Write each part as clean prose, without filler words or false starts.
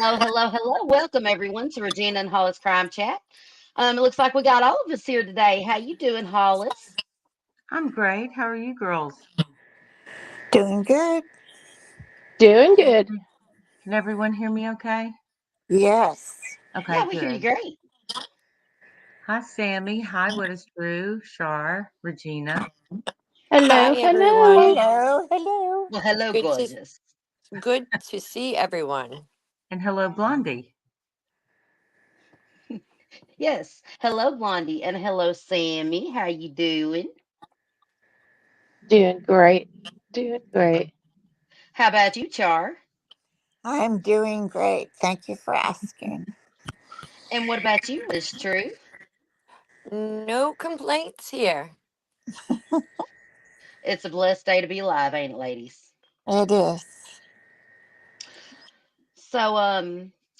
Hello, hello, hello. Welcome everyone to Regina and Hollis Crime Chat. It looks like we got all of us here today. How you doing, Hollis? I'm great. How are you girls? Doing good. Doing Can good. everyone hear me okay? Yes. Okay, Yeah, we hear you good. great. Hi, Sammy. Hi, what is true? Shar, Regina, Hello, Hi everyone. hello. Hello. Hello. Well, hello, Good to gorgeous. good to see everyone. and hello, Blondie. Yes. Hello, Blondie, and hello, Sammy. How you doing? Doing great. Doing great. How about you, Char? I'm doing great. Thank you for asking. And what about you, Miss True? No complaints here. It's a blessed day to be alive, ain't it, ladies? It is. So,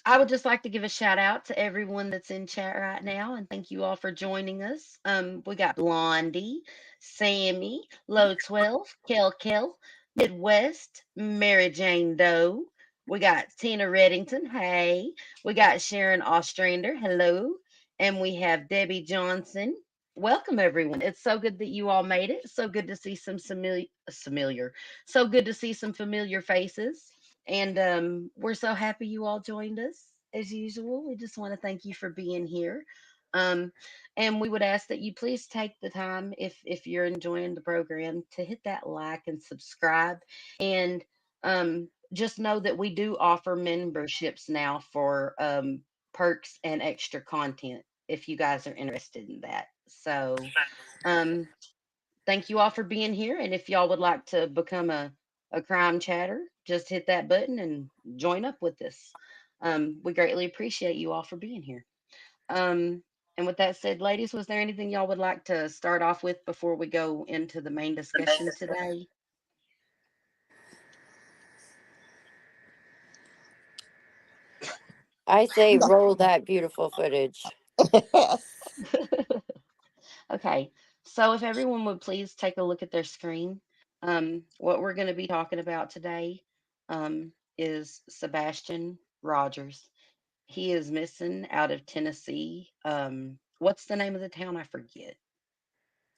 I would just like to give a shout out to everyone that's in chat right now, and thank you all for joining us. We got Blondie, Sammy, Low 12, Kel, Midwest, Mary Jane Doe. We got Tina Reddington, hey. We got Sharon Ostrander, hello. And we have Debbie Johnson. Welcome, everyone. It's so good that you all made it. So good to see some familiar. So good to see some familiar faces. And we're so happy you all joined us as usual. We just want to thank you for being here. Um, and we would ask that you please take the time, if you're enjoying the program, to hit that like and subscribe. And just know that we do offer memberships now for perks and extra content if you guys are interested in that. So um, thank you all for being here. And if y'all would like to become a crime chatter, just hit that button and join up with us. We greatly appreciate you all for being here. Um, and with that said, ladies, was there anything y'all would like to start off with before we go into the main discussion today? I say roll that beautiful footage. Yes. Okay, so if everyone would please take a look at their screen. What we're going to be talking about today is Sebastian Rogers. He is missing out of Tennessee. What's the name of the town? I forget.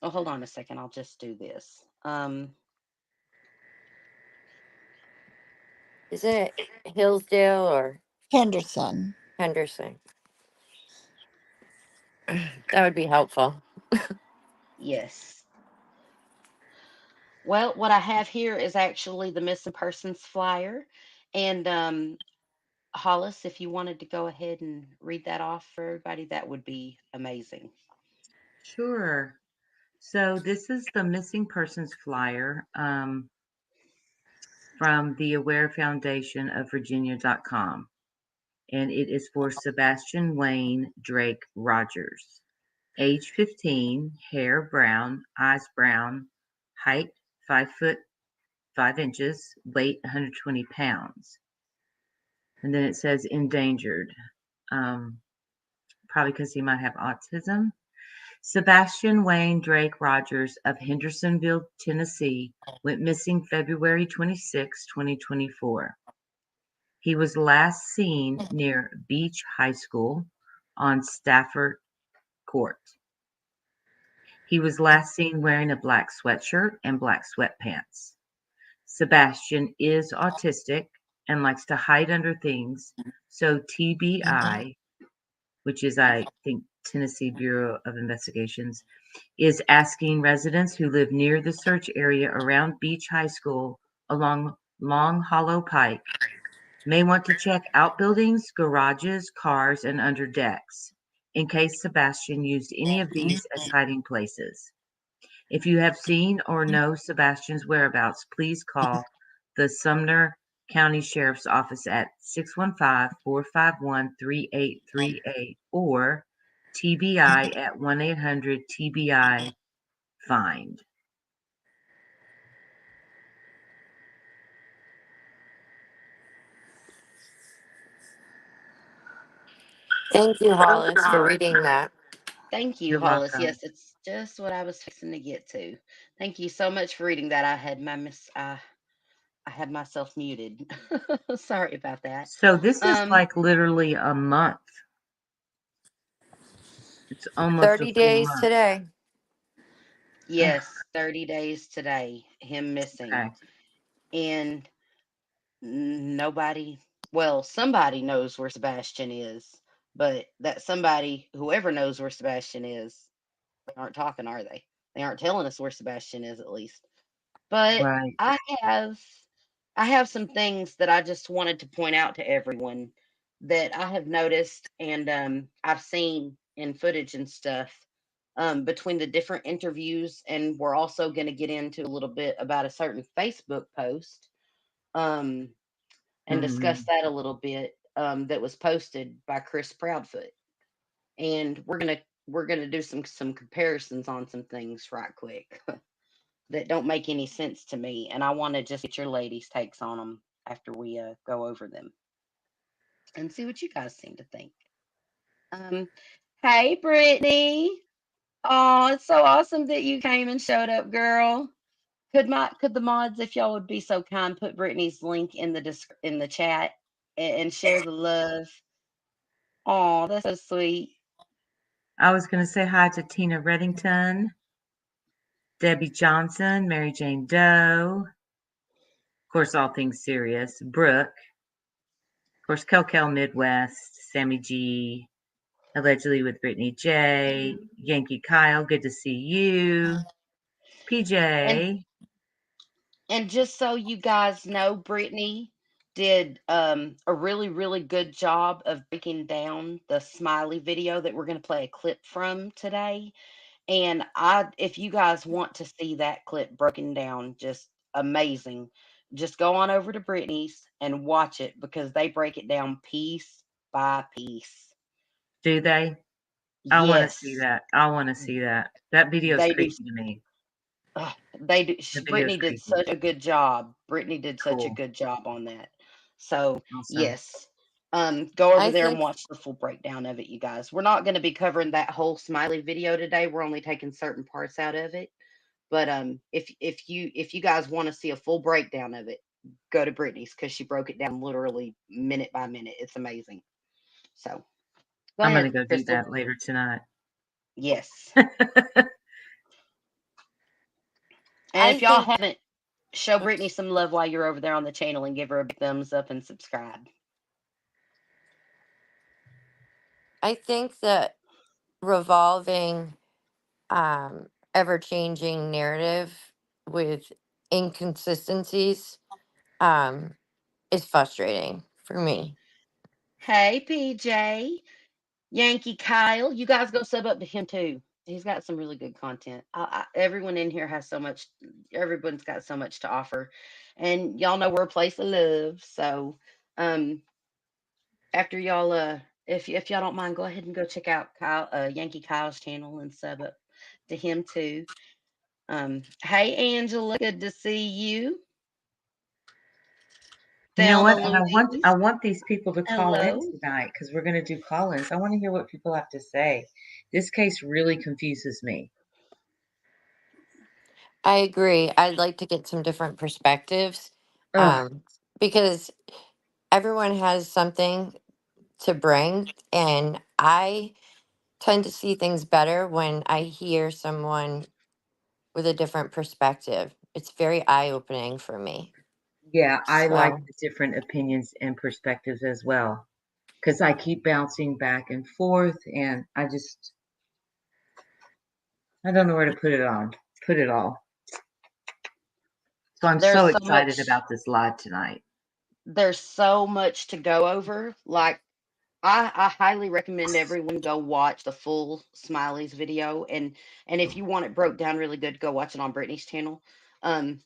Oh, hold on a second. I'll just do this. Isn't it Hillsdale or Henderson. Henderson? That would be helpful. Yes. Well, what I have here is actually the missing persons flyer. And Hollis, if you wanted to go ahead and read that off for everybody, that would be amazing. Sure. So this is the missing persons flyer from the Aware Foundation of Virginia.com. And it is for Sebastian Wayne Drake Rogers. Age 15, hair brown, eyes brown, height 5 foot 5 inches, weight 120 pounds. And then it says endangered, um, probably because he might have autism. Sebastian Wayne Drake Rogers of Hendersonville, Tennessee, went missing February 26, 2024. He was last seen near Beach High School on Stafford Court. He was last seen wearing a black sweatshirt and black sweatpants. Sebastian is autistic and likes to hide under things, so TBI, which is, I think, Tennessee Bureau of Investigations, is asking residents who live near the search area around Beach High School along Long Hollow Pike may want to check outbuildings, garages, cars, and under decks in case Sebastian used any of these as hiding places. If you have seen or know Sebastian's whereabouts, please call the Sumner County Sheriff's Office at 615-451-3838 or TBI at 1-800-TBI-FIND. Thank you, Hollis, for reading that. Thank you, You're Hollis. welcome. Yes, it's just what I was fixing to get to. Thank you so much for reading that. I had my I had myself muted. Sorry about that. So this is Um, like literally a month. It's almost a 30 full days month. today. Ugh, yes, 30 days today, him missing. okay. And nobody, well, somebody knows where Sebastian is, but that somebody, whoever knows where Sebastian is, they aren't talking, are they? They aren't telling us where Sebastian is, at least. But Right. I have I have some things that I just wanted to point out to everyone that I have noticed and I've seen in footage and stuff between the different interviews, and we're also going to get into a little bit about a certain Facebook post um, and discuss Hmm. that a little bit that was posted by Chris Proudfoot, and we're gonna do some comparisons on some things right quick that don't make any sense to me, and I want to just get your ladies' takes on them after we go over them and see what you guys seem to think. Um, hey, Brittany. Oh, it's so awesome that you came and showed up, girl. Could the mods, if y'all would be so kind, put Brittany's link in in the chat and share the love. Oh, that's so sweet. I was going to say hi to Tina Reddington, Debbie Johnson, Mary Jane Doe, of course, all things serious, Brooke, of course, Kel Midwest, Sammy G, allegedly with Brittany J, Yankee Kyle, good to see you, And PJ. and just so you guys know, Brittany did a really good job of breaking down the smiley video that we're going to play a clip from today. And if you guys want to see that clip broken down, just amazing, just go on over to Brittany's and watch it because they break it down piece by piece. Do they? I want to see Yes, that. I want to see that. That video is they do. creepy to me. They do. The video is Brittany did creepy. such a good job. Brittany did such a Cool. good job on that. So Awesome. yes, go over I there and think watch the full breakdown of it, you guys. We're not going to be covering that whole smiley video today. We're only taking certain parts out of it. But if you guys want to see a full breakdown of it, go to Brittany's because she broke it down literally minute by minute. It's amazing. So go I'm going to ahead, go do Crystal. that later tonight. Yes. And I if y'all think haven't, show Brittany oops. some love while you're over there on the channel and give her a big thumbs up and subscribe. I think that revolving ever changing narrative with inconsistencies um is frustrating for me. Hey, PJ, Yankee Kyle, you guys go sub up to him too. He's got some really good content. Everyone in here has so much. Everyone's got so much to offer, and y'all know we're a place of love. So, um, after y'all, if y'all don't mind, go ahead and go check out Yankee Kyle's channel and sub up to him too. Hey, Angela, good to see you. You know Thelma what? And I Louise, want these people to call in hello. tonight because we're going to do call-ins. I want to hear what people have to say. This case really confuses me. I agree. I'd like to get some different perspectives Oh, um because everyone has something to bring, and I tend to see things better when I hear someone with a different perspective. It's very eye-opening for me. yeah, I like So the different opinions and perspectives as well because I keep bouncing back and forth, and I don't know where to put it all. So I'm There's so so excited much. about this live tonight. There's so much to go over. Like I highly recommend everyone go watch the full Smiley's video, and if you want it broke down really good, go watch it on Brittany's channel. Um,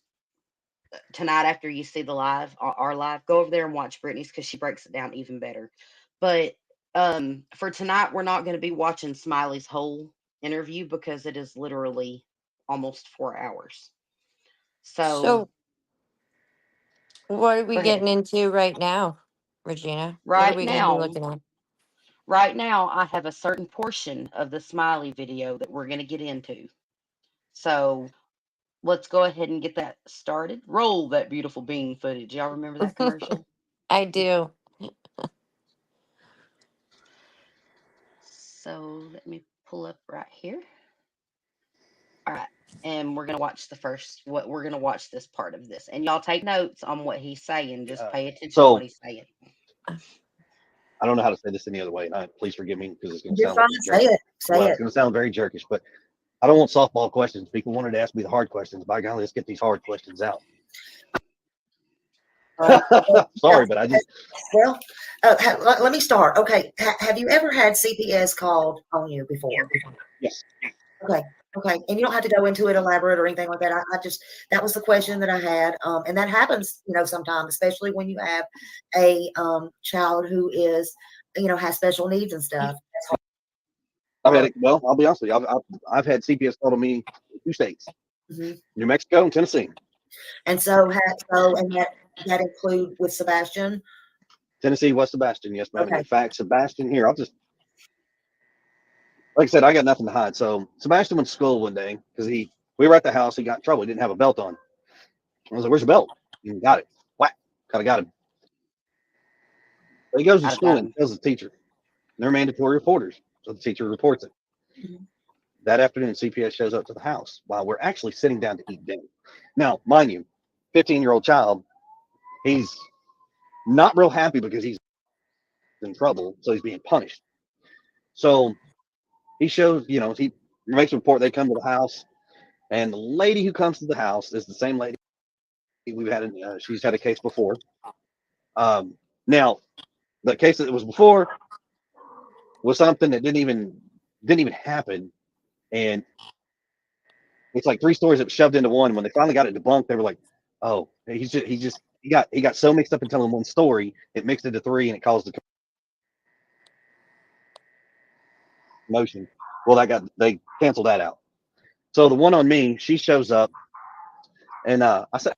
Tonight after you see the live, our live, go over there and watch Brittany's because she breaks it down even better. But for tonight, we're not going to be watching Smiley's whole interview because it is literally almost 4 hours. So so what are we go ahead. getting into right now, Regina? What are Right we going to be now, looking at? right now, I have a certain portion of the Smiley video that we're going to get into. So let's go ahead and get that started. Roll that beautiful bean footage. Y'all remember that commercial? I do. So let me pull up right here. All right. And we're gonna watch this part of this. And y'all take notes on what he's saying. Just pay attention to what So he's saying. I don't know how to say this any other way. And please forgive me because it's going to You're sound fine. like Say it. Say well, it. it's going to sound very jerkish, but I don't want softball questions. People wanted to ask me the hard questions. By golly, let's get these hard questions out. Uh, Sorry, but I just well, let me start. Okay. Have you ever had CPS called on you before? yes. Okay. Okay. And you don't have to go into it elaborate or anything like that. I just, that was the question that I had. And that happens, sometimes, especially when you have a child who is, has special needs and stuff. I've had it. Well, I'll be honest with you. I've had CPS called on me in 2 states, New Mexico and Tennessee. And so that include with Sebastian. Tennessee, West Sebastian, yes, ma'am. Okay. And in fact, Sebastian here, like I said, I got nothing to hide. So Sebastian went to school one day because we were at the house. He got in trouble. He didn't have a belt on. I was like, "Where's your belt?" He got it. Whack. Kind of got him. So he goes to I'd have school got and him. tells the teacher. They're mandatory reporters. So the teacher reports it. That afternoon, CPS shows up to the house while we're actually sitting down to eat dinner. Now, mind you, 15-year-old child, he's not real happy because he's in trouble, so he's being punished. So he shows, he makes a report. They come to the house, and the lady who comes to the house is the same lady we've had. She's had a case before. Now, the case that was before was something that didn't even happen, and it's like 3 stories that was shoved into one. And when they finally got it debunked, they were like, "Oh, he got so mixed up in telling one story, it mixed into 3, and it caused the commotion." Well, they canceled that out. So the one on me, she shows up, and I said,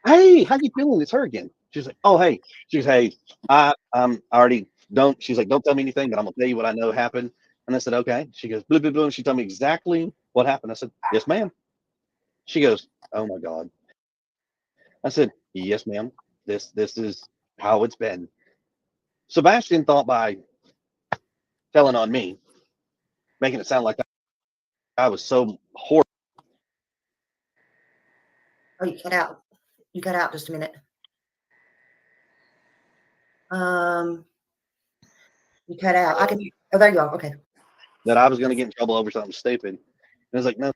"Hey, how you feeling?" It's her again. She's like, "Oh, hey." She's, "Hey, I'm already don't." She's like, "Don't tell me anything, but I'm gonna tell you what I know happened." And I said, "Okay." She goes, "Blue, blue, blue." And she told me exactly what happened. I said, "Yes, ma'am." She goes, "Oh my God." I said, "Yes, ma'am. This is how it's been." Sebastian thought by telling on me, making it sound like I was so horrible. Oh, you cut out. You cut out just a minute. You cut out. I can. Oh, there you are. Okay. That I was going to get in trouble over something stupid. And I was like, "No,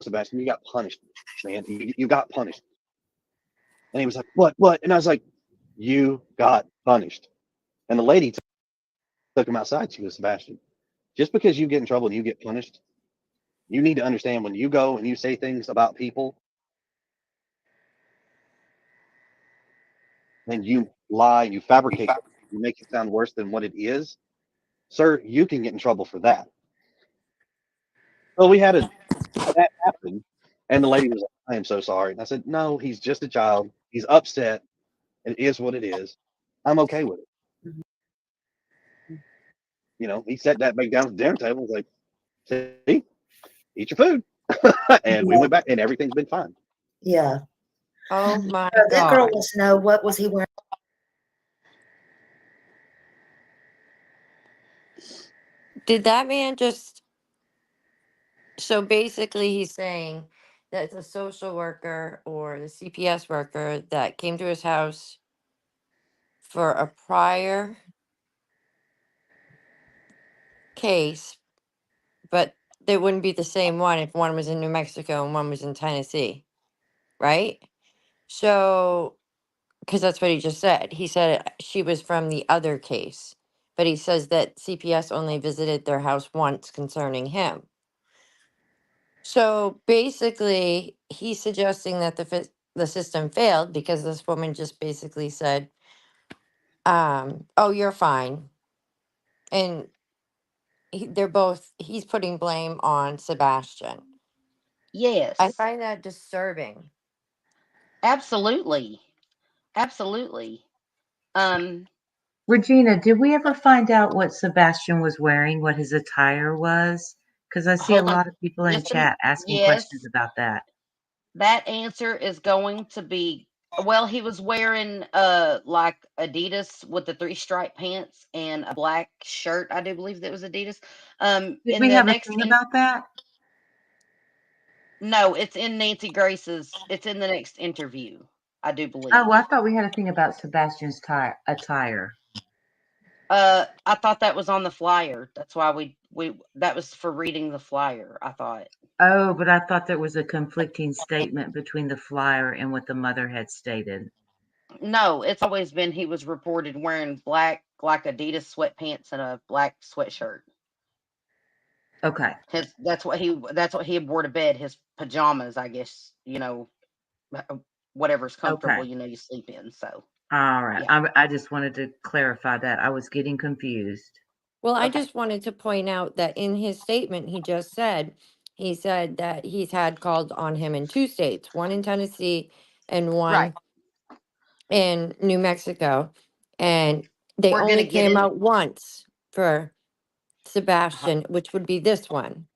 Sebastian, you got punished, man. You got punished." And he was like, "What?" And I was like, "You got punished." And the lady took him outside. She goes, "Sebastian, just because you get in trouble and you get punished, you need to understand when you go and you say things about people and you lie, you fabricate, you make it sound worse than what it is, sir, you can get in trouble for that." So that happened. And the lady was like, "I am so sorry." And I said, "No, he's just a child. He's upset. It is what it is. I'm okay with it." He sat that back down at the dinner table and was like, "See, eat your food." And we Yeah. went back and everything's been fine. Yeah. Oh my That girl God. wants to know, what was he wearing? Did that man just. So basically, he's saying that the social worker or the CPS worker that came to his house for a prior case, but they wouldn't be the same one if one was in New Mexico and one was in Tennessee, right? So, because that's what he just said. He said she was from the other case, but he says that CPS only visited their house once concerning him. So basically, he's suggesting that the system failed because this woman just basically said, "Oh, you're fine," and he's putting blame on Sebastian. I Yes. find that disturbing. Absolutely. Absolutely. Um, Regina, did we ever find out what Sebastian was wearing, what his attire was? Because I see a Hold on. lot of people in Just a, chat asking questions yes, about that. that answer is going to be, well, he was wearing like Adidas with the three stripe pants and a black shirt. I do believe that was Adidas. Did In we the have a next thing about that? no, it's in Nancy Grace's, it's in the next interview, I do Oh, believe. well, I thought we had a thing about Sebastian's attire. I thought that was on the flyer. That's why we that was for reading the flyer, I thought. Oh, but I thought there was a conflicting statement between the flyer and what the mother had stated. No, it's always been he was reported wearing black, like Adidas sweatpants and a black sweatshirt. Okay. That's what he wore to bed. His pajamas, I guess. Whatever's Okay. comfortable. You sleep in. So All right. yeah. I just wanted to clarify that. I was getting confused. Well, I Okay. just wanted to point out that in his statement, he said that he's had calls on him in two states, one in Tennessee and Right. one in New Mexico. And they We're gonna only get came in out once for Sebastian, which would be this one.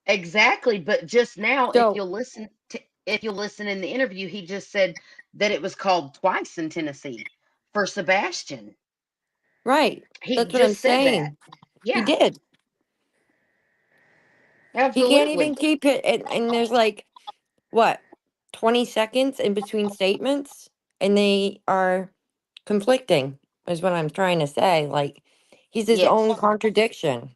exactly. But just now, So, if you'll listen in the interview, he just said that it was called twice in Tennessee for Sebastian. right. He That's what I'm just said that. saying. He Yeah, did. He can't even absolutely. keep it. And there's like, what, 20 seconds in between statements? And they are conflicting, is what I'm trying to say. Like, he's his own Yes. contradiction.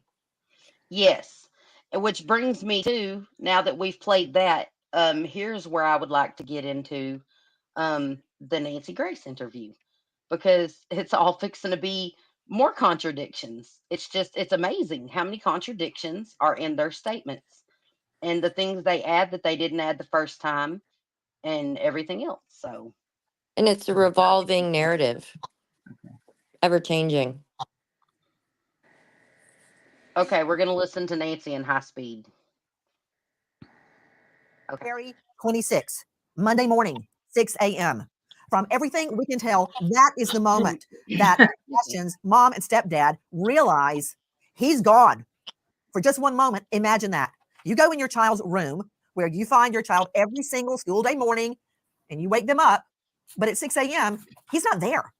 Yes. Which brings me to, now that we've played that, here's where I would like to get into the Nancy Grace interview, because it's all fixing to be more contradictions. It's amazing how many contradictions are in their statements and the things they add that they didn't add the first time and everything else. So, And it's a revolving narrative, ever changing. okay, we're going to listen to Nancy in high speed. Okay. February 26, Monday morning, 6 a.m. From everything we can tell, that is the moment that Sebastian's mom and stepdad realize he's gone. For just one moment, imagine that. You go in your child's room where you find your child every single school day morning and you wake them up, but at 6 a.m., he's not there.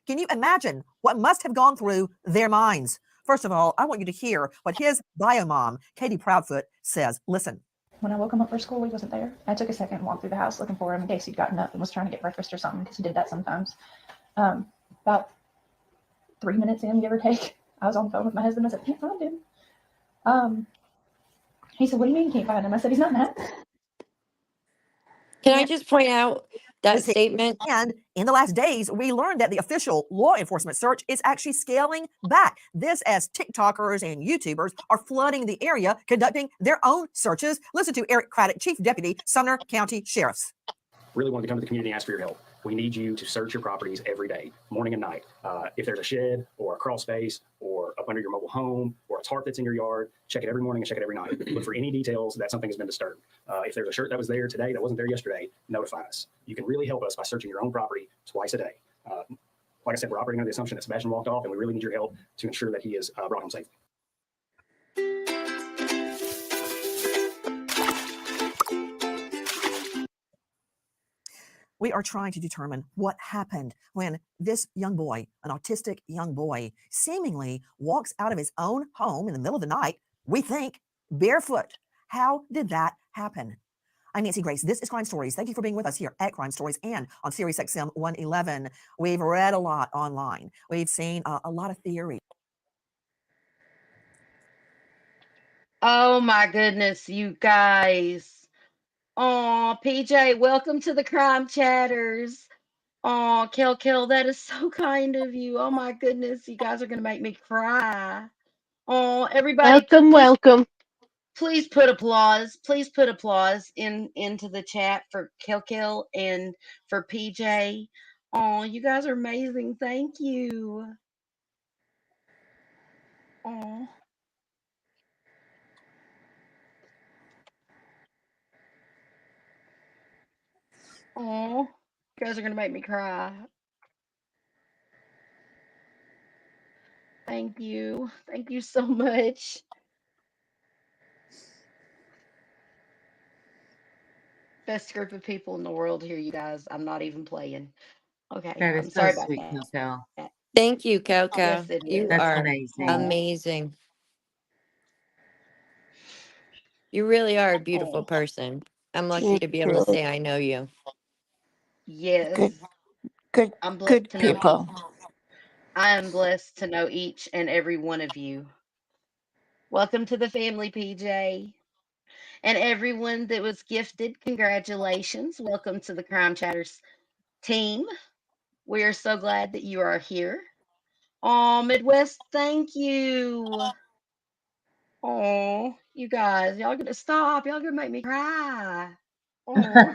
Can you imagine what must have gone through their minds? First of all, I want you to hear what his bio mom, Katie Proudfoot, says. Listen. When I woke him up for school, he wasn't there. I took a second and walked through the house looking for him in case he'd gotten up and was trying to get breakfast or something, because he did that sometimes. About 3 minutes in, give or take, I was on the phone with my husband. I said, can't find him. He said, what do you mean you can't find him? I said, he's not in the house. Can I just point out that statement? And in the last days, we learned that the official law enforcement search is actually scaling back. This as TikTokers and YouTubers are flooding the area, conducting their own searches. Listen to Eric Craddock, Chief Deputy, Sumner County Sheriff's. Really wanted to come to the community and ask for your help. We need you to search your properties every day, morning and night. If there's a shed or a crawl space or up under your mobile home or a tarp that's in your yard, check it every morning and check it every night. Look for any details that something has been disturbed. If there's a shirt that was there today that wasn't there yesterday, notify us. You can really help us by searching your own property twice a day. Like I said, we're operating under the assumption that Sebastian walked off, and we really need your help to ensure that he is brought home safely. We are trying to determine what happened when this young boy, an autistic young boy, seemingly walks out of his own home in the middle of the night, we think, barefoot. How did that happen? I'm Nancy Grace. This is Crime Stories. Thank you for being with us here at Crime Stories and on Sirius XM 111. We've read a lot online. We've seen a lot of theory. Oh my goodness, you guys. Oh, PJ, welcome to the Crime Chatters. Oh, Kel, that is so kind of you. Oh my goodness, you guys are gonna make me cry. Oh, everybody, Welcome, please, welcome. please put applause. Please put applause into the chat for Kel and for PJ. Oh, you guys are amazing. Thank you. Oh, oh, you guys are gonna make me cry. Thank you. Thank you so much. best group of people in the world here, you guys. I'm not even playing. Okay, That I'm is so sorry about sweet, that. Coco. Thank you, Yes, Coco. it You is. That's are amazing. Aw, amazing. You really are a beautiful aw. person. I'm lucky You're to be able to really say I know you. Yes, good, good, I'm blessed good to know people. I am blessed to know each and every one of you. Welcome to the family, PJ. And everyone that was gifted, congratulations. Welcome to the Crime Chatters team. We are so glad that you are here. Oh, Midwest, thank you. Oh, you guys, y'all gonna stop. Y'all gonna make me cry. Oh,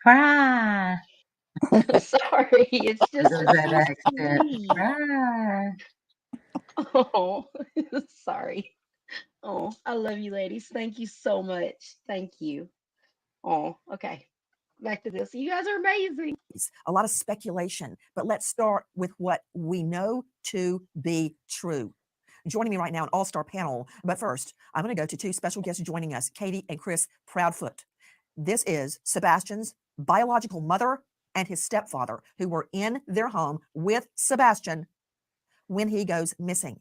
Cry. sorry. It's It just, was it's that so accent. sweet. Cry. Oh, sorry. Oh, I love you, ladies. Thank you so much. Thank you. Oh, okay. Back to this. You guys are amazing. A lot of speculation, but let's start with what we know to be true. Joining me right now, an all-star panel. But first, I'm going to go to two special guests joining us, Katie and Chris Proudfoot. This is Sebastian's biological mother and his stepfather, who were in their home with Sebastian when he goes missing.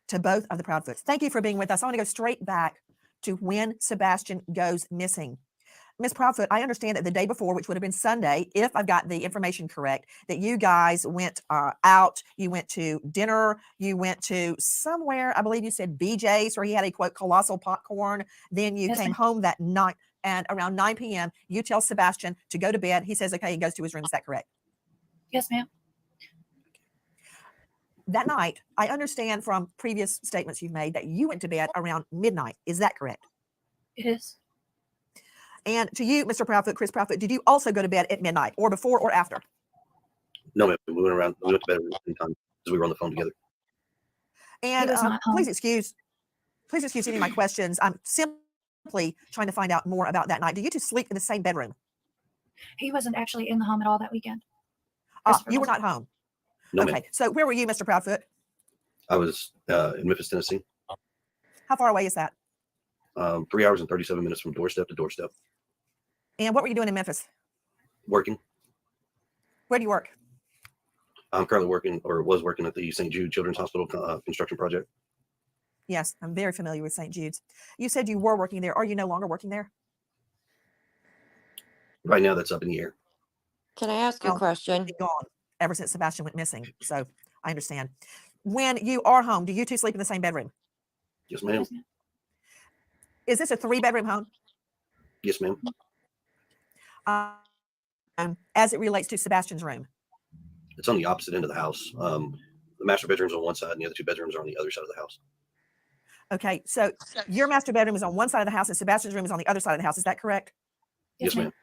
To both of the Proudfoots, thank you for being with us. I want to go straight back to when Sebastian goes missing. Miss Proudfoot, I understand that the day before, which would have been Sunday, if I've got the information correct, that you guys went out, you went to dinner, you went to somewhere, I believe you said BJ's, where he had a quote, colossal popcorn. Then you Yes, came ma'am. home that night, and around 9 p.m., you tell Sebastian to go to bed. He says, okay, he goes to his room. Is that correct? Yes, ma'am. That night, I understand from previous statements you've made that you went to bed around midnight. Is that correct? It is. And to you, Mr. Proudfoot, Chris Proudfoot, did you also go to bed at midnight or before or after? No, ma'am. We went to bed at the same time because we were on the phone together. And was not home. please excuse any of my questions. I'm simply trying to find out more about that night. Do you two sleep in the same bedroom? He wasn't actually in the home at all that weekend. You were not home. No, ma'am. Okay, so where were you, Mr. Proudfoot? I was in Memphis, Tennessee. How far away is that? 3 hours and 37 minutes from doorstep to doorstep. And what were you doing in Memphis? Working. Where do you work? I'm currently working, or was working, at the St. Jude Children's Hospital construction project. Yes, I'm very familiar with St. Jude's. You said you were working there. Are you no longer working there? Right now, that's up in the air. Can I ask a Well, question? been gone ever since Sebastian went missing. So I understand. When you are home, do you two sleep in the same bedroom? Yes, ma'am. Yes, ma'am. Is this a 3-bedroom home? Yes, ma'am. As it relates to Sebastian's room? It's on the opposite end of the house. The master bedroom's on one side, and the other 2 bedrooms are on the other side of the house. Okay, so your master bedroom is on one side of the house and Sebastian's room is on the other side of the house. Is that correct? Yes, ma'am.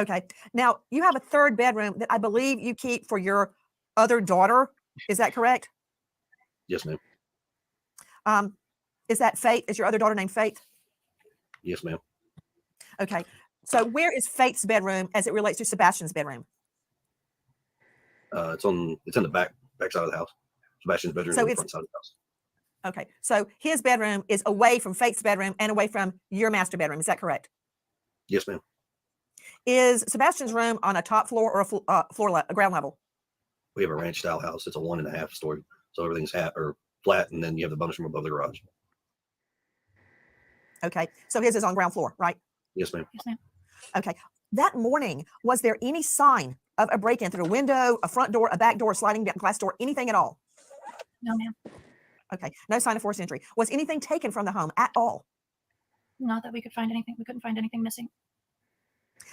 Okay. Now, you have a 3rd bedroom that I believe you keep for your other daughter. Is that correct? Yes, ma'am. Is that Faith? Is your other daughter named Faith? Yes, ma'am. Okay. So where is Faith's bedroom as it relates to Sebastian's bedroom? It's in the back side of the house. Sebastian's bedroom is on the front side of the house. Okay. So his bedroom is away from Faith's bedroom and away from your master bedroom. Is that correct? Yes, ma'am. Is Sebastian's room on a top floor or a ground level? We have a ranch style house. It's a 1.5 story, so everything's flat, and then you have the bonus room above the garage. Okay. So his is on ground floor, right? Yes, ma'am. Yes, ma'am. Okay. That morning, was there any sign of a break-in through a window, a front door, a back door, a sliding glass door, anything at all? No, ma'am. Okay. No sign of forced entry. Was anything taken from the home at all? Not that we could find anything. We couldn't find anything missing.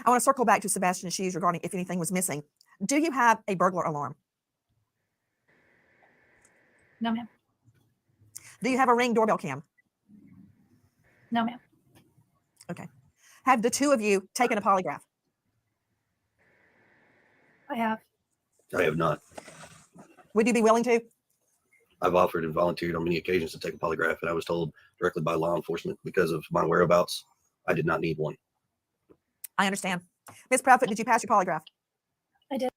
I want to circle back to Sebastian's shoes regarding if anything was missing. Do you have a burglar alarm? No, ma'am. Do you have a Ring doorbell cam? No, ma'am. Okay. Have the two of you taken a polygraph? I have. I have not. Would you be willing to? I've offered and volunteered on many occasions to take a polygraph, and I was told directly by law enforcement because of my whereabouts, I did not need one. I understand. Ms. Proudfoot, did you pass your polygraph? I did.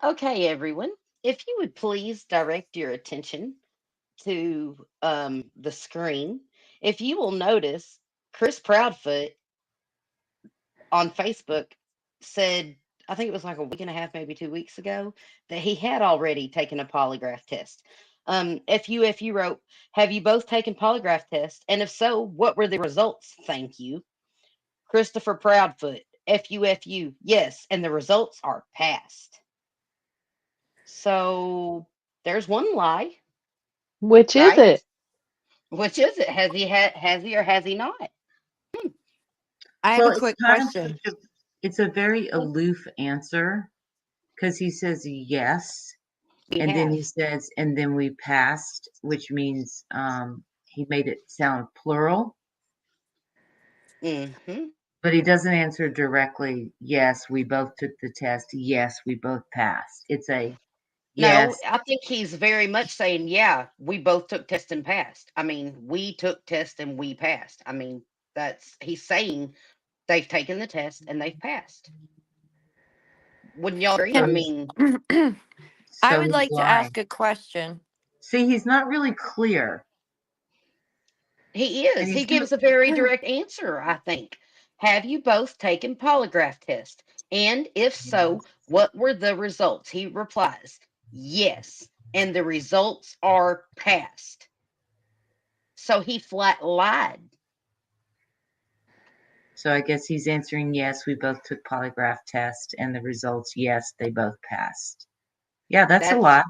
Okay, everyone. If you would please direct your attention to the screen, if you will notice, Chris Proudfoot on Facebook said, I think it was like a week and a half, maybe 2 weeks ago, that he had already taken a polygraph test. FU wrote, have you both taken polygraph tests? And if so, what were the results? Thank you. Christopher Proudfoot, FU, yes, and the results are passed. So there's one lie, Which is right? it? Which is it? Has he or has he not? I have Well, a it's quick kind of question. it's a very aloof answer because he says yes, We and then have. he says, and then we passed, which means he made it sound plural, Mm-hmm. but he doesn't answer directly. Yes, we both took the test. Yes, we both passed. It's a No, yes. I think he's very much saying, yeah, we both took tests and passed. I mean, we took tests and we passed. I mean, he's saying they've taken the test and they've passed. Wouldn't y'all agree? So I Can he's mean, I so would he's like to lying. ask a question. See, he's not really clear, he and is. He he's not. gives a very direct answer, I think. Have you both taken polygraph test? And if so, what were the results? He replies, yes. And the results are passed. So he flat lied. So I guess he's answering yes. We both took polygraph test, and the results yes, they both passed. Yeah, that's a That's, lot.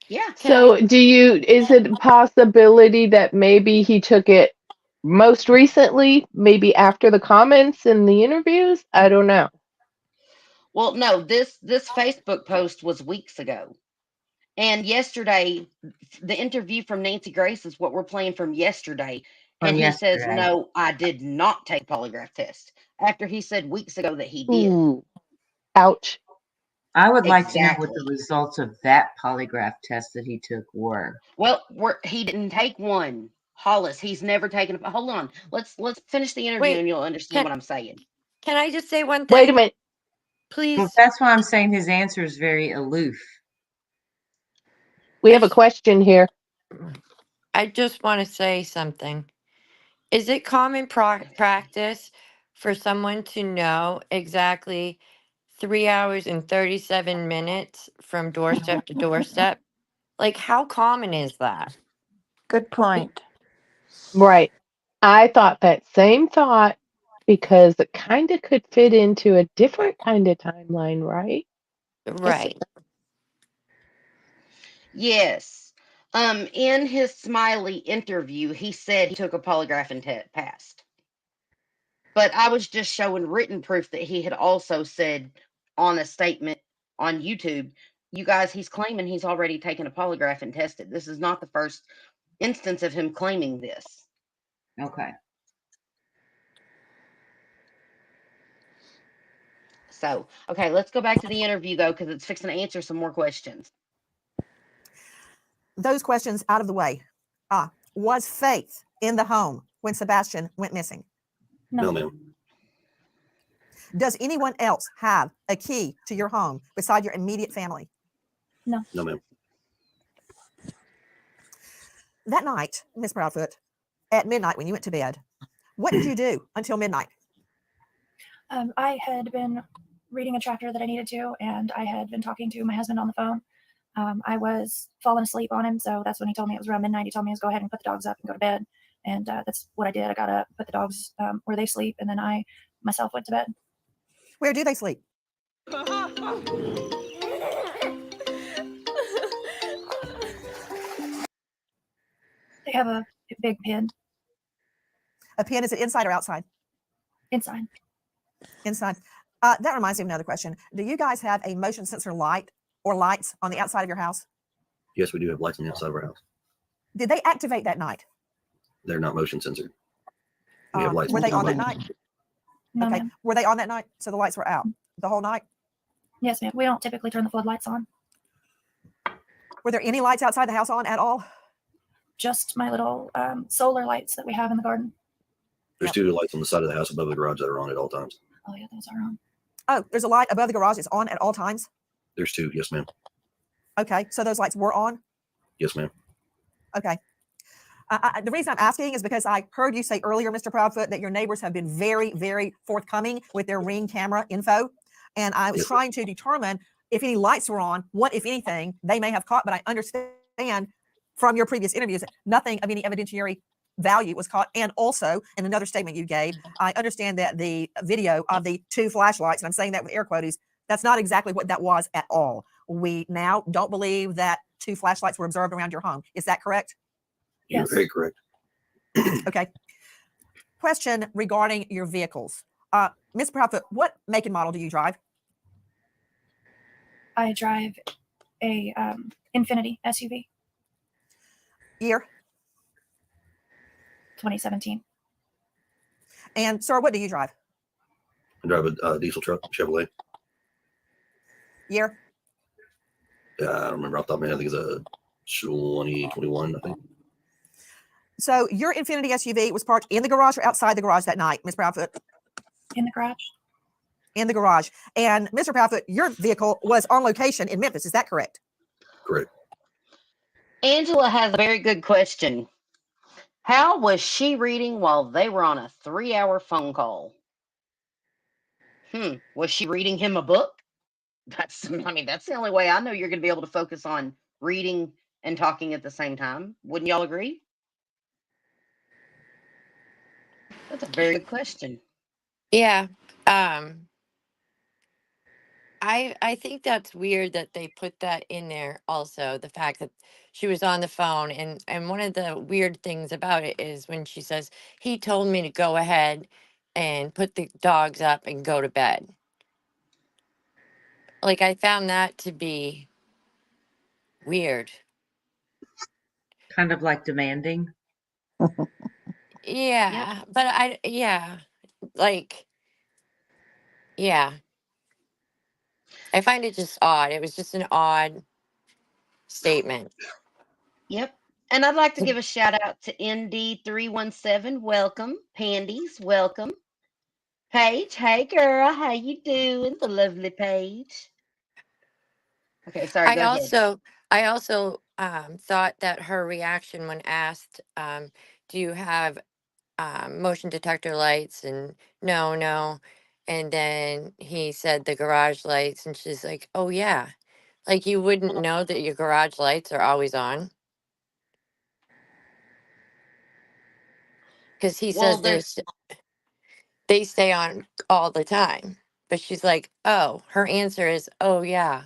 yeah. Can I So is it a possibility that maybe he took it most recently, maybe after the comments in the interviews? I don't know. Well, no, this Facebook post was weeks ago. And yesterday, the interview from Nancy Grace is what we're playing from yesterday. And From he says, yesterday. no, I did not take polygraph test. After he said weeks ago that he did. Ooh, ouch. I would like to know what the Exactly. results of that polygraph test that he took were. Well, he didn't take one. Hollis, he's never taken a, hold on. Let's finish the interview wait? and you'll understand Can what I'm saying. can I just say one Wait a thing, minute. Well, please? that's why I'm saying his answer is very aloof. We I have a just question here. I just want to say something. Is it common practice for someone to know exactly 3 hours and 37 minutes from doorstep to doorstep? Like, how common is that? Good point. Right. I thought that same thought because it kind of could fit into a different kind of timeline, right? Right. Yes. In his Smiley interview, he said he took a polygraph and passed. But I was just showing written proof that he had also said on a statement on YouTube, you guys, he's claiming he's already taken a polygraph and tested. This is not the first instance of him claiming this. Okay. So, okay, let's go back to the interview though, because it's fixing to answer some more questions. Those questions out of the way. Was Faith in the home when Sebastian went missing? No, ma'am. Does anyone else have a key to your home beside your immediate family? No, ma'am. That night, Miss Proudfoot, at midnight when you went to bed, what did you do until midnight? I had been reading a chapter that I needed to, and I had been talking to my husband on the phone. I was falling asleep on him, so that's when he told me it was around midnight. He told me to go ahead and put the dogs up and go to bed, and that's what I did. I got up, put the dogs where they sleep, and then I myself went to bed. Where do they sleep? They have a big pen A pen, is it inside or outside? inside. Inside. That reminds me of another question. Do you guys have a motion sensor light or lights on the outside of your house? Yes, we do have lights on the outside of our house. Did they activate that night? They're not motion censored. We have lights Were they the on that outside. night? No, Okay. ma'am. Were they on that night? So the lights were out the whole night? Yes, ma'am. We don't typically turn the floodlights on. Were there any lights outside the house on at all? Just my little solar lights that we have in the garden. There's two lights on the side of the house above the garage that are on at all times. Oh yeah, those are on. Oh, there's a light above the garage. It's on at all times? There's two. Yes, ma'am. Okay. So those lights were on? Yes, ma'am. Okay. The reason I'm asking is because I heard you say earlier, Mr. Proudfoot, that your neighbors have been very, very forthcoming with their Ring camera info. And I was trying to determine if any lights were on, what, if anything, they may have caught. But I understand from your previous interviews that nothing of any evidentiary value was caught. And also, in another statement you gave, I understand that the video of the 2 flashlights, and I'm saying that with air quotes, that's not exactly what that was at all. We now don't believe that 2 flashlights were observed around your home. Is that correct? You're very correct. Okay. Question regarding your vehicles. Ms. Proudfoot, what make and model do you drive? I drive a Infinity SUV, Year? 2017. And sir, what do you drive? I drive a diesel truck, Chevrolet. Year? I don't remember off the top of my head. I think it's a 2021, I think. So your Infinity SUV was parked in the garage or outside the garage that night, Ms. Proudfoot? In the garage. In the garage. And Mr. Proudfoot, your vehicle was on location in Memphis. Is that correct? Correct. Angela has a very good question. How was she reading while they were on a 3-hour phone call? Was she reading him a book? That's the only way I know you're going to be able to focus on reading and talking at the same time. Wouldn't y'all agree? That's a very good question. Yeah. I think that's weird that they put that in there also, the fact that she was on the phone. And one of the weird things about it is when she says, he told me to go ahead and put the dogs up and go to bed. Like, I found that to be weird. Kind of like demanding. Yeah. But yeah. I find it just odd. It was just an odd statement. Yep. And I'd like to give a shout out to ND317. Welcome. Pandies, welcome. Paige, hey girl, how you doing? The lovely Paige. Okay, sorry, I go ahead. also thought that her reaction when asked, do you have motion detector lights? And no. And then he said the garage lights, and she's like, oh yeah. Like, you wouldn't know that your garage lights are always on. Because he Well, says they stay on all the time. But she's like, oh, her answer is, oh yeah.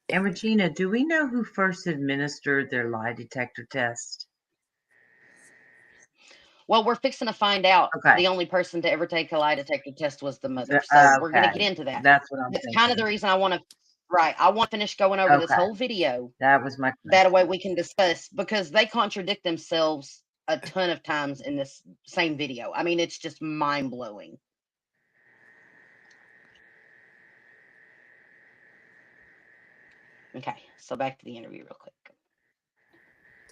And Regina, do we know who first administered their lie detector test? well, we're fixing to find out. Okay. The only person to ever take a lie detector test was the mother. So we're going to get into that. That's what I'm That's thinking. kind of the reason I want to finish going over this Okay. whole video. That was my question. That way we can discuss, because they contradict themselves a ton of times in this same video. I mean, it's just mind blowing. Okay, so back to the interview real quick.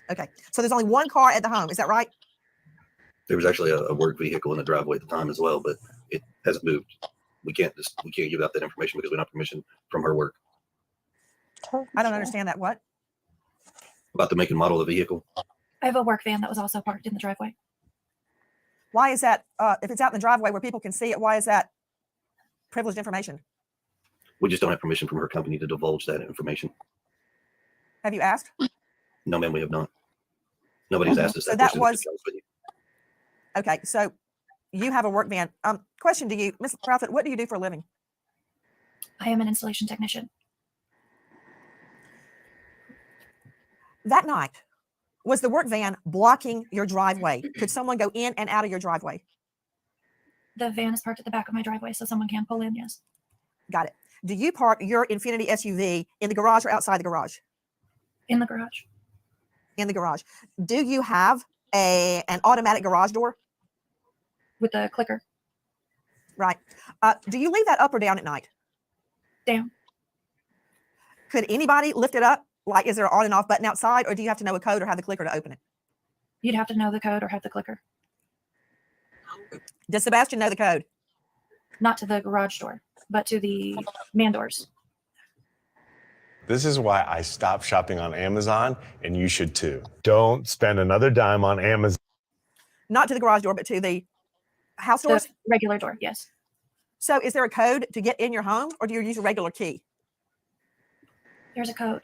Okay. So there's only one car at the home. Is that right? There was actually a work vehicle in the driveway at the time as well, but it hasn't moved. We can't give out that information because we don't have permission from her work. I don't understand that. What? About the make and model of the vehicle. I have a work van that was also parked in the driveway. Why is that? If it's out in the driveway where people can see it, why is that privileged information? We just don't have permission from her company to divulge that information. Have you asked? No, ma'am, we have not. Nobody's asked us So that that question. was okay. So you have a work van. Question to you, Ms. Proudfoot, what do you do for a living? I am an installation technician. That night, was the work van blocking your driveway? Could someone go in and out of your driveway? The van is parked at the back of my driveway, so someone can pull in, yes. Got it. Do you park your Infinity SUV in the garage or outside the garage? In the garage. In the garage. Do you have an automatic garage door? With the clicker. Right. Do you leave that up or down at night? Down. Could anybody lift it up? Like, is there an on and off button outside, or do you have to know a code or have the clicker to open it? You'd have to know the code or have the clicker. Does Sebastian know the code? Not to the garage door, but to the man doors. This is why I stopped shopping on Amazon, and you should too. Don't spend another dime on Amazon. Not to the garage door, but to the house doors? The regular door, yes. So is there a code to get in your home, or do you use a regular key? There's a code.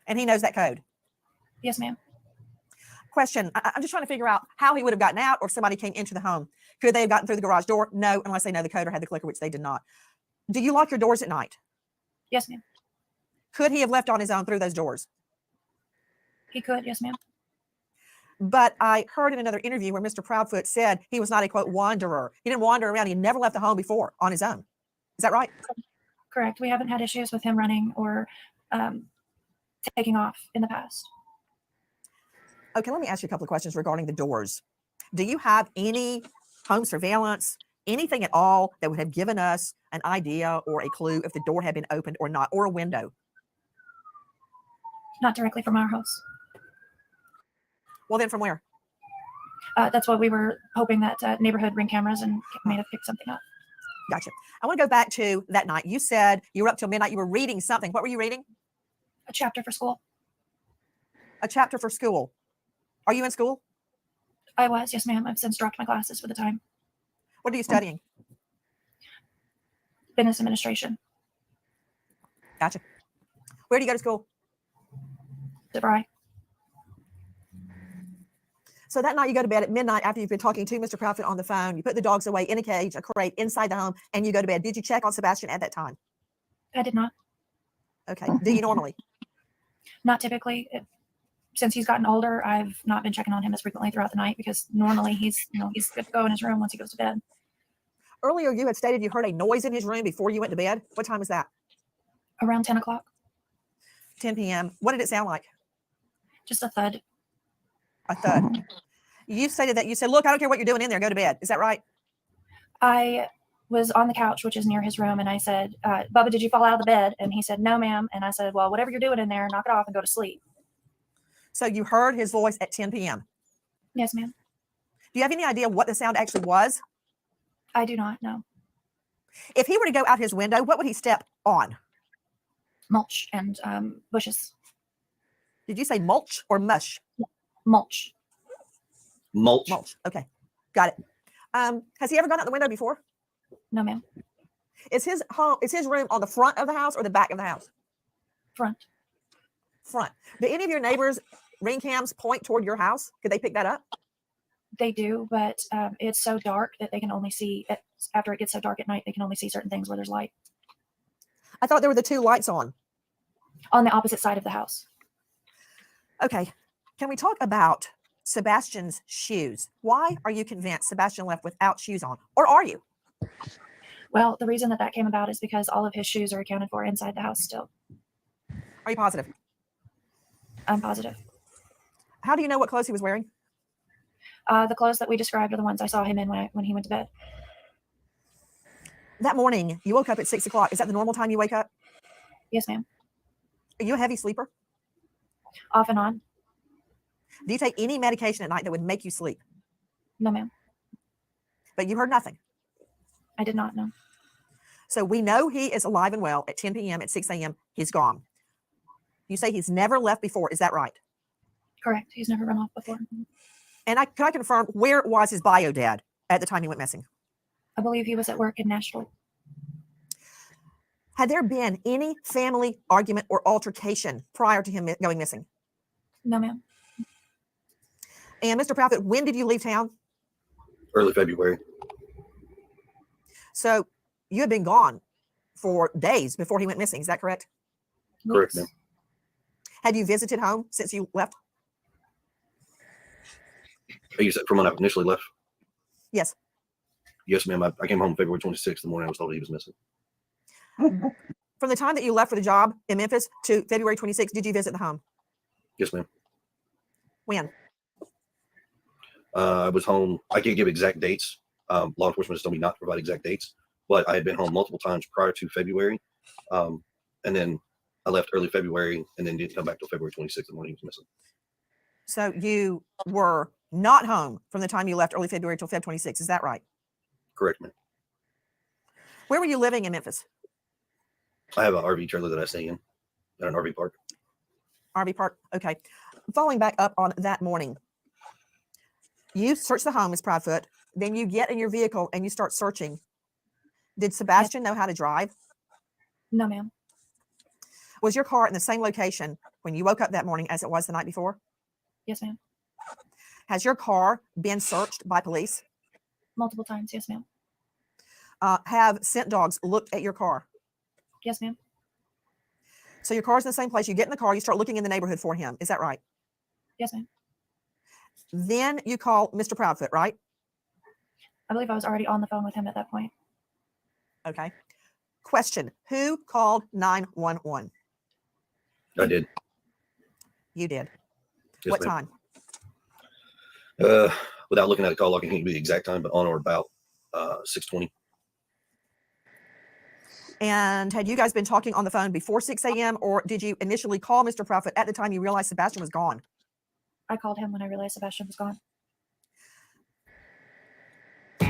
And he knows that code? Yes, ma'am. Question, I'm just trying to figure out how he would have gotten out, or if somebody came into the home. Could they have gotten through the garage door? No, unless they know the code or had the clicker, which they did not. Do you lock your doors at night? Yes, ma'am. Could he have left on his own through those doors? He could, yes, ma'am. But I heard in another interview where Mr. Proudfoot said he was not a, quote, wanderer. He didn't wander around. He never left the home before on his own. Is that right? Correct. We haven't had issues with him running or taking off in the past. Okay, let me ask you a couple of questions regarding the doors. Do you have any home surveillance, anything at all that would have given us an idea or a clue if the door had been opened or not, or a window? Not directly from our house. Well, then from where? That's what we were hoping, that neighborhood Ring cameras and may have picked something up. Gotcha. I want to go back to that night. You said you were up till midnight. You were reading something. What were you reading? A chapter for school. A chapter for school. Are you in school? I was, yes, ma'am. I've since dropped my classes for the time. What are you studying? Business administration. Gotcha. Where do you go to school? DeVry. So that night you go to bed at midnight after you've been talking to Mr. Proudfoot on the phone. You put the dogs away in a cage, a crate inside the home, and you go to bed. Did you check on Sebastian at that time? I did not. Okay. Do you normally? Not typically. Since he's gotten older, I've not been checking on him as frequently throughout the night because normally he's good to go in his room once he goes to bed. Earlier you had stated you heard a noise in his room before you went to bed. What time was that? Around 10 o'clock. 10 p.m. What did it sound like? Just a thud. A thud. You stated that you said, look, I don't care what you're doing in there. Go to bed. Is that right? I was on the couch, which is near his room, and I said, Bubba, did you fall out of the bed? And he said, no, ma'am. And I said, well, whatever you're doing in there, knock it off and go to sleep. So you heard his voice at 10 p.m.? Yes, ma'am. Do you have any idea what the sound actually was? I do not know. If he were to go out his window, what would he step on? Mulch and bushes. Did you say mulch or mush? Mulch. Mulch. Mulch. Okay. Got it. Has he ever gone out the window before? No, ma'am. Is his room on the front of the house or the back of the house? Front. Front. Do any of your neighbors' ring cams point toward your house? Could they pick that up? They do, but it's so dark that they can only see, after it gets so dark at night, they can only see certain things where there's light. I thought there were the two lights on. On the opposite side of the house. Okay. Can we talk about Sebastian's shoes? Why are you convinced Sebastian left without shoes on? Or are you? Well, the reason that came about is because all of his shoes are accounted for inside the house still. Are you positive? I'm positive. How do you know what clothes he was wearing? The clothes that we described are the ones I saw him in when he went to bed. That morning, you woke up at 6 o'clock. Is that the normal time you wake up? Yes, ma'am. Are you a heavy sleeper? Off and on. Do you take any medication at night that would make you sleep? No, ma'am. But you heard nothing? I did not know. So we know he is alive and well at 10 p.m. At 6 a.m. He's gone. You say he's never left before. Is that right? Correct. He's never run off before. And can I confirm, where was his bio dad at the time he went missing? I believe he was at work in Nashville. Had there been any family argument or altercation prior to him going missing? No, ma'am. And Mr. Proudfoot, when did you leave town? Early February. So you had been gone for days before he went missing. Is that correct? Correct, Yes. ma'am. Have you visited home since you left? You said from when I initially left? Yes. Yes, ma'am. I came home February 26th, the morning I was told he was missing. From the time that you left for the job in Memphis to February 26th, did you visit the home? Yes, ma'am. When? I was home. I can't give exact dates. Law enforcement has told me not to provide exact dates, but I had been home multiple times prior to February. And then I left early February and then didn't come back till February 26th, the morning he was missing. So you were not home from the time you left early February till Feb 26. Is that right? Correct, ma'am. Where were you living in Memphis? I have an RV trailer that I stay in. at an RV park. RV park. Okay. Following back up on that morning, you search the home, Ms. Proudfoot. Then you get in your vehicle and you start searching. Did Sebastian know how to drive? No, ma'am. Was your car in the same location when you woke up that morning as it was the night before? Yes, ma'am. Has your car been searched by police? Multiple times. Yes, ma'am. Have scent dogs looked at your car? Yes, ma'am. So your car's in the same place. You get in the car, you start looking in the neighborhood for him. Is that right? Yes, ma'am. Then you call Mr. Proudfoot, right? I believe I was already on the phone with him at that point. Okay. Question. Who called 911? I did. You did. Yes, What ma'am. time? Without looking at the call log, I can't give you the exact time, but on or about 6:20. And had you guys been talking on the phone before 6 a.m. or did you initially call Mr. Proudfoot at the time you realized Sebastian was gone? I called him when I realized Sebastian was gone.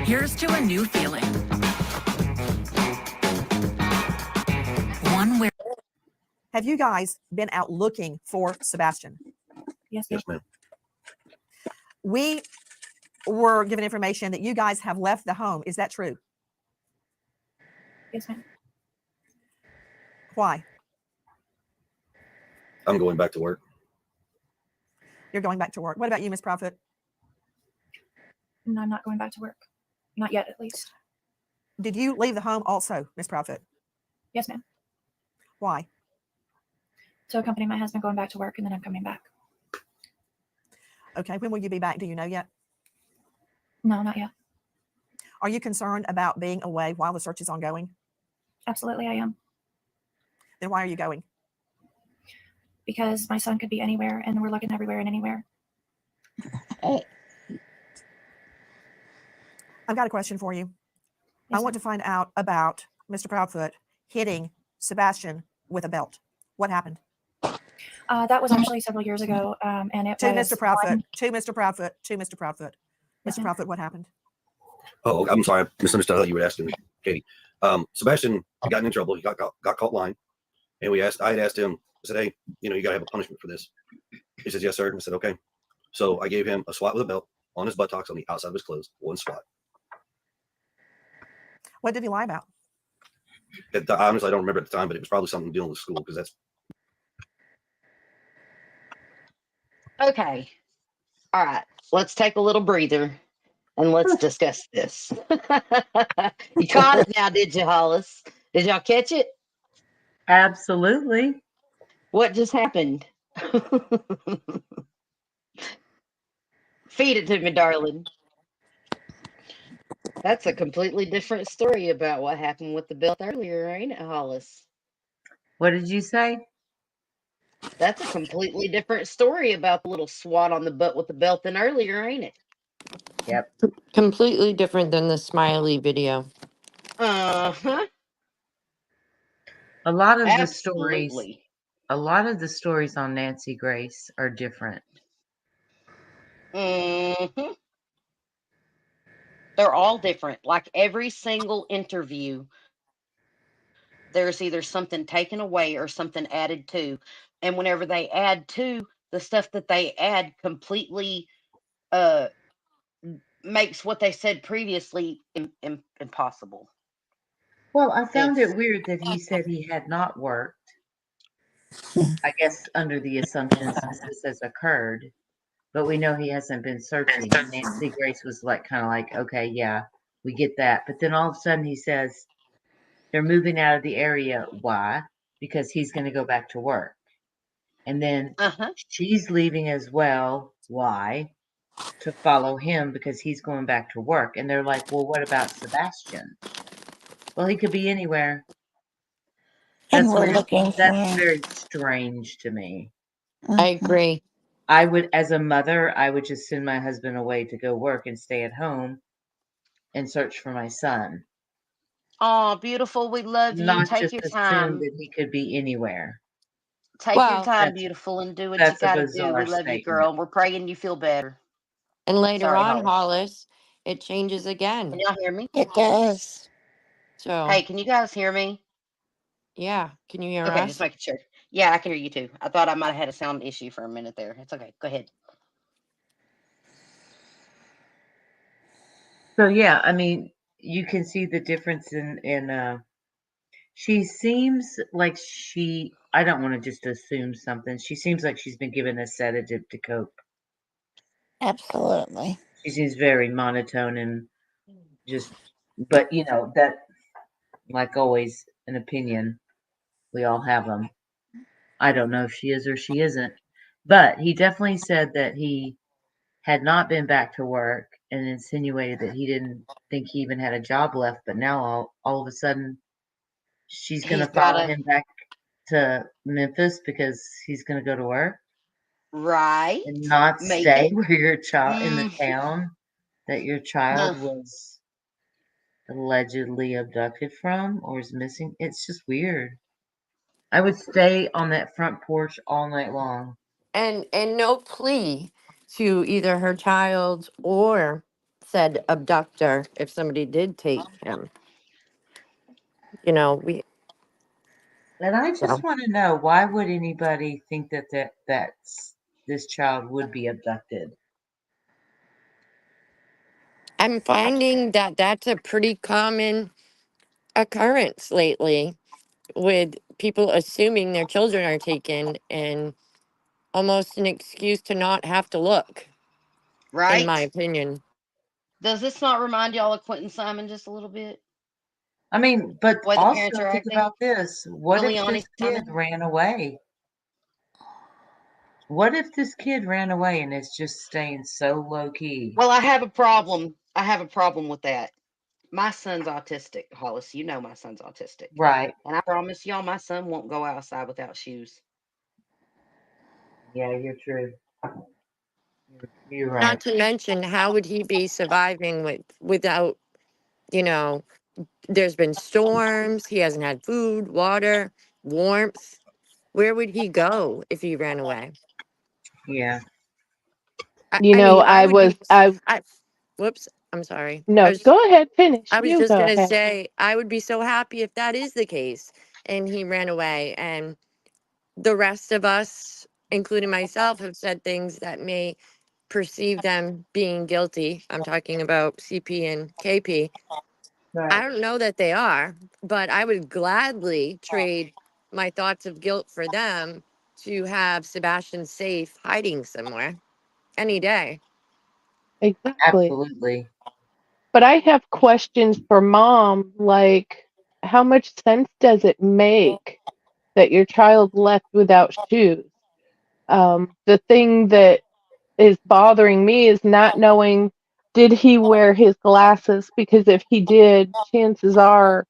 Here's to a new feeling. One where. Have you guys been out looking for Sebastian? Yes, ma'am. Yes, ma'am. We were given information that you guys have left the home. Is that true? Yes, ma'am. Why? I'm going back to work. You're going back to work. What about you, Ms. Proudfoot? No, I'm not going back to work. Not yet, at least. Did you leave the home also, Ms. Proudfoot? Yes, ma'am. Why? To accompany my husband going back to work, and then I'm coming back. Okay. When will you be back? Do you know yet? No, not yet. Are you concerned about being away while the search is ongoing? Absolutely, I am. Then why are you going? Because my son could be anywhere, and we're looking everywhere and anywhere. I've got a question for you. Yes, I want to find out about Mr. Proudfoot hitting Sebastian with a belt. What happened? That was actually several years ago, and it To was Mr. Proudfoot. one- To Mr. Proudfoot. To Mr. Proudfoot. Yes, Mr. ma'am. Proudfoot, what happened? Oh, I'm sorry. I misunderstood. I thought you were asking me, Katie. Sebastian got in trouble. He got caught lying. And I had asked him, I said, hey, you got to have a punishment for this. He says, yes, sir. And I said, okay. So I gave him a swat with a belt on his buttocks on the outside of his clothes. One swat. What did he lie about? Honestly, I don't remember at the time, but it was probably something dealing with school because that's. Okay. All right. Let's take a little breather and let's discuss this. You caught it now, did you, Hollis? Did y'all catch it? Absolutely. What just happened? Feed it to me, darling. That's a completely different story about what happened with the belt earlier, ain't it, Hollis? What did you say? That's a completely different story about the little swat on the butt with the belt than earlier, ain't it? Yep. Completely different than the smiley video. Uh-huh. A lot of Absolutely. the stories on Nancy Grace are different. Mm-hmm. They're all different. Like every single interview, there's either something taken away or something added to. And whenever they add to, the stuff that they add completely makes what they said previously impossible. Well, I found It's it weird that he said he had not worked. I guess under the assumption since this has occurred, but we know he hasn't been searching. Nancy Grace was kind of like, okay, yeah, we get that. But then all of a sudden he says they're moving out of the area. Why? Because he's going to go back to work. And then she's leaving as well. Why? To follow him because he's going back to work. And they're like, well, what about Sebastian? Well, he could be anywhere. And we're looking for That's him. very strange to me. I agree. I would, as a mother, I would just send my husband away to go work and stay at home and search for my son. oh, beautiful. We love you. Not Take just your assume time. that he could be anywhere. Take your Well, time, That's beautiful, and do what you that's a got to do. bizarre We love you, statement. girl. We're praying you feel better. and later Sorry, on, Hollis. Hollis, it changes Can again. y'all hear me? It does. So Hey, can you guys hear me? Yeah. Can you hear Okay, just us? making sure. Yeah, I can hear you too. I thought I might have had a sound issue for a minute there. It's okay. Go ahead. So yeah, I mean, you can see the difference in she seems like I don't want to just assume something. She seems like she's been given a sedative to cope. Absolutely. She seems very monotone and just, but that, like always, an opinion. We all have them. I don't know if she is or she isn't, but he definitely said that he had not been back to work and insinuated that he didn't think he even had a job left. But now all of a sudden, she's going He's to got follow a him back to Memphis because he's going to go to work right, and not stay maybe. where your child in the Mm, town that your child no. was allegedly abducted from or is missing. It's just weird. I would stay on that front porch all night long. And no plea to either her child or said abductor if somebody did take him. We And I just so want to know, why would anybody think that's this child would be abducted? I'm finding that that's a pretty common occurrence lately with people assuming their children are taken and almost an excuse to not have to look, in my Right? opinion. Does this not remind y'all of Quentin Simon just a little bit? I mean, but The way the parents also are think acting? about this. What if Giuliani this kid Simon? ran away? What if this kid ran away and is just staying so low key? Well, I have a problem. I have a problem with that. My son's autistic, Hollis. You know my son's autistic. Right. And I promise y'all, my son won't go outside without shoes. Yeah, you're true. You're Not right. to mention, how would he be surviving without, you know, there's been storms, he hasn't had food, water, warmth. Where would he go if he ran away? Yeah. I, You I know, mean, I I would was, be, I, I, whoops, I'm sorry. no, go ahead, finish. I was You just go gonna ahead. say, I would be so happy if that is the case and he ran away. And the rest of us, including myself, have said things that may perceive them being guilty. I'm talking about CP and KP. I Right. don't know that they are, but I would gladly trade my thoughts of guilt for them to have Sebastian safe hiding somewhere any day. Exactly. Absolutely. But I have questions for mom, like, how much sense does it make that your child left without shoes? The thing that is bothering me is not knowing, did he wear his glasses? Because if he did, chances are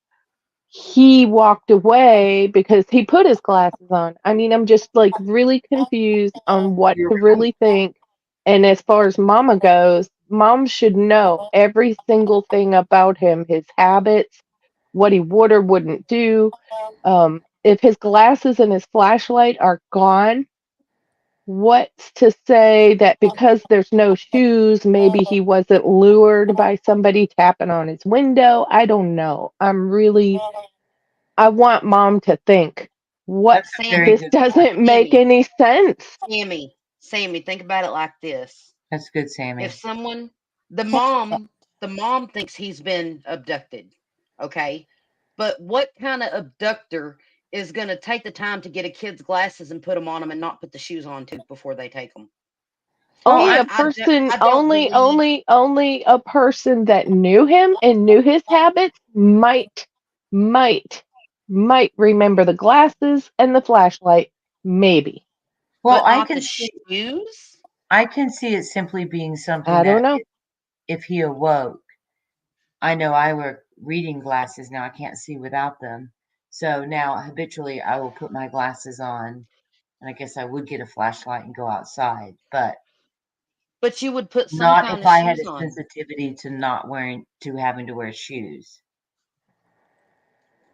he walked away because he put his glasses on. I mean, I'm just like really confused on what You're to right. really think. And as far as mama goes, mom should know every single thing about him, his habits, what he would or wouldn't do. If his glasses and his flashlight are gone, what's to say that because there's no shoes, maybe he wasn't lured by somebody tapping on his window? I don't know. I want mom to think, what, That's a very Sammy, this good point. doesn't make Sammy, any sense. Sammy, think about it like this. That's good, If Sammy. someone, the mom thinks he's been abducted, okay? But what kind of abductor is going to take the time to get a kid's glasses and put them on them and not put the shoes on too before they take them? Well, Only a I person, I don't believe. only a person that knew him and knew his habits might, might remember the glasses and the flashlight. Maybe. well, But not the shoes? I can see it simply being something I don't that know. if he awoke, I know I wear reading glasses now. I can't see without them. So now habitually I will put my glasses on, and I guess I would get a flashlight and go outside, but But you would put some not kind if of I had shoes a on. sensitivity to not wearing to having to wear shoes.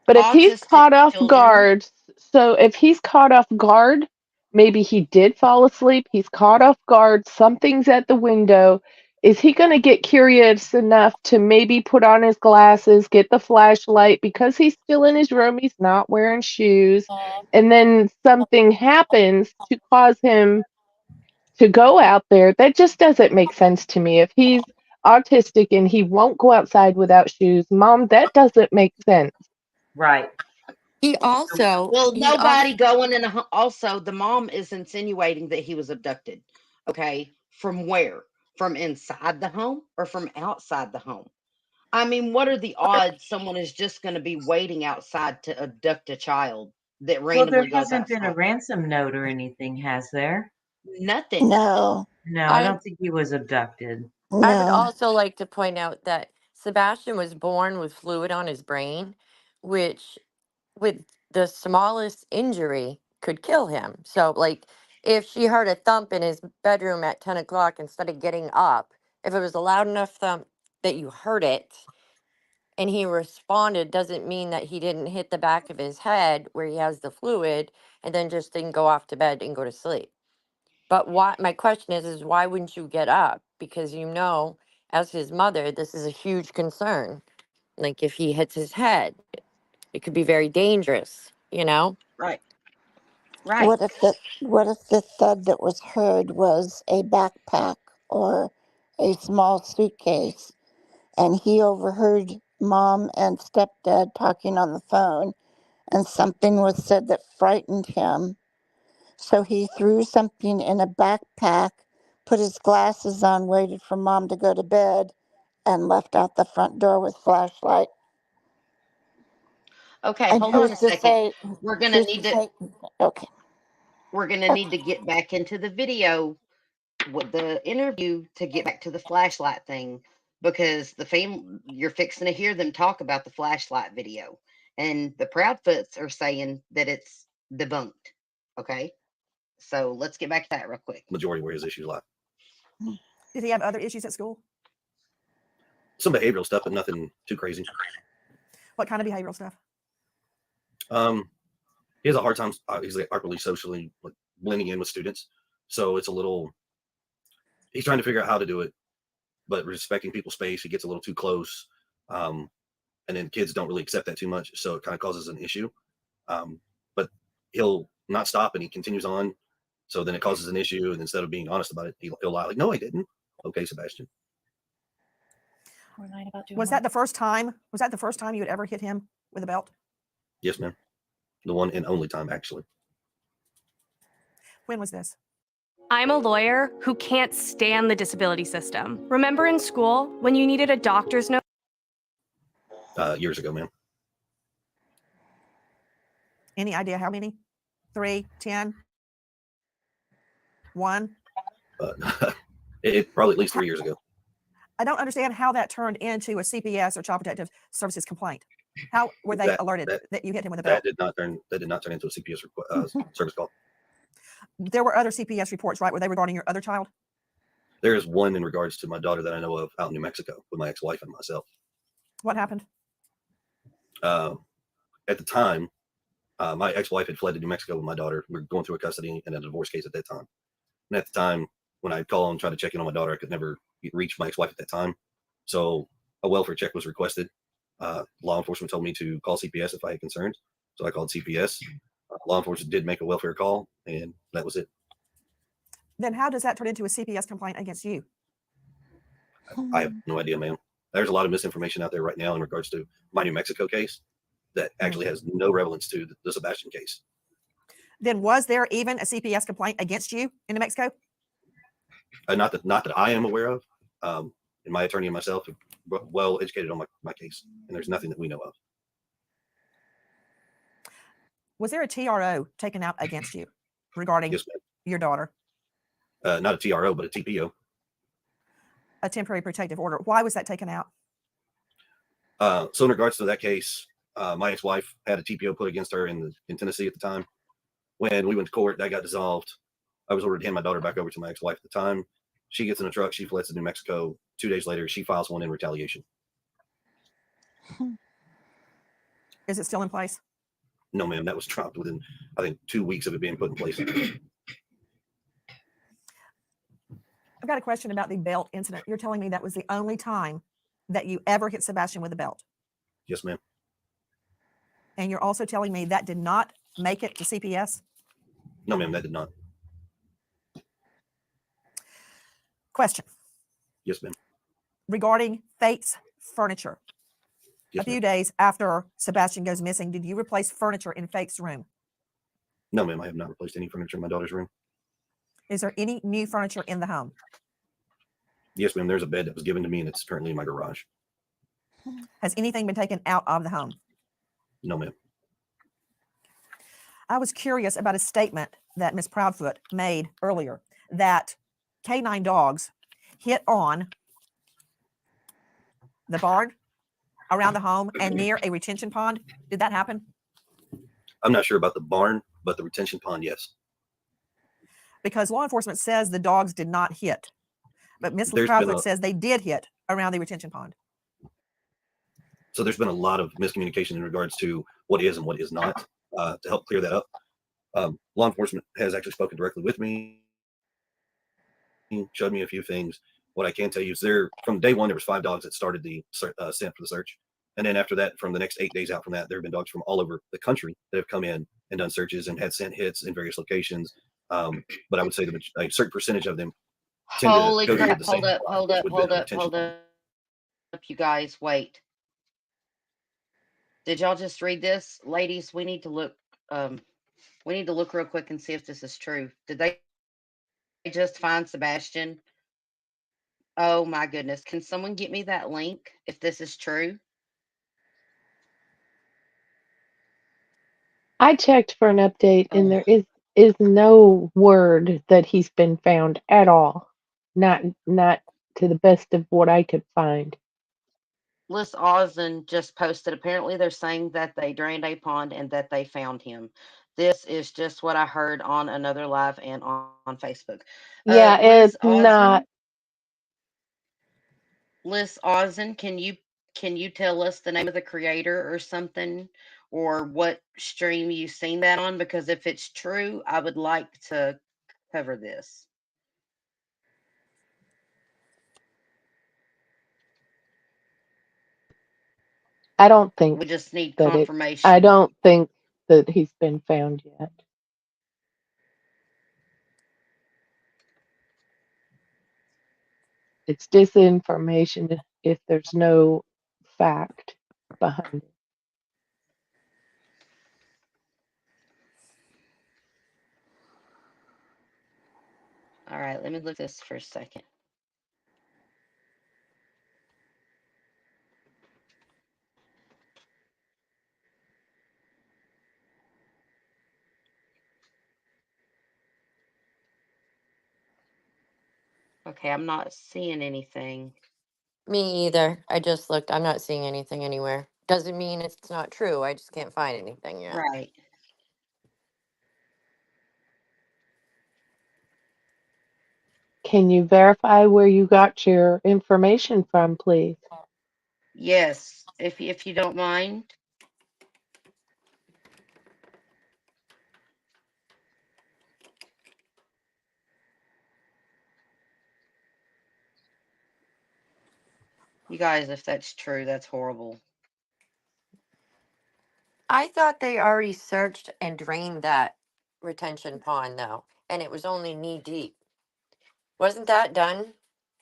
But if he's Autistic caught off children. guard, so if he's caught off guard, maybe he did fall asleep, he's caught off guard, something's at the window, is he going to get curious enough to maybe put on his glasses, get the flashlight because he's still in his room, he's not wearing shoes, and then something happens to cause him to go out there? That just doesn't make sense to me. If he's autistic and he won't go outside without shoes, Mom, that doesn't make sense. Right. He also, Well, he also, nobody going in a also the mom is insinuating that he was abducted. Okay. From where? From inside the home or from outside the home? I mean, what are the odds someone is just going to be waiting outside to abduct a child that Well, there randomly goes hasn't been a outside? ransom note or anything, has there? Nothing. No, No, I don't think he was abducted. I would no. also like to point out that Sebastian was born with fluid on his brain, which with the smallest injury could kill him. So, like, if she heard a thump in his bedroom at 10 o'clock instead of getting up, if it was a loud enough thump that you heard it and he responded, doesn't mean that he didn't hit the back of his head where he has the fluid and then just didn't go off to bed and go to sleep. But why? My question is why wouldn't you get up? Because as his mother, this is a huge concern. Like if he hits his head, it could be very dangerous. Right. Right. What if the thud that was heard was a backpack or a small suitcase, and he overheard mom and stepdad talking on the phone, and something was said that frightened him, so he threw something in a backpack, put his glasses on, waited for mom to go to bed, and left out the front door with flashlight. Okay, And hold on a second. We're going to who's need to to say, okay, we're going to need to get back into the video with the interview to get back to the flashlight thing because you're fixing to hear them talk about the flashlight video and the Proudfoots are saying that it's debunked. Okay, so let's get back to that real quick. Majority where his issues lie. Did he have other issues at school? Some behavioral stuff, but nothing too crazy. What kind of behavioral stuff? He has a hard time. He's like awkwardly socially like blending in with students, so it's a little. He's trying to figure out how to do it, but respecting people's space. He gets a little too close, and then kids don't really accept that too much, so it kind of causes an issue. But he'll not stop, and he continues on. So then it causes an issue, and instead of being honest about it, he'll lie like, "No, I didn't." Okay, Sebastian. Was that the first time? Was that the first time you had ever hit him with a belt? Yes, ma'am. The one and only time, actually. When was this? I'm a lawyer who can't stand the disability system. Remember in school when you needed a doctor's note? Years ago, ma'am. Any idea how many? 3, 10, 1? It probably at least 3 years ago. I don't understand how that turned into a CPS or Child Protective Services complaint. How were they alerted that you hit him with a belt? That did not turn into a CPS service call. There were other CPS reports, right? Were they regarding your other child? There is one in regards to my daughter that I know of out in New Mexico with my ex-wife and myself. What happened? At the time, my ex-wife had fled to New Mexico with my daughter. We were going through a custody and a divorce case at that time. And at the time, when I'd call and try to check in on my daughter, I could never reach my ex-wife at that time. So a welfare check was requested. Law enforcement told me to call CPS if I had concerns. So I called CPS. Law enforcement did make a welfare call, and that was it. Then how does that turn into a CPS complaint against you? I have no idea, ma'am. There's a lot of misinformation out there right now in regards to my New Mexico case that actually has no relevance to the Sebastian case. Then was there even a CPS complaint against you in New Mexico? Not that I am aware of. And my attorney and myself are well educated on my case, and there's nothing that we know of. Was there a TRO taken out against you regarding your daughter? Not a TRO, but a TPO. A temporary protective order. Why was that taken out? So in regards to that case, my ex-wife had a TPO put against her in Tennessee at the time. When we went to court, that got dissolved. I was ordered to hand my daughter back over to my ex-wife at the time. She gets in a truck. She fleds to New Mexico. 2 days later, she files one in retaliation. Is it still in place? No, ma'am. That was dropped within, I think, 2 weeks of it being put in place. I've got a question about the belt incident. You're telling me that was the only time that you ever hit Sebastian with a belt. Yes, ma'am. And you're also telling me that did not make it to CPS? No, ma'am, that did not. Question. Yes, ma'am. Regarding Fate's furniture. Yes, a few ma'am. days after Sebastian goes missing, did you replace furniture in Fate's room? No, ma'am, I have not replaced any furniture in my daughter's room. Is there any new furniture in the home? Yes, ma'am, there's a bed that was given to me and it's currently in my garage. Has anything been taken out of the home? No, ma'am. I was curious about a statement that Ms. Proudfoot made earlier that canine dogs hit on the barn around the home and near a retention pond. Did that happen? I'm not sure about the barn, but the retention pond, yes. Because law enforcement says the dogs did not hit, but Ms. Proudfoot says they did hit around the retention pond. So there's been a lot of miscommunication in regards to what is and what is not. To help clear that up, law enforcement has actually spoken directly with me, showed me a few things. What I can tell you is from day one, there was 5 dogs that started the scent for the search. And then after that, from the next 8 days out from that, there have been dogs from all over the country that have come in and done searches and had scent hits in various locations. But I would say a certain percentage of them tend Holy to go crap. through the same process. Hold up. You guys, wait. Did y'all just read this? Ladies, we need to look real quick and see if this is true. Did they just find Sebastian? Oh my goodness. Can someone get me that link if this is true? I checked for an update and there is no word that he's been found at all. Not to the best of what I could find. Liz Osmond just posted. Apparently, they're saying that they drained a pond and that they found him. This is just what I heard on another live and on Facebook. Yeah, Liz it's not. Osmond, can you tell us the name of the creator or something, or what stream you seen that on? Because if it's true, I would like to cover this. I don't think We just need that confirmation. I don't think that he's been found yet. It's disinformation if there's no fact behind it. All right, let me look at this for a second. Okay, I'm not seeing anything. Me either. I just looked. I'm not seeing anything anywhere. Doesn't mean it's not true. I just can't find anything yet. Right. Can you verify where you got your information from, please? Yes, if you don't mind. You guys, if that's true, that's horrible. I thought they already searched and drained that retention pond, though, and it was only knee deep. Wasn't that done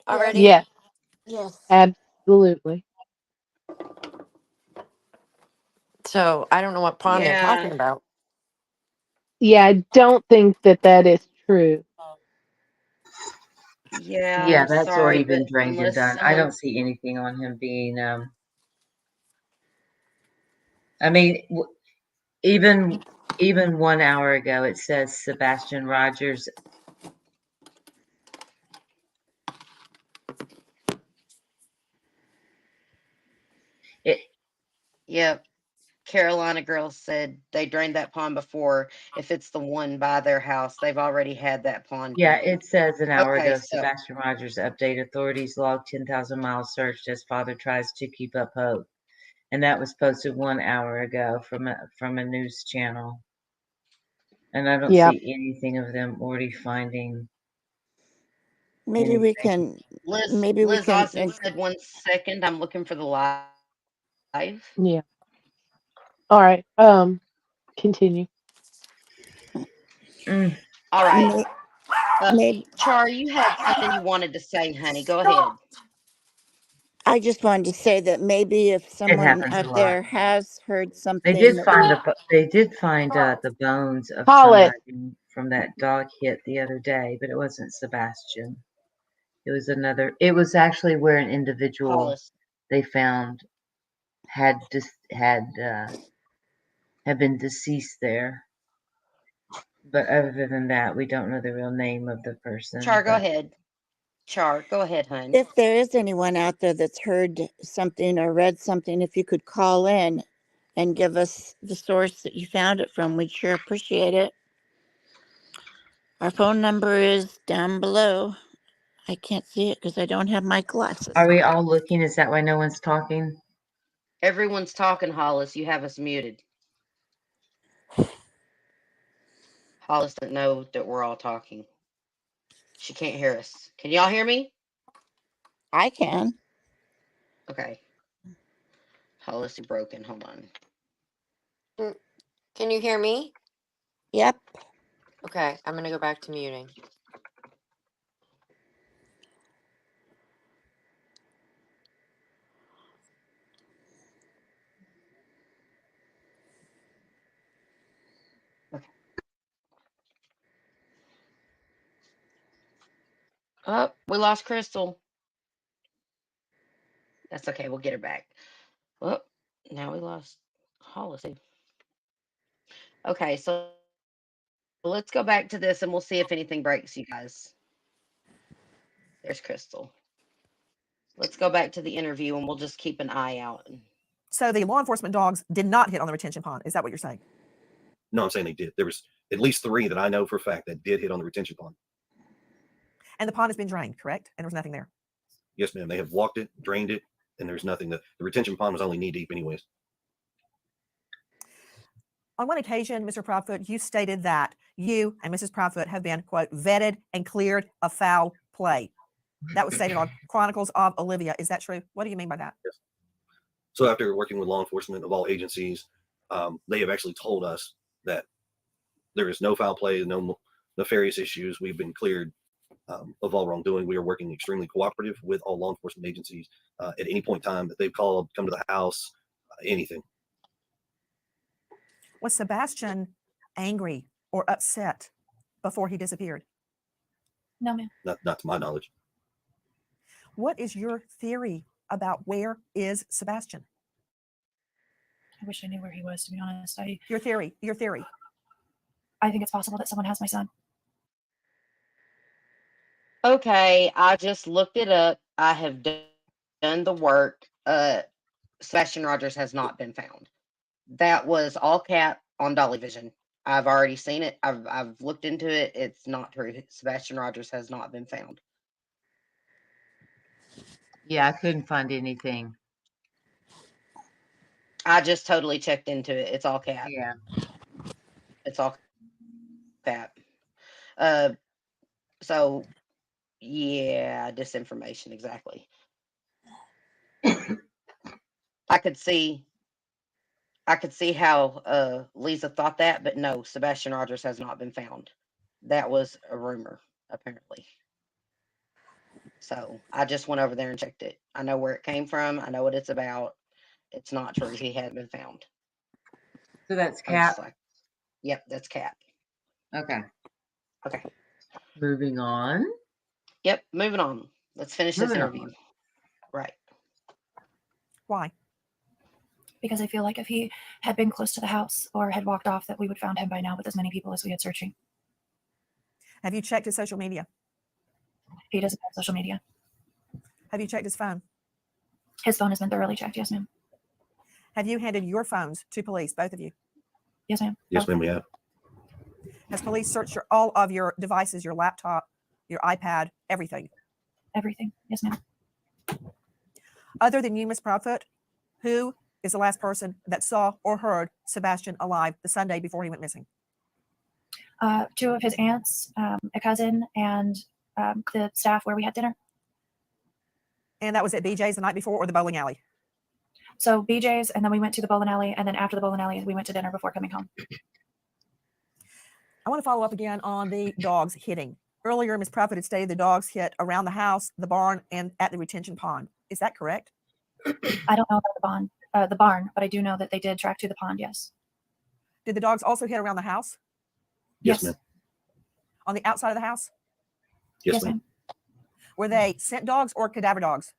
already? Yes, Yes. absolutely. So I don't know what pond they're talking Yeah. about. Yeah, I don't think that is true. Yeah, Yeah, I'm that's sorry, already but been drained and unless done. I don't someone see anything on him being. I mean, even 1 hour ago, it says Sebastian Rogers. Yep. Carolina girl said they drained that pond before. If it's the one by their house, they've already had that pond Yeah, drained. it says an hour Okay, ago, so Sebastian Rogers update. Authorities logged 10,000 miles searched as father tries to keep up hope. And that was posted 1 hour ago from a news channel. And I don't Yep. see anything of them already finding. maybe we anything. can, Liz maybe we Liz can, Austin said 1 second. I'm looking for the live. Yeah. All right. Continue. Mm. All right. may, maybe, Char, you had something you wanted to say, honey. Go ahead. I just wanted to say that maybe if It someone happens a out lot. there has heard They something did that find we, the bones of Hollis. somebody from that dog hit the other day, but it wasn't Sebastian. It was another. It was actually where an individual Hollis. they found had been deceased there. But other than that, we don't know the real name of the person. Char, go But ahead. Char, go ahead, hon. if there is anyone out there that's heard something or read something, if you could call in and give us the source that you found it from, we'd sure appreciate it. Our phone number is down below. I can't see it because I don't have my glasses. are we all looking? Is that why no one's talking? Everyone's talking, Hollis. You have us muted. Hollis doesn't know that we're all talking. She can't hear us. Can y'all hear me? I can. Okay. Hollis, you're broken. Hold on. Can you hear me? Yep. Okay, I'm gonna go back to muting. Oh, we lost Crystal. That's okay. We'll get her back. Well, now we lost Hollis. Okay, so let's go back to this and we'll see if anything breaks, you guys. There's Crystal. Let's go back to the interview and we'll just keep an eye out. So the law enforcement dogs did not hit on the retention pond. Is that what you're saying? No, I'm saying they did. There was at least 3 that I know for a fact that did hit on the retention pond. And the pond has been drained, correct? And there was nothing there. Yes, ma'am. They have walked it, drained it, and there's nothing. The retention pond was only knee deep anyways. On one occasion, Mr. Proudfoot, you stated that you and Mrs. Proudfoot have been, quote, vetted and cleared of foul play. That was stated on Chronicles of Olivia. Is that true? What do you mean by that? Yes. So after working with law enforcement of all agencies, they have actually told us that there is no foul play, no nefarious issues. We've been cleared of all wrongdoing. We are working extremely cooperative with all law enforcement agencies at any point in time that they've called, come to the house, anything. Was Sebastian angry or upset before he disappeared? No, ma'am. Not to my knowledge. What is your theory about where is Sebastian? I wish I knew where he was, to be honest. Your theory. I think it's possible that someone has my son. Okay, I just looked it up. I have done the work. Sebastian Rogers has not been found. That was all cap on Dolly Vision. I've already seen it. I've looked into it. It's not true. Sebastian Rogers has not been found. Yeah, I couldn't find anything. I just totally checked into it. It's all cap. Yeah. It's all cap. So yeah, disinformation, exactly. I could see how Lisa thought that, but no, Sebastian Rogers has not been found. That was a rumor, apparently. So I just went over there and checked it. I know where it came from. I know what it's about. It's not true. He hadn't been found. So that's I'm just cap. like, yep, that's cap. Okay. Okay. Moving on. Yep, moving on. Let's finish this interview. Right. Why? Because I feel like if he had been close to the house or had walked off, that we would found him by now with as many people as we had searching. Have you checked his social media? He doesn't have social media. Have you checked his phone? His phone has been thoroughly checked, yes, ma'am. Have you handed your phones to police, both of you? Yes, ma'am. Yes, ma'am, we have. Has police searched all of your devices, your laptop, your iPad, everything? Everything, yes, ma'am. Other than you, Miss Proudfoot, who is the last person that saw or heard Sebastian alive the Sunday before he went missing? 2 of his aunts, a cousin, and the staff where we had dinner. And that was at BJ's the night before or the bowling alley? So BJ's, and then we went to the bowling alley, and then after the bowling alley, we went to dinner before coming home. I want to follow up again on the dogs hitting. Earlier, Ms. Prophet had stated the dogs hit around the house, the barn, and at the retention pond. Is that correct? I don't know about the barn, but I do know that they did track to the pond, yes. Did the dogs also hit around the house? Yes, ma'am. On the outside of the house? Yes, ma'am. Were they scent dogs or cadaver dogs?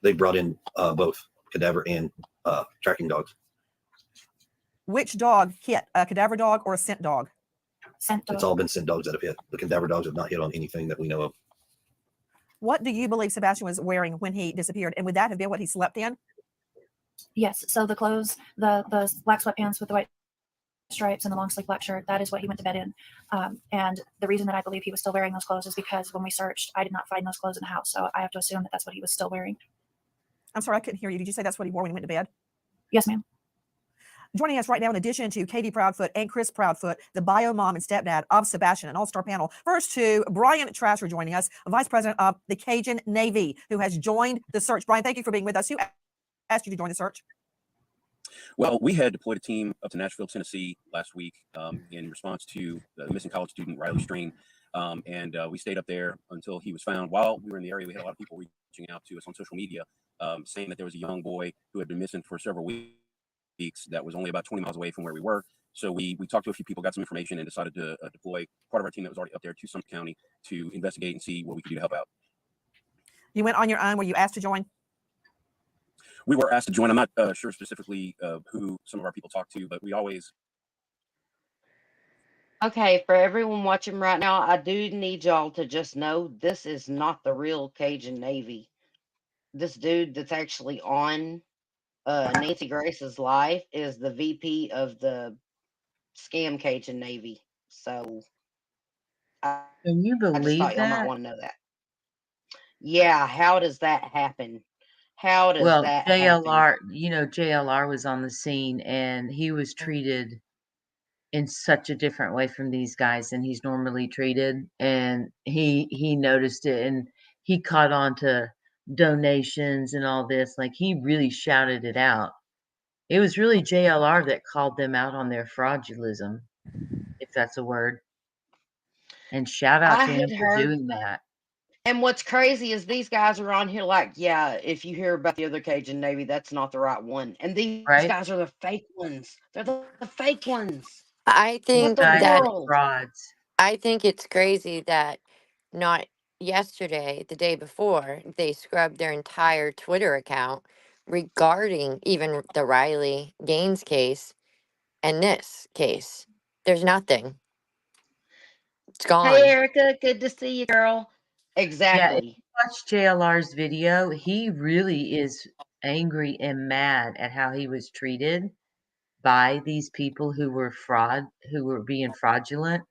They brought in both cadaver and tracking dogs. Which dog hit, a cadaver dog or a scent dog? Scent dog. It's all been scent dogs that have hit. The cadaver dogs have not hit on anything that we know of. What do you believe Sebastian was wearing when he disappeared? And would that have been what he slept in? Yes. So the clothes, the black sweatpants with the white stripes and the long sleeve black shirt, that is what he went to bed in. And the reason that I believe he was still wearing those clothes is because when we searched, I did not find those clothes in the house. So I have to assume that that's what he was still wearing. I'm sorry, I couldn't hear you. Did you say that's what he wore when he went to bed? Yes, ma'am. Joining us right now, in addition to Katie Proudfoot and Chris Proudfoot, the bio mom and stepdad of Sebastian, an all-star panel. First to Brian Trasher joining us, Vice President of the Cajun Navy, who has joined the search. Brian, thank you for being with us. Who asked you to join the search? Well, we had deployed a team up to Nashville, Tennessee last week in response to the missing college student Riley Strain. And we stayed up there until he was found. While we were in the area, we had a lot of people reaching out to us on social media saying that there was a young boy who had been missing for several weeks that was only about 20 miles away from where we were. So we talked to a few people, got some information, and decided to deploy part of our team that was already up there to Sumpter County to investigate and see what we could do to help out. You went on your own. Were you asked to join? We were asked to join. I'm not sure specifically who some of our people talked to, but we always. Okay, for everyone watching right now, I do need y'all to just know this is not the real Cajun Navy. This dude that's actually on Nancy Grace's life is the VP of the scam Cajun Navy. So I Can you just believe thought y'all might that? want to know that. Yeah, how does that happen? How does Well, that happen? JLR, JLR was on the scene and he was treated in such a different way from these guys than he's normally treated. And he noticed it and he caught on to donations and all this. Like he really shouted it out. It was really JLR that called them out on their fraudulism, if that's a word. And shout out I to had him for heard, doing that. and what's crazy is these guys are on here like, yeah, if you hear about the other Cajun Navy, that's not the right one. And these Right? guys are the fake ones. They're the fake ones. I These What think the guys are that world? frauds. I think it's crazy that not yesterday, the day before, they scrubbed their entire Twitter account regarding even the Riley Gaines case and this case. There's nothing. It's Hey, gone. Erica, good to see you, girl. Yeah, if Exactly. you watch JLR's video, he really is angry and mad at how he was treated by these people who were being fraudulent.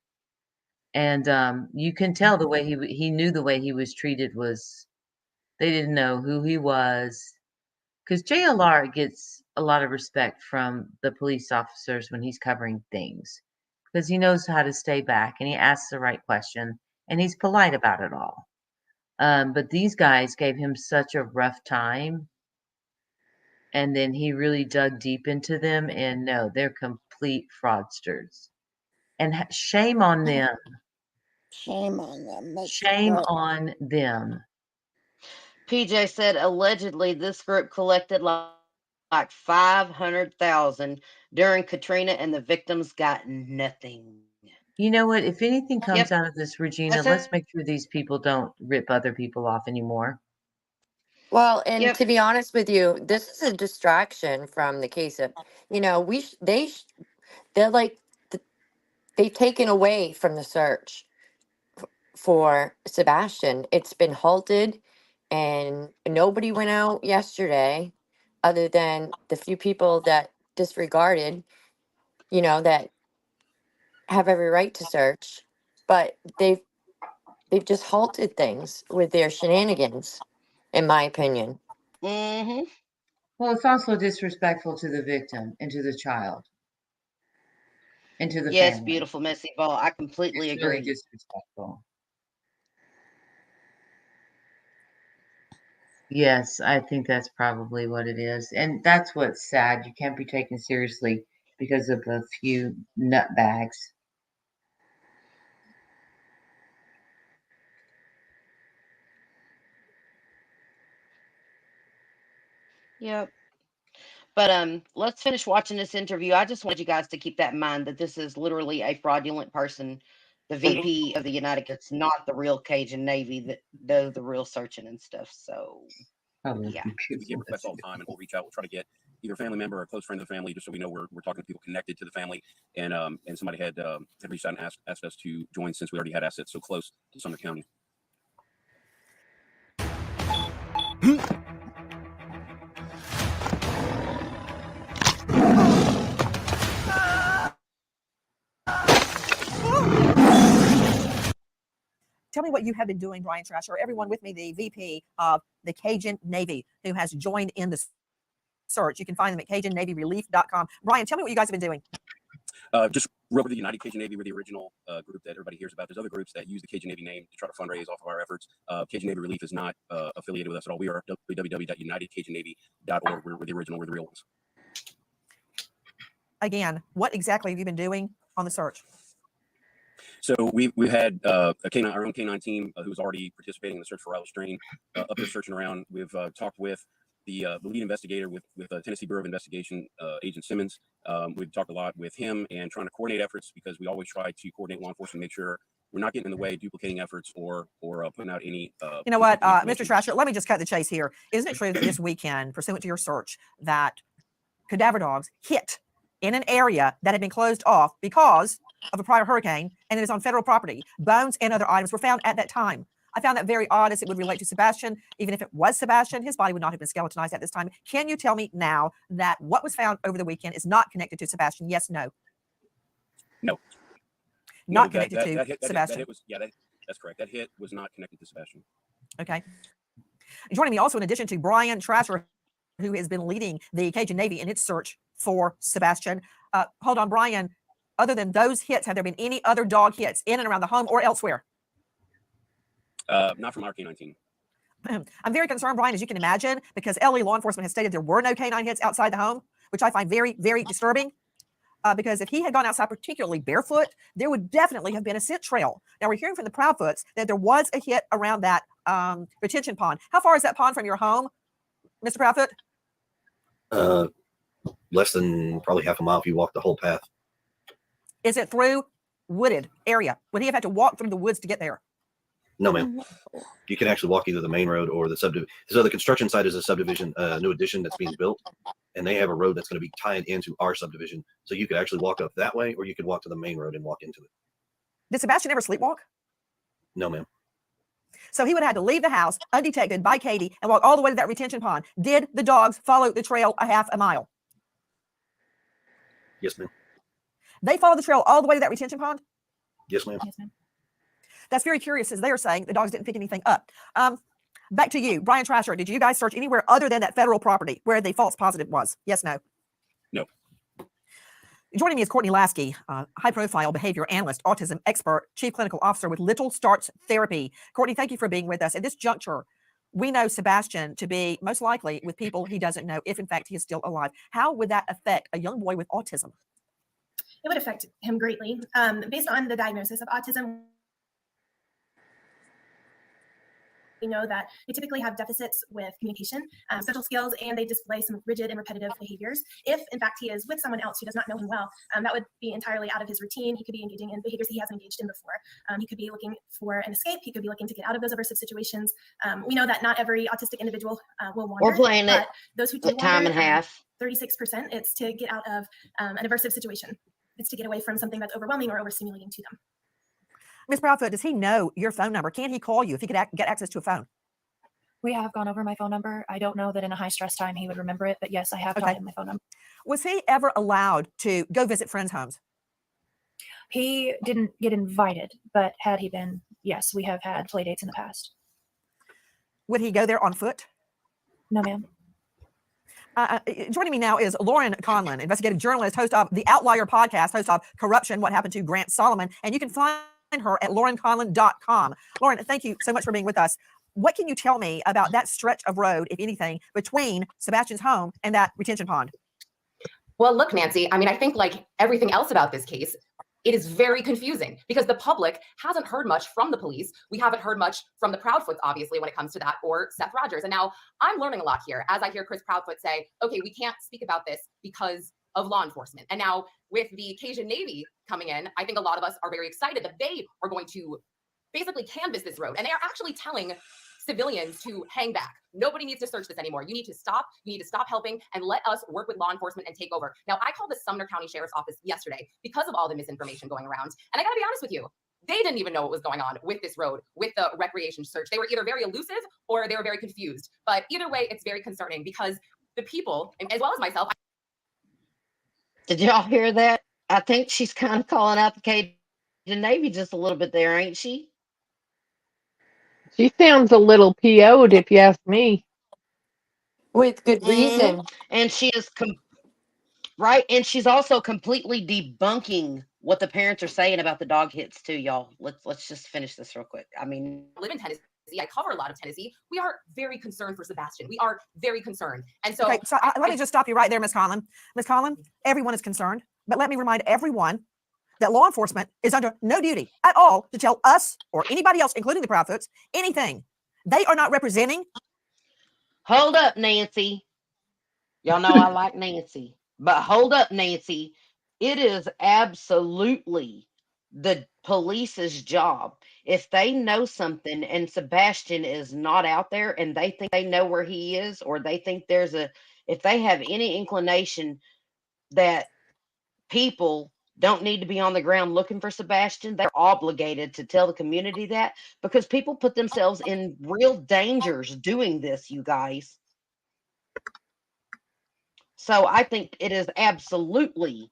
And you can tell the way he knew the way he was treated was they didn't know who he was. Because JLR gets a lot of respect from the police officers when he's covering things. Because he knows how to stay back and he asks the right question and he's polite about it all. But these guys gave him such a rough time. And then he really dug deep into them. And no, they're complete fraudsters. And shame on them. Shame on them. That's Shame correct. on them. PJ said allegedly this group collected like 500,000 during Katrina and the victims got nothing. You know what? If anything comes Yep. out of this, Regina, That's let's it. make sure these people don't rip other people off anymore. Well, and Yep. to be honest with you, this is a distraction from the case of, they're like, they've taken away from the search for Sebastian. It's been halted and nobody went out yesterday other than the few people that disregarded, that have every right to search. But they've just halted things with their shenanigans, in my opinion. Mm-hmm. Well, it's also disrespectful to the victim and to the child and to the Yes, family. beautiful, Missy Ball. I completely It's really agree. disrespectful. Yes, I think that's probably what it is. And that's what's sad. You can't be taken seriously because of a few nutbags. Yep. But let's finish watching this interview. I just wanted you guys to keep that in mind that this is literally a fraudulent person. The VP of the United States, not the real Cajun Navy that does the real searching and stuff. So yeah. We get requests all the time, and we'll reach out. We'll try to get either a family member or a close friend of the family, just so we know we're talking to people connected to the family. And somebody had reached out and asked us to join since we already had assets so close to Sumner County. Tell me what you have been doing, Brian Trasher. Everyone with me, the VP of the Cajun Navy, who has joined in the search. You can find them at CajunNavyRelief.com. Brian, tell me what you guys have been doing. Just real quick, the United Cajun Navy, we're the original group that everybody hears about. There's other groups that use the Cajun Navy name to try to fundraise off of our efforts. Cajun Navy Relief is not affiliated with us at all. We are www.unitedcajunnavy.org. We're the original. We're the real ones. Again, what exactly have you been doing on the search? So we've had our own canine team who's already participating in the search for Riley Strain up there searching around. We've talked with the lead investigator with Tennessee Bureau of Investigation, Agent Simmons. We've talked a lot with him and trying to coordinate efforts because we always try to coordinate law enforcement, make sure we're not getting in the way, duplicating efforts or putting out any. You know what, Mr. Trasher, let me just cut the chase here. Isn't it true that this weekend, pursuant to your search, that cadaver dogs hit in an area that had been closed off because of a prior hurricane, and it is on federal property? Bones and other items were found at that time. I found that very odd as it would relate to Sebastian. Even if it was Sebastian, his body would not have been skeletonized at this time. Can you tell me now that what was found over the weekend is not connected to Sebastian? Yes, no? No. Not connected to Sebastian. That's correct. That hit was not connected to Sebastian. Okay. Joining me also, in addition to Brian Trasher, who has been leading the Cajun Navy in its search for Sebastian. Hold on, Brian. Other than those hits, have there been any other dog hits in and around the home or elsewhere? Not from our canine team. I'm very concerned, Brian, as you can imagine, because LA law enforcement has stated there were no canine hits outside the home, which I find very, very disturbing. Because if he had gone outside, particularly barefoot, there would definitely have been a scent trail. Now, we're hearing from the Proudfoots that there was a hit around that retention pond. How far is that pond from your home, Mr. Proudfoot? Less than probably half a mile if you walk the whole path. Is it through wooded area? Would he have had to walk through the woods to get there? No, ma'am. You can actually walk either the main road or the subdivision. So the construction site is a subdivision, new addition that's being built, and they have a road that's going to be tied into our subdivision. So you could actually walk up that way, or you could walk to the main road and walk into it. Did Sebastian ever sleepwalk? No, ma'am. So he would have had to leave the house undetected by Katie and walk all the way to that retention pond. Did the dogs follow the trail a half a mile? Yes, ma'am. They followed the trail all the way to that retention pond? Yes, ma'am. Yes, ma'am. That's very curious, as they are saying the dogs didn't pick anything up. Back to you, Brian Trasher. Did you guys search anywhere other than that federal property where the false positive was? Yes, no? No. Joining me is Courtney Lasky, high-profile behavior analyst, autism expert, chief clinical officer with Little Starts Therapy. Courtney, thank you for being with us. At this juncture, we know Sebastian to be most likely with people he doesn't know, if in fact he is still alive. How would that affect a young boy with autism? It would affect him greatly. Based on the diagnosis of autism, we know that they typically have deficits with communication, social skills, and they display some rigid and repetitive behaviors. If, in fact, he is with someone else who does not know him well, that would be entirely out of his routine. He could be engaging in behaviors he hasn't engaged in before. He could be looking for an escape. He could be looking to get out of those aversive situations. We know that not every autistic individual will wander. We're playing it those who do time wander, and half. 36%, it's to get out of an aversive situation. It's to get away from something that's overwhelming or overstimulating to them. Ms. Proudfoot, does he know your phone number? Can he call you if he could get access to a phone? We have gone over my phone number. I don't know that in a high stress time he would remember it, but yes, I have taught him my phone number. Was he ever allowed to go visit friends' homes? He didn't get invited, but had he been, yes, we have had play dates in the past. Would he go there on foot? No, ma'am. Joining me now is Lauren Conlon, investigative journalist, host of the Outlier podcast, host of Corruption, What Happened to Grant Solomon, and you can find her at laurenconlon.com. Lauren, thank you so much for being with us. what can you tell me about that stretch of road, if anything, between Sebastian's home and that retention pond? Well, look, Nancy, I mean, I think like everything else about this case, it is very confusing because the public hasn't heard much from the police. We haven't heard much from the Proudfoots, obviously, when it comes to that, or Seth Rogers. And now I'm learning a lot here as I hear Chris Proudfoot say, okay, we can't speak about this because of law enforcement. And now with the Cajun Navy coming in, I think a lot of us are very excited that they are going to basically canvass this road. And they are actually telling civilians to hang back. Nobody needs to search this anymore. You need to stop. You need to stop helping and let us work with law enforcement and take over. Now, I called the Sumner County Sheriff's Office yesterday because of all the misinformation going around. And I got to be honest with you, they didn't even know what was going on with this road, with the recreation search. They were either very elusive or they were very confused. But either way, it's very concerning because the people, as well as myself. Did y'all hear that? I think she's kind of calling out the Cajun Navy just a little bit there, ain't she? She sounds a little PO'd, if you ask me. With good reason. And she is right, and she's also completely debunking what the parents are saying about the dog hits too, y'all. Let's just finish this real quick. I mean, I live in Tennessee. I cover a lot of Tennessee. We are very concerned for Sebastian. We are very concerned. And so, okay, so let me just stop you right there, Ms. Conlon. Ms. Conlon, everyone is concerned, but let me remind everyone that law enforcement is under no duty at all to tell us or anybody else, including the Proudfoots, anything. They are not representing. Hold up, Nancy. Y'all know I like Nancy, but hold up, Nancy. It is absolutely the police's job. If they know something and Sebastian is not out there and they think they know where he is, or they think if they have any inclination that people don't need to be on the ground looking for Sebastian, they're obligated to tell the community that, because people put themselves in real dangers doing this, you guys. So I think it is absolutely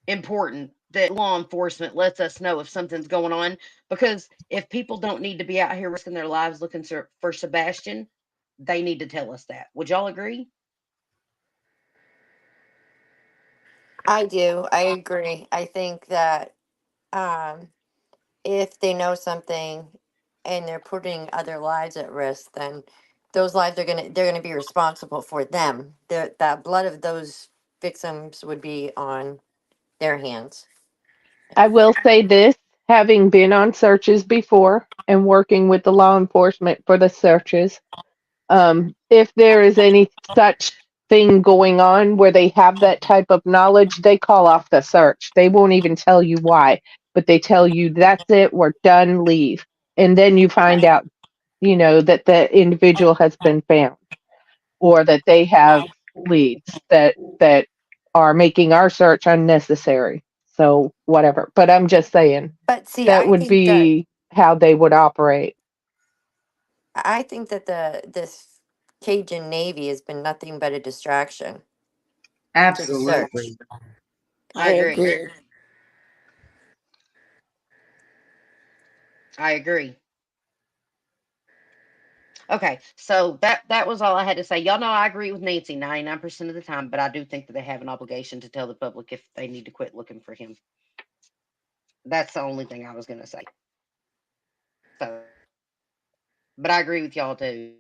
important that law enforcement lets us know if something's going on, because if people don't need to be out here risking their lives looking for Sebastian, they need to tell us that. Would y'all agree? I do. I agree. I think that if they know something and they're putting other lives at risk, then those lives they're gonna be responsible for them. The blood of those victims would be on their hands. I will say this, having been on searches before and working with the law enforcement for the searches, if there is any such thing going on where they have that type of knowledge, they call off the search. They won't even tell you why, but they tell you, that's it, we're done, leave. And then you find out, that the individual has been found, or that they have leads that are making our search unnecessary. So whatever. But I'm just saying, But see, that would be how they would operate. I think that this Cajun Navy has been nothing but a distraction. Absolutely. I agree. I agree. Okay, so that was all I had to say. Y'all know I agree with Nancy 99% of the time, but I do think that they have an obligation to tell the public if they need to quit looking for him. That's the only thing I was going to say. So, but I agree with y'all too.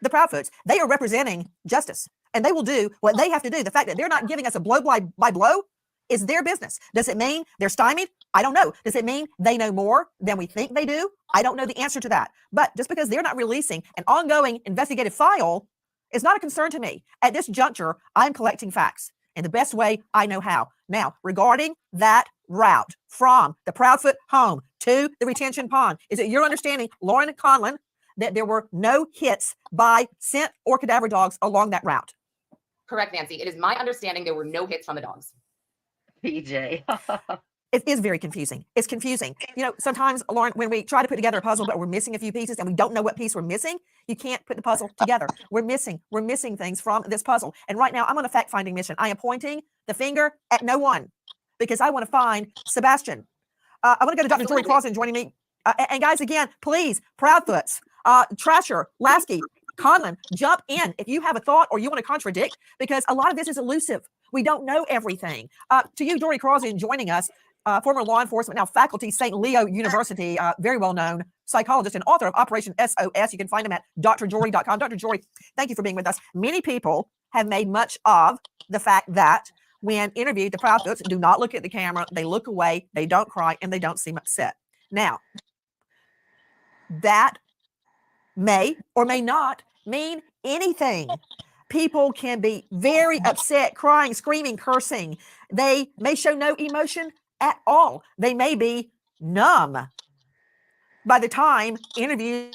The Proudfoots, they are representing justice, and they will do what they have to do. The fact that they're not giving us a blow by blow is their business. Does it mean they're stymied? I don't know. Does it mean they know more than we think they do? I don't know the answer to that. But just because they're not releasing an ongoing investigative file is not a concern to me. At this juncture, I'm collecting facts in the best way I know how. Now, regarding that route from the Proudfoot home to the retention pond, is it your understanding, Lauren Conlon, that there were no hits by scent or cadaver dogs along that route? Correct, Nancy. It is my understanding there were no hits from the dogs. PJ. It is very confusing. It's confusing. Sometimes, Lauren, when we try to put together a puzzle, but we're missing a few pieces and we don't know what piece we're missing, you can't put the puzzle together. We're missing things from this puzzle. And right now, I'm on a fact-finding mission. I am pointing the finger at no one because I want to find Sebastian. I want to go to Dr. Jory Crossan joining me. And guys, again, please, Proudfoots, Trasher, Lasky, Conlon, jump in if you have a thought or you want to contradict, because a lot of this is elusive. We don't know everything. To you, Dory Crossan, joining us, former law enforcement, now faculty, St. Leo University, very well known psychologist and author of Operation SOS. You can find him at drjory.com. Dr. Jory, thank you for being with us. Many people have made much of the fact that when interviewed, the Proudfoots do not look at the camera, they look away, they don't cry, and they don't seem upset. Now, that may or may not mean anything. People can be very upset, crying, screaming, cursing. They may show no emotion at all. They may be numb by the time interviews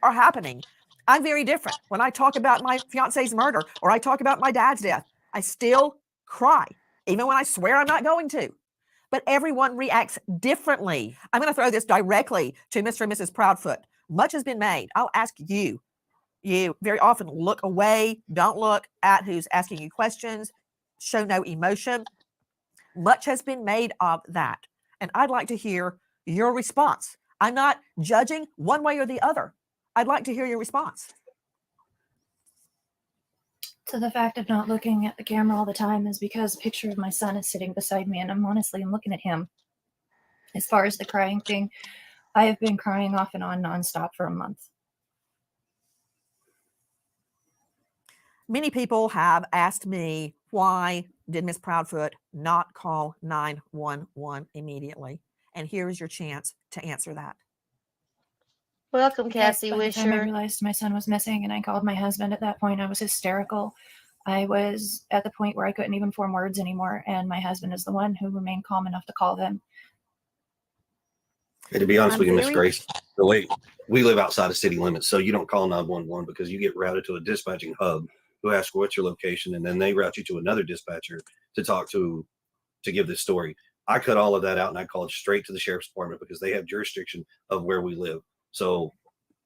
are happening. I'm very different. When I talk about my fiance's murder or I talk about my dad's death, I still cry, even when I swear I'm not going to. But everyone reacts differently. I'm going to throw this directly to Mr. and Mrs. Proudfoot. Much has been made. I'll ask you. You very often look away, don't look at who's asking you questions, show no emotion. Much has been made of that. And I'd like to hear your response. I'm not judging one way or the other. I'd like to hear your response. So the fact of not looking at the camera all the time is because a picture of my son is sitting beside me, and I'm looking at him. As far as the crying thing, I have been crying off and on nonstop for a month. Many people have asked me, why did Miss Proudfoot not call 911 immediately? And here's your chance to answer that. Welcome, Because Cassie by the time I Wisher. realized my son was missing and I called my husband at that point, I was hysterical. I was at the point where I couldn't even form words anymore. And my husband is the one who remained calm enough to call them. And to be honest with you, Miss Grace, the way we live outside of city limits, so you don't call 911 because you get routed to a dispatching hub who asks what's your location, and then they route you to another dispatcher to talk to give this story. I cut all of that out and I called straight to the sheriff's department because they have jurisdiction of where we live. So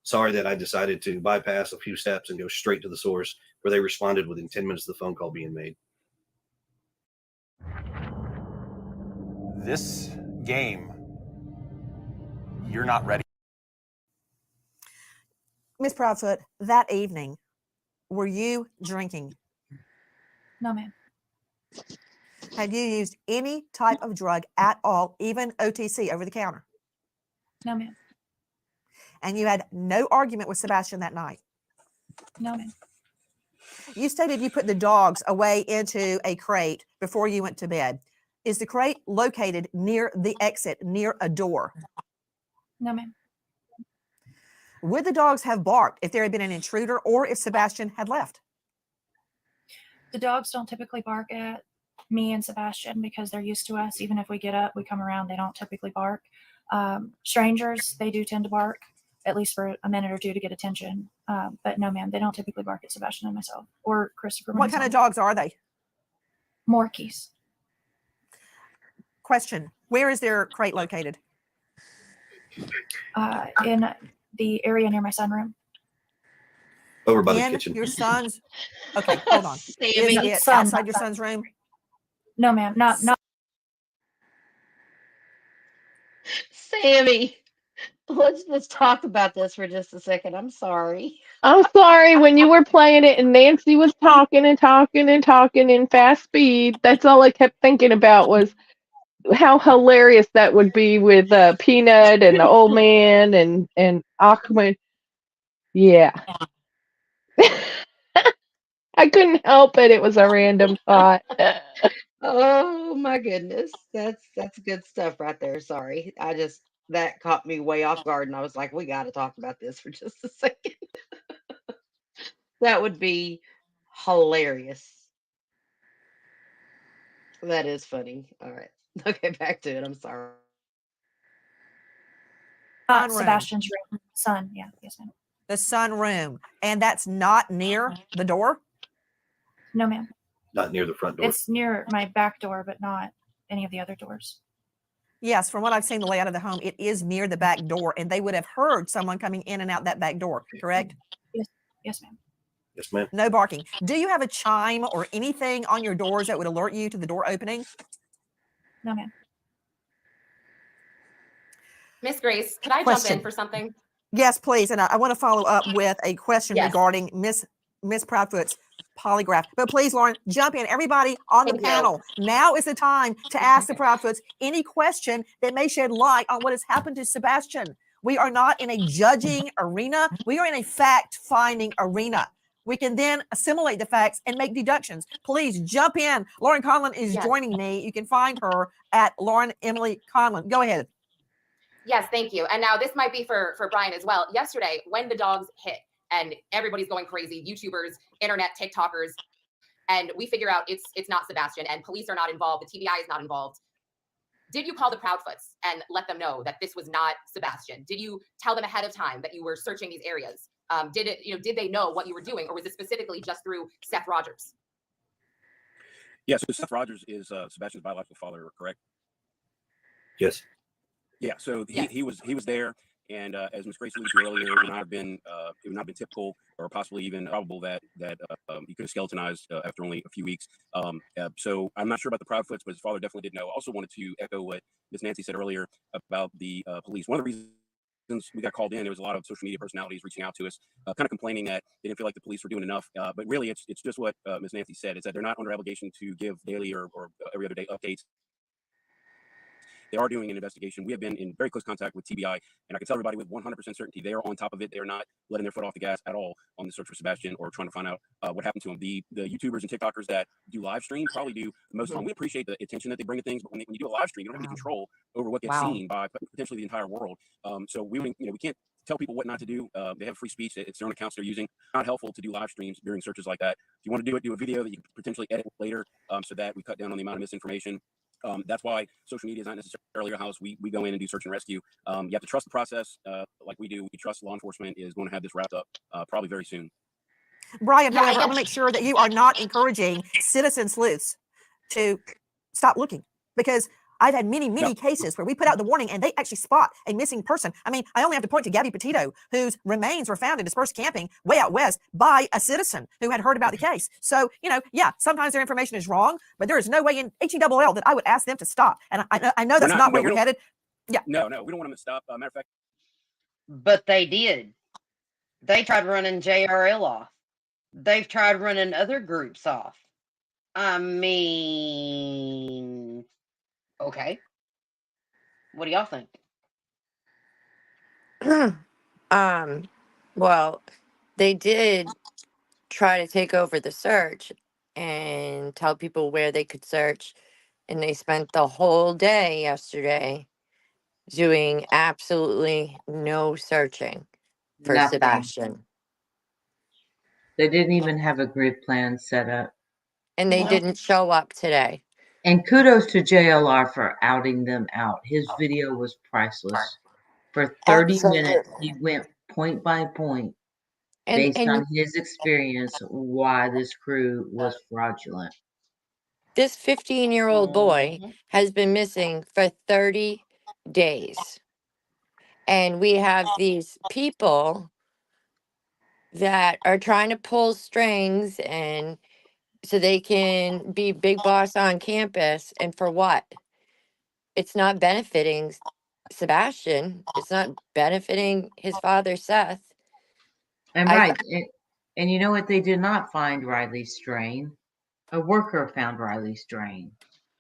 sorry that I decided to bypass a few steps and go straight to the source, where they responded within 10 minutes of the phone call being made. This game, you're not ready. Miss Proudfoot, that evening, were you drinking? No, ma'am. Had you used any type of drug at all, even OTC, over the counter? No, ma'am. And you had no argument with Sebastian that night? No, ma'am. You stated you put the dogs away into a crate before you went to bed. Is the crate located near the exit, near a door? No, ma'am. Would the dogs have barked if there had been an intruder or if Sebastian had left? The dogs don't typically bark at me and Sebastian because they're used to us. Even if we get up, we come around, they don't typically bark. Strangers, they do tend to bark, at least for a minute or two to get attention. But no, ma'am, they don't typically bark at Sebastian and myself or Christopher. What kind of dogs are they? Morkies. Question, where is their crate located? In the area near my sunroom. Over by the In kitchen. your son's, okay, hold on. Is it outside your son's room? No, ma'am, not. Sammy, let's talk about this for just a second. I'm sorry. I'm sorry, when you were playing it and Nancy was talking and talking and talking in fast speed, that's all I kept thinking about was how hilarious that would be with Peanut and the old man and Ahmed. Yeah. I couldn't help it. It was a random thought. Oh my goodness. That's good stuff right there. Sorry. That caught me way off guard and I was like, we got to talk about this for just a second. That would be hilarious. That is funny. All right. Okay, back to it. I'm sorry. Sebastian's room. Son, yeah, yes, ma'am. The sunroom. And that's not near the door? No, ma'am. Not near the front door. It's near my back door, but not any of the other doors. Yes, from what I've seen the layout of the home, it is near the back door, and they would have heard someone coming in and out that back door, correct? Yes, ma'am. Yes, ma'am. No barking. Do you have a chime or anything on your doors that would alert you to the door opening? No, ma'am. Miss Grace, could I jump in for something? Yes, please. And I want to follow up with a question Yes. regarding Miss Proudfoot's polygraph. But please, Lauren, jump in. Everybody on the Thank you. panel. Now is the time to ask the Proudfoots any question that may shed light on what has happened to Sebastian. We are not in a judging arena. We are in a fact-finding arena. We can then assimilate the facts and make deductions. Please jump in. Lauren Conlon is joining me. You can find her at Lauren Emily Conlon. Go ahead. Yes, thank you. And now this might be for Brian as well. Yesterday, when the dogs hit and everybody's going crazy, YouTubers, internet, TikTokers, and we figure out it's not Sebastian and police are not involved, the TBI is not involved. Did you call the Proudfoots and let them know that this was not Sebastian? Did you tell them ahead of time that you were searching these areas? Did they know what you were doing, or was it specifically just through Seth Rogers? Yeah, so Seth Rogers is Sebastian's biological father, correct? Yes. Yeah, so he was there, and as Ms. Grace alluded to earlier, it would not have been typical or possibly even probable that he could have skeletonized after only a few weeks. So I'm not sure about the Proudfoots, but his father definitely did know. I also wanted to echo what Ms. Nancy said earlier about the police. One of the reasons we got called in, there was a lot of social media personalities reaching out to us, kind of complaining that they didn't feel like the police were doing enough. But really, it's just what Ms. Nancy said, is that they're not under obligation to give daily or every other day updates. They are doing an investigation. We have been in very close contact with TBI, and I can tell everybody with 100% certainty they are on top of it. They are not letting their foot off the gas at all on the search for Sebastian or trying to find out what happened to him. The YouTubers and TikTokers that do live stream probably do the most fun. We appreciate the attention that they bring to things, but when you do a live stream, you don't have any control over what gets seen by potentially the entire world. So we can't tell people what not to do. They have free speech. It's their own accounts they're using. Not helpful to do live streams during searches like that. If you want to do it, do a video that you can potentially edit later, so that we cut down on the amount of misinformation. That's why social media is not necessarily our house. We go in and do search and rescue. You have to trust the process like we do. We trust law enforcement is going to have this wrapped up probably very soon. Brian, however, I want to make sure that you are not encouraging citizen sleuths to stop looking, because I've had many cases where we put out the warning and they actually spot a missing person. I mean, I only have to point to Gabby Petito, whose remains were found in dispersed camping way out west by a citizen who had heard about the case. So, sometimes their information is wrong, but there is no way in HELL that I would ask them to stop. And I know that's not where you're headed. Yeah. No, we don't want them to stop. Matter of fact. But they did. They tried running JRL off. They've tried running other groups off. I mean, okay. What do y'all think? Well, they did try to take over the search and tell people where they could search, and they spent the whole day yesterday doing absolutely no searching for Nothing. Sebastian. They didn't even have a grid plan set up. And they didn't show up today. And kudos to JLR for outing them out. His video was priceless. For 30 minutes, he went point by point, based on his experience, why this crew was fraudulent. This 15-year-old boy has been missing for 30 days. And we have these people that are trying to pull strings and so they can be big boss on campus. And for what? It's not benefiting Sebastian. It's not benefiting his father, Seth. And and you know what? They did not find Riley's strain. A worker found Riley's strain.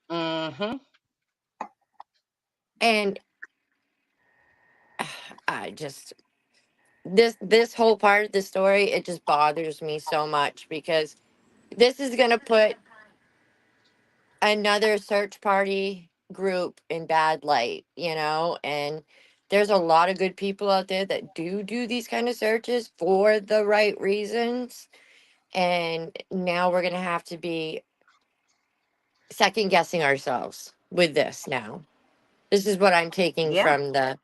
And I just, this whole part of the story, it just bothers me so much, because this is going to put another search party group in bad light, and there's a lot of good people out there that do these kind of searches for the right reasons. And now we're going to have to be second guessing ourselves with this now. This is what I'm taking from the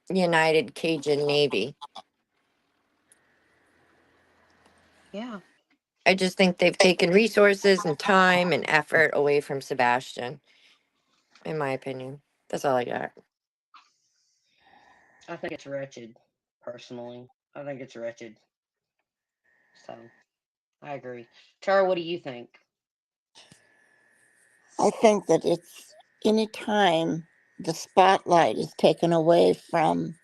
United Cajun Navy. Yeah. I just think they've taken resources and time and effort away from Sebastian, in my opinion. That's all I got. I think it's wretched, personally. I think it's wretched. So, I agree. Tara, what do you think? I think that it's any time the spotlight is taken away from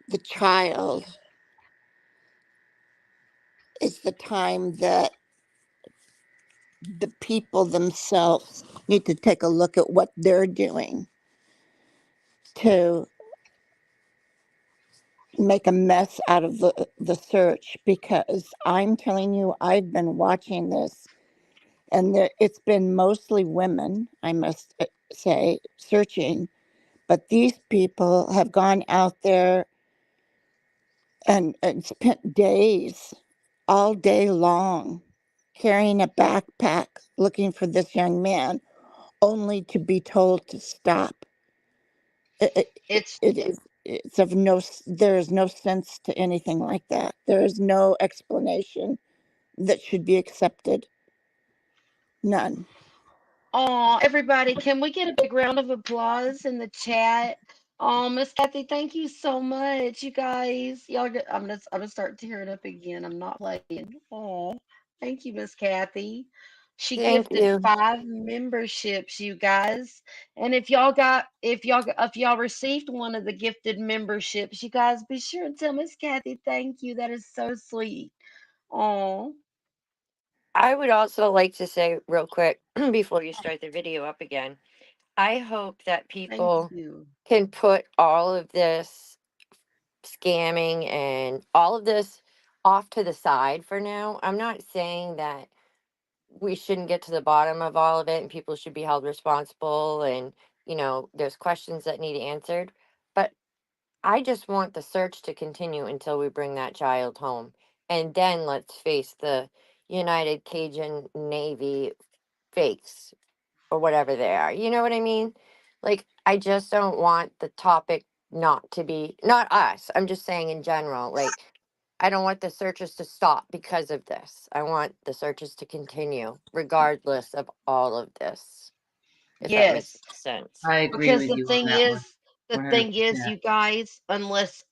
the child, is the time that the people themselves need to take a look at what they're doing to make a mess out of the search, because I'm telling you, I've been watching this, and it's been mostly women, I must say, searching, but these people have gone out there and spent days, all day long, carrying a backpack looking for this young man, only to be told to stop. It's It's of no, there is no sense to anything like that. There is no explanation that should be accepted. None. Oh, everybody, can we get a big round of applause in the chat? Oh, Miss Kathy, thank you so much, you guys. Y'all get, I'm gonna start tearing up again. I'm not playing. Oh, thank you, Miss Kathy. She Thank gifted you. 5 memberships, you guys. And if y'all received one of the gifted memberships, you guys be sure and tell Miss Kathy thank you. That is so sweet. Oh, I would also like to say real quick before you start the video up again, I hope that thank people you. can put all of this scamming and all of this off to the side for now. I'm not saying that we shouldn't get to the bottom of all of it and people should be held responsible and, there's questions that need answered. But I just want the search to continue until we bring that child home. And then let's face the United Cajun Navy fakes or whatever they are. You know what I mean? Like, I just don't want the topic not to be, not us. I'm just saying in general. Like, I don't want the searches to stop because of this. I want the searches to continue regardless of all of this, if that makes Yes. sense. I agree Because with you on that one. the thing is, 100%. you guys, unless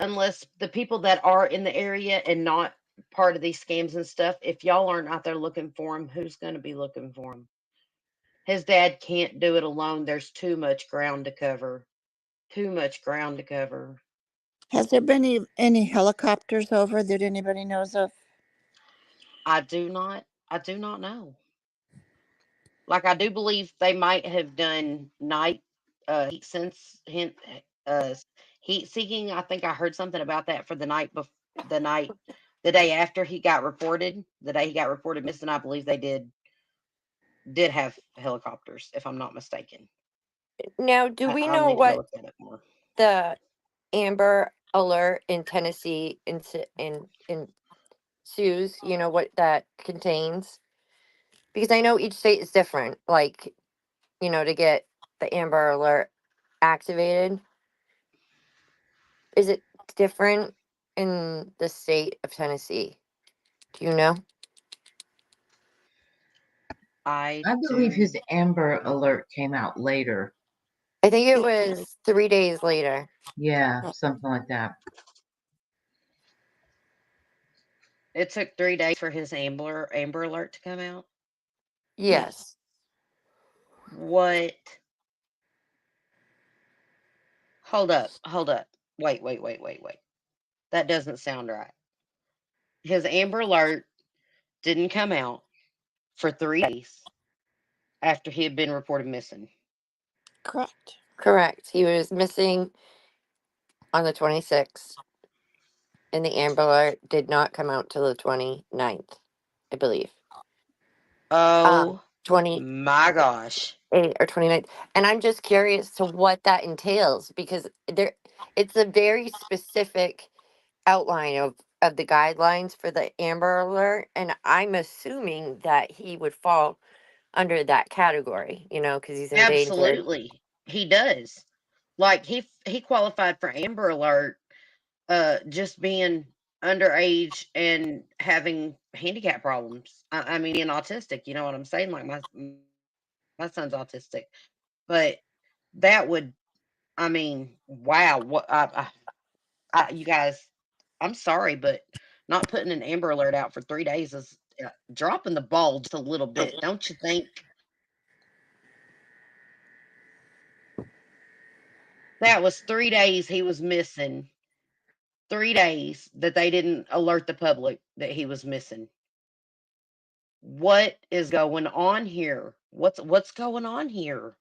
the people that are in the area and not part of these scams and stuff, if y'all aren't out there looking for him, who's going to be looking for him? His dad can't do it alone. There's too much ground to cover. Too much ground to cover. Has there been any helicopters over that anybody knows of? I do not know. Like, I do believe they might have done night heat sense hint uh heat seeking. I think I heard something about that for the night the day after he got reported. The day he got reported missing, I believe they did have helicopters, if I'm not mistaken. Now, do we I'll know need to go what look at it more. the Amber Alert in Tennessee ensues? You know what that contains? Because I know each state is different. Like, to get the Amber Alert activated, is it different in the state of Tennessee? Do you know? I I believe do. his Amber Alert came out later. I think it was 3 days later. Yeah, something like that. It took 3 days for his Amber Alert to come out. Yes. What? Hold up, hold up. Wait. That doesn't sound right. His Amber Alert didn't come out for 3 days after he had been reported missing. Correct. Correct. He was missing on the 26th, and the Amber Alert did not come out till the 29th, I believe. Oh 28 my gosh. or 29th. And I'm just curious to what that entails because it's a very specific outline of the guidelines for the Amber Alert, and I'm assuming that he would fall under that category, because he's endangered. Absolutely. He does. Like, he qualified for Amber Alert just being underage and having handicap problems. I mean, being autistic, you know what I'm saying? Like, my son's autistic. But that would, I mean, wow, what you guys, I'm sorry, but not putting an Amber Alert out for 3 days is dropping the ball just a little bit, don't you think? That was 3 days he was missing. 3 days that they didn't alert the public that he was missing. What is going on here? What's going on here?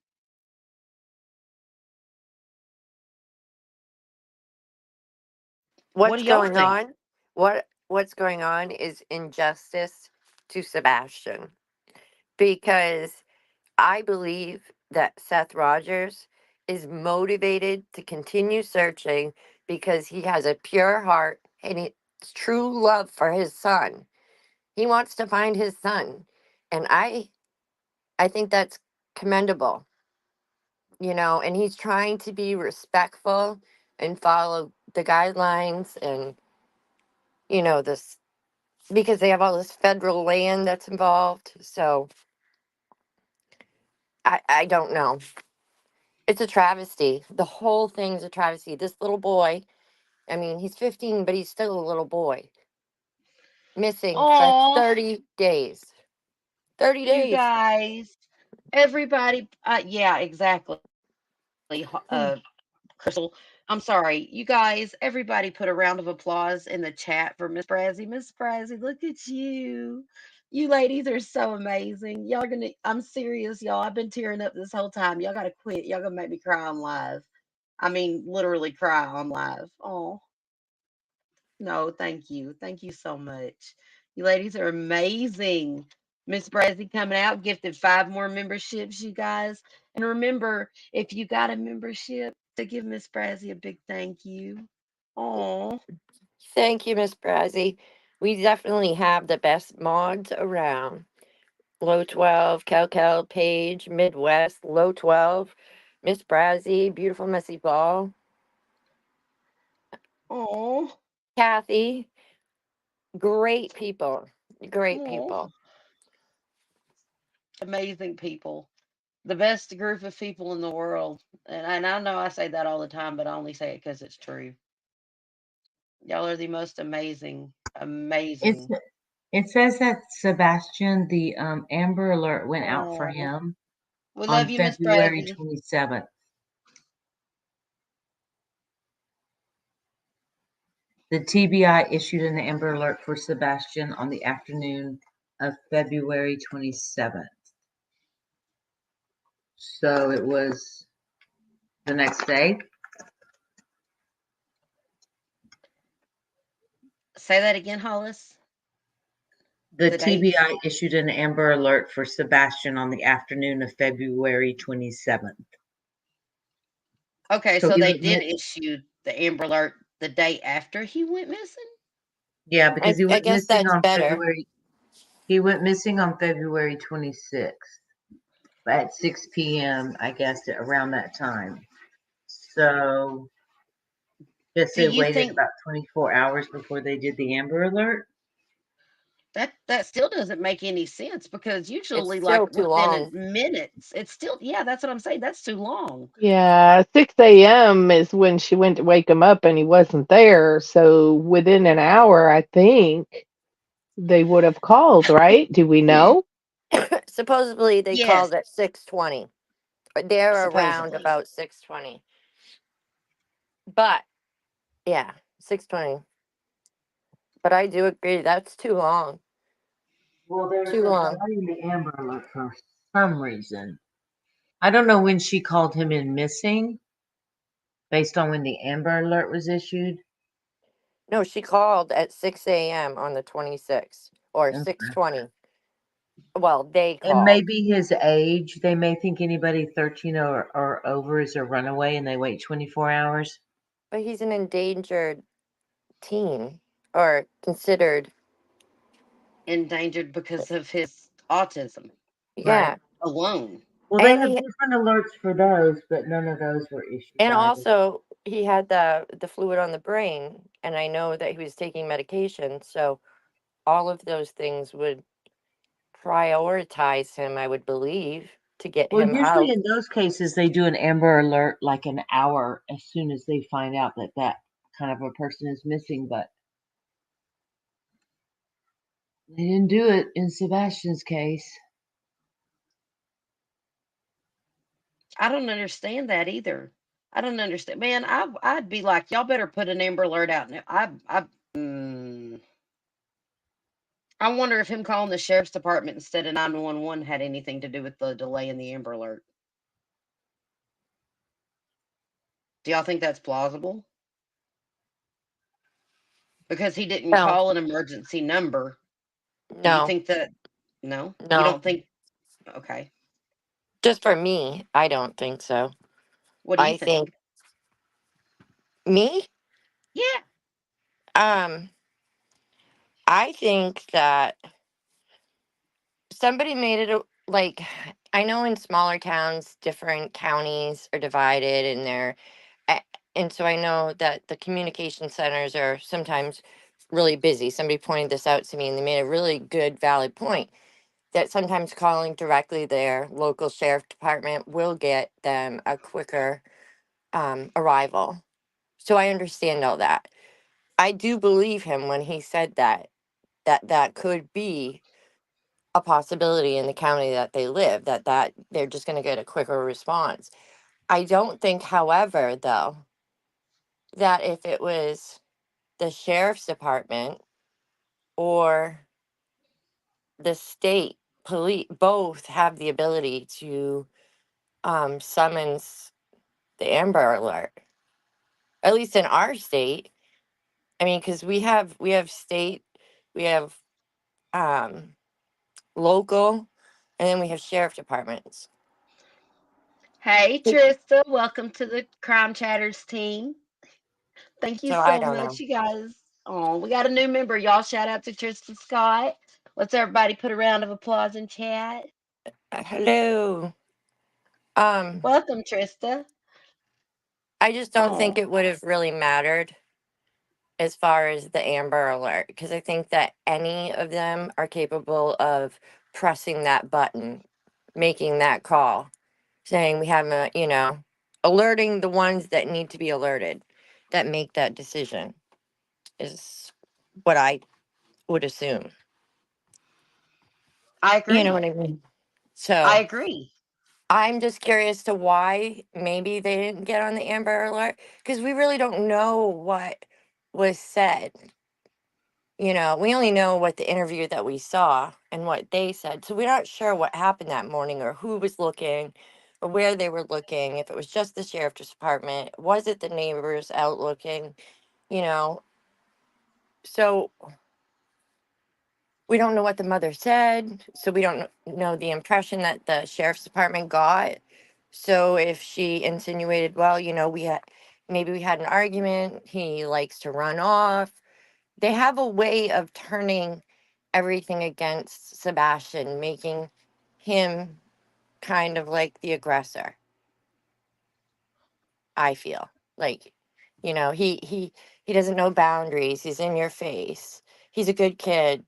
What What's do y'all going think? on? What's going on is injustice to Sebastian because I believe that Seth Rogers is motivated to continue searching because he has a pure heart and it's true love for his son. He wants to find his son. And I think that's commendable, and he's trying to be respectful and follow the guidelines and this because they have all this federal land that's involved. So I don't know. It's a travesty. The whole thing's a travesty. This little boy, I mean, he's 15, but he's still a little boy, missing for Oh, 30 days. 30 you days. guys, everybody, yeah, exactly. Crystal, I'm sorry. You guys, everybody put a round of applause in the chat for Miss Brazzy. Miss Brazzy, look at you. You ladies are so amazing. Y'all gonna, I'm serious, y'all. I've been tearing up this whole time. Y'all gotta quit. Y'all gonna make me cry on live. I mean, literally cry on live. Oh, no, thank you. Thank you so much. You ladies are amazing. Miss Brazzy coming out, gifted 5 more memberships, you guys. And remember, if you got a membership, to give Miss Brazzy a big thank you. Oh, Thank you, Miss Brazzy. We definitely have the best mods around. Low 12, Cal, Page, Midwest, Low 12, Miss Brazzy, Beautiful Messy Ball, oh, Kathy. Great people. Great oh. people. Amazing people. The best group of people in the world. And I know I say that all the time, but I only say it because it's true. Y'all are the most amazing, It's amazing. it says that Sebastian, the Amber Alert went out for Oh, him we love on you, Miss February Brazzy. 27th. The TBI issued an Amber Alert for Sebastian on the afternoon of February 27th. So it was the next day. Say that again, Hollis. The The dates. TBI issued an Amber Alert for Sebastian on the afternoon of February 27th. Okay, So so he they went did issue the Amber Alert the day after he went missing? yeah, because he I went guess missing that's on better. February 26th at 6 p.m., I guess, around that time. So guess Do they you waited think about 24 hours before they did the Amber Alert. that still doesn't make any sense because It's usually like still too within long. minutes, it's still yeah, that's what I'm saying. That's too long. Yeah, 6 a.m. is when she went to wake him up and he wasn't there. So within an hour, I think they would have called, right? Do we know? Supposedly they Yes, called at 6:20. They're around supposedly. about 6:20. But yeah, 6:20. But I do agree that's too long. Well, there's Too a long. delay in the Amber Alert for some reason. I don't know when she called him in missing, based on when the Amber Alert was issued. No, she called at 6 a.m. on the 26th or Okay. 6:20. Well, they It called. may be his age. They may think anybody 13 or over is a runaway and they wait 24 hours. But he's an endangered teen or considered. Endangered because of his autism Right. Yeah. alone. Well, they And have he, different alerts for those, but none of those were issued and either. also he had the fluid on the brain and I know that he was taking medication, so all of those things would prioritize him, I would believe, to get Well, him usually out. in those cases, they do an Amber Alert like an hour as soon as they find out that that kind of a person is missing, but they didn't do it in Sebastian's case. I don't understand that either. I don't understand, man. I'd be like, y'all better put an Amber Alert out now. Mm, I wonder if him calling the sheriff's department instead of 911 had anything to do with the delay in the Amber Alert. Do y'all think that's plausible? Because he didn't No, call an emergency number. Do you no, think that? No, you no. don't think? Okay. Just for me, I don't think so. What do you I think? think me. Yeah. Um, I think that somebody made it like I know in smaller towns, different counties are divided, and and so I know that the communication centers are sometimes really busy. Somebody pointed this out to me, and they made a really good, valid point that sometimes calling directly their local sheriff department will get them a quicker arrival. So I understand all that. I do believe him when he said that could be a possibility in the county that they live, that they're just going to get a quicker response. I don't think, however, though, that if it was the sheriff's department or the state police, both have the ability to summons the Amber Alert. At least in our state, I mean, because we have state, we have um, local, and then we have sheriff departments. Hey, Trista, welcome to the Crime Chatters team. Thank you So I so don't much, know. you guys. Oh, we got a new member, y'all. Shout out to Trista Scott. Let's everybody put a round of applause in chat. Hello. Welcome, Trista. I just don't think Oh, it would have really mattered as far as the Amber Alert, because I think that any of them are capable of pressing that button, making that call, saying we have alerting the ones that need to be alerted, that make that decision, is what I would assume. I You know agree. what I mean? I So agree. I'm just curious to why maybe they didn't get on the Amber Alert, because we really don't know what was said. We only know what the interview that we saw and what they said. So we're not sure what happened that morning or who was looking or where they were looking. If it was just the sheriff's department, was it the neighbors out looking? You know, so we don't know what the mother said. So we don't know the impression that the sheriff's department got. So if she insinuated, well, maybe we had an argument, he likes to run off, they have a way of turning everything against Sebastian, making him kind of like the aggressor. I feel like, he doesn't know boundaries. He's in your face. He's a good kid,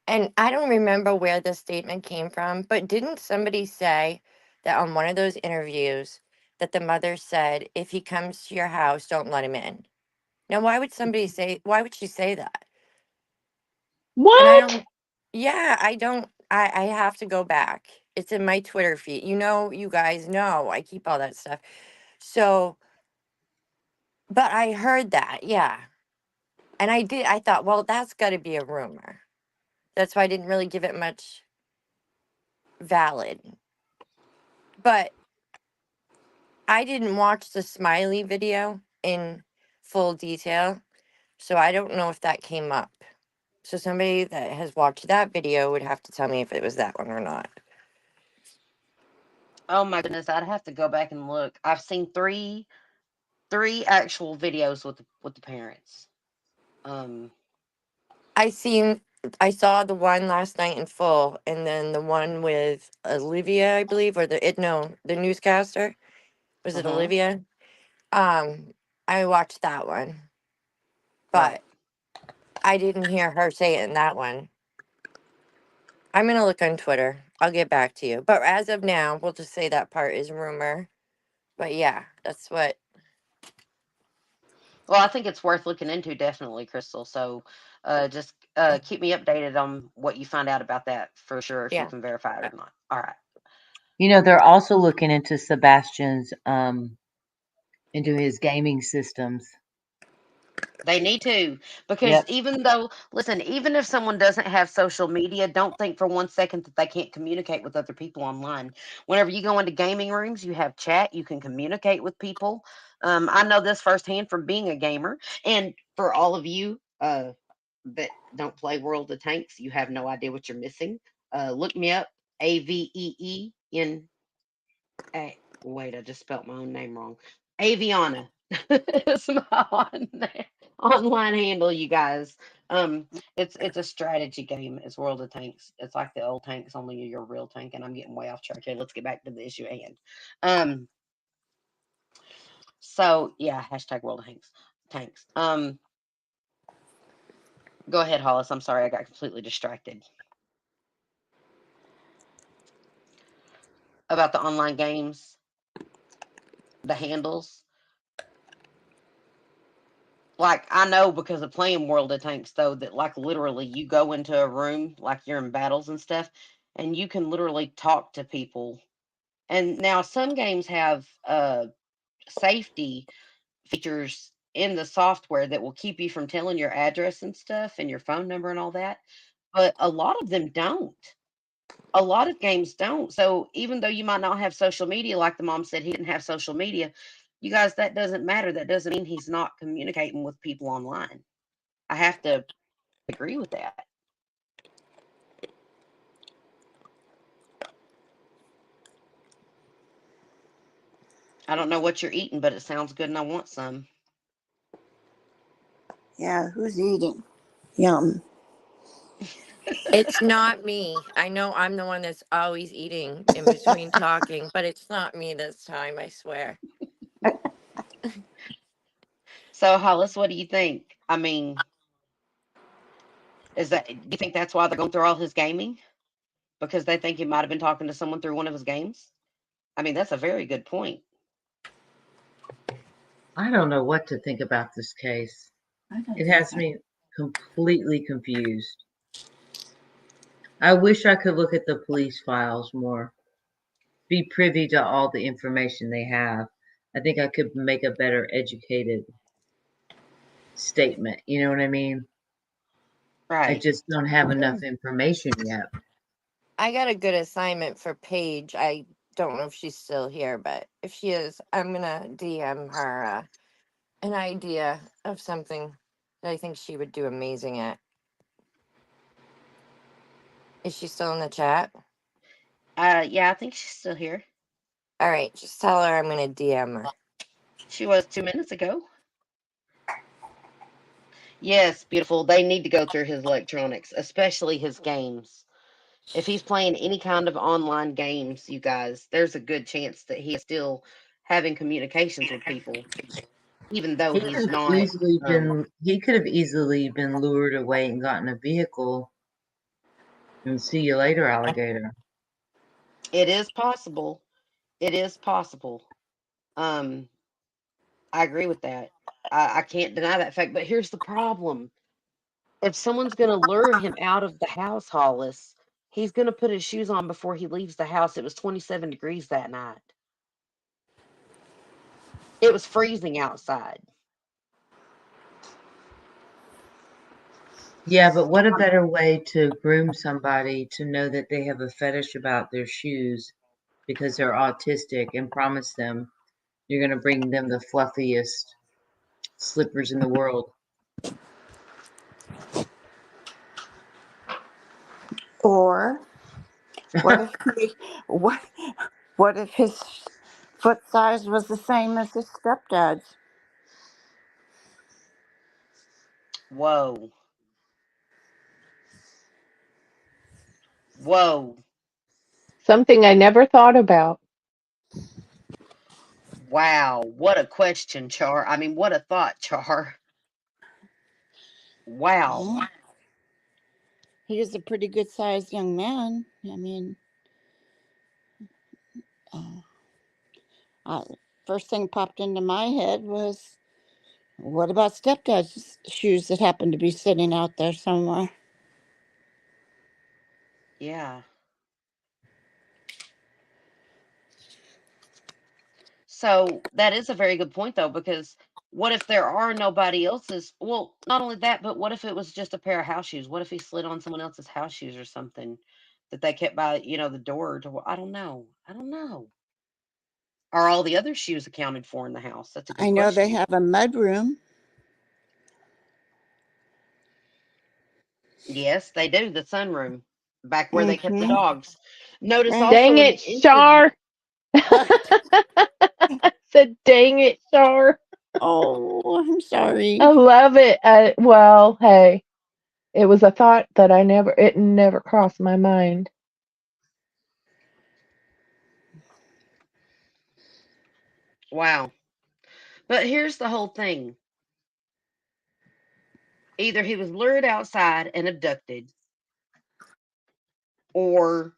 and I don't remember where this statement came from, but didn't somebody say that on one of those interviews that the mother said, if he comes to your house, don't let him in? Now, why would she say that? And I What? don't, yeah, I don't, I have to go back. It's in my Twitter feed. You guys know I keep all that stuff. So, but I heard that, yeah. And I thought, well, that's got to be a rumor. That's why I didn't really give it much valid. But I didn't watch the Smiley video in full detail. So I don't know if that came up. So somebody that has watched that video would have to tell me if it was that one or not. Oh my goodness, I'd have to go back and look. I've seen three actual videos with the parents. Um, I saw the one last night in full, and then the one with Olivia, I believe, or the newscaster. Was it mhm, Olivia? I watched that one, right. but I didn't hear her say it in that one. I'm gonna look on Twitter. I'll get back to you. But as of now, we'll just say that part is rumor. But yeah, that's what. Well, I think it's worth looking into, definitely, Crystal. So, just keep me updated on what you find out about that for sure, if you Yeah. can verify it or not. All right. They're also looking into Sebastian's into his gaming systems. They need to, because Yep. listen, even if someone doesn't have social media, don't think for 1 second that they can't communicate with other people online. Whenever you go into gaming rooms, you have chat, you can communicate with people. I know this firsthand from being a gamer. And for all of you that don't play World of Tanks, you have no idea what you're missing. Look me up, Aveen. Wait, I just spelt my own name wrong. Aviana is my online handle, you guys. Um, it's a strategy game. It's World of Tanks. It's like the old tanks, only you're a real tank. And I'm getting way off track here. Let's get back to the issue at hand. Um, so yeah, hashtag World of Tanks. Tanks. Go ahead, Hollis. I'm sorry, I got completely distracted about the online games, the handles. Like, I know because of playing World of Tanks, though, that, like, literally you go into a room, like you're in battles and stuff, and you can literally talk to people. And now some games have safety features in the software that will keep you from telling your address and stuff and your phone number and all that. But a lot of them don't. A lot of games don't. So even though you might not have social media, like the mom said, he didn't have social media, you guys, that doesn't matter. That doesn't mean he's not communicating with people online. I have to agree with that. I don't know what you're eating, but it sounds good and I want some. Yeah, who's eating? Yum. It's not me. I know I'm the one that's always eating in between talking, but it's not me this time, I swear. So, Hollis, what do you think? I mean, do you think that's why they're going through all his gaming? Because they think he might have been talking to someone through one of his games? I mean, that's a very good point. I don't know what to think about this case. It has me completely confused. I wish I could look at the police files more, be privy to all the information they have. I think I could make a better educated statement. You know what I mean? I Right. just don't have enough information yet. I got a good assignment for Paige. I don't know if she's still here, but if she is, I'm gonna DM her an idea of something that I think she would do amazing at. Is she still in the chat? Yeah, I think she's still here. All right, just tell her I'm gonna DM her. She was 2 minutes ago. Yes, beautiful. They need to go through his electronics, especially his games. If he's playing any kind of online games, you guys, there's a good chance that he is still having communications with people, even though He could he's have not. easily been he could have easily been lured away and gotten a vehicle and see you later, alligator. It is possible. It is possible. Um, I agree with that. I can't deny that fact. But here's the problem: if someone's going to lure him out of the house, Hollis, he's going to put his shoes on before he leaves the house. It was 27 degrees that night. It was freezing outside. Yeah, but what a better way to groom somebody to know that they have a fetish about their shoes because they're autistic and promise them you're going to bring them the fluffiest slippers in the world. Or what if what if his foot size was the same as his stepdad's? Whoa. Whoa. Something I never thought about. Wow. What a question, Char. I mean, what a thought, Char. Wow. Yeah. He was a pretty good sized young man. I mean, first thing popped into my head was, what about stepdad's shoes that happened to be sitting out there somewhere? Yeah. So that is a very good point, though, because what if there are nobody else's? Well, not only that, but what if it was just a pair of house shoes? What if he slid on someone else's house shoes or something that they kept by, the door? I don't know. I don't know. Are all the other shoes accounted for in the house? That's a I good know they question. have a mud room. Yes, they do. The sunroom, back where they kept the Mm-hmm. dogs. Notice Right. also Dang in the it, interview. Shar. Said, dang it, Shar. Oh, I'm sorry. I love it. Well, hey, it was a thought that it never crossed my mind. Wow. But here's the whole thing. Either he was lured outside and abducted, or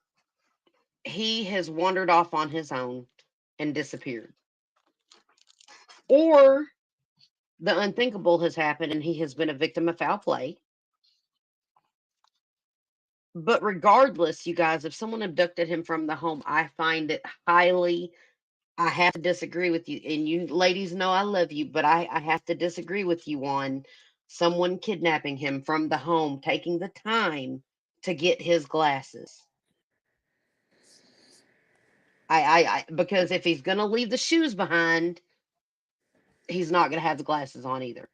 he has wandered off on his own and disappeared. Or the unthinkable has happened and he has been a victim of foul play. But regardless, you guys, if someone abducted him from the home, I find it I have to disagree with you. And you ladies know I love you, but I have to disagree with you on someone kidnapping him from the home, taking the time to get his glasses. Because if he's going to leave the shoes behind, he's not going to have the glasses on either.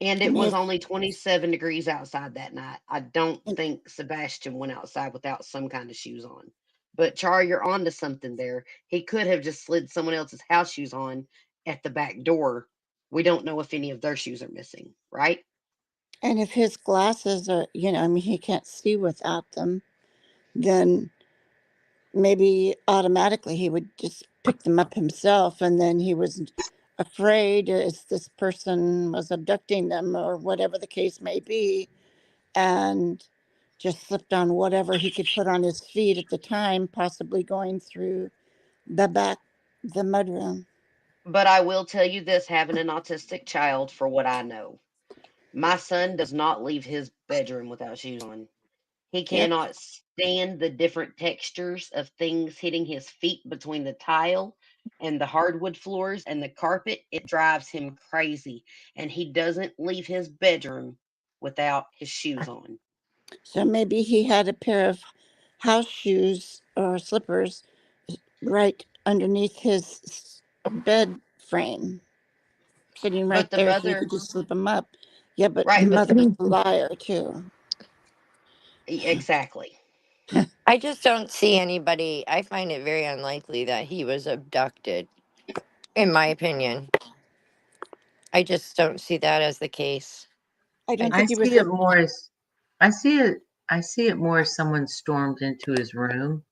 And it And was if only 27 degrees outside that night. I don't think Sebastian went outside without some kind of shoes on. But Char, you're onto something there. He could have just slid someone else's house shoes on at the back door. We don't know if any of their shoes are missing, right? and if his glasses are, I mean, he can't see without them, then maybe automatically he would just pick them up himself, and then he was afraid as this person was abducting them or whatever the case may be, and just slipped on whatever he could put on his feet at the time, possibly going through the mudroom. But I will tell you this, having an autistic child, for what I know, my son does not leave his bedroom without shoes on. He Yep. cannot stand the different textures of things hitting his feet between the tile and the hardwood floors and the carpet. It drives him crazy. And he doesn't leave his bedroom without his shoes on. So maybe he had a pair of house shoes or slippers right underneath his bed frame, sitting right But the there so he mother, could just slip them up. Yeah, but the right, but mother was a liar too. exactly. I just don't see anybody. I find it very unlikely that he was abducted, in my opinion. I just don't see that as the case. I don't I think he was see it more as I see it I see it more as someone stormed into his room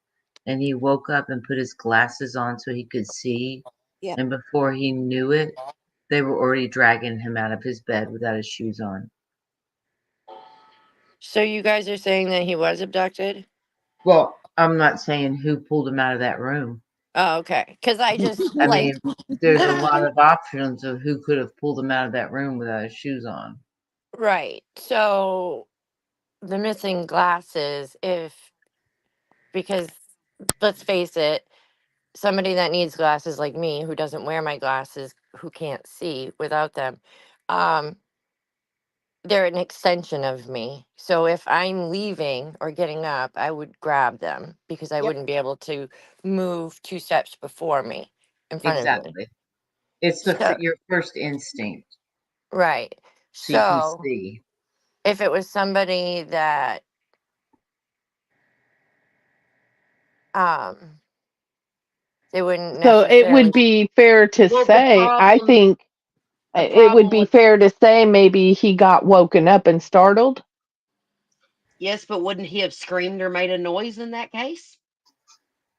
and he woke up and put his glasses on so he could see, Yeah. and before he knew it, they were already dragging him out of his bed without his shoes on. So you guys are saying that he was abducted? Well, I'm not saying who pulled him out of that room. Oh, okay. Because I just I like, mean, there's a lot of options of who could have pulled him out of that room without his shoes on. right. So the missing glasses, because let's face it, somebody that needs glasses like me, who doesn't wear my glasses, who can't see without them, um, they're an extension of me. So if I'm leaving or getting up, I would grab them because I Yep. wouldn't be able to move 2 steps before me, in front of me. Exactly. It's So, your first instinct, right. so you can So see. if it was somebody that um they wouldn't So it would necessarily. be fair to Well, the say, I problem, think the it would problem be with, fair to say maybe he got woken up and startled. yes, but wouldn't he have screamed or made a noise in that case?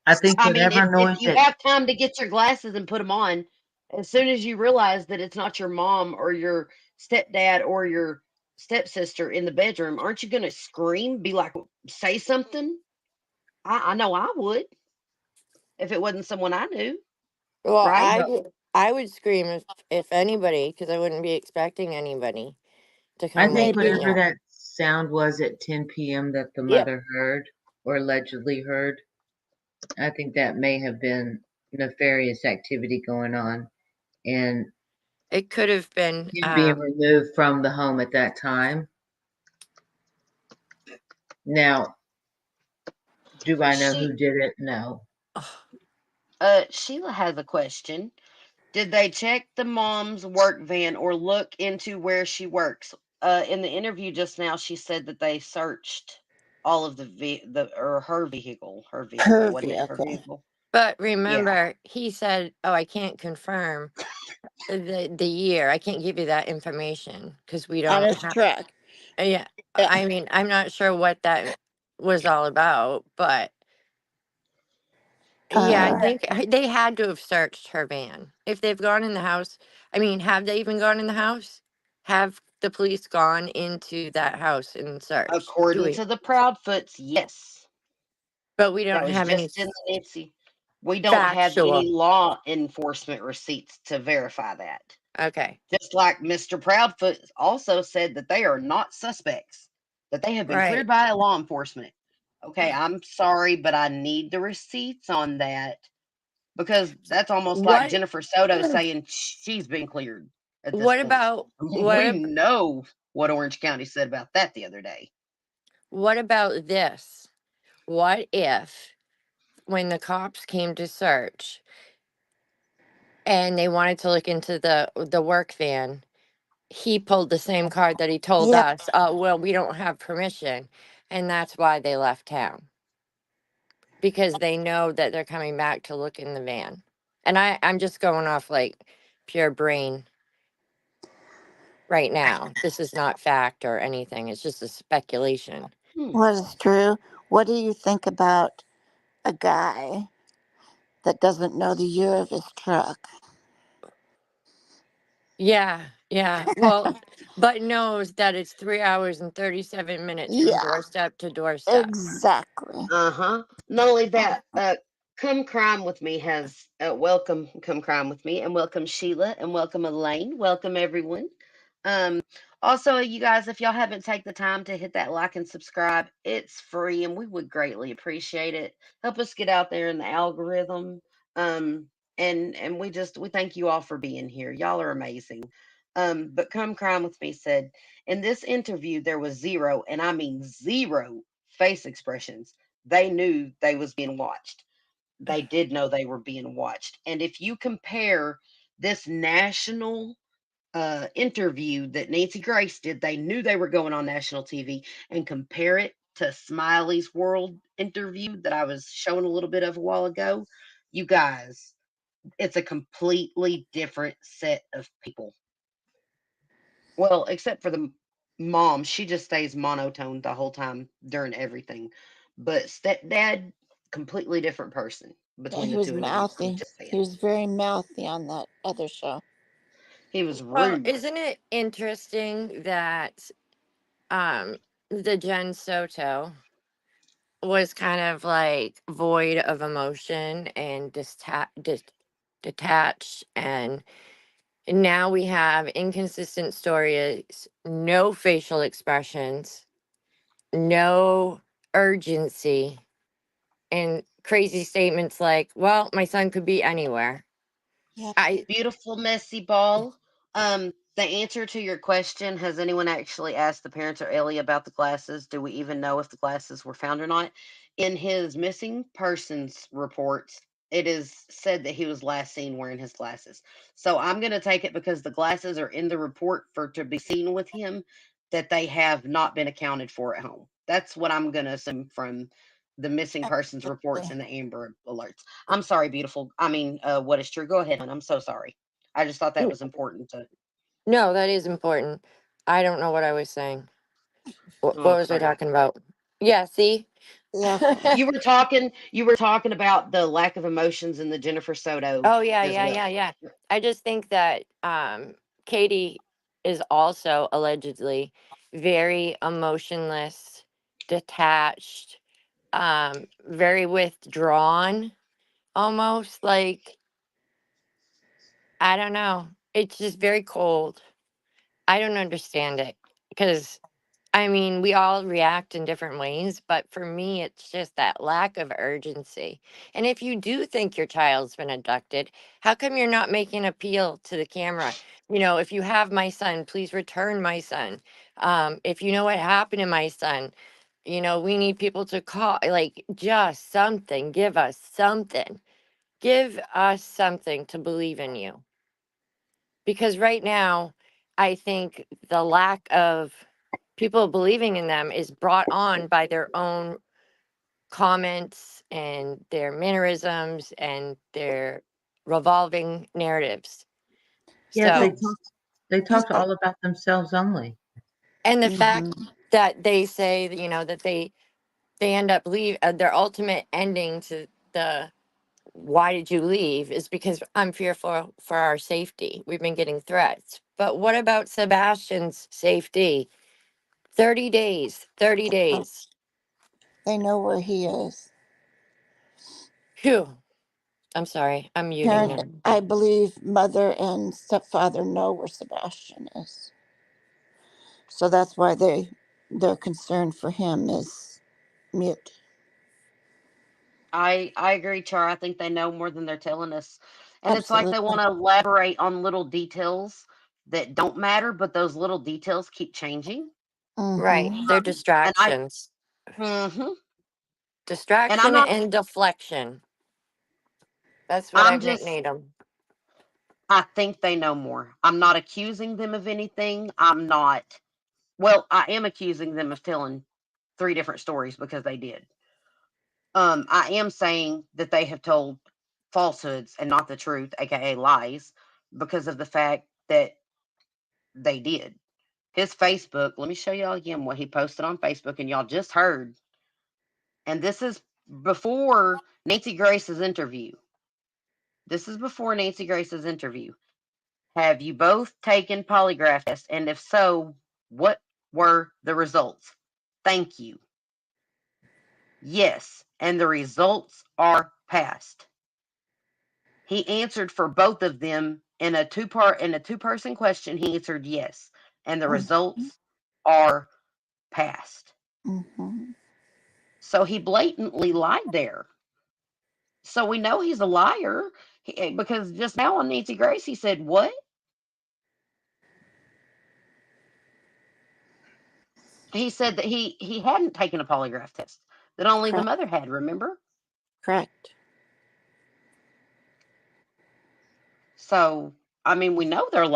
I think I mean, whatever if noise you that have time to get your glasses and put them on, as soon as you realize that it's not your mom or your stepdad or your stepsister in the bedroom, aren't you going to scream, be like, say something? I know I would if it wasn't someone I knew, Well, right? I would scream if anybody, because I wouldn't be expecting anybody to I come think wake me whatever Maybe. up. that sound was at 10 p.m. that the Yep. mother heard or allegedly heard, I think that may have been nefarious activity going on. And It could have been. Him being removed from the home at that time. Now, do I know who did it? No. Sheila has a question. Did they check the mom's work van or look into where she works? In the interview just now, she said that they searched all of her vehicle. Her vehicle, Her wasn't it? Her vehicle. vehicle. But Yeah. remember, he said, "Oh, I can't confirm the year. I can't give you that information because we On don't his have." truck. Yeah, I mean, I'm not sure what that was all about, but yeah, I think they had to have searched her van. If they've gone in the house, I mean, have they even gone in the house? Have the police gone into that house and searched? Do According we? to the Proudfoots, yes. But we That don't was have any just in the Nancy. We don't have factual. any law enforcement receipts to verify that. Okay. Just like Mr. Proudfoot also said that they are not suspects, that they have been Right. cleared by law enforcement. Okay, I'm sorry, but I need the receipts on that because that's almost like What? Jennifer Soto saying she's been cleared at this What point. about We know what Orange County said about that the other day. what about this? What if when the cops came to search and they wanted to look into the work van, he pulled the same card that he told Yep. us, well, we don't have permission, and that's why they left town. Because they know that they're coming back to look in the van. And I'm just going off like pure brain right now. This is not fact or anything. It's just a speculation. What is true? What do you think about a guy that doesn't know the year of his truck? Yeah, yeah. Well, but knows that it's 3 hours and 37 minutes from Yeah, doorstep to doorstep. exactly. Not only that, Come Crime with Me has welcome Come Crime with Me and welcome Sheila and welcome Elaine. Welcome everyone. Also, you guys, if y'all haven't taken the time to hit that like and subscribe, it's free and we would greatly appreciate it. Help us get out there in the algorithm. And we thank you all for being here. Y'all are amazing. But Come Crime with Me said in this interview there was zero, and I mean zero face expressions. They knew they was being watched. They did know they were being watched. And if you compare this national interview that Nancy Grace did, they knew they were going on national TV, and compare it to Smiley's World interview that I was showing a little bit of a while ago, you guys, it's a completely different set of people. Well, except for the mom, she just stays monotone the whole time during everything. But stepdad, completely different person Yeah, between he the was two of them. I'm mouthy. just saying. He was very mouthy on that other show. He was Well, rude. isn't it interesting that the Jen Soto was kind of like void of emotion and detached, and now we have inconsistent stories, no facial expressions, no urgency, and crazy statements like, well, my son could be anywhere. Yep. Beautiful messy ball. The answer to your question, has anyone actually asked the parents or Ellie about the glasses? Do we even know if the glasses were found or not? In his missing persons reports, it is said that he was last seen wearing his glasses. So I'm going to take it because the glasses are in the report for to be seen with him, that they have not been accounted for at home. That's what I'm going to assume from the missing persons reports and the Amber alerts. I'm sorry, beautiful. I mean, what is true? Go ahead, hon. I'm so sorry. I just thought that was important to. No, that is important. I don't know what I was saying. What was I Okay. talking about? Yeah, see? Yeah. You were talking. You were talking about the lack of emotions in the Jennifer Soto Oh, yeah, as yeah, well. yeah, yeah. I just think that Katie is also allegedly very emotionless, detached, very withdrawn, almost like, I don't know. It's just very cold. I don't understand it because I mean, we all react in different ways, but for me, it's just that lack of urgency. And if you do think your child's been abducted, how come you're not making an appeal to the camera? You know, if you have my son, please return my son. If you know what happened to my son, you know, we need people to call, like, just something. Give us something. Give us something to believe in you. Because right now, I think the lack of people believing in them is brought on by their own comments and their mannerisms and their revolving narratives. Yeah, So, they talked all about themselves only. and the fact Mm-hmm. that they say, that, you know, that they end up leave their ultimate ending to the why did you leave is because I'm fearful for our safety. We've been getting threats. But what about Sebastian's safety? 30 days, 30 days. They know where he is. Phew. I'm sorry. I'm muting Parent, now. I believe mother and stepfather know where Sebastian is. So that's why their concern for him is mute. I agree, Char. I think they know more than they're telling us. And it's like they Absolutely. want to elaborate on little details that don't matter, but those little details keep changing. Right. Mm-hmm. They're And I, distractions. hmm and Distraction and deflection. That's what I'm I've just, nicknamed them. I think they know more. I'm not accusing them of anything. I'm not, well, I am accusing them of telling three different stories because they did. I am saying that they have told falsehoods and not the truth, aka lies, because of the fact that they did. His Facebook, let me show y'all again what he posted on Facebook, and y'all just heard. And this is before Nancy Grace's interview. This is before Nancy Grace's interview. Have you both taken polygraph tests? And if so, what were the results? Thank you. Yes, and the results are passed. He answered for both of them in a two-person question. He answered yes, and the results are passed. Mm-hmm. So he blatantly lied there. So we know he's a liar because just now on Nancy Grace he said what? He said that he hadn't taken a polygraph test. That only the Correct. mother had. Remember? Correct. So I mean, we know they're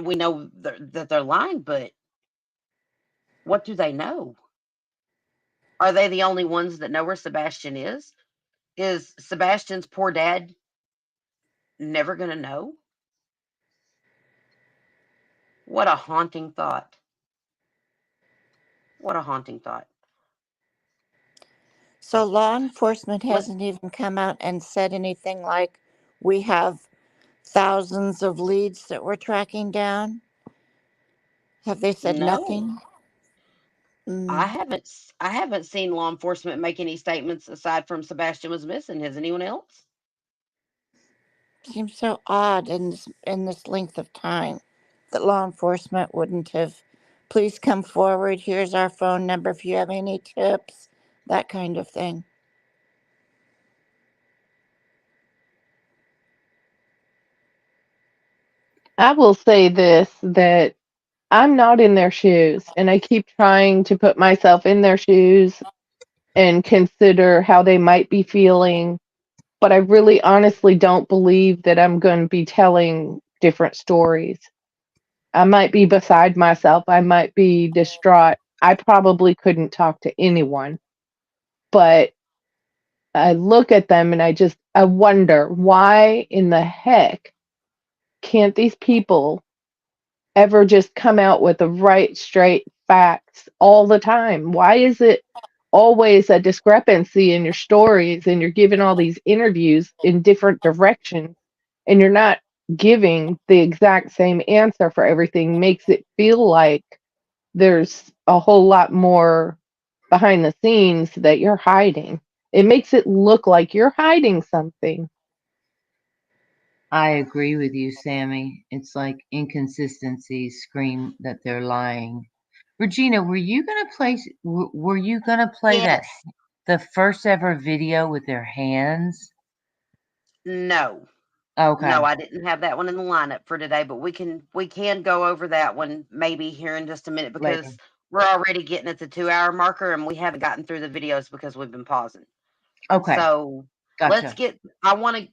we know that they're lying, but what do they know? Are they the only ones that know where Sebastian is? Is Sebastian's poor dad never going to know? What a haunting thought. What a haunting thought. So law enforcement Let hasn't even come out and said anything like, we have thousands of leads that we're tracking down. Have they said no. nothing? Mm, I haven't seen law enforcement make any statements aside from Sebastian was missing. Has anyone else? seems so odd in this length of time that law enforcement wouldn't have. Please come forward. Here's our phone number if you have any tips. That kind of thing. I will say this, that I'm not in their shoes, and I keep trying to put myself in their shoes and consider how they might be feeling, but I really honestly don't believe that I'm going to be telling different stories. I might be beside myself, I might be distraught. I probably couldn't talk to anyone, but I look at them and I wonder, why in the heck can't these people ever just come out with the right straight facts all the time? Why is it always a discrepancy in your stories, and you're giving all these interviews in different directions and you're not giving the exact same answer for everything? Makes it feel like there's a whole lot more behind the scenes that you're hiding. It makes it look like you're hiding something. I agree with you, Sammy. It's like inconsistencies scream that they're lying. Regina, were you gonna play? Were you gonna play that Yes. the first ever video with their hands? No. Okay. No, I didn't have that one in the lineup for today, but we can go over that one maybe here in just a minute Later. because we're already getting at the 2-hour marker and we haven't gotten through the videos because we've been pausing. Okay. So let's Gotcha. get. I want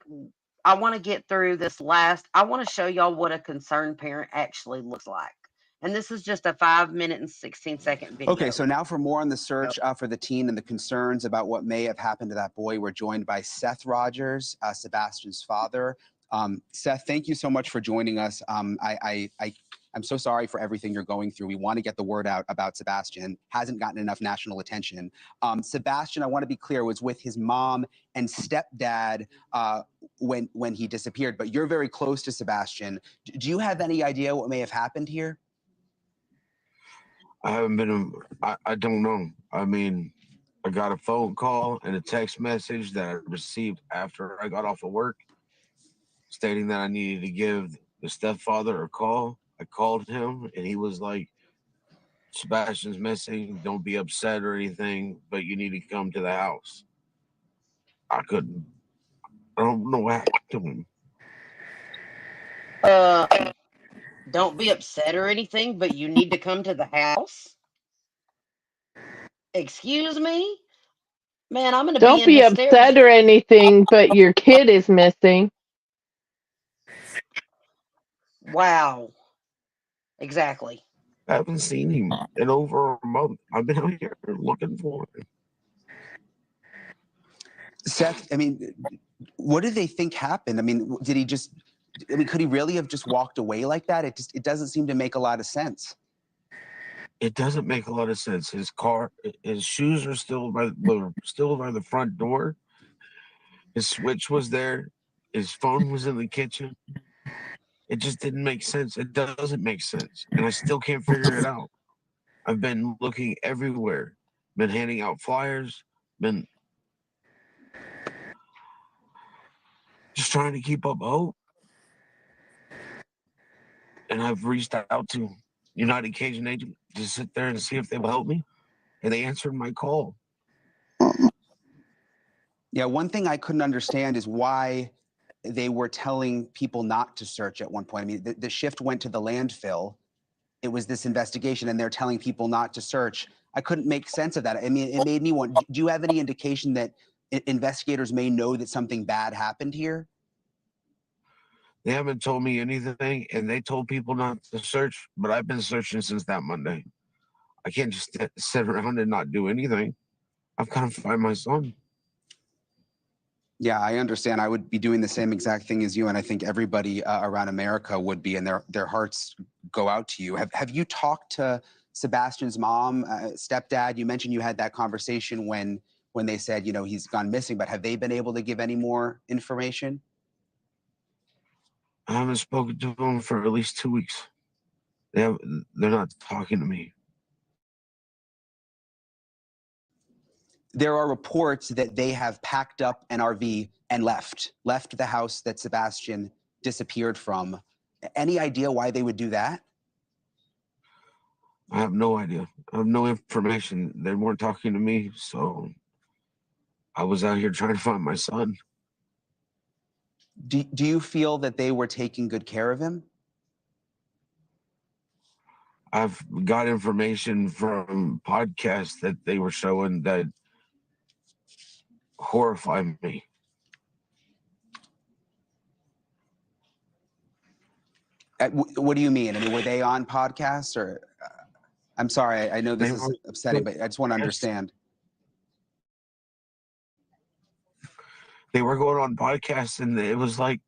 to get through this last. I want to show y'all what a concerned parent actually looks like. And this is just a 5-minute and 16-second video. Okay, so now for more on the search for the teen and the concerns about what may have happened to that boy, we're joined by Seth Rogers, Sebastian's father. Seth, thank you so much for joining us. I'm so sorry for everything you're going through. We want to get the word out about Sebastian. Hasn't gotten enough national attention. Sebastian, I want to be clear, was with his mom and stepdad when he disappeared, but you're very close to Sebastian. Do you have any idea what may have happened here? I haven't been, I don't know. I mean, I got a phone call and a text message that I received after I got off of work stating that I needed to give the stepfather a call. I called him and he was like, Sebastian's missing. Don't be upset or anything, but you need to come to the house. I don't know what happened to him. Don't be upset or anything, but you need to come to the house. Excuse me? Man, I'm going to be Don't in be hysterics. upset or anything, but your kid is missing. Wow. Exactly. I haven't seen him in over a month. I've been out here looking for him. Seth, I mean, what do they think happened? I mean, could he really have just walked away like that? It doesn't seem to make a lot of sense. It doesn't make a lot of sense. His shoes are still by the front door. His switch was there. His phone was in the kitchen. It just didn't make sense. It doesn't make sense. And I still can't figure it out. I've been looking everywhere, been handing out flyers, been just trying to keep up hope. And I've reached out to United Cajun Navy to sit there and see if they will help me. And they answered my call. Yeah, one thing I couldn't understand is why they were telling people not to search at one point. I mean, the shift went to the landfill. It was this investigation, and they're telling people not to search. I couldn't make sense of that. I mean, it made me want, do you have any indication that investigators may know that something bad happened here? They haven't told me anything, and they told people not to search, but I've been searching since that Monday. I can't just sit around and not do anything. I've got to find my son. Yeah, I understand. I would be doing the same exact thing as you, and I think everybody around America would be, and their hearts go out to you. Have you talked to Sebastian's mom, stepdad? You mentioned you had that conversation when they said, you know, he's gone missing, but have they been able to give any more information? I haven't spoken to them for at least 2 weeks. They're not talking to me. There are reports that they have packed up an RV and left the house that Sebastian disappeared from. Any idea why they would do that? I have no idea. I have no information. They weren't talking to me, so I was out here trying to find my son. Do you feel that they were taking good care of him? I've got information from podcasts that they were showing that horrify me. What do you mean? I mean, were they on podcasts or? I'm sorry, I know this is upsetting, but I just want to understand. They were going on podcasts, and it was like,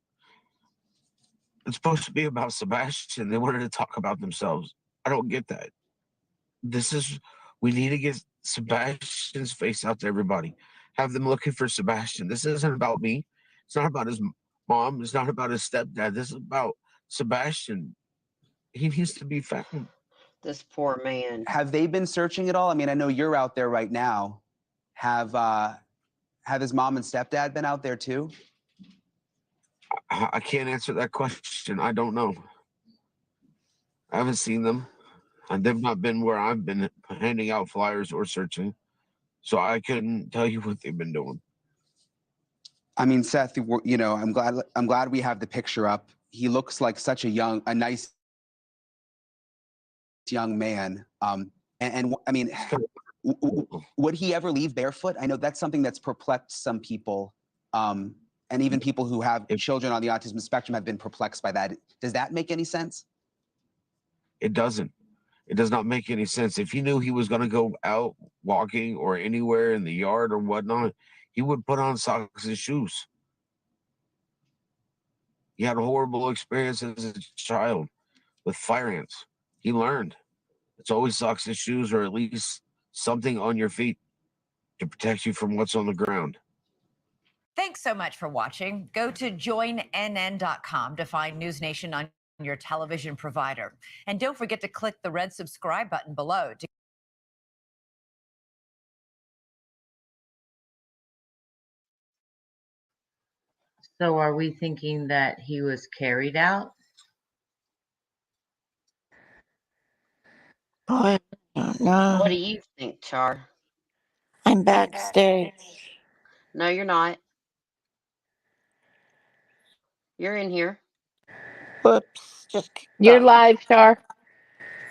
it's supposed to be about Sebastian. They wanted to talk about themselves. I don't get that. We need to get Sebastian's face out to everybody. Have them looking for Sebastian. This isn't about me. It's not about his mom. It's not about his stepdad. This is about Sebastian. He needs to be found. This poor man. Have they been searching at all? I mean, I know you're out there right now. Have his mom and stepdad been out there too? I can't answer that question. I don't know. I haven't seen them. And they've not been where I've been handing out flyers or searching. So I couldn't tell you what they've been doing. I mean, Seth, you know, I'm glad we have the picture up. He looks like such a nice young man. And I mean, would he ever leave barefoot? I know that's something that's perplexed some people. And even people who have children on the autism spectrum have been perplexed by that. Does that make any sense? It doesn't. It does not make any sense. If he knew he was going to go out walking or anywhere in the yard or whatnot, he would put on socks and shoes. He had a horrible experience as a child with fire ants. He learned. It's always socks and shoes, or at least something on your feet to protect you from what's on the ground. Thanks so much for watching. Go to joinnn.com to find News Nation on your television provider. And don't forget to click the red subscribe button below to So are we thinking that he was carried out? Boy, I don't know. What do you think, Char? I'm backstage. No, you're not. You're in here. Whoops, just You're live, Char.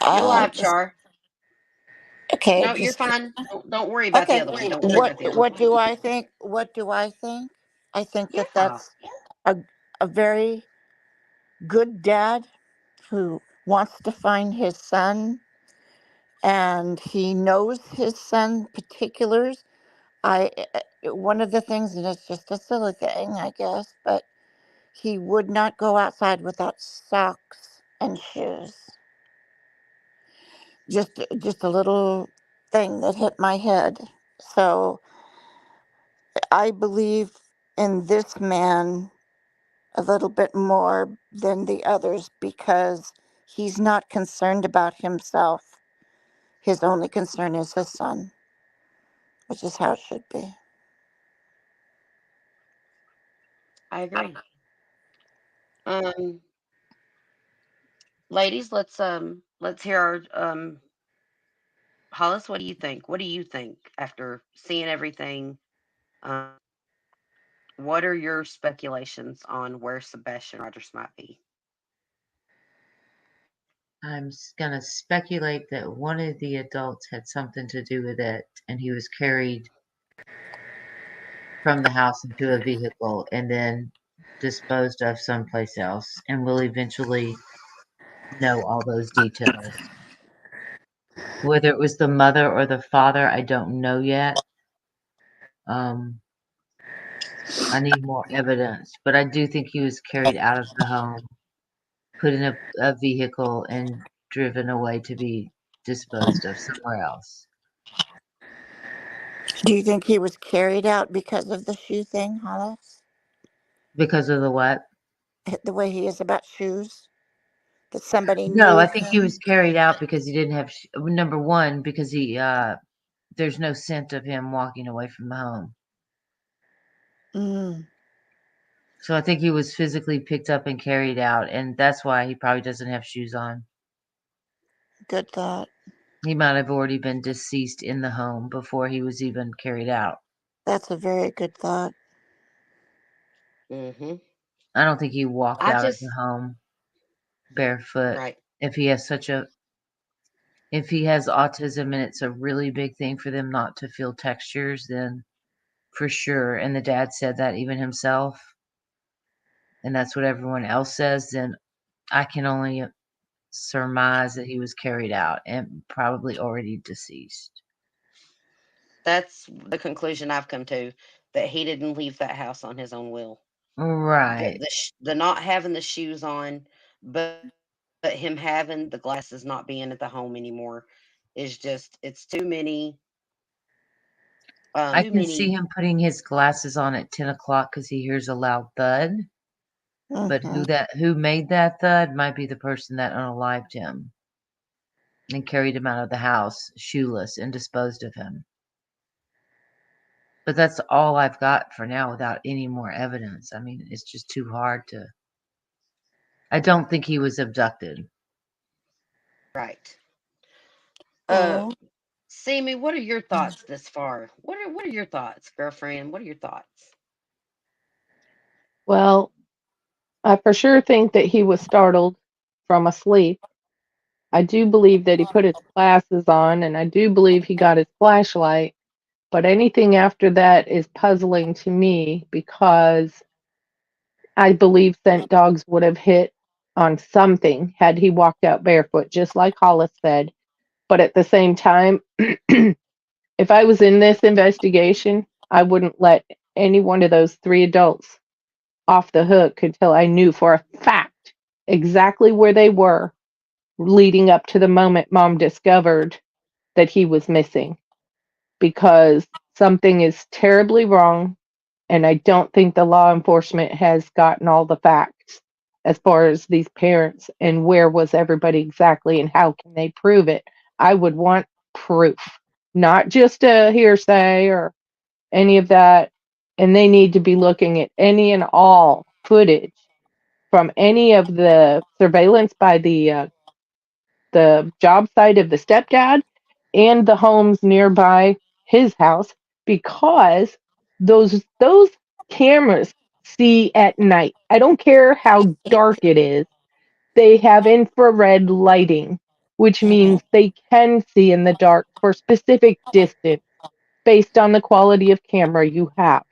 You're live, just, Char. okay, No, you're just fine. Don't worry about the okay. other one. Don't worry about the other one. What do I think? What do I think? I think that Yeah. that's a very good dad who wants to find his son, and he knows his son particulars. One of the things, and it's just a silly thing, I guess, but he would not go outside without socks and shoes. Just a little thing that hit my head. So I believe in this man a little bit more than the others because he's not concerned about himself. His only concern is his son, which is how it should be. I agree. Um, ladies, let's hear our Hollis, what do you think? What do you think after seeing everything? Um, what are your speculations on where Sebastian Rogers might be? I'm going to speculate that one of the adults had something to do with it, and he was carried from the house into a vehicle and then disposed of someplace else, and we'll eventually know all those details. Whether it was the mother or the father, I don't know yet. I need more evidence, but I do think he was carried out of the home, put in a vehicle, and driven away to be disposed of somewhere else. Do you think he was carried out because of the shoe thing, Hollis? Because of the what? The way he is about shoes? That somebody No, knew I think he him? was carried out because he didn't have, number one, because there's no scent of him walking away from the home. Mm, So I think he was physically picked up and carried out, and that's why he probably doesn't have shoes on. good thought. He might have already been deceased in the home before he was even carried out. That's a very good thought. Mm-hmm. I don't think he walked I out of just the home barefoot. right. If he has if he has autism and it's a really big thing for them not to feel textures, then for sure. And the dad said that even himself, and that's what everyone else says, then I can only surmise that he was carried out and probably already deceased. That's the conclusion I've come to, that he didn't leave that house on his own will. Right. The not having the shoes on, but him having the glasses not being at the home anymore is just it's too many. I Too can see many. him putting his glasses on at 10 o'clock because he hears a loud thud. But who made that thud might be the person that unalived him and carried him out of the house shoeless and disposed of him. But that's all I've got for now without any more evidence. I mean, it's just too hard to. I don't think he was abducted. Right. Uh, Oh, Sammy, what are your thoughts this far? What are your thoughts, girlfriend? What are your thoughts? Well, I for sure think that he was startled from a sleep. I do believe that he put his glasses on, and I do believe he got his flashlight. But anything after that is puzzling to me because I believe scent dogs would have hit on something had he walked out barefoot, just like Hollis said. But at the same time, if I was in this investigation, I wouldn't let any one of those three adults off the hook until I knew for a fact exactly where they were leading up to the moment mom discovered that he was missing because something is terribly wrong. And I don't think the law enforcement has gotten all the facts as far as these parents and where was everybody exactly and how can they prove it. I would want proof, not just a hearsay or any of that. And they need to be looking at any and all footage from any of the surveillance by the job site of the stepdad and the homes nearby his house because those cameras see at night. I don't care how dark it is. They have infrared lighting, which mhm. means they can see in the dark for specific distance based on the quality of camera you have.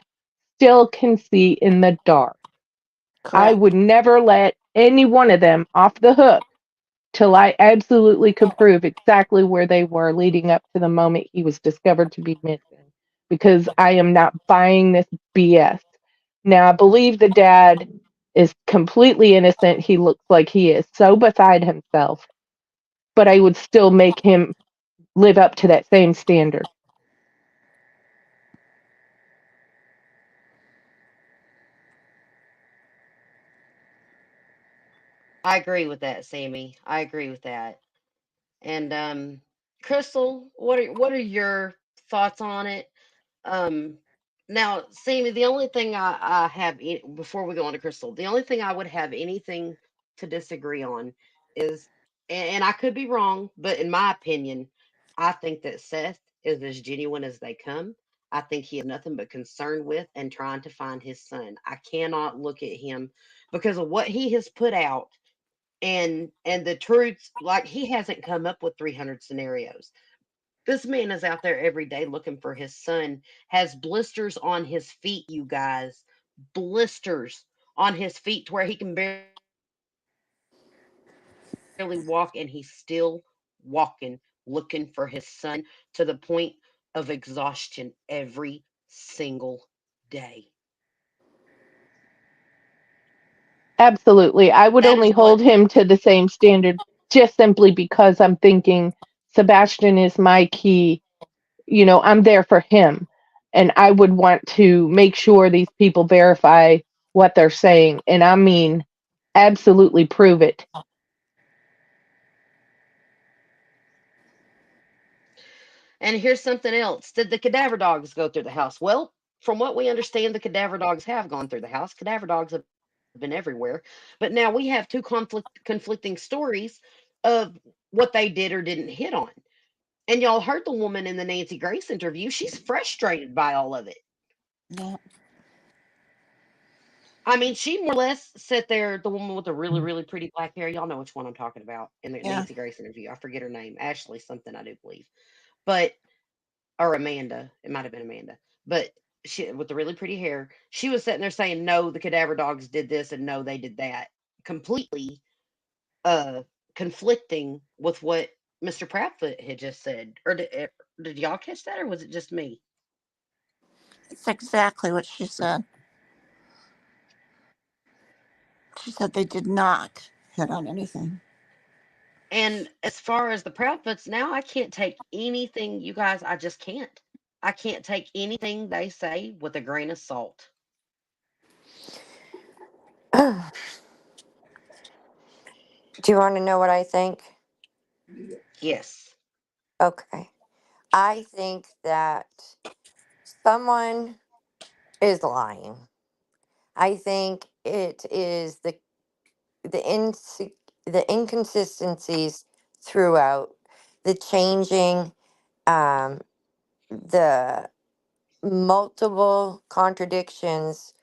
Still can see in the dark. I Correct. would never let any one of them off the hook till I absolutely could prove exactly where they were leading up to the moment he was discovered to be missing. Because I am not buying this BS. Now, I believe the dad is completely innocent. He looks like he is so beside himself, but I would still make him live up to that same standard. I agree with that, Sammy. I agree with that. And Crystal, what are your thoughts on it? Um, Now, Sammy, the only thing I have before we go on to Crystal, the only thing I would have anything to disagree on is, and I could be wrong, but in my opinion, I think that Seth is as genuine as they come. I think he has nothing but concern with and trying to find his son. I cannot look at him because of what he has put out and the truths. Like, he hasn't come up with 300 scenarios. This man is out there every day looking for his son, has blisters on his feet, you guys. Blisters on his feet to where he can barely walk, and he's still walking, looking for his son to the point of exhaustion every single day. Absolutely. I would That only is what hold him to the same standard just simply because I'm thinking Sebastian is my key. I'm there for him. And I would want to make sure these people verify what they're saying. And I mean, absolutely prove it. And here's something else. Did the cadaver dogs go through the house? Well, from what we understand, the cadaver dogs have gone through the house. Cadaver dogs have been everywhere. But now we have two conflicting stories of what they did or didn't hit on. And y'all heard the woman in the Nancy Grace interview. She's frustrated by all of it. Yeah. I mean, she more or less sat there, the woman with the really, really pretty black hair. Y'all know which one I'm talking about in the Yeah. Nancy Grace interview. I forget her name. Ashley something, I do believe. But or Amanda. It might have been Amanda. But she with the really pretty hair, she was sitting there saying, no, the cadaver dogs did this and no, they did that. Completely uh conflicting with what Mr. Proudfoot had just said. Or did y'all catch that or was it just me? It's exactly what she said. She said they did not hit on anything. And as far as the Proudfoots, now I can't take anything, you guys, I just can't. I can't take anything they say with a grain of salt. Do you want to know what I think? Yes. Okay. I think that someone is lying. I think it is the the inconsistencies throughout. the changing, the multiple contradictions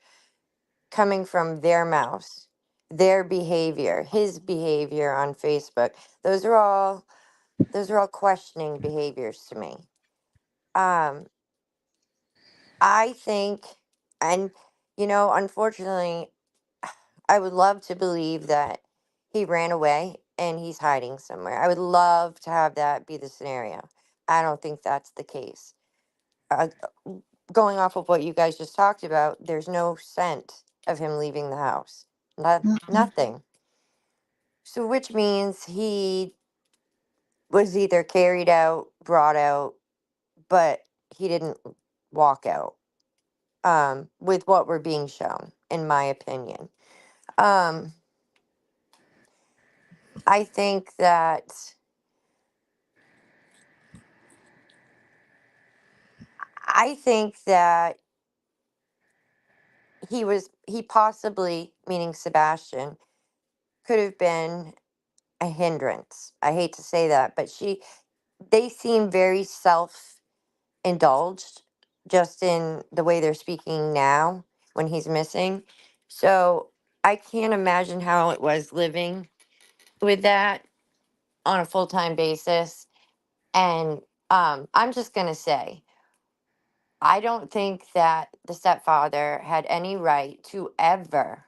coming from their mouths, their behavior, his behavior on Facebook. Those are all questioning behaviors to me. I think, and unfortunately, I would love to believe that he ran away and he's hiding somewhere. I would love to have that be the scenario. I don't think that's the case. Uh, Going off of what you guys just talked about, there's no scent of him leaving the house. Nothing. So, which means he was either carried out, brought out, but he didn't walk out. With what we're being shown, in my opinion. Um, I think that he possibly, meaning Sebastian, could have been a hindrance. I hate to say that, but they seem very self-indulged just in the way they're speaking now when he's missing. So I can't imagine how it was living with that on a full-time basis. And I'm just going to say, I don't think that the stepfather had any right to ever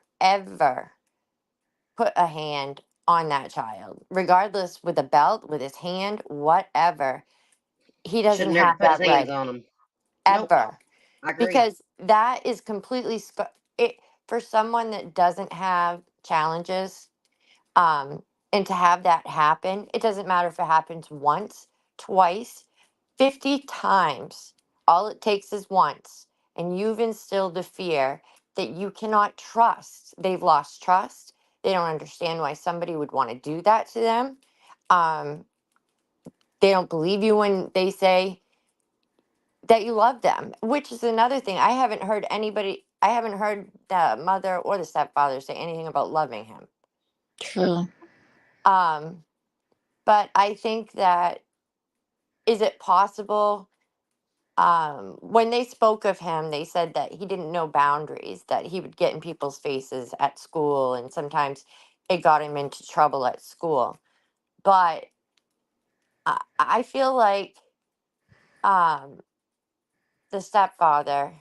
put a hand on that child, regardless with a belt, with his hand, whatever. He Should doesn't never have put his that hands right on him. Nope. ever, I agree. because that is completely it for someone that doesn't have challenges. And to have that happen, it doesn't matter if it happens once, twice, 50 times. All it takes is once. And you've instilled the fear that you cannot trust. They've lost trust. They don't understand why somebody would want to do that to them. Um, they don't believe you when they say that you love them, which is another thing. I haven't heard the mother or the stepfather say anything about loving him. True. But I think that, is it possible? When they spoke of him, they said that he didn't know boundaries, that he would get in people's faces at school, and sometimes it got him into trouble at school. But I feel like the stepfather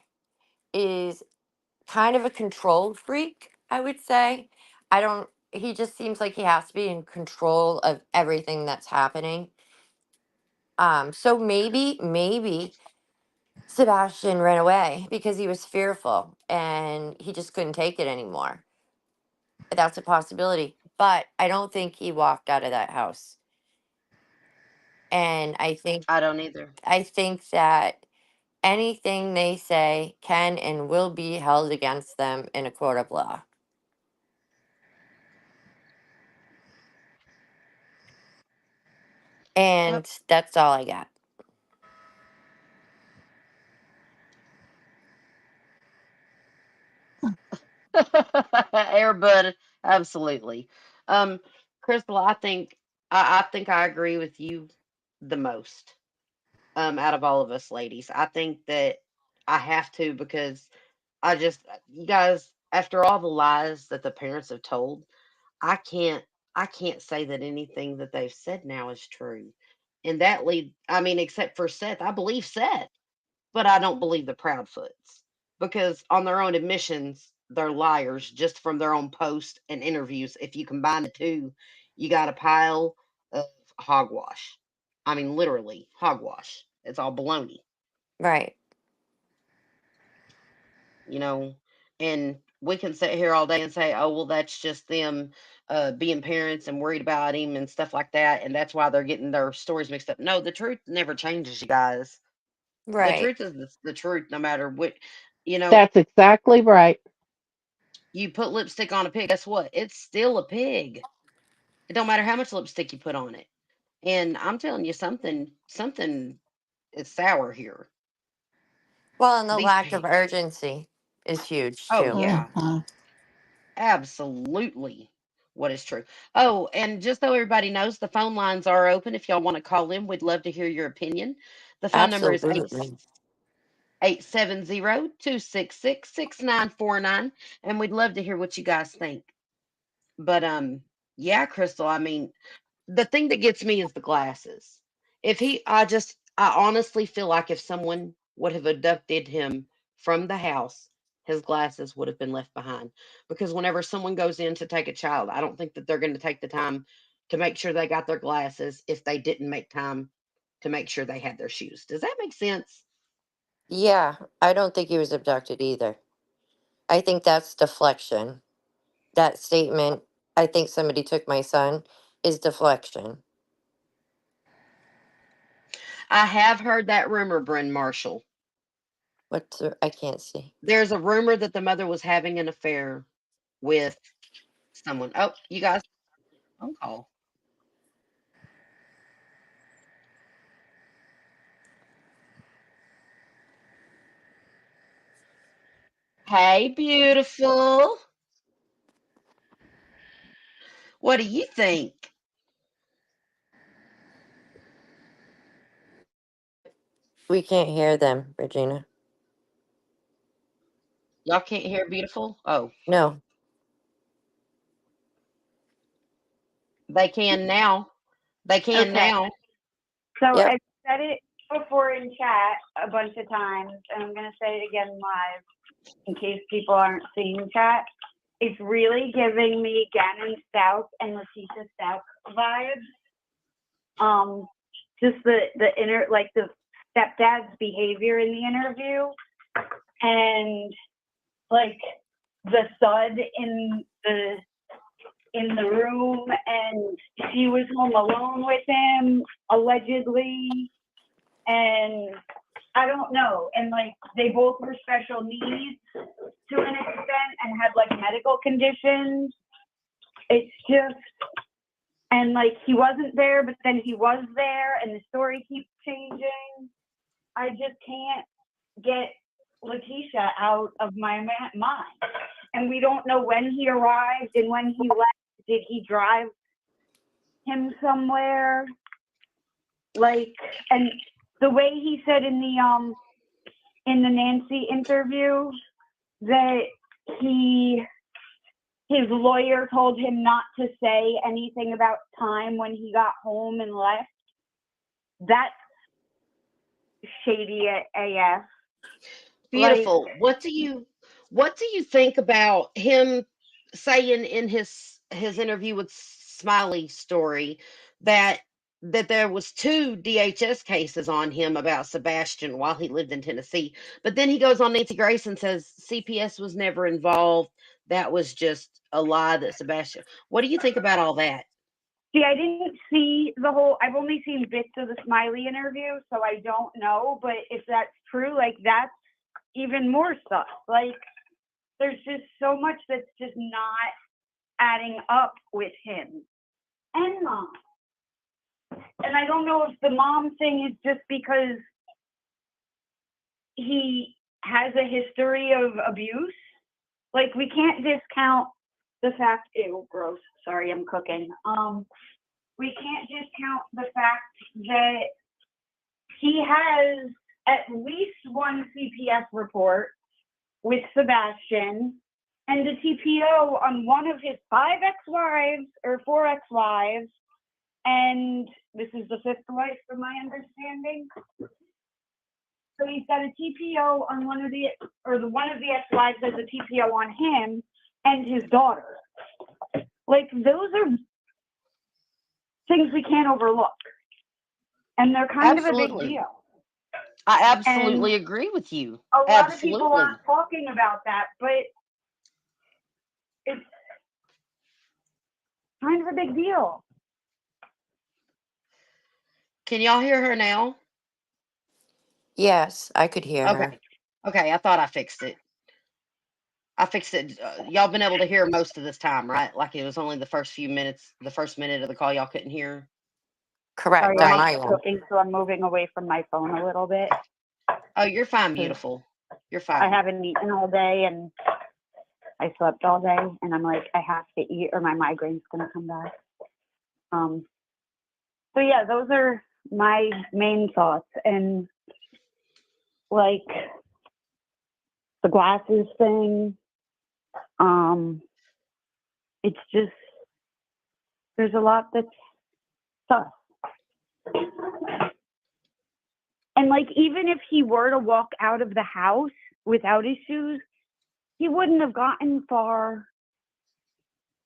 is kind of a control freak, I would say. He just seems like he has to be in control of everything that's happening. So maybe Sebastian ran away because he was fearful and he just couldn't take it anymore. That's a possibility. But I don't think he walked out of that house. And I don't either. I think that anything they say can and will be held against them in a court of law. And that's all I got. Airbud, absolutely. Um, Crystal, I think I agree with you the most. Out of all of us ladies, I think that I have to, because you guys, after all the lies that the parents have told, I can't I can't say that anything that they've said now is true. And I mean, except for Seth, I believe Seth, but I don't believe the Proudfoots, because on their own admissions, they're liars just from their own posts and interviews. If you combine the two, you got a pile of hogwash. I mean, literally hogwash. It's all baloney, Right. you know. And we can sit here all day and say, "Oh, well, that's just them being parents and worried about him and stuff like that, and that's why they're getting their stories mixed up." No, the truth never changes, you guys. The Right. truth is the truth, no matter what. You know, That's exactly right. you put lipstick on a pig, guess what? It's still a pig. It don't matter how much lipstick you put on it. And I'm telling you, something is sour here. Well, and the These lack of pigs. urgency is huge Oh too. yeah, Mhm. absolutely. what is true. Oh, and just so everybody knows, the phone lines are open. If y'all want to call in, we'd love to hear your opinion. The phone number is Absolutely. 870-266-6949, and we'd love to hear what you guys think. But yeah, Crystal, I mean, the thing that gets me is the glasses. I honestly feel like if someone would have abducted him from the house, his glasses would have been left behind. Because whenever someone goes in to take a child, I don't think that they're going to take the time to make sure they got their glasses if they didn't make time to make sure they had their shoes. Does that make sense? Yeah, I don't think he was abducted either. I think that's deflection. That statement, I think somebody took my son, is deflection. I have heard that rumor, Bryn Marshall. I can't see. There's a rumor that the mother was having an affair with someone. Oh, you guys, phone call. Hey, beautiful. What do you think? We can't hear them, Regina. Y'all can't hear beautiful? Oh, No. they can now. They can Okay. now. So Yep. I've said it before in chat a bunch of times, and I'm going to say it again live in case people aren't seeing chat. It's really giving me Gannon Stout and Letitia Stout vibes. Just the inner, like the stepdad's behavior in the interview, and like the thud in the room, and she was home alone with him allegedly, and I don't know, and like they both were special needs to an extent and had like medical conditions. It's just, and like he wasn't there, but then he was there, and the story keeps changing. I just can't get Letitia out of my mind. And we don't know when he arrived and when he left. Did he drive him somewhere? Like, and the way he said in the Nancy interview that his lawyer told him not to say anything about time when he got home and left. That's shady AF. Beautiful. What do you think about him saying in his interview with Smiley story that there was 2 DHS cases on him about Sebastian while he lived in Tennessee, but then he goes on Nancy Grace and says CPS was never involved. That was just a lie that Sebastian. What do you think about all that? See, I didn't see the whole, I've only seen bits of the Smiley interview, so I don't know, but if that's true, like that's even more stuff. Like there's just so much that's just not adding up with him and mom. And I don't know if the mom thing is just because he has a history of abuse. Like we can't discount the fact, ew, gross, sorry, I'm cooking. We can't discount the fact that he has at least one CPS report with Sebastian and a TPO on one of his 5 ex-wives or 4 ex-wives, and this is the 5th wife from my understanding. So he's got a TPO on one of the ex-wives has a TPO on him and his daughter. Like those are things we can't overlook, and they're kind of a big deal. I absolutely agree with you. A lot of people aren't talking about that, but it's kind of a big deal. Can y'all hear her now? Yes, I could hear her. Okay, I thought I fixed it. Y'all been able to hear most of this time, right? Like it was only the first few minutes, the first minute of the call y'all couldn't hear. Correct. Sorry, I'm cooking, so I'm moving away from my phone a little bit. Oh, you're fine, beautiful. You're fine. I haven't eaten all day, and I slept all day, and I'm like, I have to eat or my migraine's going to come back. So yeah, those are my main thoughts. And like the glasses thing, it's just, there's a lot that's tough. And like, even if he were to walk out of the house without his shoes, he wouldn't have gotten far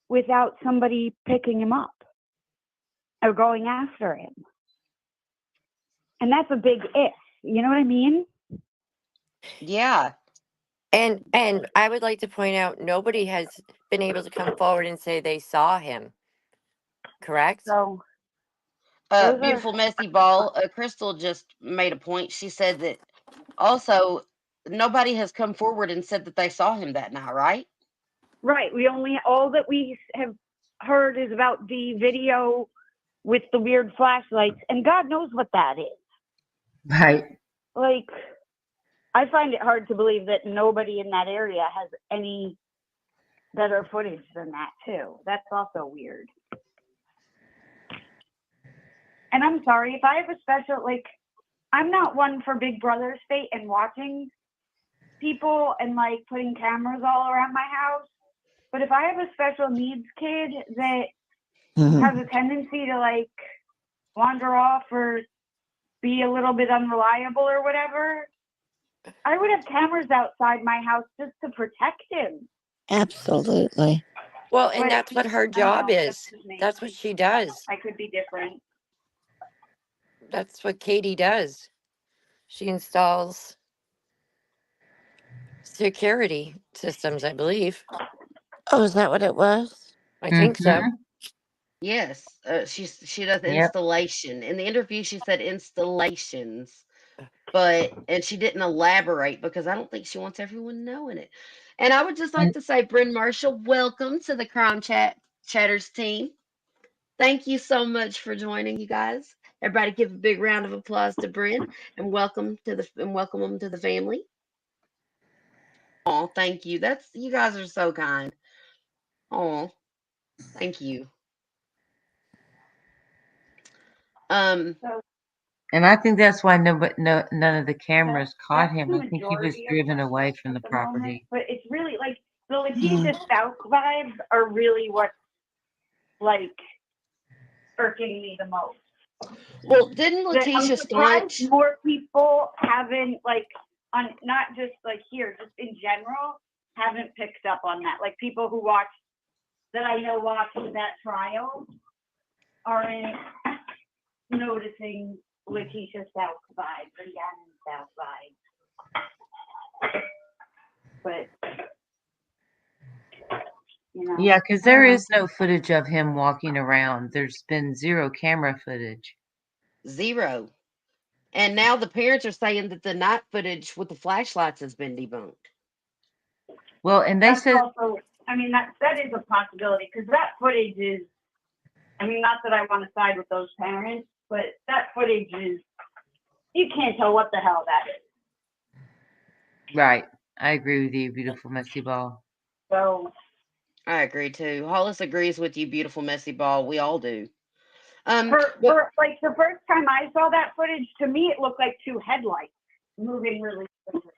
without somebody picking him up or going after him. And that's a big if, you know what I mean? Yeah. And I would like to point out nobody has been able to come forward and say they saw him. Correct? So those Beautiful Messy Ball, Crystal just made a point. She said that also nobody has come forward and said that they saw him that night, right? Right. We only, all that we have heard is about the video with the weird flashlights, and God knows what that is. Right. Like, I find it hard to believe that nobody in that area has any better footage than that, too. That's also weird. And I'm sorry, if I have a special, like, I'm not one for Big Brother state and watching people and, like, putting cameras all around my house. But if I have a special needs kid that has a tendency to, like, wander off or be a little bit unreliable or whatever, I would have cameras outside my house just to protect him. Absolutely. Well, and But that's what her I don't job know, is. just me. That's what she does. I could be different. That's what Katie does. She installs security systems, I believe. Oh, is that what it was? I think so. Yes. She does Yep. installation. In the interview, she said installations, and she didn't elaborate because I don't think she wants everyone knowing it. And I would just like And to say, Bryn Marshall, welcome to the Crime Chatters team. Thank you so much for joining, you guys. Everybody, give a big round of applause to Bryn and welcome them to the family. Oh, thank you. You guys are so kind. Oh, thank you. and I think that's why none of the cameras caught That's him. the I think he was majority of driven my away thoughts from the at the moment. property. But it's really like the Letitia South vibes are really what's like irking me the most. Well, didn't I'm Letitia surprised Staunch? more people haven't, like, on not just like here, just in general, haven't picked up on that. Like people who watched that I know watched that trial aren't noticing Letitia South vibes and Gannon South vibes. But you know, Yeah, because there is no footage of him walking around. There's been zero camera footage. Zero. And now the parents are saying that the night footage with the flashlights has been debunked. Well, and they that's said also, I mean, that is a possibility because that footage is, I mean, not that I want to side with those parents, but that footage is, you can't tell what the hell that is. right. I agree with you, beautiful messy ball. So I agree too. Hollis agrees with you, beautiful messy ball. We all do. for like the first time I saw that footage, to me it looked like two headlights moving really quickly.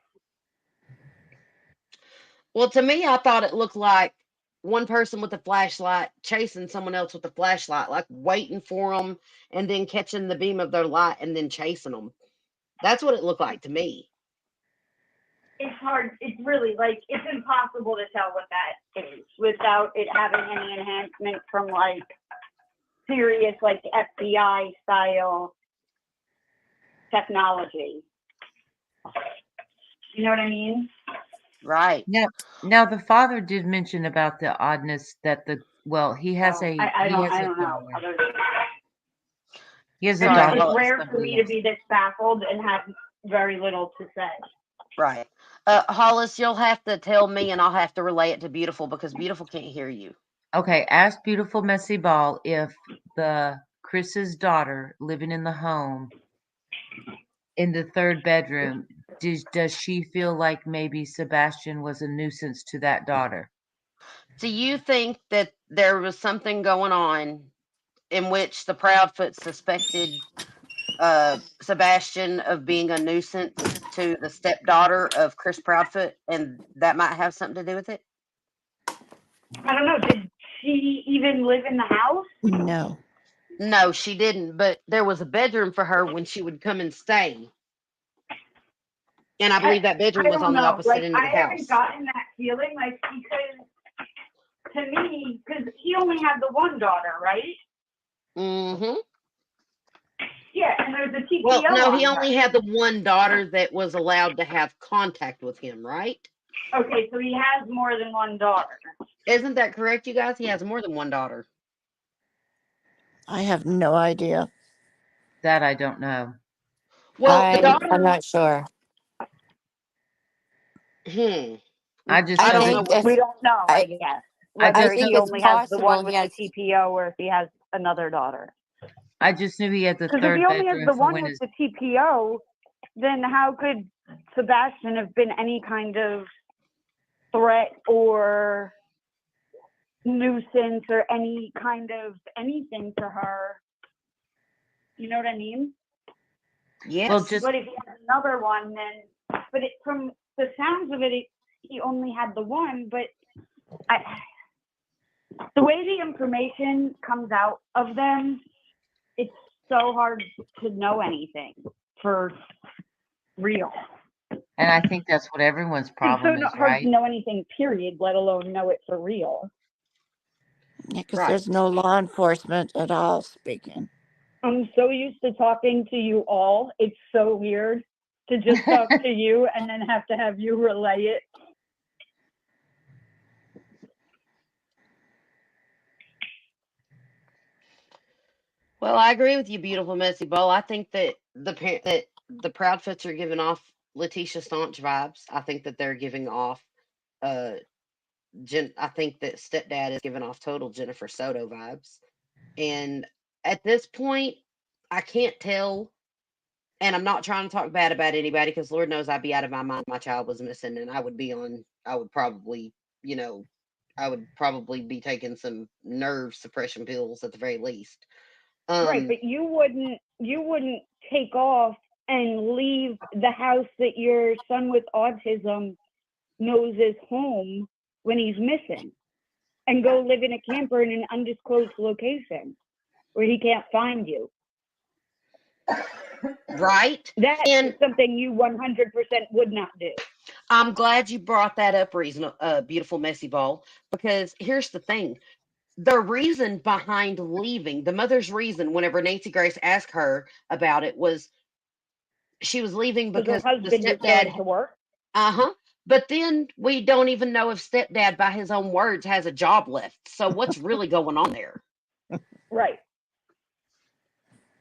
Well, to me, I thought it looked like one person with a flashlight chasing someone else with a flashlight, like waiting for them and then catching the beam of their light and then chasing them. That's what it looked like to me. It's hard. It's really like, it's impossible to tell what that is without it having any enhancement from like serious like FBI style technology. You know what I mean? Right. Now the father did mention about the oddness that he has So, a I don't know. daughter. He has a Sorry, daughter. It's rare for me to be this baffled and have very little to say. Right. Hollis, you'll have to tell me and I'll have to relay it to Beautiful because Beautiful can't hear you. Okay, ask beautiful messy ball if the Chris's daughter living in the home in the third bedroom, does she feel like maybe Sebastian was a nuisance to that daughter? Do you think that there was something going on in which the Proudfoot suspected Sebastian of being a nuisance to the stepdaughter of Chris Proudfoot, and that might have something to do with it? I don't know. Did she even live in the house? No. No, she didn't, but there was a bedroom for her when she would come and stay. And I believe that bedroom I was don't on the know. opposite Like, end of the I haven't house. gotten that feeling, like, because to me, because he only had the one daughter, right? Mm-hmm. Yeah, and there's a TPO Well, no, on he only her. had the one daughter that was allowed to have contact with him, right? Okay, so he has more than one daughter. Isn't that correct, you guys? He has more than one daughter. I have no idea. That I don't know. Well, the I'm daughter. not sure. I just I I know don't that know think what. if We don't know, I guess. I Whether just think he know it's only has the possible one he with has. the TPO or if he has another daughter. I just knew he had the Because if third he only has bedroom the for one when with his the TPO, then how could Sebastian have been any kind of threat or nuisance or any kind of anything to her? You know what I mean? Yes. Well, just But if he has another one, then, but it, from the sounds of it, he only had the one, but the way the information comes out of them, it's so hard to know anything for real. and I think that's what everyone's It's so problem is, not hard to right? know anything, period, let alone know it for real. Yeah, because Right. there's no law enforcement at all speaking. I'm so used to talking to you all. It's so weird to just talk to you and then have to have you relay it. Well, I agree with you, beautiful messy ball. I think that the Proudfoots are giving off Letitia Staunch vibes. I think that they're giving off uh I think that stepdad is giving off total Jennifer Soto vibes. And at this point, I can't tell. And I'm not trying to talk bad about anybody because Lord knows I'd be out of my mind if my child was missing, and I would probably, you know, I would probably be taking some nerve suppression pills at the very least. Right, but you wouldn't take off and leave the house that your son with autism knows is home when he's missing and go live in a camper in an undisclosed location where he can't find you. Right? That And is something you 100% would not do. I'm glad you brought that up, beautiful messy ball, because here's the thing. The reason behind leaving, the mother's reason, whenever Nancy Grace asked her about it, was she was leaving Because because her the husband was going stepdad. to work. Uh-huh. But then we don't even know if stepdad, by his own words, has a job left. So what's really going on there? Right.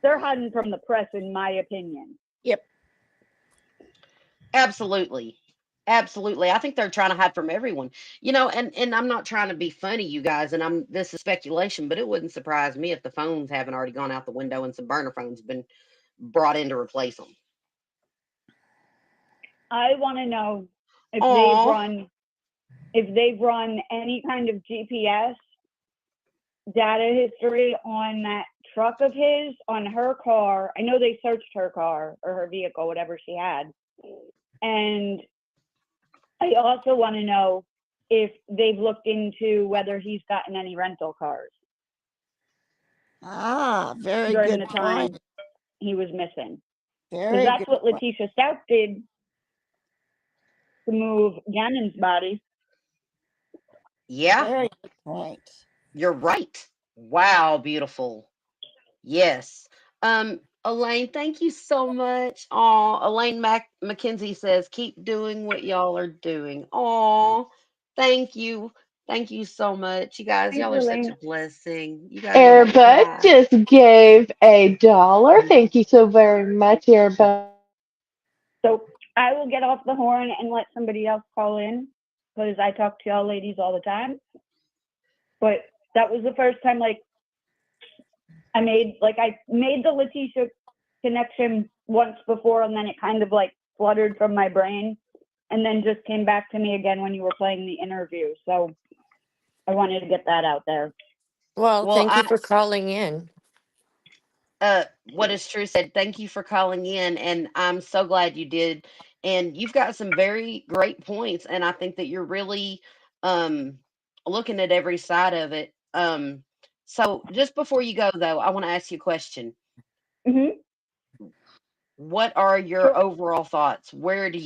They're hiding from the press, in my opinion. Yep. Absolutely. Absolutely. I think they're trying to hide from everyone. And I'm not trying to be funny, you guys, and this is speculation, but it wouldn't surprise me if the phones haven't already gone out the window and some burner phones been brought in to replace them. I want to know if Aw. they've run any kind of GPS data history on that truck of his, on her car. I know they searched her car or her vehicle, whatever she had. And I also want to know if they've looked into whether he's gotten any rental cars Ah, very during good the time point. he was missing. Because Very that's good what point. Letitia Stout did to move Gannon's body. Yeah, Very good point. you're right. Wow, beautiful. Yes. Elaine, thank you so much. Oh, Elaine McKenzie says, keep doing what y'all are doing. Oh, thank you. Thank you so much. You guys, Thanks, y'all are such a Elaine. blessing. You guys make me Airbud cry. just gave $1. Thank you so very much, Airbud. So I will get off the horn and let somebody else call in because I talk to y'all ladies all the time. But that was the first time, I made the Letitia connection once before, and then it kind of fluttered from my brain, and then just came back to me again when you were playing the interview. So I wanted to get that out there. Well, Well, thank you for calling in. What is true said, thank you for calling in, and I'm so glad you did. And you've got some very great points, and I think that you're really um looking at every side of it. So just before you go though, I want to ask you a question. Mm-hmm. What are your Sure. overall thoughts? What do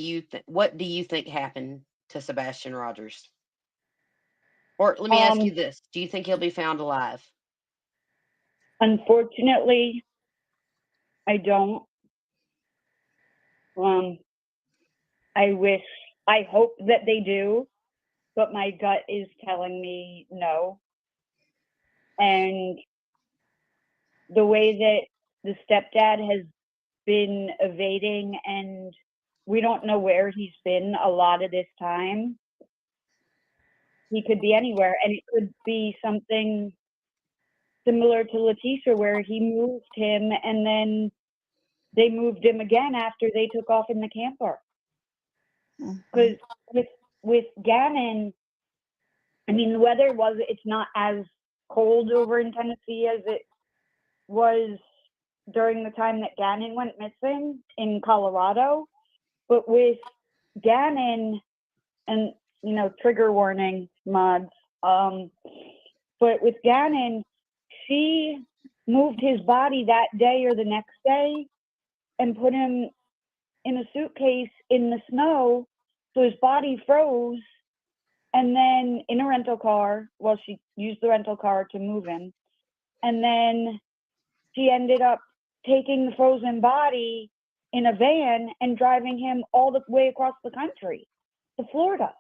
you think happened to Sebastian Rogers? Or let me ask you this. Do you think he'll be found alive? Unfortunately, I don't. I hope that they do, but my gut is telling me no. And the way that the stepdad has been evading, and we don't know where he's been a lot of this time. He could be anywhere, and it could be something similar to Letitia, where he moved him and then they moved him again after they took off in the camper. Because with Gannon, I mean, the weather it's not as cold over in Tennessee as it was during the time that Gannon went missing in Colorado. But with Gannon, and trigger warning, mods, but with Gannon, she moved his body that day or the next day and put him in a suitcase in the snow, so his body froze, and then in a rental car. Well, she used the rental car to move him, and then she ended up taking the frozen body in a van and driving him all the way across the country to Florida.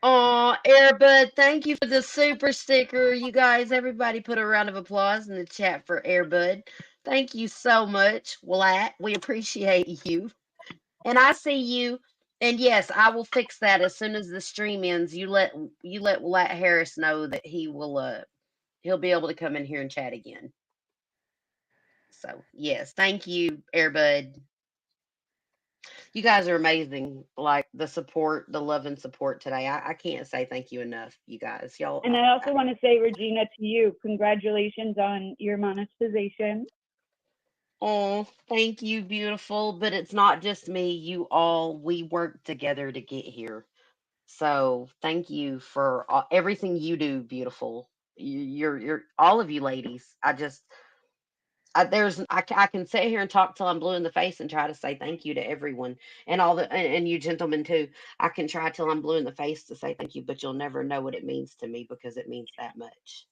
Oh, Airbud, thank you for the super sticker. You guys, everybody put a round of applause in the chat for Airbud. Thank you so much, Wlat. We appreciate you. And I see you. And yes, I will fix that as soon as the stream ends. You let Wlat Harris know that he'll be able to come in here and chat again. So yes, thank you, Airbud. You guys are amazing. Like the support, the love and support today. I can't say thank you enough, you guys. Y'all. And I also want to say, Regina, to you, congratulations on your monetization. Oh, thank you, beautiful. But it's not just me. You all, we work together to get here. So thank you for everything you do, beautiful. You're all of you ladies. I can sit here and talk till I'm blue in the face and try to say thank you to everyone and and you gentlemen too. I can try till I'm blue in the face to say thank you, but you'll never know what it means to me because it means that much.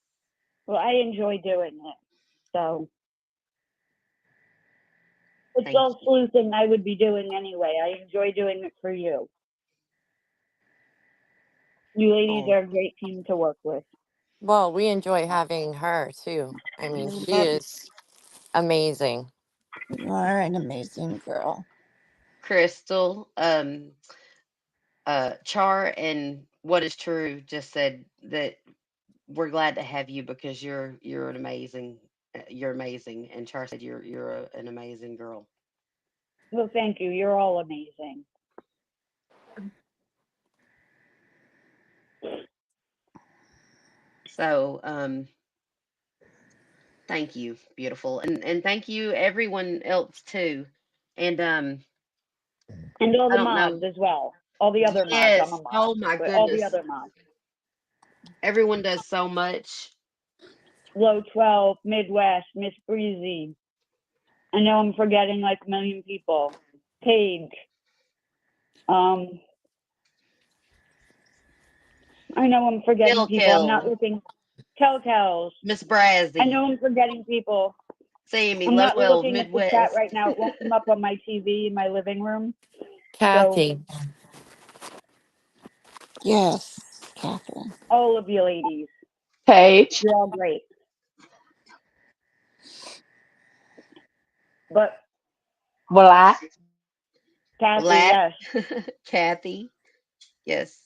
Well, I enjoy doing it. So it's Thank all sleuthing I would be doing anyway. I enjoy doing it for you. You ladies are a great team to work with. Well, we enjoy having her too. I mean, she Love is amazing. You are an amazing girl. Crystal, Char and What is True just said that we're glad to have you because you're an amazing you're amazing, and Char said you're an amazing girl. Well, thank you. You're all amazing. So thank you, beautiful, and thank you everyone else too, and all I the don't mods know. as well. All the other mods. I'm Yes. a mod, Oh my but all the goodness. other mods. Everyone does so much. Low 12, Midwest, Miss Breezy. I know I'm forgetting like a million people. Paige. I know I'm forgetting people. I'm not looking. Telltales. Miss Brazzy. I know I'm forgetting people. Sammy, I'm Low not 12, looking at the chat Midwest. right now. It won't come up on my TV in my living room. Kathy. Yes, Catherine. All of you ladies. Paige. You're all great. But Wlat. Kathy, Wlat. yes. Kathy. Yes.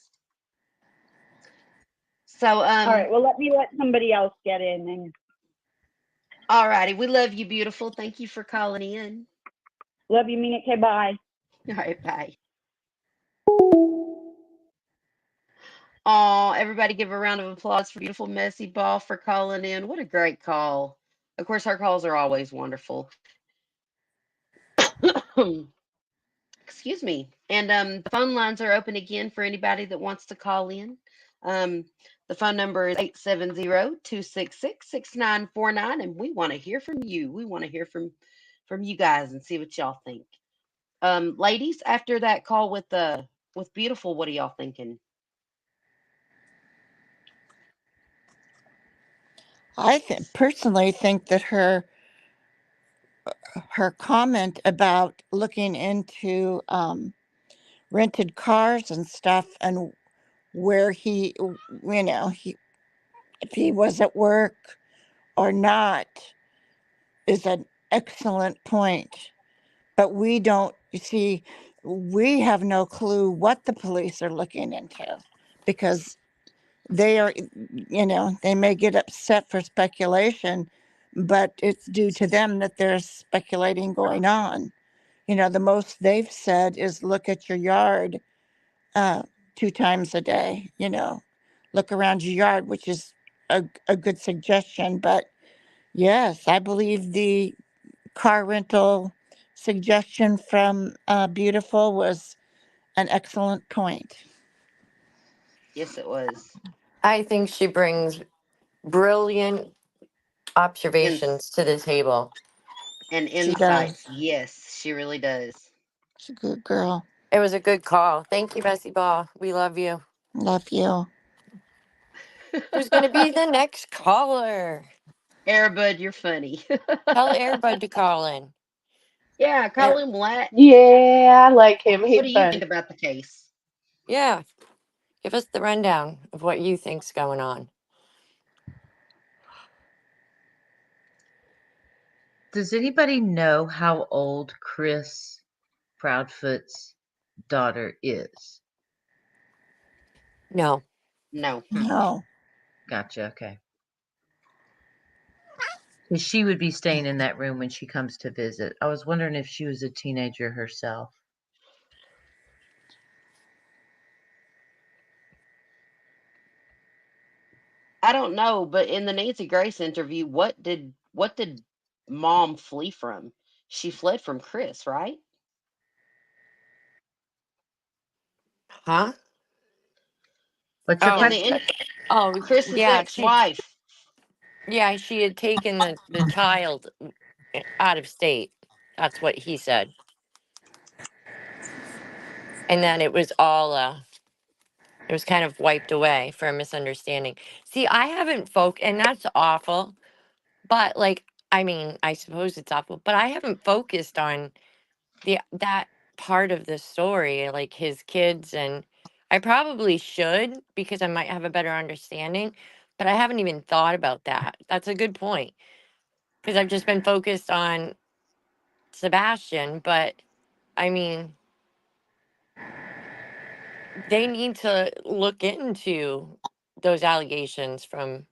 So all right, well let somebody else get in and all righty. We love you, beautiful. Thank you for calling in. Love you, mean it. Okay, bye. All right, bye. Oh, everybody give a round of applause for beautiful Messy Ball for calling in. What a great call. Of course, our calls are always wonderful. Excuse me. And the phone lines are open again for anybody that wants to call in. Um, the phone number is 870-266-6949, and we want to hear from you. We want to hear from you guys and see what y'all think. Ladies, after that call with beautiful, what are y'all thinking? I personally think that her comment about looking into rented cars and stuff and where he, if he was at work or not, is an excellent point. But we don't, you see, we have no clue what the police are looking into because they are, they may get upset for speculation, but it's due to them that there's speculating going on. The most they've said is look at your yard 2 times a day, look around your yard, which is a good suggestion. But yes, I believe the car rental suggestion from Beautiful was an excellent point. Yes, it was. I think she brings brilliant observations to the table. And She does. insights. Yes, she really does. She's a good girl. It was a good call. Thank you, Bessie Ball. We love you. Love you. Who's going to be the next caller? Airbud, you're funny. Tell Airbud to call in. Yeah, call him Lat. Yeah, I like him. What He's do you fun. think about the case? Yeah. Give us the rundown of what you think's going on. Does anybody know how old Chris Proudfoot's daughter is? No. No. No. Gotcha. Okay. Because she would be staying in that room when she comes to visit. I was wondering if she was a teenager herself. I don't know, but in the Nancy Grace interview, what did mom flee from? She fled from Chris, right? Huh? What's your In the question? Chris's Yeah. ex-wife. Yeah, she had taken the child out of state. That's what he said. And then it was all it was kind of wiped away for a misunderstanding. See, I haven't and that's awful. But I mean, I suppose it's awful, but I haven't focused on that part of the story, like his kids, and I probably should because I might have a better understanding, but I haven't even thought about that. That's a good point because I've just been focused on Sebastian, but I mean, they need to look into those allegations from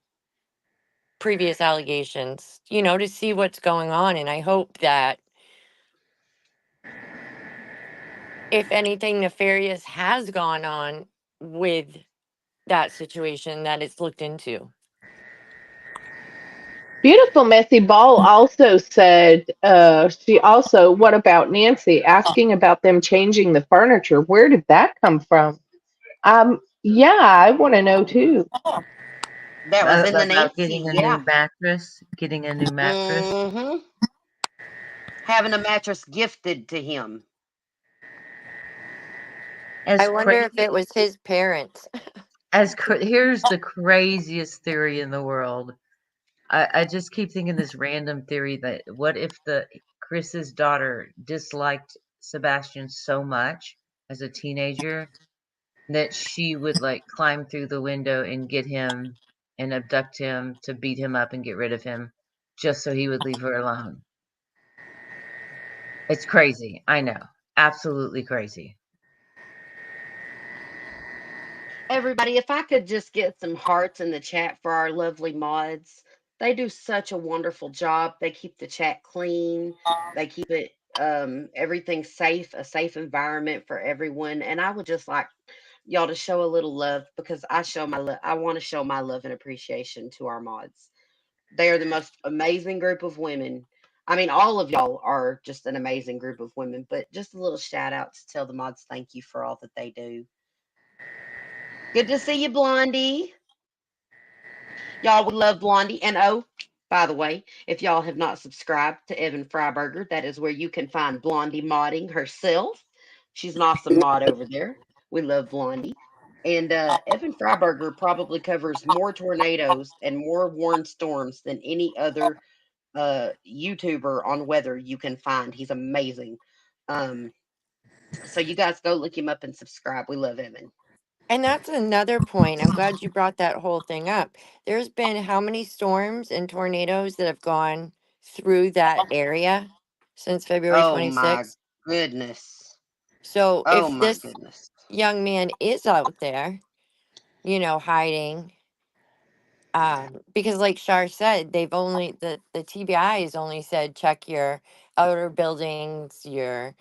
previous allegations, to see what's going on. And I hope that if anything nefarious has gone on with that situation, that it's looked into. Beautiful Messy Ball also said, what about Nancy asking about them changing the furniture? Where did that come from? Yeah, I want to know too. That was in the About Nancy, getting a yeah. new mattress. Getting a new mattress. Mm-hmm. Having a mattress gifted to him. I wonder if it was his parents. Here's the craziest theory in the world. I just keep thinking this random theory that what if Chris's daughter disliked Sebastian so much as a teenager that she would climb through the window and get him and abduct him to beat him up and get rid of him just so he would leave her alone. It's crazy. I know. Absolutely crazy. Everybody, if I could just get some hearts in the chat for our lovely mods. They do such a wonderful job. They keep the chat clean. They keep it everything safe, a safe environment for everyone. And I would just like y'all to show a little love because I want to show my love and appreciation to our mods. They are the most amazing group of women. I mean, all of y'all are just an amazing group of women, but just a little shout out to tell the mods thank you for all that they do. Good to see you, Blondie. Y'all, we love Blondie. And oh, by the way, if y'all have not subscribed to Evan Freiberger, that is where you can find Blondie modding herself. She's an awesome mod over there. We love Blondie. And Evan Freiberger probably covers more tornadoes and more warned storms than any other YouTuber on weather you can find. He's amazing. So you guys go look him up and subscribe. We love Evan. And that's another point. I'm glad you brought that whole thing up. There's been how many storms and tornadoes that have gone through that area since February Oh my 26th? goodness. So Oh if my this goodness. young man is out there, hiding, because like Shar said, the TBI has only said check your outer buildings, your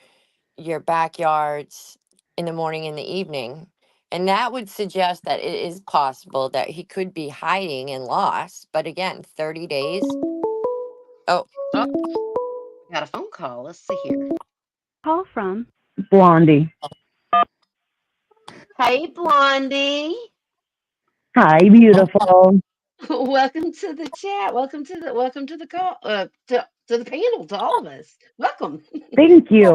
backyards in the morning and the evening. And that would suggest that it is possible that he could be hiding and lost. But again, 30 days. Oh, Oh, we got a phone call. Let's see here. Call from Blondie. Hey, Blondie. Hi, beautiful. Welcome to the chat. Welcome to the call. To the panel. To all of us. Welcome. Thank you.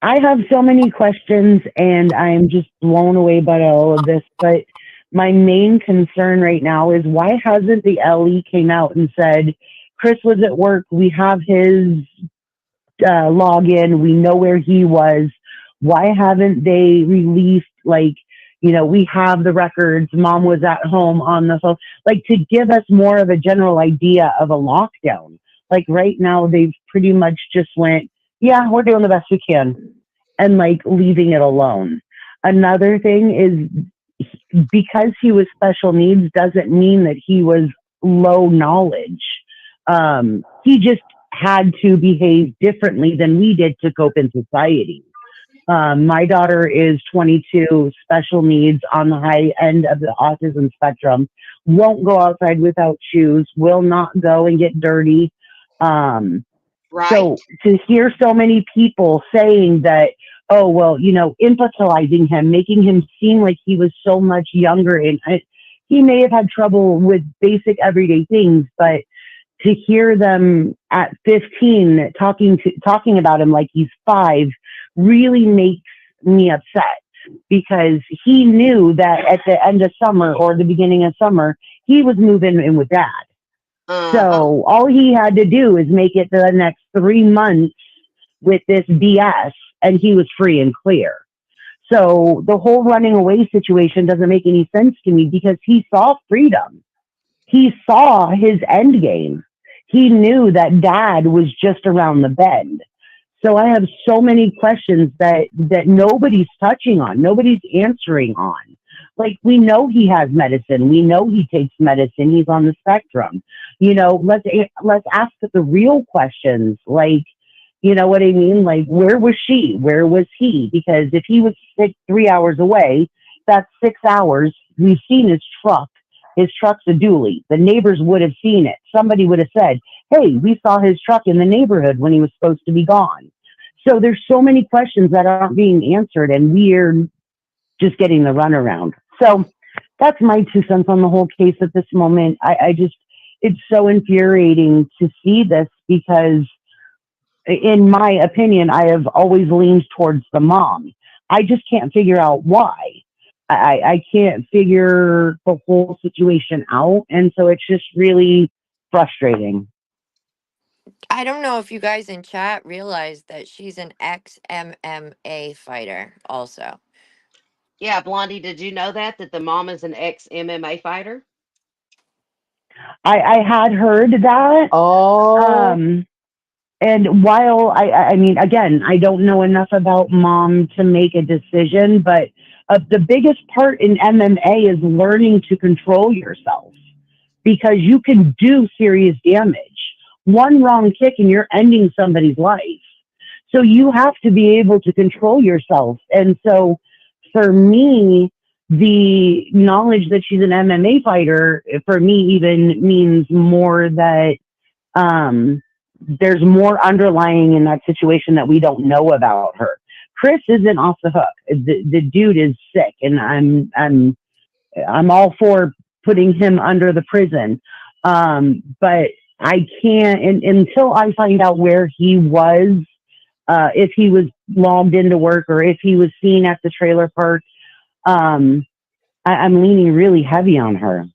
I have so many questions and I'm just blown away by all of this. But my main concern right now is why hasn't the LE came out and said, Chris was at work, we have his login, we know where he was. Why haven't they released, like, we have the records, mom was at home on the phone, like, to give us more of a general idea of a lockdown. Like right now, they've pretty much just went, yeah, we're doing the best we can, and like leaving it alone. Another thing is because he was special needs doesn't mean that he was low knowledge. He just had to behave differently than we did to cope in society. My daughter is 22, special needs on the high end of the autism spectrum, won't go outside without shoes, will not go and get dirty. Right. So to hear so many people saying that, oh, well, infantilizing him, making him seem like he was so much younger, and he may have had trouble with basic everyday things, but to hear them at 15 talking about him like he's 5 really makes me upset, because he knew that at the end of summer or the beginning of summer, he was moving in with dad. So all he had to do is make it the next 3 months with this BS, and he was free and clear. So the whole running away situation doesn't make any sense to me, because he saw freedom. He saw his end game. He knew that dad was just around the bend. So I have so many questions that nobody's touching on, nobody's answering on. Like, we know he has medicine. We know he takes medicine. He's on the spectrum. Let's ask the real questions. Like, you know what I mean? Like, where was she? Where was he? Because if he was 3 hours away, that's 6 hours. We've seen his truck. His truck's a dually. The neighbors would have seen it. Somebody would have said, hey, we saw his truck in the neighborhood when he was supposed to be gone. So there's so many questions that aren't being answered, and we're just getting the runaround. So that's my 2 cents on the whole case at this moment. It's so infuriating to see this, because in my opinion, I have always leaned towards the mom. I just can't figure out why. I can't figure the whole situation out. And so it's just really frustrating. I don't know if you guys in chat realize that she's an ex-MMA fighter also. Yeah, Blondie, did you know that the mom is an ex-MMA fighter? I had heard that. And while I mean, again, I don't know enough about mom to make a decision, but the biggest part in MMA is learning to control yourself, because you can do serious damage. One wrong kick and you're ending somebody's life. So you have to be able to control yourself. And so for me, the knowledge that she's an MMA fighter for me even means more that there's more underlying in that situation that we don't know about her. Chris isn't off the hook. The dude is sick, and I'm all for putting him under the prison. But I can't until I find out where he was, if he was logged into work or if he was seen at the trailer park. I'm leaning really heavy on her.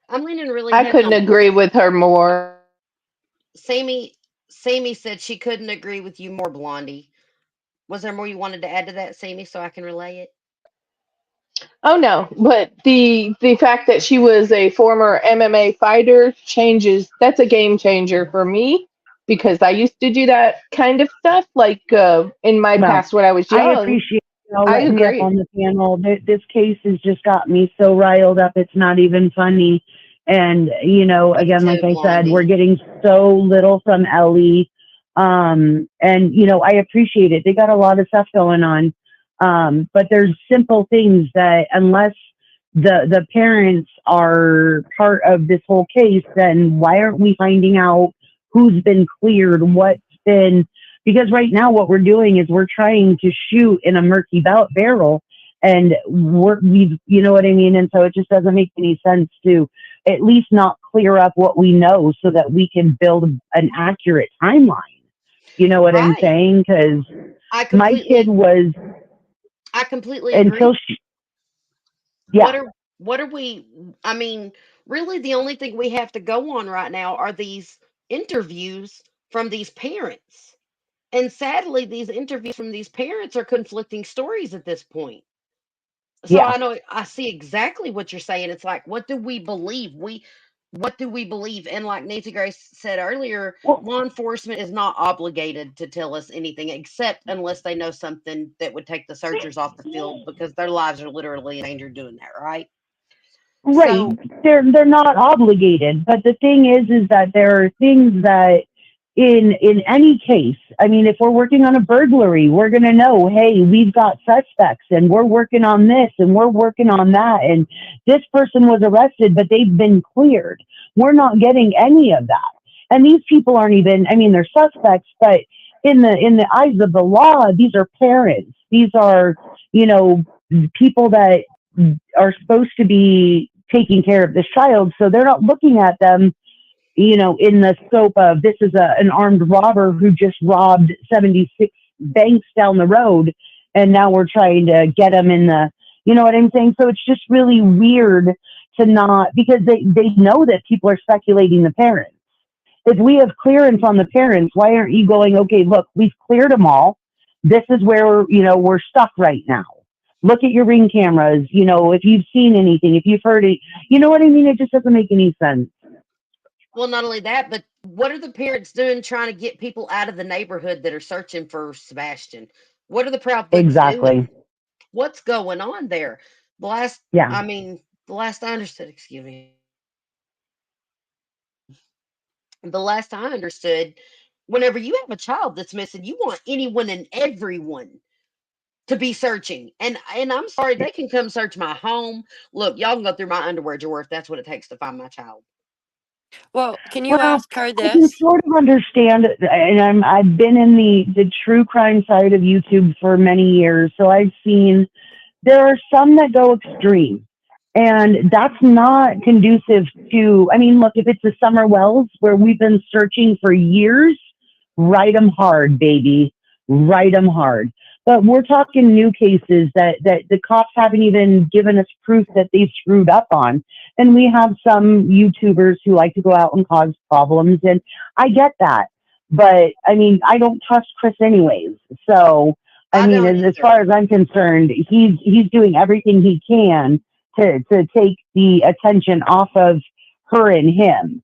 I'm leaning really I heavy couldn't on agree with her more. Sammy. Sammy said she couldn't agree with you more, Blondie. Was there more you wanted to add to that, Sammy, so I can relay it? Oh no, but the fact that she was a former MMA fighter changes. That's a game changer for me because I used to do that kind of stuff like in my Well, past when I was I young. appreciate y'all I letting me up agree. on the panel. This case has just got me so riled up. It's not even funny. And, Me again, like too, I said, we're Blondie. getting so little from Ellie. And, I appreciate it. They got a lot of stuff going on. But there's simple things that unless the parents are part of this whole case, then why aren't we finding out who's been cleared, what's been, because right now what we're doing is we're trying to shoot in a murky barrel, and you know what I mean? And so it just doesn't make any sense to at least not clear up what we know so that we can build an accurate timeline. You know what I'm Right. saying? Because I my kid completely was, I completely until agree. she, What yeah, are we, I mean, really the only thing we have to go on right now are these interviews from these parents. And sadly, these interviews from these parents are conflicting stories at this point. So yeah, I know I see exactly what you're saying. It's like, what do we believe? What do we believe? And like Nancy Grace said earlier, well, law enforcement is not obligated to tell us anything except unless they know something that would take the searchers off the field because their lives are literally in danger doing that, right? right. So They're not obligated, but the thing is that there are things that in any case, I mean, if we're working on a burglary, we're going to know, hey, we've got suspects and we're working on this and we're working on that. And this person was arrested, but they've been cleared. We're not getting any of that. And these people aren't even, I mean, they're suspects, but in the eyes of the law, these are parents. These are, people that are supposed to be taking care of this child. So they're not looking at them, in the scope of this is an armed robber who just robbed 76 banks down the road. And now we're trying to get him in the, you know what I'm saying? So it's just really weird to not, because they know that people are speculating the parents. If we have clearance on the parents, why aren't you going, okay, look, we've cleared them all. This is where, we're stuck right now. Look at your ring cameras, if you've seen anything, if you've heard it, you know what I mean? It just doesn't make any sense. well, not only that, but what are the parents doing trying to get people out of the neighborhood that are searching for Sebastian? What are the Proud Boys doing? Exactly. What's going on there? The last, Yeah. I mean, the last I understood, excuse me, the last I understood, whenever you have a child that's missing, you want anyone and everyone to be searching. And I'm sorry, they can come search my home. Look, y'all can go through my underwear drawer if that's what it takes to find my child. Well, can you Well, ask her I can this? sort of understand, and I've been in the true crime side of YouTube for many years, so I've seen there are some that go extreme, and that's not conducive to. I mean, look, if it's the Summer Wells where we've been searching for years, write them hard, baby, write them hard. But we're talking new cases that the cops haven't even given us proof that they've screwed up on. And we have some YouTubers who like to go out and cause problems, and I get that. But I mean, I don't trust Chris anyways. So I I mean, don't as either. far as I'm concerned, he's doing everything he can to take the attention off of her and him.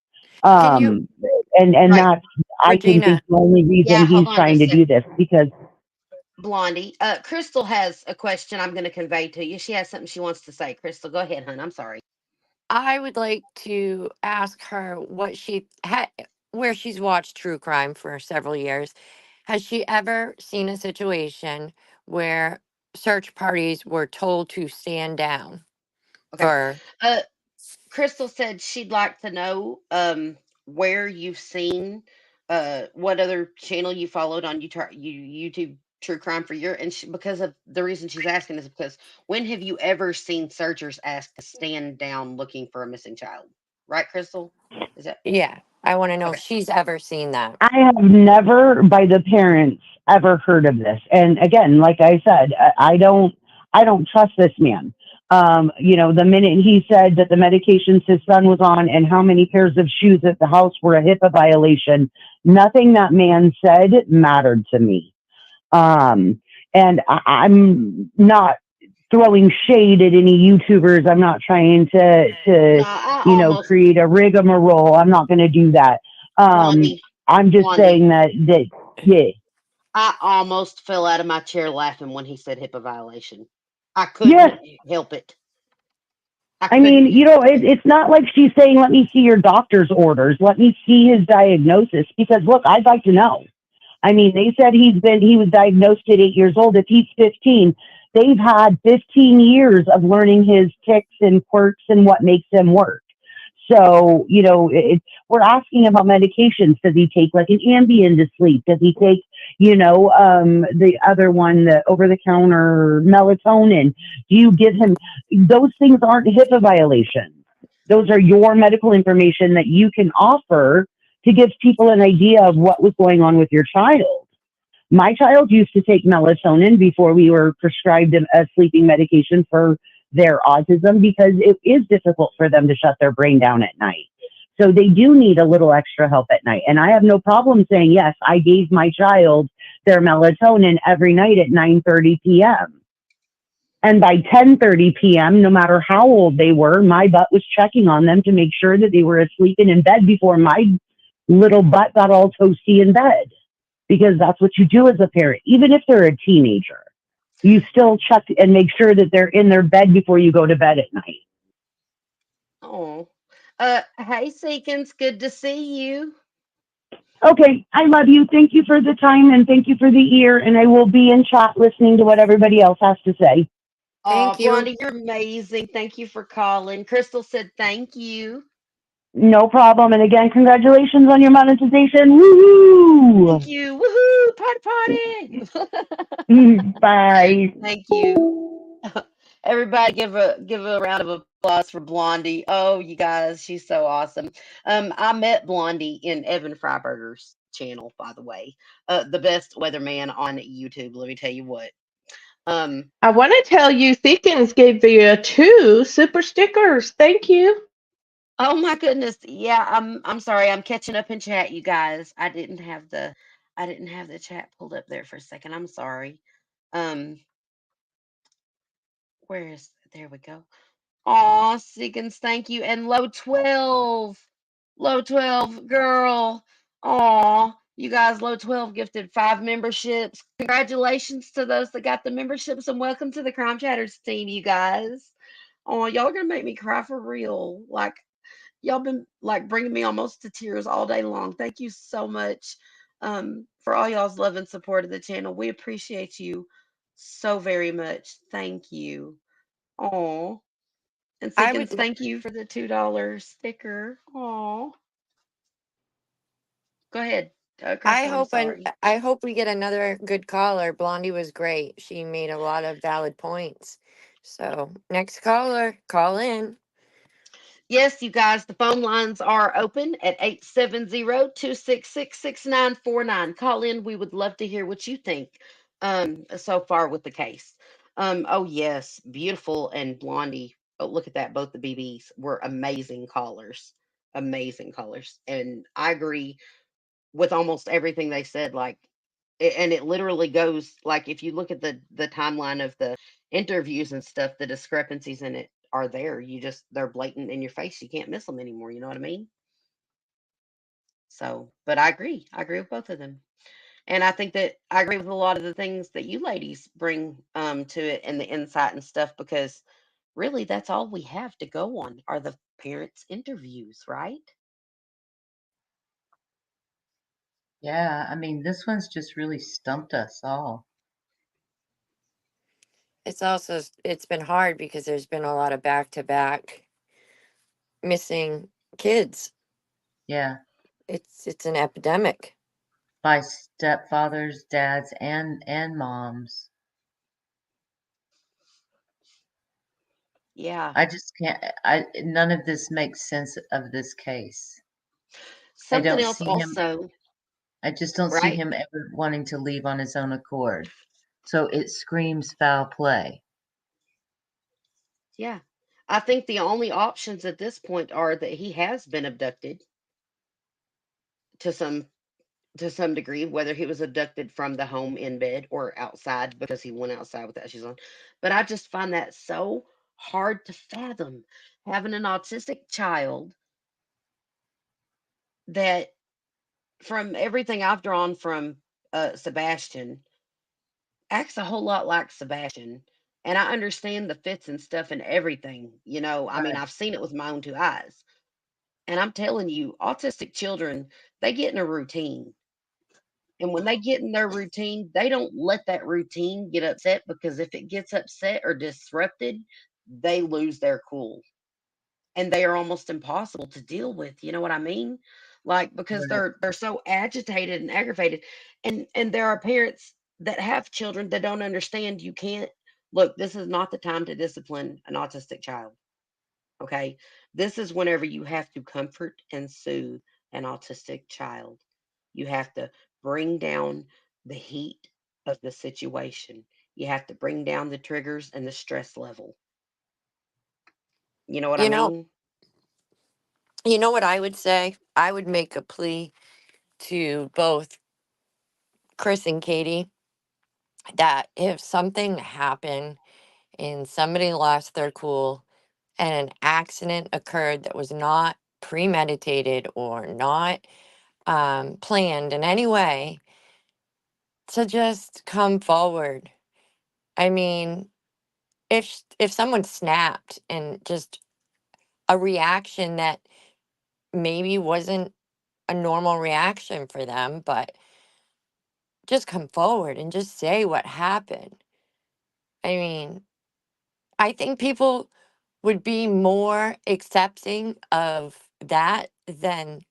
Can you, Um, and Right, that's, I think, is Regina? the only yeah, reason hold he's on trying just to a sec, do this, because Blondie. Crystal has a question I'm going to convey to you. She has something she wants to say. Crystal, go ahead, hon. I'm sorry. I would like to ask her what she had, where she's watched true crime for several years. Has she ever seen a situation where search parties were told to stand down Okay. for. Crystal said she'd like to know where you've seen what other channel you followed on YouTube True Crime for your, and because of the reason she's asking is because when have you ever seen searchers ask to stand down looking for a missing child? Right, Crystal? Is that Yeah, I want to know if okay? she's ever seen that. I have never, by the parents, ever heard of this. And again, like I said, I don't trust this man. The minute he said that the medications his son was on and how many pairs of shoes at the house were a HIPAA violation, nothing that man said mattered to me. And I'm not throwing shade at any YouTubers. I'm not trying No, I almost create a rigmarole. I'm not going to do that. Blondie, I'm just Blondie. saying yeah. I almost fell out of my chair laughing when he said HIPAA violation. I Yeah. couldn't help it. I mean, it's not like she's saying, let me see your doctor's orders. Let me see his diagnosis. Because look, I'd like to know. I mean, they said he was diagnosed at 8 years old. If he's 15, they've had 15 years of learning his ticks and quirks and what makes him work. So, we're asking about medications. Does he take like an Ambien to sleep? Does he take, the other one, the over-the-counter melatonin? Do you give him, those things aren't HIPAA violations. Those are your medical information that you can offer to give people an idea of what was going on with your child. My child used to take melatonin before we were prescribed a sleeping medication for their autism because it is difficult for them to shut their brain down at night. So they do need a little extra help at night. And I have no problem saying, yes, I gave my child their melatonin every night at 9:30 p.m. And by 10:30 p.m., no matter how old they were, my butt was checking on them to make sure that they were asleep and in bed before my little butt got all toasty in bed. Because that's what you do as a parent, even if they're a teenager. You still check and make sure that they're in their bed before you go to bed at night. Oh. Hey, Seekins, good to see you. Okay, I love you. Thank you for the time and thank you for the ear. And I will be in chat listening to what everybody else has to say. Thank you. Blondie, you're amazing. Thank you for calling. Crystal said thank you. No problem. And again, congratulations on your monetization. Woohoo! Thank you. Woohoo! Party! Bye. Thank you. Everybody give a round of applause for Blondie. Oh, you guys, she's so awesome. I met Blondie in Evan Freiberger's channel, by the way. The best weatherman on YouTube, let me tell you what. I want to tell you, Thickens gave you 2 super stickers. Thank you. Oh my goodness. Yeah, I'm sorry. I'm catching up in chat, you guys. I didn't have the chat pulled up there for a second. I'm sorry. Um, there we go. Aw, Siggins, thank you. And low 12, girl. Aw, you guys, low 12 gifted 5 memberships. Congratulations to those that got the memberships and welcome to the Crime Chatters team, you guys. Oh, y'all gonna make me cry for real. Like, y'all been like bringing me almost to tears all day long. Thank you so much for all y'all's love and support of the channel. We appreciate you so very much. Thank you. Oh, and I Seekins, would. thank you for the $2 sticker. Oh, go ahead, I Crystal. I'm hope and sorry. I hope we get another good caller. Blondie was great. She made a lot of valid points. So next caller, call in. Yes, you guys, the phone lines are open at 870-266-6949. Call in. We would love to hear what you think so far with the case. Oh yes, beautiful and Blondie. Oh, look at that. Both the BBs were amazing callers. Amazing callers. And I agree with almost everything they said. Like and it literally goes like if you look at the timeline of the interviews and stuff, the discrepancies in it are there. They're blatant in your face. You can't miss them anymore. You know what I mean? So, but I agree. I agree with both of them. And I think that I agree with a lot of the things that you ladies bring to it and the insight and stuff because really that's all we have to go on are the parents' interviews, right? Yeah, I mean, this one's just really stumped us all. it's been hard because there's been a lot of back-to-back missing kids. Yeah. It's an epidemic. By stepfathers, dads, and moms. Yeah. I just can't. None of this makes sense of this case. Something I don't else see him. also, I just don't see right? him ever wanting to leave on his own accord. So it screams foul play. Yeah. I think the only options at this point are that he has been abducted to some degree, whether he was abducted from the home in bed or outside because he went outside without shoes on. But I just find that so hard to fathom, having an autistic child that, from everything I've drawn from Sebastian, acts a whole lot like Sebastian. And I understand the fits and stuff and everything. I mean, Right. I've seen it with my own two eyes. And I'm telling you, autistic children, they get in a routine. And when they get in their routine, they don't let that routine get upset, because if it gets upset or disrupted, they lose their cool. And they are almost impossible to deal with. You know what I mean? Like, because Right. they're so agitated and aggravated. And there are parents that have children that don't understand. You can't look, this is not the time to discipline an autistic child. Okay. This is whenever you have to comfort and soothe an autistic child. You have to bring down the heat of the situation. You have to bring down the triggers and the stress level. You know what I You know, mean? you know what I would say? I would make a plea to both Chris and Katie that if something happened and somebody lost their cool and an accident occurred that was not premeditated or not planned in any way, to just come forward. I mean, if someone snapped and just a reaction that maybe wasn't a normal reaction for them, but just come forward and just say what happened. I mean, I think people would be more accepting of that than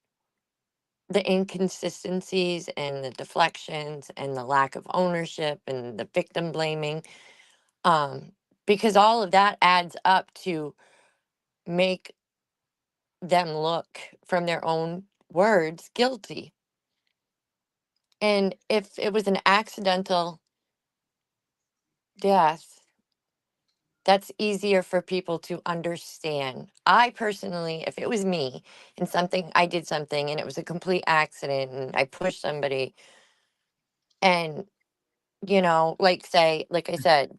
the inconsistencies and the deflections and the lack of ownership and the victim blaming, um, because all of that adds up to make them look, from their own words, guilty. And if it was an accidental death, that's easier for people to understand. I personally, if it was me and I did something and it was a complete accident and I pushed somebody, and, like I said,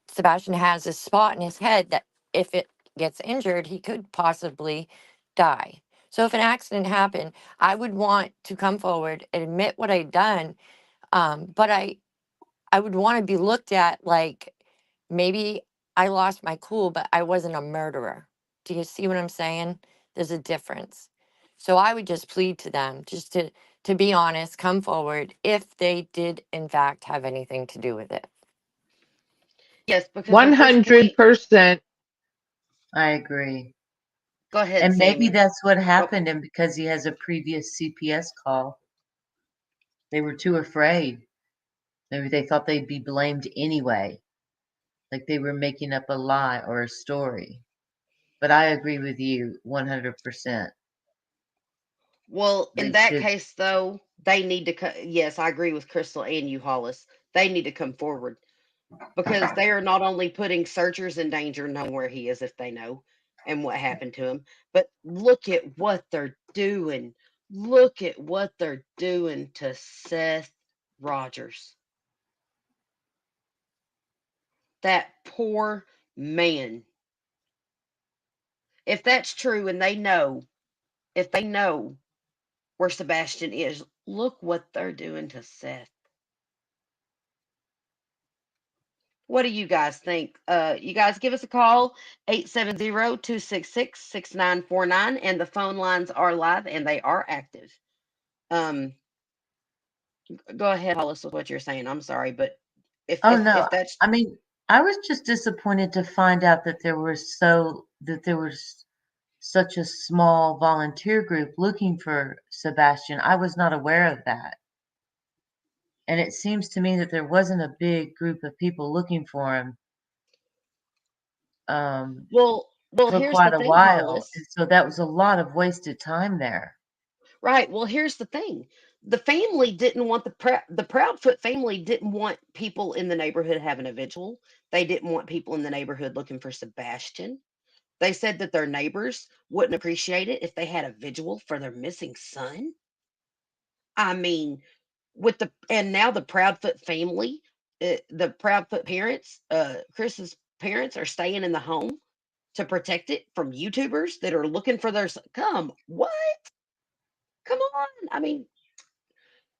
Sebastian has a spot in his head that if it gets injured, he could possibly die. So if an accident happened, I would want to come forward and admit what I'd done. But I would want to be looked at like maybe I lost my cool, but I wasn't a murderer. Do you see what I'm saying? There's a difference. So I would just plead to them just to be honest, come forward if they did in fact have anything to do with it. Yes, because at this point, 100%. I agree. go ahead, And maybe Sammy. that's what Oh, happened, and because he has a previous CPS call, they were too afraid. Maybe they thought they'd be blamed anyway, like they were making up a lie or a story. But I agree with you 100%. well, in They that should. case, though, they need to. Yes, I agree with Crystal and you, Hollis. They need to come forward, because they are not only putting searchers in danger knowing where he is if they know and what happened to him, but look at what they're doing. Look at what they're doing to Seth Rogers. That poor man. If that's true and if they know where Sebastian is, look what they're doing to Seth. What do you guys think? You guys give us a call, 870-266-6949, and the phone lines are live and they are active. Um, go ahead, Hollis, with what you're saying. I'm sorry, but if Oh if no, if that's I mean, I was just disappointed to find out that there was such a small volunteer group looking for Sebastian. I was not aware of that. And it seems to me that there wasn't a big group of people looking for him Well, for here's quite the a thing, while. Hollis. And so that was a lot of wasted time there. Right. Well, here's the thing. The family didn't want the Proudfoot family didn't want people in the neighborhood having a vigil. They didn't want people in the neighborhood looking for Sebastian. They said that their neighbors wouldn't appreciate it if they had a vigil for their missing son. I mean, and now the Proudfoot family, the Proudfoot parents, Chris's parents are staying in the home to protect it from YouTubers that are looking for their son. What? Come on. I mean,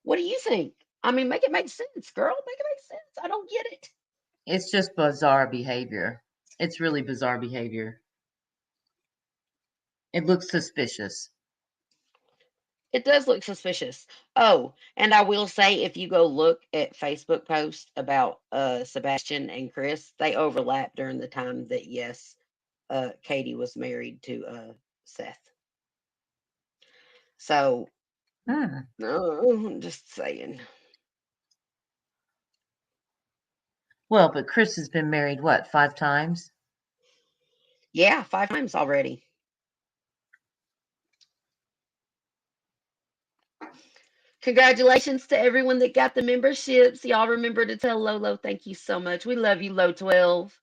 what do you think? I mean, make it make sense, girl. Make it make sense. I don't get it. It's just bizarre behavior. It's really bizarre behavior. It looks suspicious. It does look suspicious. Oh, and I will say, if you go look at Facebook posts about Sebastian and Chris, they overlap during the time that yes, Katie was married to Seth. So, just saying. Well, but Chris has been married, what, 5 times? Yeah, 5 times already. Congratulations to everyone that got the memberships. Y'all remember to tell Lolo thank you so much. We love you, Low 12.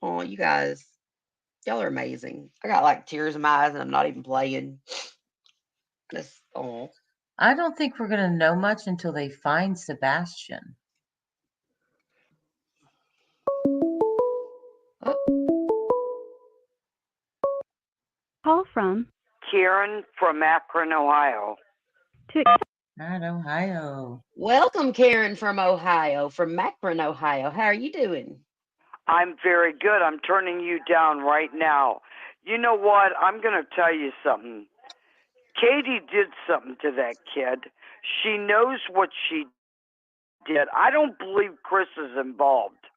Oh, you guys, y'all are amazing. I got like tears in my eyes and I'm not even playing. I don't think we're going to know much until they find Sebastian. Call from Karen from Akron, Ohio. Ohio. Welcome, Karen from Ohio, from Akron, Ohio. How are you doing? I'm very good. I'm turning you down right now. You know what? I'm going to tell you something. Katie did something to that kid. She knows what she did. I don't believe Chris is involved.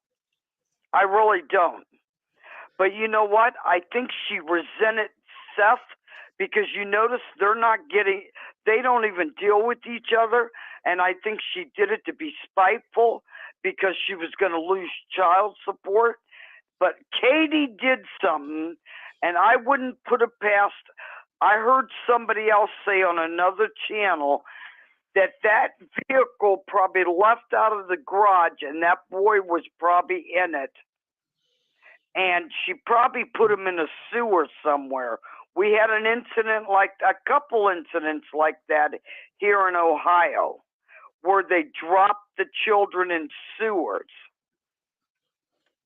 I really don't. But you know what? I think she resented Seth because you notice they don't even deal with each other. And I think she did it to be spiteful because she was going to lose child support. But Katie did something, and I wouldn't put it past. I heard somebody else say on another channel that vehicle probably left out of the garage and that boy was probably in it. And she probably put him in a sewer somewhere. We had a couple incidents like that here in Ohio, where they dropped the children in sewers.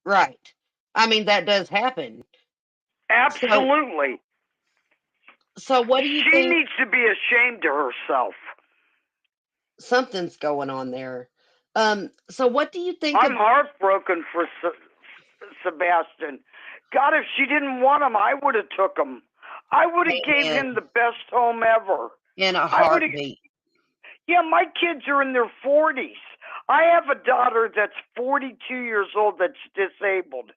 Right. I mean, that does happen. Absolutely. So what do you think? She needs to be ashamed of herself. Something's going on there. So what do you think? I'm heartbroken for Sebastian. God, if she didn't want him, I would have took him. I would have gave him the best home ever. In a heartbeat. Yeah, my kids are in their 40s. I have a daughter that's 42 years old that's disabled.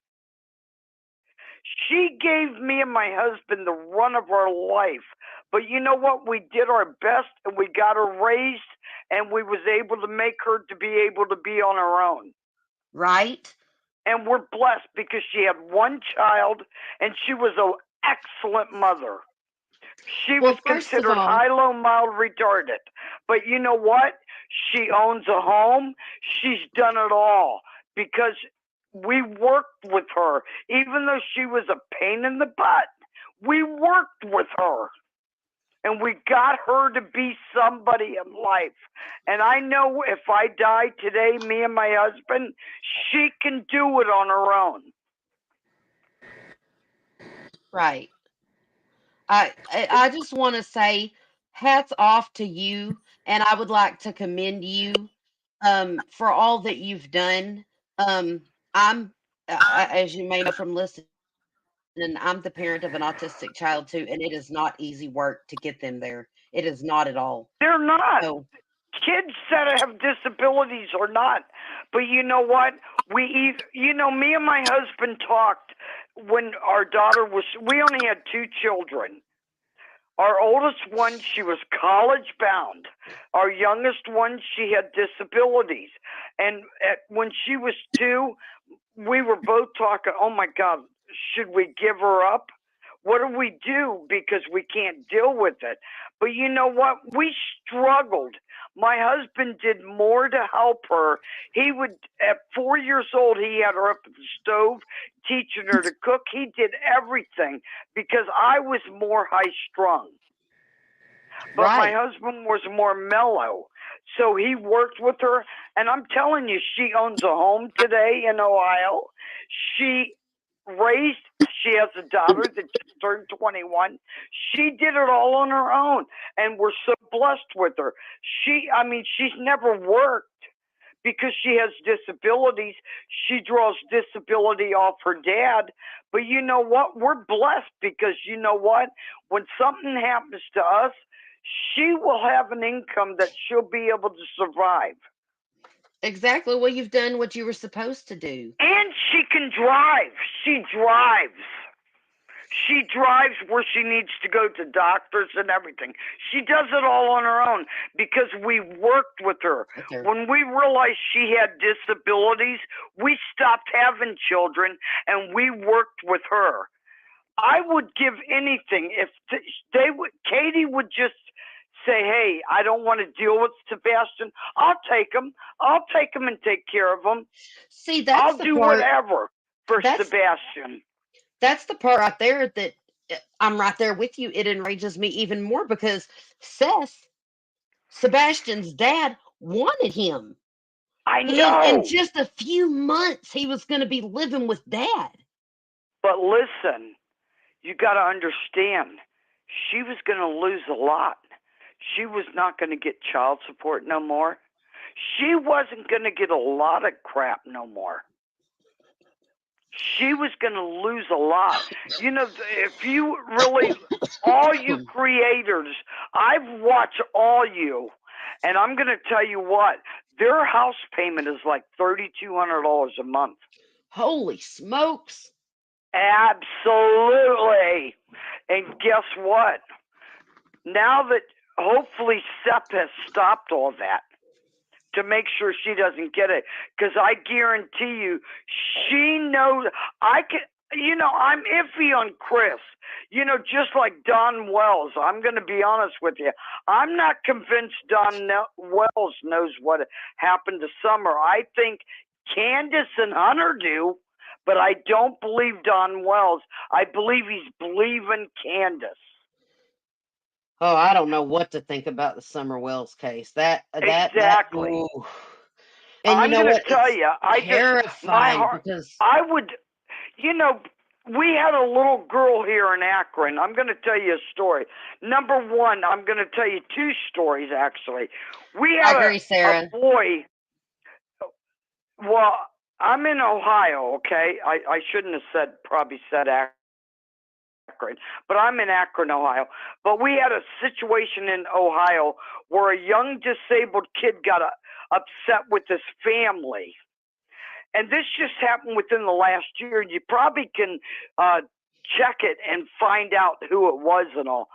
She gave me and my husband the run of our life. But you know what? We did our best and we got her raised and we was able to make her to be able to be on her own. Right. And we're blessed because she had one child and she was an excellent mother. She was considered high, low, mild, retarded. But you know what? She owns a home. She's done it all because we worked with her. Even though she was a pain in the butt, we worked with her. And we got her to be somebody in life. And I know if I die today, me and my husband, she can do it on her own. Right. I just want to say hats off to you, and I would like to commend you for all that you've done. As you may know from listening, I'm the parent of an autistic child too, and it is not easy work to get them there. It is not at all. They're not. So, Kids that have disabilities are not. But you know what? Me and my husband talked when our daughter we only had 2 children. Our oldest one, she was college bound. Our youngest one, she had disabilities. And when she was 2, we were both talking, oh my God, should we give her up? What do we do? Because we can't deal with it. But you know what? We struggled. My husband did more to help her. He would, at 4 years old, he had her up at the stove, teaching her to cook. He did everything because I was more high strung. But my husband was more mellow. So he worked with her. And I'm telling you, she owns a home today in Ohio. She has a daughter that just turned 21. She did it all on her own. And we're so blessed with her. She's never worked because she has disabilities. She draws disability off her dad. But you know what? We're blessed because you know what? When something happens to us, she will have an income that she'll be able to survive. Exactly. Well, you've done what you were supposed to do. And she can drive. She drives. She drives where she needs to go to doctors and everything. She does it all on her own because we worked with her. When we realized she had disabilities, we stopped having children and we worked with her. I would give anything if Katie would just say, hey, I don't want to deal with Sebastian. I'll take him. I'll take him and take care of him. See, I'll do whatever for Sebastian. That's the part right there that I'm right there with you. It enrages me even more because Sebastian's dad, wanted him. I And know. in just a few months, he was going to be living with dad. But listen, you got to understand, she was going to lose a lot. She was not going to get child support no more. She wasn't going to get a lot of crap no more. She was going to lose a lot. You know, if you really, all you creators, I've watched all you, and I'm going to tell you what, their house payment is like $3,200 a month. Holy smokes. Absolutely. And guess what? Now that hopefully Seth has stopped all that to make sure she doesn't get it, because I guarantee you, she knows. I'm iffy on Chris. You know, just like Don Wells. I'm going to be honest with you. I'm not convinced Don Wells knows what happened to Summer. I think Candace and Hunter do, but I don't believe Don Wells. I believe he's believing Candace. Oh, I don't know what to think about the Summer Wells case. Exactly. And I'm going to tell you, terrifying because I would, we had a little girl here in Akron. I'm going to tell you a story. Number one, I'm going to tell you 2 stories, actually. We had a boy. Well, I'm in Ohio, okay? I shouldn't have probably said Akron, but I'm in Akron, Ohio. But we had a situation in Ohio where a young disabled kid got upset with his family. And this just happened within the last year. You probably can check it and find out who it was and all.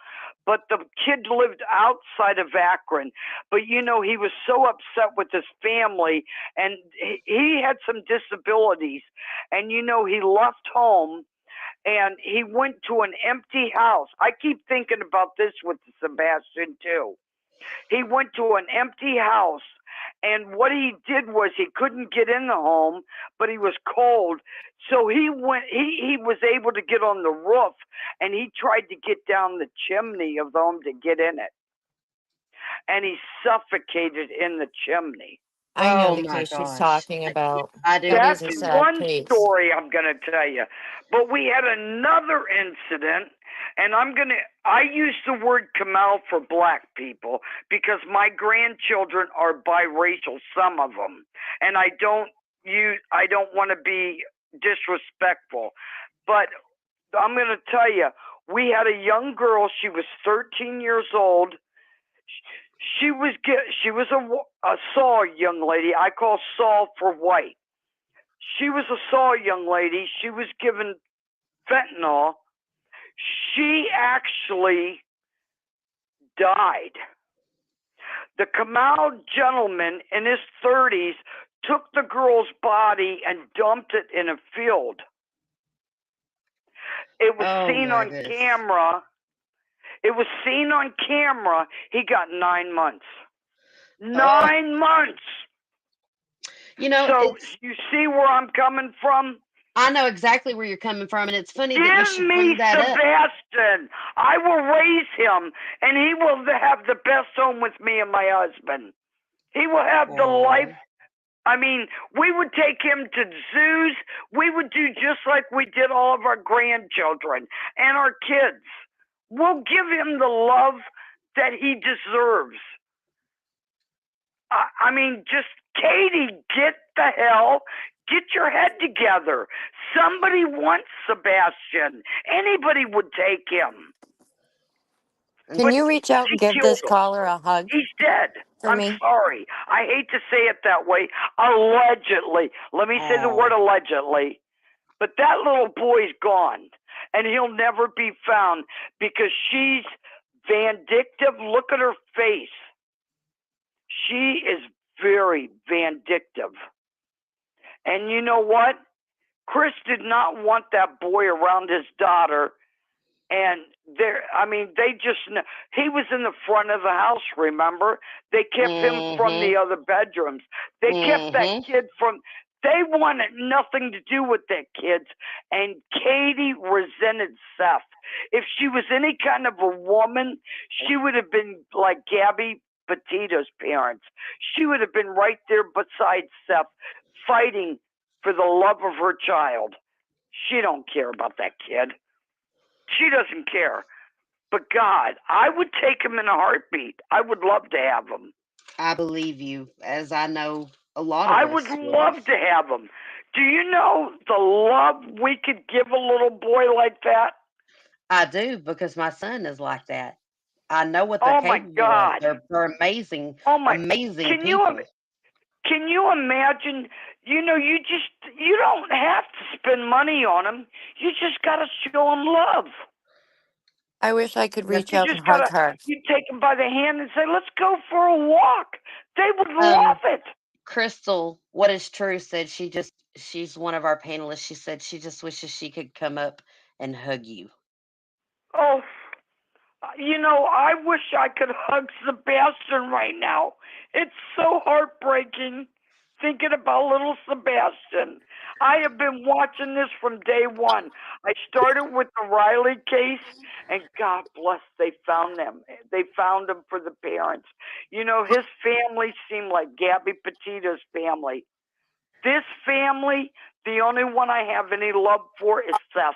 But the kid lived outside of Akron. But, he was so upset with his family. And he had some disabilities. And, he left home. And he went to an empty house. I keep thinking about this with Sebastian, too. He went to an empty house. And what he did was he couldn't get in the home, but he was cold. So he was able to get on the roof, and he tried to get down the chimney of the home to get in it. And he suffocated in the chimney. I know the case she's talking about. That's one story I'm going to tell you. But we had another incident, and I use the word Kamel for black people because my grandchildren are biracial, some of them. And I don't want to be disrespectful. But I'm going to tell you, we had a young girl. She was 13 years old. She was a Saul young lady. I call Saul for white. She was a Saw young lady. She was given fentanyl. She actually died. The Kamau gentleman in his 30s took the girl's body and dumped it in a field. It was Oh seen my on goodness. camera. It was seen on camera. He got 9 months. 9 months. You know, So it's you see where I'm coming from? I know exactly where you're coming from, and it's funny that you Give should me bring that up. Sebastian. I will raise him, and he will have the best home with me and my husband. He will have the life. I mean, we would take him to zoos. We would do just like we did all of our grandchildren and our kids. We'll give him the love that he deserves. I mean, just Katie, get the hell, get your head together. Somebody wants Sebastian. Anybody would take him. Can But you reach out she and give killed this him. caller a hug He's dead. for I'm me? sorry. I hate to say it that way. Allegedly. Let me say the word allegedly. But that little boy's gone. And he'll never be found because she's vindictive. Look at her face. She is very vindictive. And you know what? Chris did not want that boy around his daughter. And they just, he was in the front of the house, remember? They kept him from the other bedrooms. They kept that kid from, they wanted nothing to do with that kids. And Katie resented Seth. If she was any kind of a woman, she would have been like Gabby Petito's parents. She would have been right there beside Seth, fighting for the love of her child. She don't care about that kid. She doesn't care. But God, I would take him in a heartbeat. I would love to have him. I believe you, as I know a lot of I us would love to have him. Do you know the love we could give a little boy like that? I do, because my son is like that. I know what they're Oh my capable of. God. They're amazing, amazing Can people. can you imagine? You know, you don't have to spend money on him. You just got to show him love. I wish I could reach You out and just hug gotta, her. you take them by the hand and say, let's go for a walk. They would love it. Crystal, what is true, said she's one of our panelists. She said she just wishes she could come up and hug you. Oh, you know, I wish I could hug Sebastian right now. It's so heartbreaking thinking about little Sebastian. I have been watching this from day one. I started with the Riley case, and God bless, they found them. They found him for the parents. You know, his family seemed like Gabby Petito's family. This family, the only one I have any love for is Seth.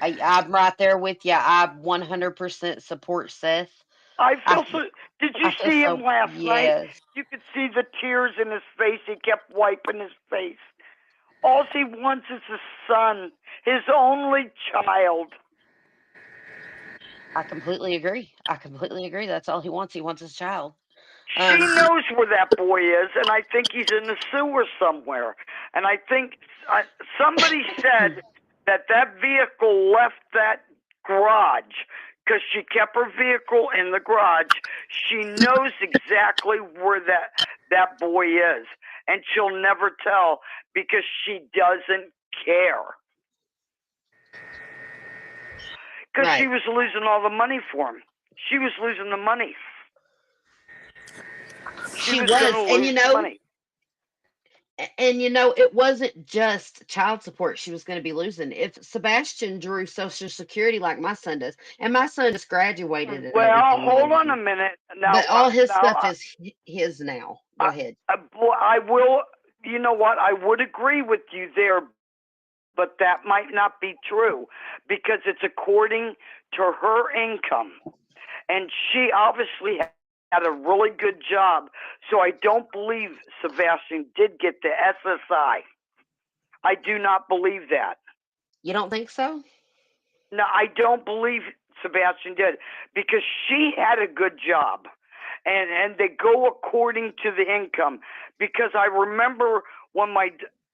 I'm right there with you. I 100% support Seth. I feel so. Did you see him last night? Yes. You could see the tears in his face. He kept wiping his face. All he wants is his son, his only child. I completely agree. That's all he wants. He wants his child. She knows where that boy is, and I think he's in the sewer somewhere. And I think somebody said that vehicle left that garage because she kept her vehicle in the garage. She knows exactly where that boy is, and she'll never tell because she doesn't care. Because she was losing all the money for him. She was losing the money. She was, gonna and lose money. It wasn't just child support she was going to be losing. If Sebastian drew Social Security like my son does, and my son just graduated and Well, everything, hold on a minute. Now, but all his stuff is his now. Go ahead. I will. You know what? I would agree with you there, but that might not be true because it's according to her income, and she obviously had a really good job. So I don't believe Sebastian did get the SSI. I do not believe that. You don't think so? No, I don't believe Sebastian did because she had a good job. And they go according to the income. Because I remember when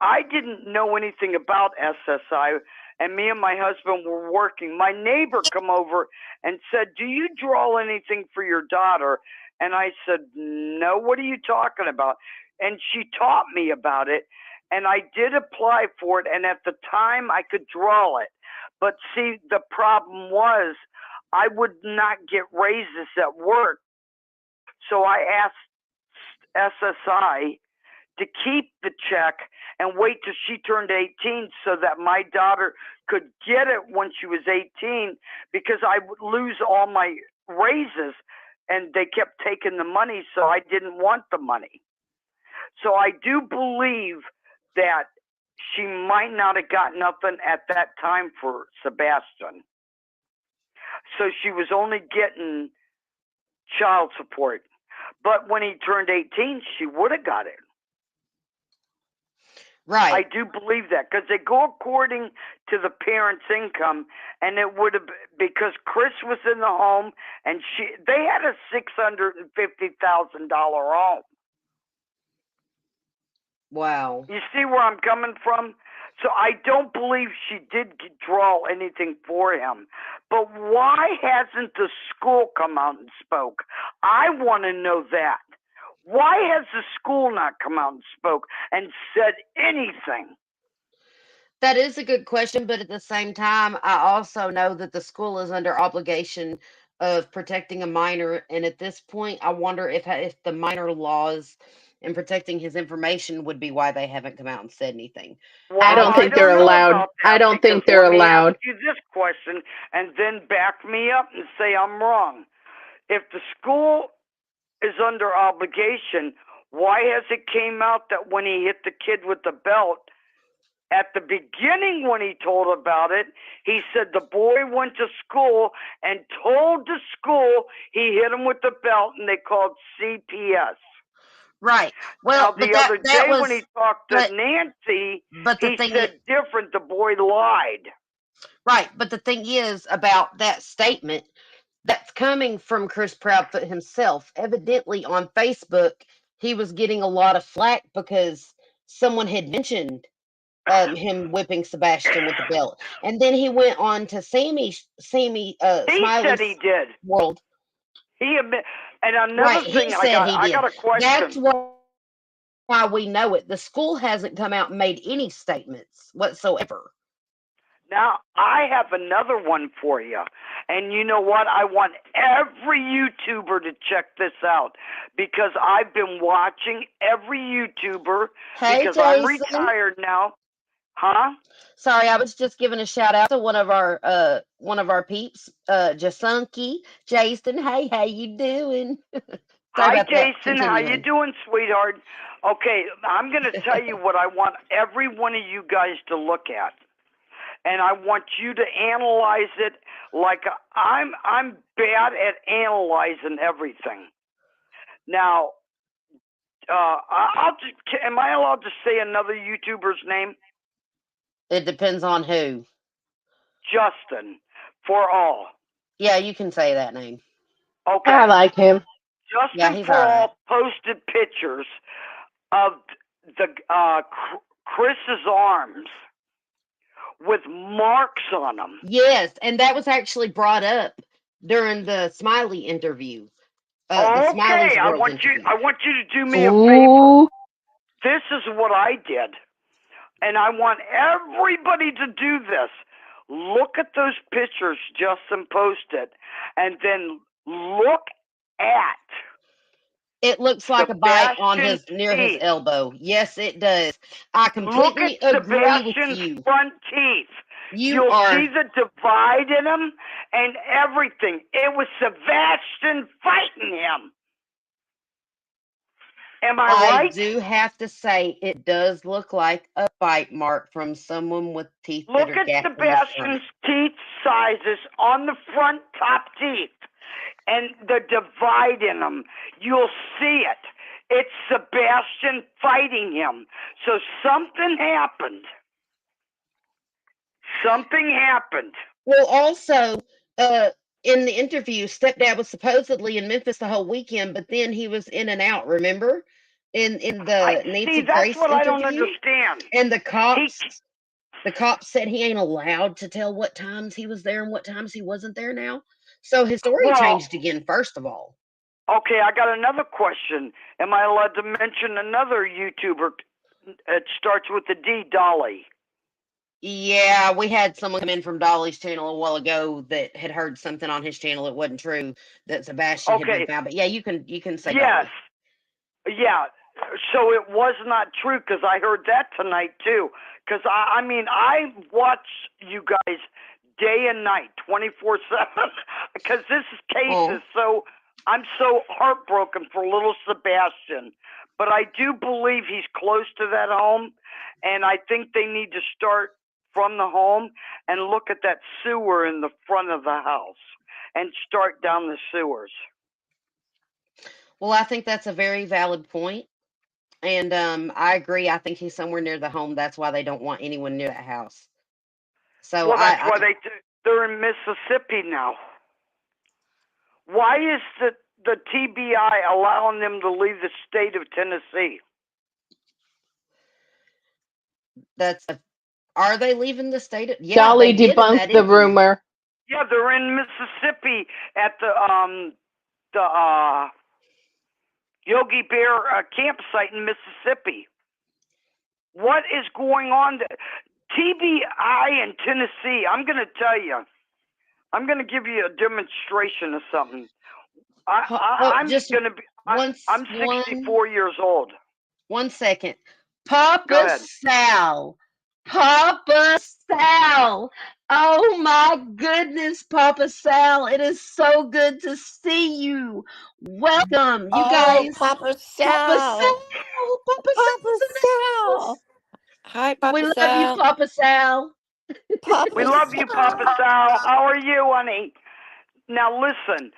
I didn't know anything about SSI, and me and my husband were working. My neighbor come over and said, "Do you draw anything for your daughter?" And I said, "No, what are you talking about?" And she taught me about it, and I did apply for it, and at the time I could draw it. But see, the problem was I would not get raises at work. So I asked SSI to keep the check and wait till she turned 18 so that my daughter could get it when she was 18, because I would lose all my raises and they kept taking the money, so I didn't want the money. So I do believe that she might not have got nothing at that time for Sebastian. So she was only getting child support. But when he turned 18, she would have got it. Right. I do believe that, because they go according to the parents' income, and it would have, because Chris was in the home, and they had a $650,000 home. Wow. You see where I'm coming from? So I don't believe she did draw anything for him. But why hasn't the school come out and spoke? I want to know that. Why has the school not come out and spoke and said anything? That is a good question, but at the same time, I also know that the school is under obligation of protecting a minor, and at this point, I wonder if the minor laws and protecting his information would be why they haven't come out and said anything. Well, I don't think they're know allowed. about I that, don't think because they're let me allowed. ask you this question and then back me up and say I'm wrong. If the school is under obligation, why has it came out that when he hit the kid with the belt, at the beginning when he told about it, he said the boy went to school and told the school he hit him with the belt, and they called CPS. Right. Now, Well, the but other that day was, when he talked to but Nancy, but the he thing said different. The boy lied. right, but the thing is about that statement that's coming from Chris Proudfoot himself. Evidently on Facebook, he was getting a lot of flack because someone had mentioned him whipping Sebastian with the belt, and then he went on to He said Smiley's he did. World. He admit, and another Right, he thing said he I did. got a That's question. why we know it. The school hasn't come out and made any statements whatsoever. Now, I have another one for you. And you know what? I want every YouTuber to check this out, because I've been watching every YouTuber, Hey, because I'm Jason. retired now. Huh? Sorry, I was just giving a shout out to one of our peeps, Jasunki, Jason. Hey, how you doing? Sorry Hi, about that. Jason. How you Continuing. doing, sweetheart? Okay, I'm going to tell you what I want every one of you guys to look at. And I want you to analyze it like I'm bad at analyzing everything. Now, am I allowed to say another YouTuber's name? It depends on who. Justin, for all. Yeah, you can say that name. Okay. I like him. Justin he's for all right. all posted pictures of the Chris's arms with marks on them. Yes, and that was actually brought up during the Smiley interview. The Okay, Smiley's I World want interview. you to do me a Ooh. favor. This is what I did, and I want everybody to do this. Look at those pictures Justin posted, and then look at. It looks like a bite on Sebastian's near his teeth. elbow. Yes, it does. I Look completely at agree with Sebastian's you. front teeth. You'll see the divide in them and everything. It was Sebastian fighting him. Am I right? I do have to say it does look like a bite mark from someone with teeth that Look are at gapped in the front. Sebastian's teeth sizes on the front top teeth and the divide in them. You'll see it. It's Sebastian fighting him. So something happened. Something happened. Well, also, in the interview, Stepdad was supposedly in Memphis the whole weekend, but then he was in and out, remember? in I the see. Nancy That's Grace what I don't interview, understand. and He, the cops said he ain't allowed to tell what times he was there and what times he wasn't there now. So his story well, changed again, first of all. okay, I got another question. Am I allowed to mention another YouTuber? It starts with the D, Dolly. Yeah, we had someone come in from Dolly's channel a while ago that had heard something on his channel that wasn't true, that Sebastian had been Okay, found. But yeah, you can say yes, Dolly. yeah. So it was not true because I heard that tonight too. Because I mean, I watch you guys day and night, 24/7. Because this case Oh. is so. I'm so heartbroken for little Sebastian, but I do believe he's close to that home, and I think they need to start from the home and look at that sewer in the front of the house and start down the sewers. Well, I think that's a very valid point. And I agree. I think he's somewhere near the home. That's why they don't want anyone near that house. So Well, that's why they're in Mississippi now. Why is the TBI allowing them to leave the state of Tennessee? Are they leaving the state? Yeah, Dolly they did in debunked that the interview. rumor. Yeah, they're in Mississippi at the Yogi Bear campsite in Mississippi. What is going on? TBI in Tennessee. I'm going to tell you. I'm going to give you a demonstration of something. I'm just going to be. I'm 64 years old. 1 second. Go Papa ahead. Sal. Papa Sal. Oh my goodness, Papa Sal. It is so good to see you. Welcome, you guys. Papa Papa Sal. Sal. Papa Sal's in the house. Hi, Papa We love you, Sal. Papa Sal. We love you, Papa Sal. How are you, honey? Now listen,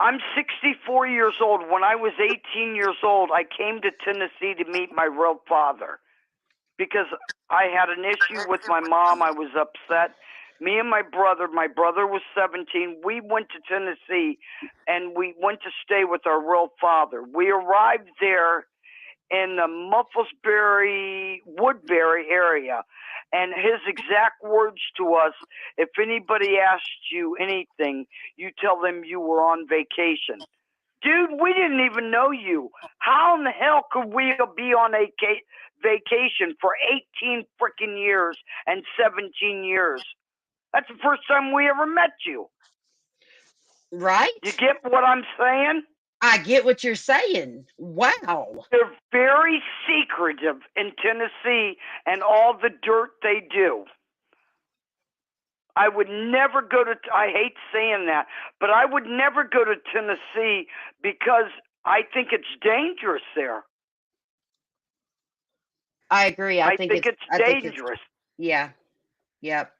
I'm 64 years old. When I was 18 years old, I came to Tennessee to meet my real father because I had an issue with my mom. I was upset. Me and my brother was 17. We went to Tennessee and we went to stay with our real father. We arrived there in the Woodbury area. And his exact words to us, if anybody asked you anything, you tell them you were on vacation. Dude, we didn't even know you. How in the hell could we be on a vacation for 18 freaking years and 17 years? That's the first time we ever met you. Right? You get what I'm saying? I get what you're saying. Wow. They're very secretive in Tennessee and all the dirt they do. I would never go to, I hate saying that, but I would never go to Tennessee because I think it's dangerous there. I agree. I think it's dangerous. Yeah. Yep.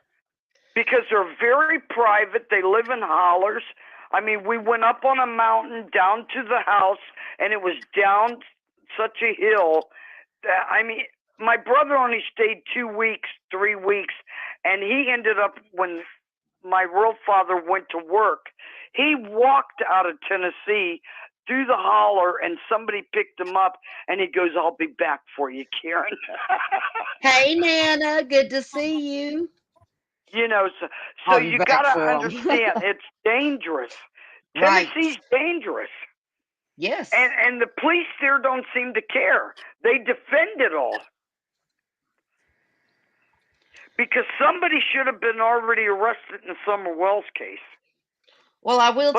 Because they're very private. They live in hollers. I mean, we went up on a mountain down to the house, and it was down such a hill. I mean, my brother only stayed 2 weeks, 3 weeks, and he ended up, when my real father went to work, he walked out of Tennessee through the holler, and somebody picked him up, and he goes, "I'll be back for you, Karen." Hey, Nana, good to see you. You know, so I'll be you back gotta for 'em. understand, it's dangerous. Right. Tennessee's dangerous. Yes. And the police there don't seem to care. They defend it all. Because somebody should have been already arrested in the Summer Wells case. Well, I will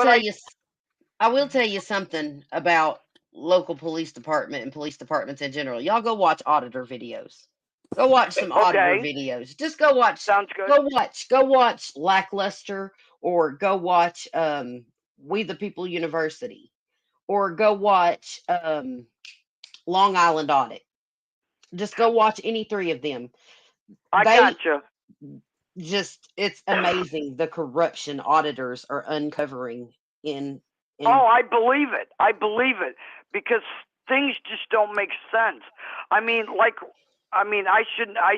tell you something about local police department and police departments in general. Y'all go watch auditor videos. Go watch some auditor videos. Just go watch. Sounds good. Go watch Lackluster, or go watch We the People University, or go watch Long Island Audit. Just go watch any three of them. I gotcha. It's amazing the corruption auditors are uncovering in Oh, I believe it. I believe it. Because things just don't make sense. I mean, I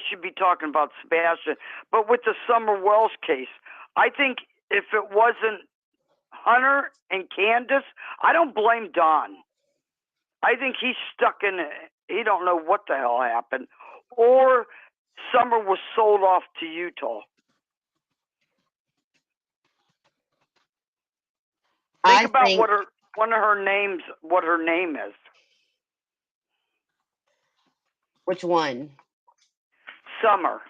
should be talking about Sebastian, but with the Summer Wells case, I think if it wasn't Hunter and Candace, I don't blame Don. I think he's stuck in it. He don't know what the hell happened. Or Summer was sold off to Utah. Think about what her name is. Which one? Summer.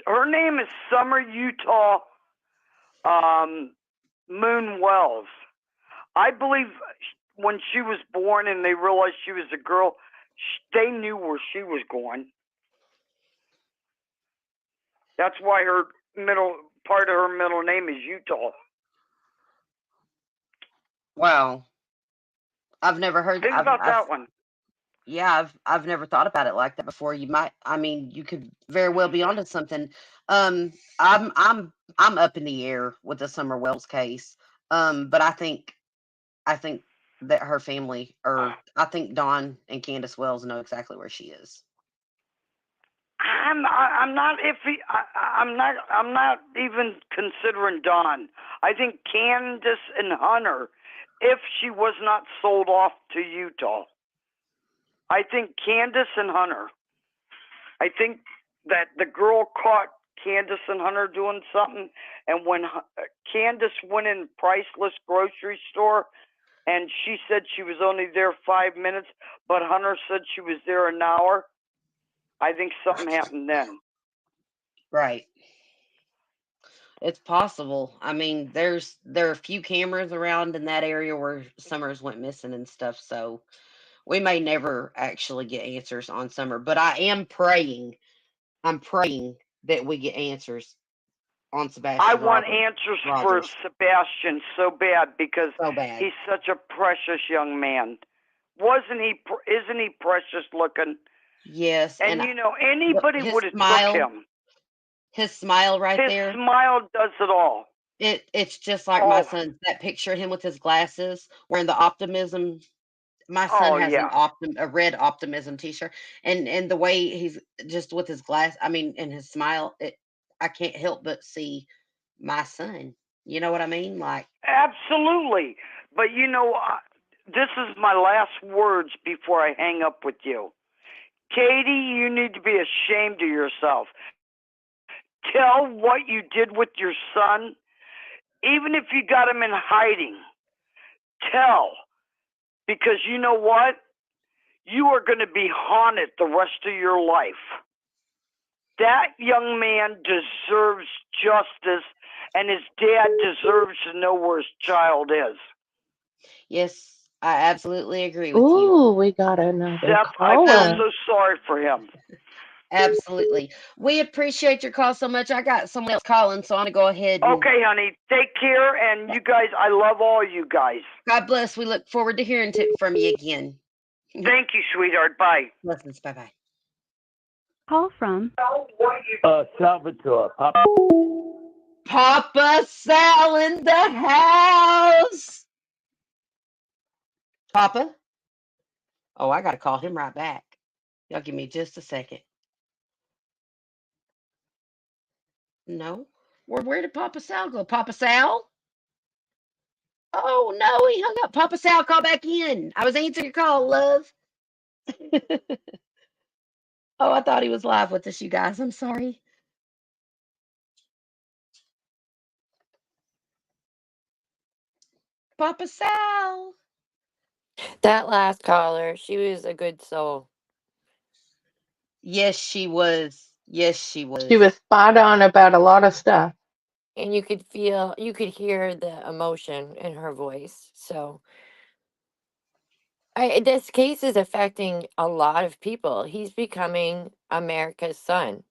Her name is Summer Utah Moon Wells. I believe when she was born and they realized she was a girl, they knew where she was going. That's why part of her middle name is Utah. Wow. I've never heard. Think about that one. Yeah, I've never thought about it like that before. You could very well be onto something. I'm up in the air with the Summer Wells case. But I think that her family, or I think Dawn and Candace Wells know exactly where she is. I'm not iffy. I'm not even considering Dawn. I think Candace and Hunter, if she was not sold off to Utah. I think Candace and Hunter. I think that the girl caught Candace and Hunter doing something, and when Candace went in Priceless grocery store, and she said she was only there 5 minutes, but Hunter said she was there an hour, I think something happened then. Right. It's possible. I mean, there are a few cameras around in that area where Summers went missing and stuff, so we may never actually get answers on Summer, but I am praying. I'm praying that we get answers on Sebastian. I want answers for Sebastian so bad because he's such a precious young man. Isn't he precious looking? Yes. And anybody would have took him. His smile there. His smile does it all. It's just like my son. That picture of him with his glasses, wearing the optimism. My son has a red optimism T-shirt, and the way he's just with his and his smile. I can't help but see my son. You know what I mean? Like absolutely. But this is my last words before I hang up with you, Katie. You need to be ashamed of yourself. Tell what you did with your son, even if you got him in hiding. Tell, because you know what? You are going to be haunted the rest of your life. That young man deserves justice, and his dad deserves to know where his child is. Yes, I absolutely agree with you. Ooh, we got another caller. I feel caller. so sorry for him. Absolutely. We appreciate your call so much. I got someone else calling, so I'm going to go ahead. Okay, honey. Take care. And you guys, I love all you guys. God bless. We look forward to hearing from you again. Thank you, sweetheart. Bye. Blessings. Bye-bye. Call from Salvatore. Papa Sal in the house. Papa? Oh, I got to call him right back. Y'all give me just a second. No. Where did Papa Sal go? Papa Sal? Oh, no, he hung up. Papa Sal, call back in. I was answering your call, love. Oh, I thought he was live with us, you guys. I'm sorry. Papa Sal. That last caller, she was a good soul. Yes, she was. Yes, she was. She was spot on about a lot of stuff. And you could hear the emotion in her voice. So this case is affecting a lot of people. He's becoming America's son.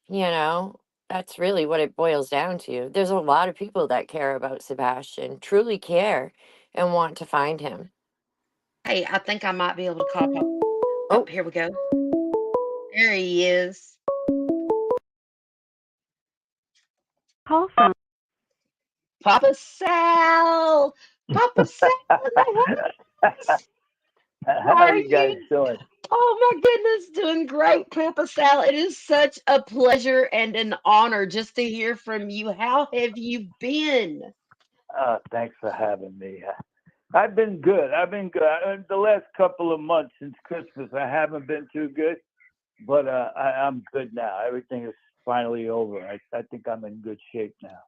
That's really what it boils down to. There's a lot of people that care about Sebastian, truly care, and want to find him. Hey, I think I might be able to call Papa. Oh, here we go. There he is. Call from Papa Sal. Papa Sal. How are you guys doing? Oh my goodness, doing great, Papa Sal. It is such a pleasure and an honor just to hear from you. How have you been? Thanks for having me. I've been good. The last couple of months since Christmas, I haven't been too good, but I'm good now. Everything is finally over. I think I'm in good shape now.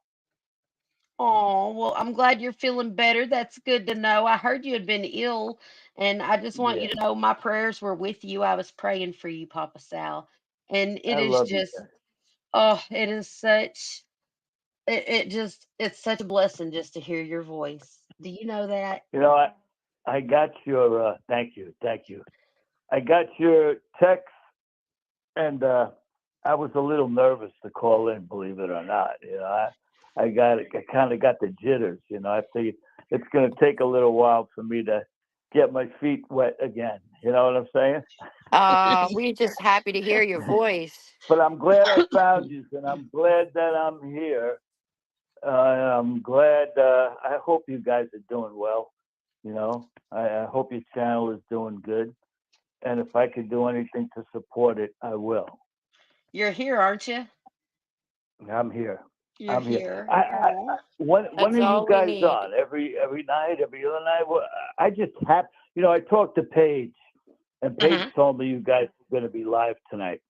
Oh, well, I'm glad you're feeling better. That's good to know. I heard you had been ill, and I just want Yeah, you to know my prayers were with you. I was praying for you, Papa Sal. And I it is love you just, guys. oh, it is such, it just, it's such a blessing just to hear your voice. Do you know that? You know, I got your. Thank you. I got your text, and I was a little nervous to call in. Believe it or not, I kind of got the jitters. I figured it's going to take a little while for me to get my feet wet again. You know what I'm saying? We're just happy to hear your voice. But I'm glad I found you, and I'm glad that I'm here. I'm glad. I hope you guys are doing well. I hope your channel is doing good. And if I could do anything to support it, I will. You're here, aren't you? I'm here. You're here. When That's are you all we guys need. on? Every night, every other night? I just have. I talked to Paige, and Paige told me you guys were going to be live tonight.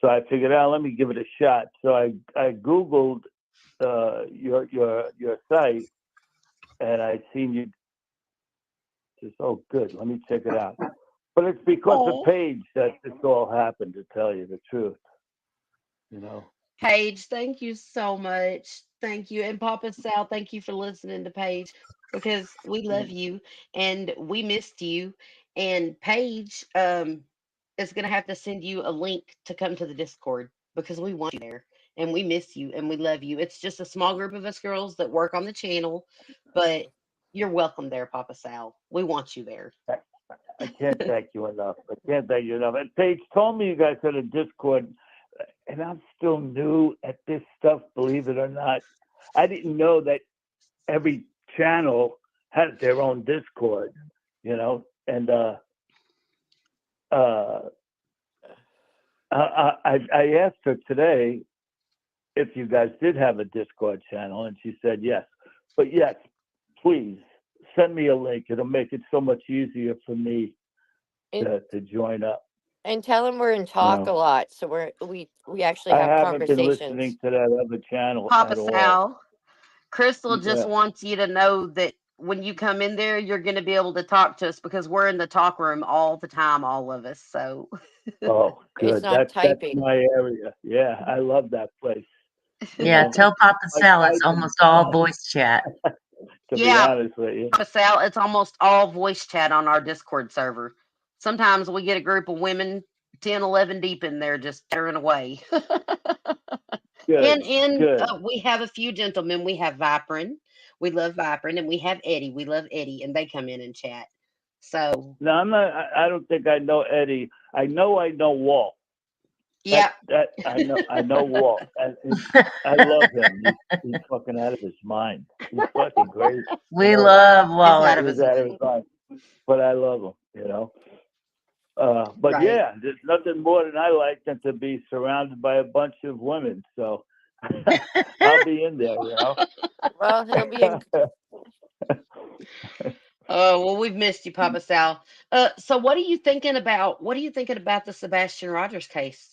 So I figured out, let me give it a shot. So I Googled your site, and I seen you. Just, oh, good. Let me check it out. But it's because of Paige that this all happened, to tell you the truth. Paige, thank you so much. Thank you. And Papa Sal, thank you for listening to Paige because we love you and we missed you. And Paige is going to have to send you a link to come to the Discord because we want you there and we miss you and we love you. It's just a small group of us girls that work on the channel, but you're welcome there, Papa Sal. We want you there. I can't thank you enough. And Paige told me you guys had a Discord, and I'm still new at this stuff, believe it or not. I didn't know that every channel had their own Discord, and I asked her today if you guys did have a Discord channel, and she said yes. But yes, please send me a link. It'll make it so much easier for me to join up. And tell them we're in talk a lot, so we actually I have haven't been conversations. listening to that other channel Papa at all. Sal, Crystal just Yeah. wants you to know that when you come in there, you're going to be able to talk to us because we're in the talk room all the time, all of us. So. Oh, It's good. not That's typing. my area. Yeah, I love that place. Yeah, tell Papa Sal it's almost all voice chat. To be honest with you. Papa Sal, it's almost all voice chat on our Discord server. Sometimes we get a group of women 10, 11 deep in there just tearing away. Good. And Good. we have a few gentlemen. We have Viprin. We love Viprin. And we have Eddie. We love Eddie. And they come in and chat. So. No, I'm not. I don't think I know Eddie. I know Walt. Yeah. That I know Walt. I love him. He's fucking out of his mind. He's fucking great. We love Walt. He's out of his mind. But I love him, But Right. yeah, there's nothing more than I like than to be surrounded by a bunch of women. So I'll be in there, Well, he'll be in. Oh, well, we've missed you, Papa Sal. So what are you thinking about? What are you thinking about the Sebastian Rogers case?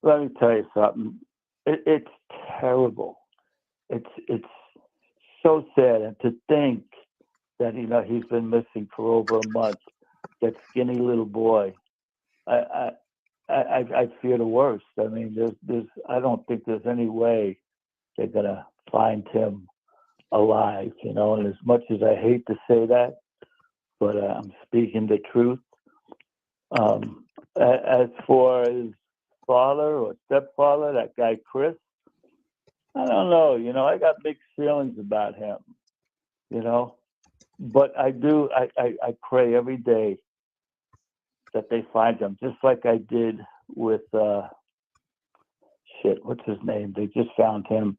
Let me tell you something. It's terrible. It's so sad, and to think that he's been missing for over a month. That skinny little boy. I fear the worst. I mean, there's I don't think there's any way they're gonna find him alive. And as much as I hate to say that, but I'm speaking the truth. As for his father or stepfather, that guy Chris, I don't know. I got mixed feelings about him. But I do. I pray every day that they find him, just like I did with what's his name? They just found him.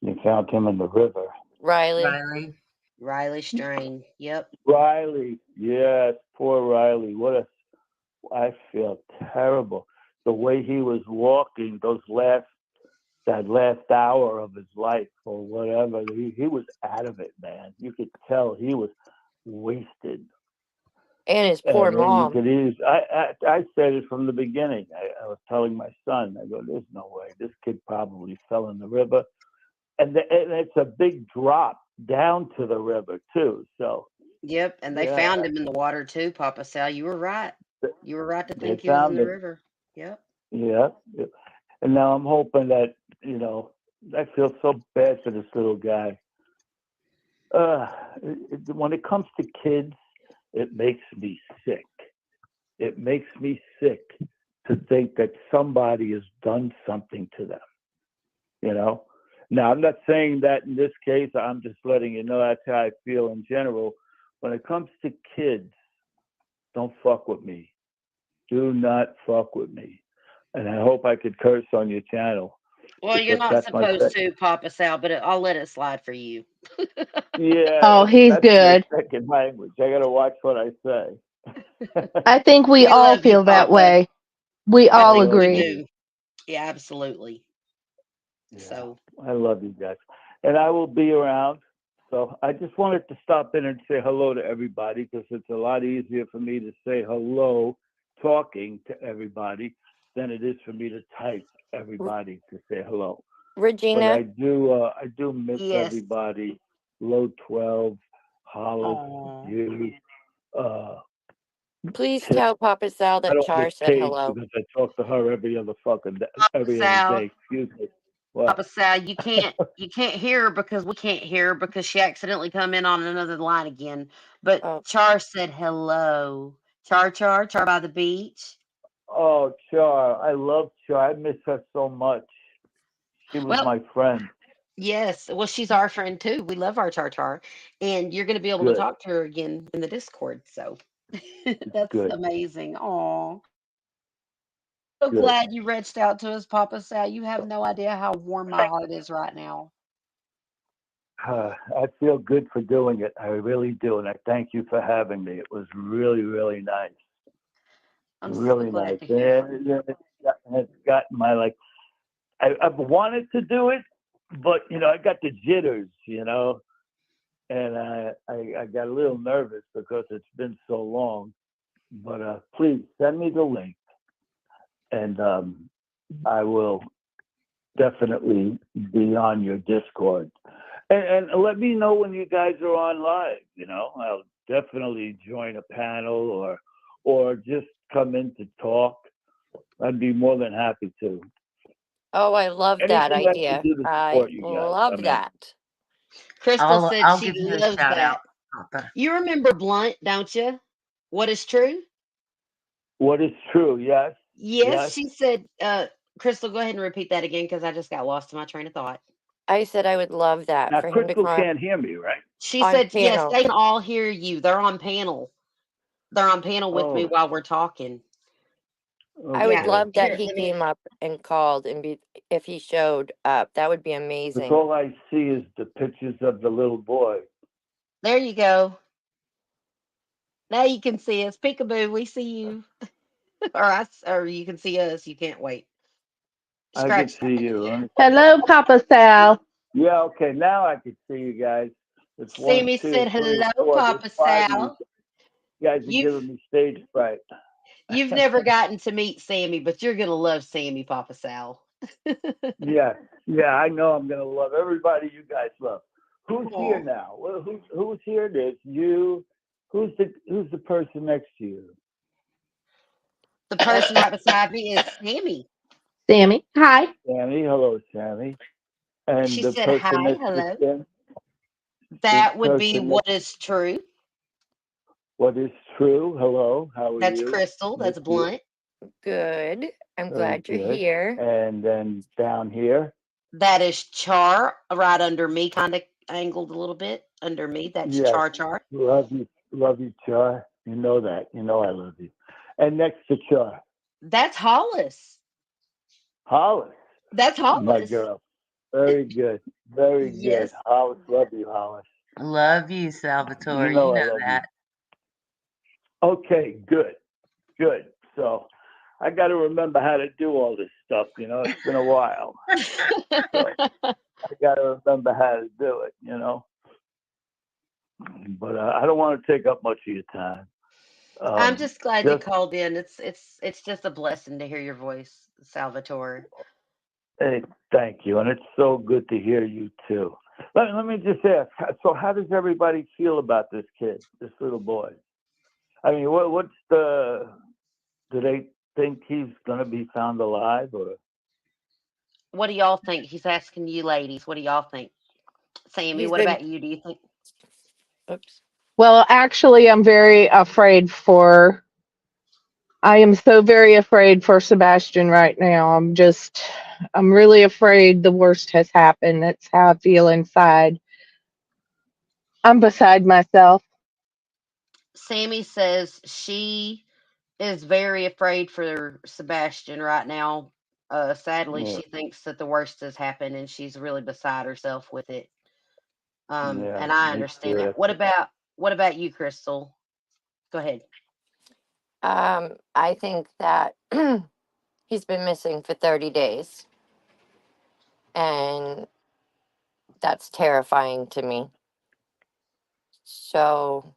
They found him in the river. Riley Strain. Yep. Riley, yes, poor Riley. I feel terrible. The way he was walking that last hour of his life or whatever, he was out of it, man. You could tell he was. wasted. And his poor And you mom. could use. I said it from the beginning. I was telling my son, I go, "There's no way. This kid probably fell in the river, and it's a big drop down to the river too. So Yep, and they yeah, found him in the water too, Papa Sal. You were right. You were right to they think he was in found the him. river. Yep. Yeah, yeah. And now I'm hoping that I feel so bad for this little guy. When it comes to kids, it makes me sick. It makes me sick to think that somebody has done something to them. Now, I'm not saying that in this case. I'm just letting you know that's how I feel in general. When it comes to kids, don't fuck with me. Do not fuck with me. And I hope I could curse on your channel Well, you're because not that's my supposed to, Papa Sal, but I'll let it slide for you. Oh, yeah, he's that's my good. second language. I gotta watch what I say. I think we We all love you, feel that Papa. way. We I I all think love we agree. you. do. Yeah, absolutely. Yeah, So, I love you guys, and I will be around. So I just wanted to stop in and say hello to everybody because it's a lot easier for me to say hello talking to everybody than it is for me to type everybody to say hello. But Regina, I do miss yes. everybody. Low 12, Hollis, Aw. you, uh, please Tiff. tell Papa Sal I that don't Char miss said Paige hello. because I talk to her every other Papa every other Sal, day. Excuse me. Papa What? Sal, you can't hear her because we can't hear her because she accidentally come in on another line again. But Oh, Char said hello. Char by the beach. Oh, Char. I love Char. I miss her so much. She was Well, my friend. yes. Well, she's our friend too. We love our Char, and you're going to be able to Good. talk to her again in the Discord. So that's Good. amazing. Aw. So Good. glad you reached out to us, Papa Sal. You have no idea how warm my heart is right now. I feel good for doing it. I really do. And I thank you for having me. It was really, really nice. I'm so Really nice. glad to hear from And you. it's gotten my, I've wanted to do it, but, I got the jitters, and I got a little nervous because it's been so long. But please send me the link, and I will definitely be on your Discord. And let me know when you guys are on live. I'll definitely join a panel or just come in to talk. I'd be more than happy to. oh, I love that Anything I can idea. do to I support you guys, love I'm in. that. Crystal said I'll she give you a loves shout that. out, Papa. You remember Blunt, don't you? What is true? What is true? Yes, Yes, yes. she said, Crystal, go ahead and repeat that again because I just got lost in my train of thought. I said I would love that Now, for him to Crystal come up can't hear me, right? She on said, yes, panel. they can all hear you. They're on panel. They're on panel with me Oh, while we're talking. I would Yeah. okay. love that Here, he let me. came up and called and be if he showed up. That would be Because amazing. all I see is the pictures of the little boy. There you go. Now you can see us. Peekaboo, we see you. or you can see us. You can't wait. I can Scratch see that. you. Hello, Papa Sal. Yeah, okay. Now I can see you guys. It's one, Sammy two, said, three, hello, four. There's Papa five of you. Sal. You guys are You've giving me stage fright. you've never gotten to meet Sammy, but you're gonna love Sammy, Papa Sal. Yeah, yeah. I know I'm gonna love everybody you guys love. Who's here Aw. now? Well, who's here? There's you. Who's the person next to you? The person right beside me is Sammy. Sammy. Hi. Sammy. Hello, Sammy. And She the said, hi, person next to hello. Sam, the That would be person next. what is true. What is true? Hello. How are That's you? Crystal. Miss That's you. Blunt. Good. I'm Very glad you're good. here. And then down here. That is Char, right under me, kind of angled a little bit under me. That's Yes. Char. Love you, Char. You know that. You know I love you. And next to Char, That's Hollis. Hollis, That's my Hollis. girl. Very good. Very good. Yes. Hollis, love you, Hollis. Love you, You Salvatore. know You I know love you. that. Okay, good. Good. So I got to remember how to do all this stuff. It's been a while. So I got to remember how to do it. But I don't want to take up much of your time. I'm just glad you Just called in. It's just a blessing to hear your voice, Salvatore. hey, thank you, and it's so good to hear you too. Let me just ask. So, how does everybody feel about this kid, this little boy? I mean, what's the? Do they think he's going to be found alive, or? What do y'all think? He's asking you ladies. What do y'all think? Sammy, He's what been, about you? Do you think? oops. Well, actually, I am so very afraid for Sebastian right now. I'm really afraid the worst has happened. That's how I feel inside. I'm beside myself. Sammy says she is very afraid for Sebastian right now. Sadly, Yeah, she thinks that the worst has happened and she's really beside herself with it. yeah, And I me understand that. too. What about you, Crystal? Go ahead. I think that he's been missing for 30 days, and that's terrifying to me. So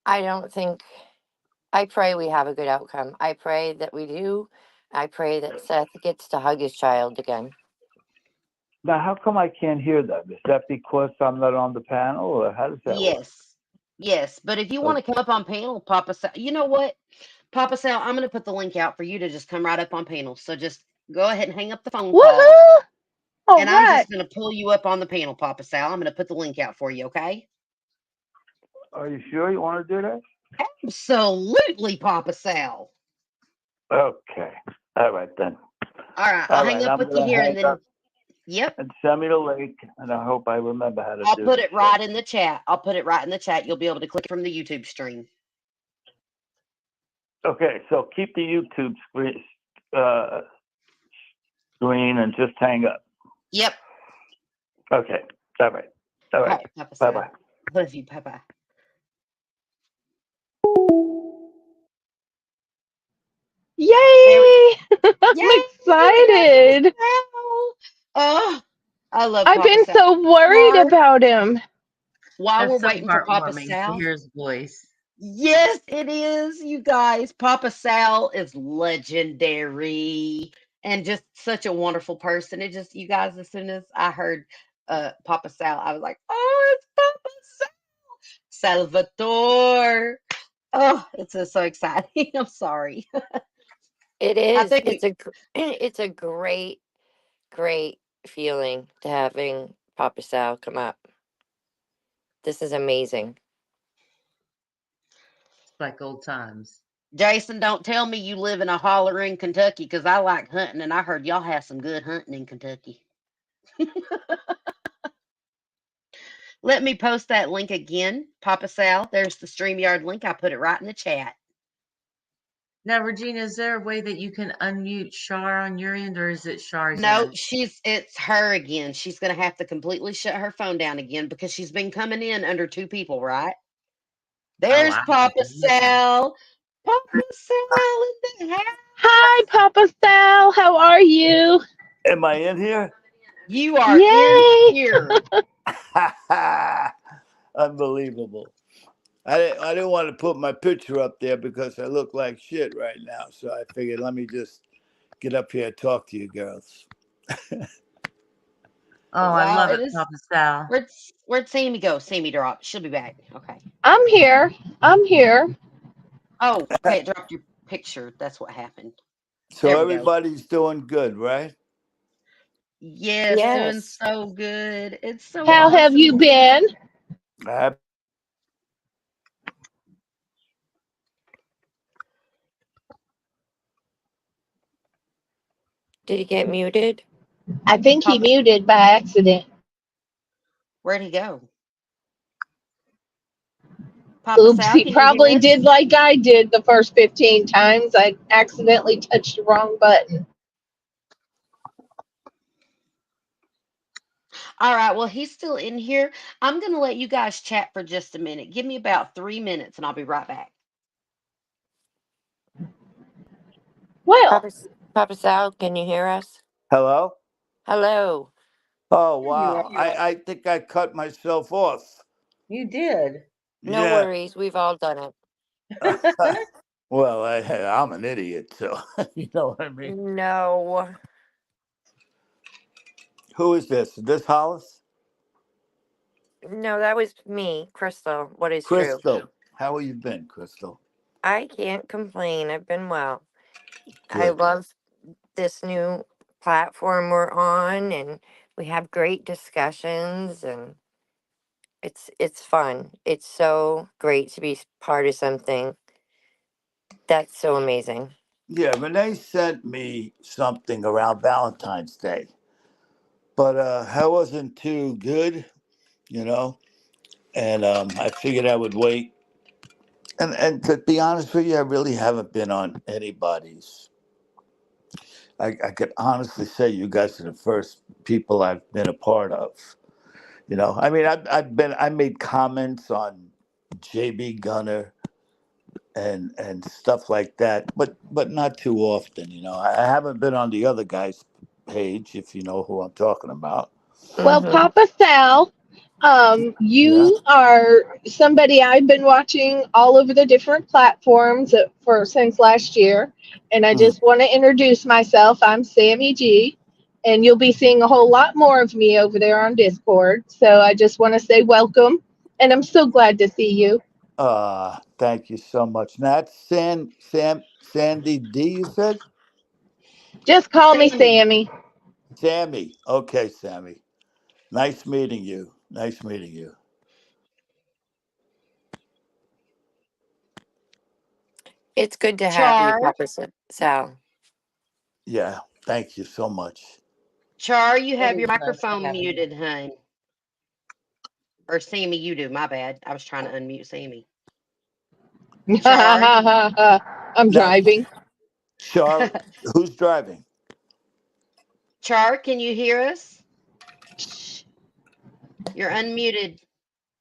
I don't think, I pray we have a good outcome. I pray that we do. I pray that Seth gets to hug his child again. Now, how come I can't hear that? Is that because I'm not on the panel, or how does that work? Yes. Yes. But if you want Oh, to come up on panel, Papa Sal, you know what? Papa Sal, I'm going to put the link out for you to just come right up on panel. So just go ahead and hang up the phone call. Woohoo! All And I'm right. just going to pull you up on the panel, Papa Sal. I'm going to put the link out for you, okay? are you sure you want to do that? Absolutely, Papa Sal. Okay. All right then. All right. I'll All hang right. up I'm with you gonna here and hang up then, yep, and send me the link, and I hope I remember how to I'll do put this it shit. right in the chat. I'll put it right in the chat. You'll be able to click from the YouTube stream. Okay. So keep the YouTube uh, screen and just hang up. Yep. Okay. All right. All All right. right, Papa Bye Sal. bye. Love you. Bye bye. There we Yay! I'm Yay! Papa excited. Sal. Oh, I love I've Papa been Sal. so worried Sweetheart, about him. while we're That's so waiting for Papa heartwarming to Sal, hear his voice. yes, it is, you guys. Papa Sal is legendary and just such a wonderful person. It just, you guys, as soon as I heard Papa Sal, I was like, oh, it's Papa Sal. Salvatore. Oh, it's just so exciting. I'm sorry. It I is. think we, It's a great, great feeling to having Papa Sal come up. This is amazing. It's like old times. Jason, don't tell me you live in a holler in Kentucky because I like hunting and I heard y'all have some good hunting in Kentucky. Let me post that link again, Papa Sal. There's the StreamYard link. I put it right in the chat. Now, Regina, is there a way that you can unmute Shar on your end, or is it Shar's No, end? it's her again. She's going to have to completely shut her phone down again because she's been coming in under two people, right? Oh, There's Papa absolutely. Sal. Papa Sal in the house. Hi, Papa Sal. How are you? Am I in here? You are in Yay! here. Unbelievable. I didn't want to put my picture up there because I look like shit right now. So I figured let me just get up here and talk to you girls. Oh, I Wow, love it it, is. Papa Sal. Where'd Sammy go? Sammy drop. She'll be back. Okay. I'm here. I'm here. Oh, okay. It dropped your picture. That's what happened. So There we go. everybody's doing good, right? Yes, doing Yes. so good. It's so How have you awesome. been? I Did he get muted? I think he Papa, muted by accident. where'd he go? Papa Oops, Sal, he can you hear probably did us? like I did the first 15 times. I accidentally touched the wrong button. All right. Well, he's still in here. I'm going to let you guys chat for just a minute. Give me about 3 minutes and I'll be right back. Well, Papa Sal, can you hear us? Hello? Hello. Oh You are. wow! I think I cut myself off. You did. No Yeah. worries. We've all done it. Well, I'm an idiot, so you know what I mean. No. Who is this? Is this Hollis? No, that was me, Crystal. What is true? Crystal. How have you been, Crystal? I can't complain. I've been well. I Good. love this new platform we're on, and we have great discussions, and it's fun. It's so great to be part of something that's so amazing. Yeah, Renee sent me something around Valentine's Day, but I wasn't too good, you know, and I figured I would wait. And to be honest with you, I really haven't been on anybody's. I could honestly say you guys are the first people I've been a part of. You know, I mean, I made comments on JB Gunner and stuff like that, but not too often. You know, I haven't been on the other guy's page, if you know who I'm talking about. Well, Mm-hmm. Papa Sal, Yeah. you are somebody I've been watching all over the different platforms for since last year, and I Mm. just want to introduce myself. I'm Sammy G, and you'll be seeing a whole lot more of me over there on Discord. So I just want to say welcome, and I'm so glad to see you. Thank you so much. Now that's Sandy D. You said Just call me Sammy. Sammy. Sammy. Okay, Sammy. Nice meeting you. Nice meeting you. It's good to have you, Char, Papa Sal. Yeah. Thank you so much. Char, you It have is your nice to microphone have you. muted, hun. Or Sammy, you do. My bad. I was trying to unmute Sammy. Char, I'm Now, driving. Char, who's driving? Char, can you hear us? You're unmuted.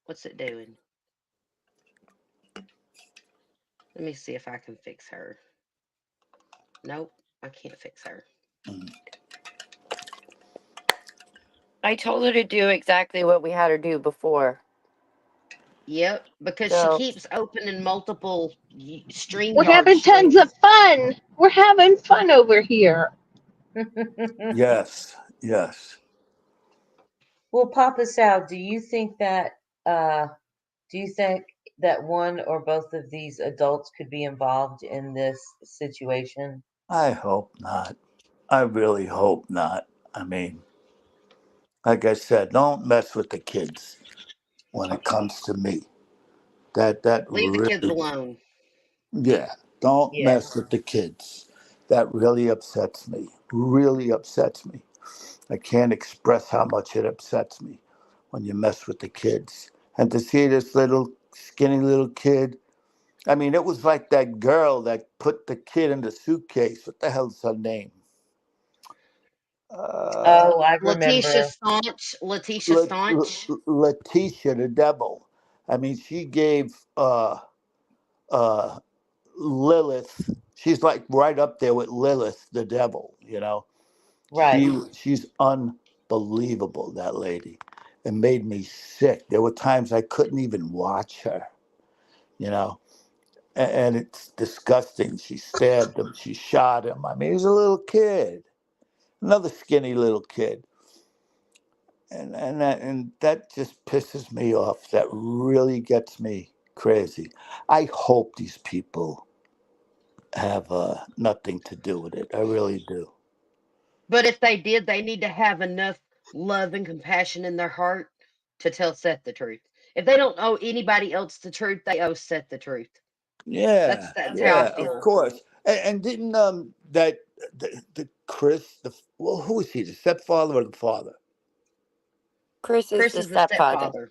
What's it doing? Let me see if I can fix her. Nope, I can't fix her. I told her to do exactly what we had her do before. Yep, because she So keeps opening multiple We're StreamYard having tons of streams. fun. We're having fun over here. Yes. Yes. Well, Papa Sal, uh do you think that one or both of these adults could be involved in this situation? I hope not. I really hope not. I mean, like I said, don't mess with the kids when it comes to me. That Leave the kids really, alone. yeah. Don't Yeah. mess with the kids. That really upsets me. Really upsets me. I can't express how much it upsets me when you mess with the kids. And to see this little skinny little kid, I mean, it was like that girl that put the kid in the suitcase. What the hell's her name? Uh, Oh, I Letitia remember. Staunch. Letitia Staunch. Letitia, the devil. I mean, she gave uh, Lilith. She's like right up there with Lilith, the devil. You know, Right. she's unbelievable. That lady. It made me sick. There were times I couldn't even watch her. You know, and it's disgusting. She stabbed him. She shot him. I mean, he's a little kid, another skinny little kid, and that just pisses me off. That really gets me crazy. I hope these people have nothing to do with it. I really do. But if they did, they need to have enough love and compassion in their heart to tell Seth the truth. If they don't owe anybody else the truth, they owe Seth the truth. That's Yeah, that's how I yeah, of feel. course. And didn't that the Chris well, who is he? The stepfather or the father? Chris is Chris the is the stepfather. stepfather.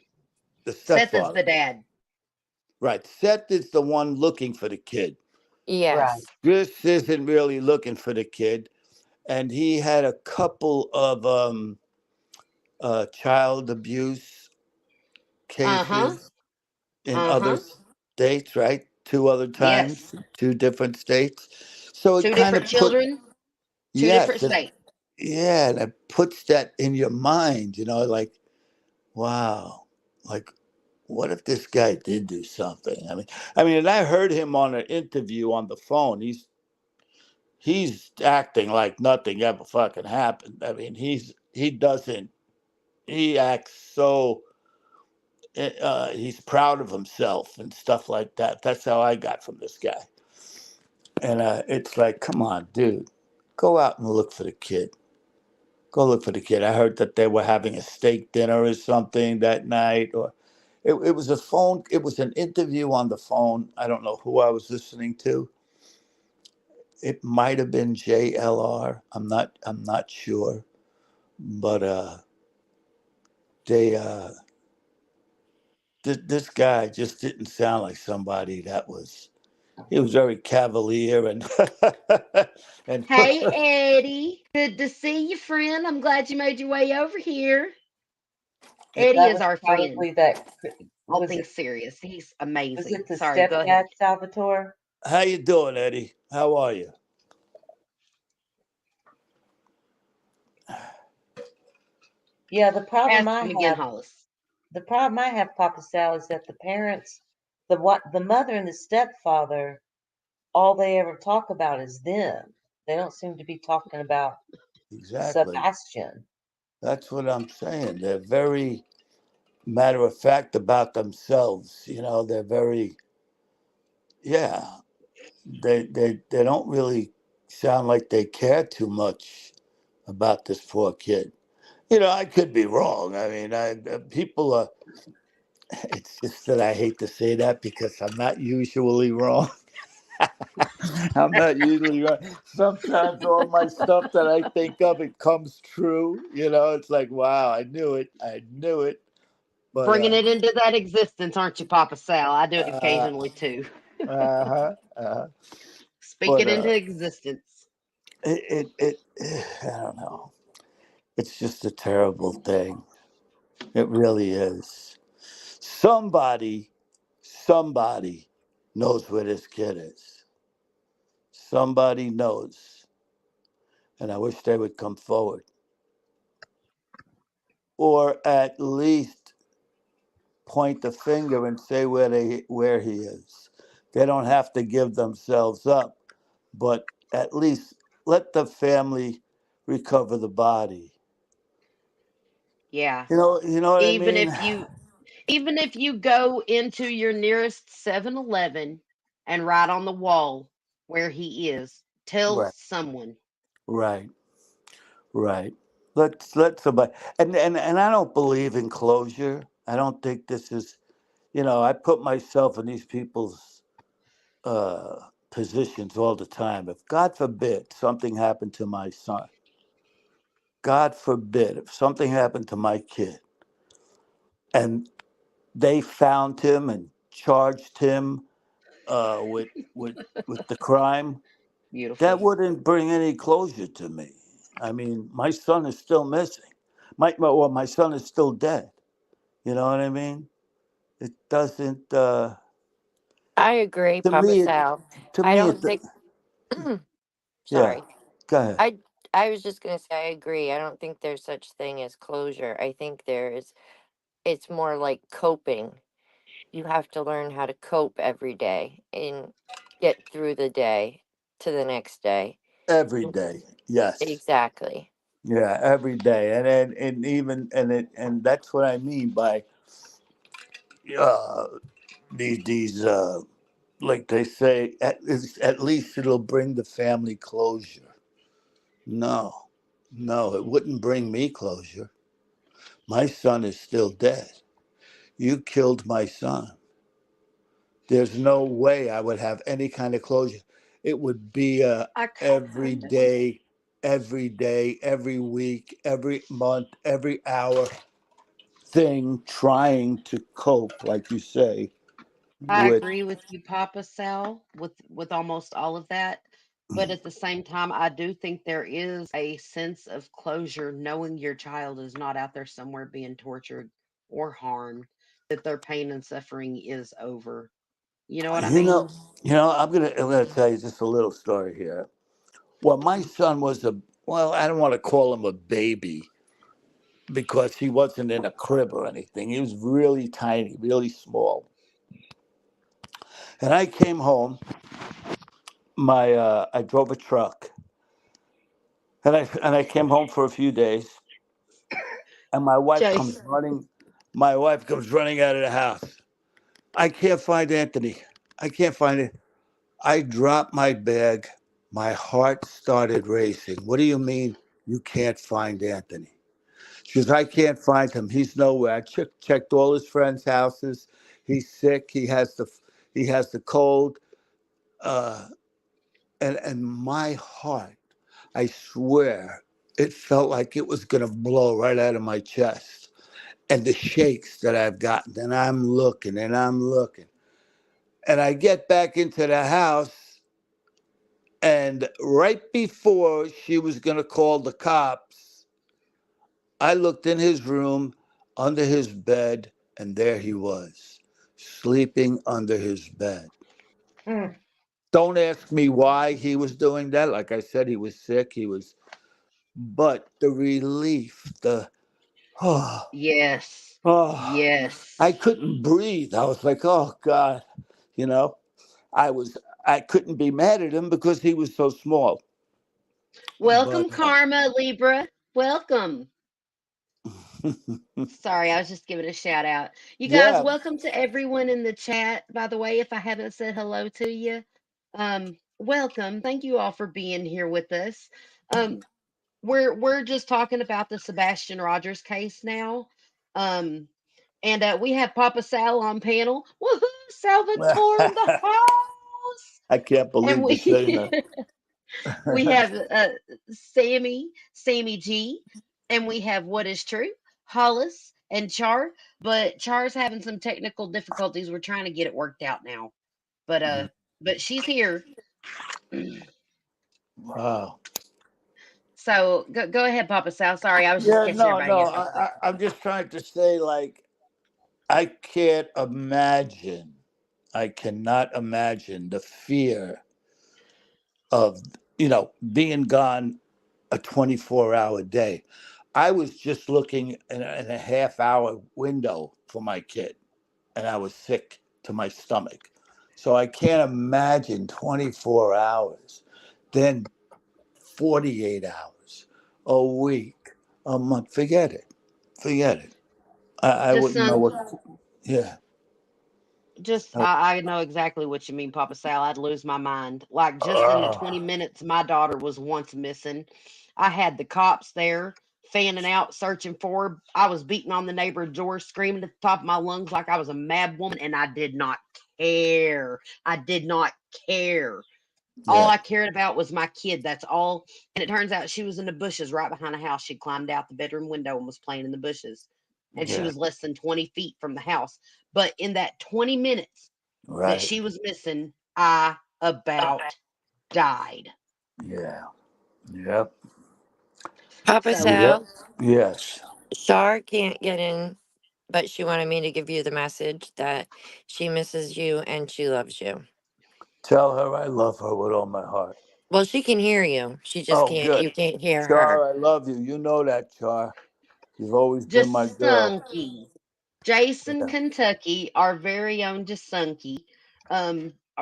The Seth is stepfather. the dad. Right. Seth is the one looking for the kid. Right. Yes. Chris isn't really looking for the kid, and he had a couple of child abuse Uh-huh. cases in other Uh-huh. states, right? Two other Yes. times, two different states. So it Two kind different of put, children, two different yes, states. yeah, and it puts that in your mind, like, wow, like, what if this guy did do something? I mean, and I heard him on an interview on the phone. He's acting like nothing ever fucking happened. I mean, he doesn't. He acts so. He's proud of himself and stuff like that. That's how I got from this guy. And it's like, come on, dude, go out and look for the kid. Go look for the kid. I heard that they were having a steak dinner or something that night, or it was a phone. It was an interview on the phone. I don't know who I was listening to. It might have been JLR. I'm not sure, but they this guy just didn't sound like somebody that was. He was very cavalier and and Hey, Eddie. Good to see you, friend. I'm glad you made your way over here. Eddie That is was our friend. probably that. All Was it? things serious. He's Was amazing. it the Sorry, go ahead. stepdad, Salvatore? how you doing, Eddie? How are you? Yeah, Ask him again, Hollis. the problem I have, Papa Sal, is that the parents, the mother and the stepfather, all they ever talk about is them. They don't seem to be talking about Exactly. Sebastian. That's what I'm saying. They're very matter of fact about themselves. They're very, yeah. They don't really sound like they care too much about this poor kid. I could be wrong. I mean, people are. It's just that I hate to say that because I'm not usually wrong. I'm not usually wrong. Sometimes all my stuff that I think of, it comes true. It's like, wow, I knew it. I knew it. But Bringing it into that existence, aren't you, Papa Sal? I do it uh, occasionally too. uh-huh, uh, Speak but it into existence. I don't know. It's just a terrible thing. It really is. Somebody knows where this kid is. Somebody knows, and I wish they would come forward, or at least point the finger and say where he is. They don't have to give themselves up, but at least let the family recover the body. Yeah. You know what I Even mean? if you even if you go into your nearest 7-Eleven and write on the wall where he is, tell Right, someone. right, right. Let somebody, and I don't believe in closure. I don't think this is. I put myself in these people's uh, positions all the time. If God forbid something happened to my son, God forbid if something happened to my kid, and they found him and charged him with the crime, that Beautiful. wouldn't bring any closure to me. I mean, my son is still missing. My son is still dead. You know what I mean? It doesn't. I agree, To Papa me, Sal. to I me, don't think. yeah. Sorry. Go ahead. I was just gonna say I agree. I don't think there's such thing as closure. I think there's it's more like coping. You have to learn how to cope every day and get through the day to the next day. Every day, yes. Exactly. Yeah, every day, and even and that's what I mean by uh, these like they say at least it'll bring the family closure. No, no, it wouldn't bring me closure. My son is still dead. You killed my son. There's no way I would have any kind of closure. It would be I every kind of day, every week, every month, every hour thing trying to cope, like you say, I with. agree with you, Papa Sal, with almost all of that. But at the same time, I do think there is a sense of closure knowing your child is not out there somewhere being tortured or harmed, that their pain and suffering is over. You know what I You know, mean? I'm gonna tell you just a little story here. Well, my son was well, I don't want to call him a baby because he wasn't in a crib or anything. He was really tiny, really small. And I came home. I drove a truck, and I came home for a few days, and my wife comes Jason. running. My wife comes running out of the house. I can't find Anthony. I can't find it. I dropped my bag. My heart started racing. What do you mean you can't find Anthony? She goes, I can't find him. He's nowhere. I checked all his friends' houses. He's sick. He has the cold. Uh, and my heart, I swear, it felt like it was gonna blow right out of my chest. And the shakes that I've gotten, and I'm looking and I'm looking. And I get back into the house, and right before she was gonna call the cops, I looked in his room, under his bed, and there he was, sleeping under his bed. Mm. Don't ask me why he was doing that. Like I said, he was sick. But the relief, oh, Yes. oh, I Yes. couldn't breathe. I was like, oh God, you know, I was, I couldn't be mad at him because he was so small. But Welcome, Karma Libra. Welcome. Sorry, I was just giving a shout out. You guys, yeah, welcome to everyone in the chat. By the way, if I haven't said hello to you, welcome. Thank you all for being here with us. Um, we're just talking about the Sebastian Rogers case now. Um, and we have Papa Sal on panel. Woohoo! Salvatore in the house. I can't And believe you're saying we that. we have Sammy G, and we have What Is True, Hollis, and Char. But Char's having some technical difficulties. We're trying to get it worked out now. But she's here. Wow. So go ahead, Papa Sal. Sorry, I was just Yeah, catching no, everybody no. up real quick. I'm just trying to say, like, I can't imagine. I cannot imagine the fear of, being gone a 24-hour day. I was just looking in a half-hour window for my kid, and I was sick to my stomach. So I can't imagine 24 hours, then 48 hours, a week, a month. Forget it. Forget it. I Just wouldn't know some what. Yeah. Just Uh, I know exactly what you mean, Papa Sal. I'd lose my mind. Like just in the uh, 20 minutes my daughter was once missing, I had the cops there fanning out, searching for her. I was beating on the neighbor's door, screaming at the top of my lungs like I was a mad woman, and I did not care. I did not care. All yeah. I cared about was my kid. That's all. And it turns out she was in the bushes right behind the house. She climbed out the bedroom window and was playing in the bushes. And she Yeah. was less than 20 feet from the house. But in that 20 minutes that Right. she was missing, I about died. Yeah. Yep. Papa So, Yep. Sal, Yes. Shar can't get in, but she wanted me to give you the message that she misses you and she loves you. Tell her I love her with all my heart. Well, she can hear you. She just Oh, can't, good. you can't hear her. Char, I love you. You know that, Char. You've always been my girl. Jasunky, Jason, Yeah. Kentucky, our very own Jasunky,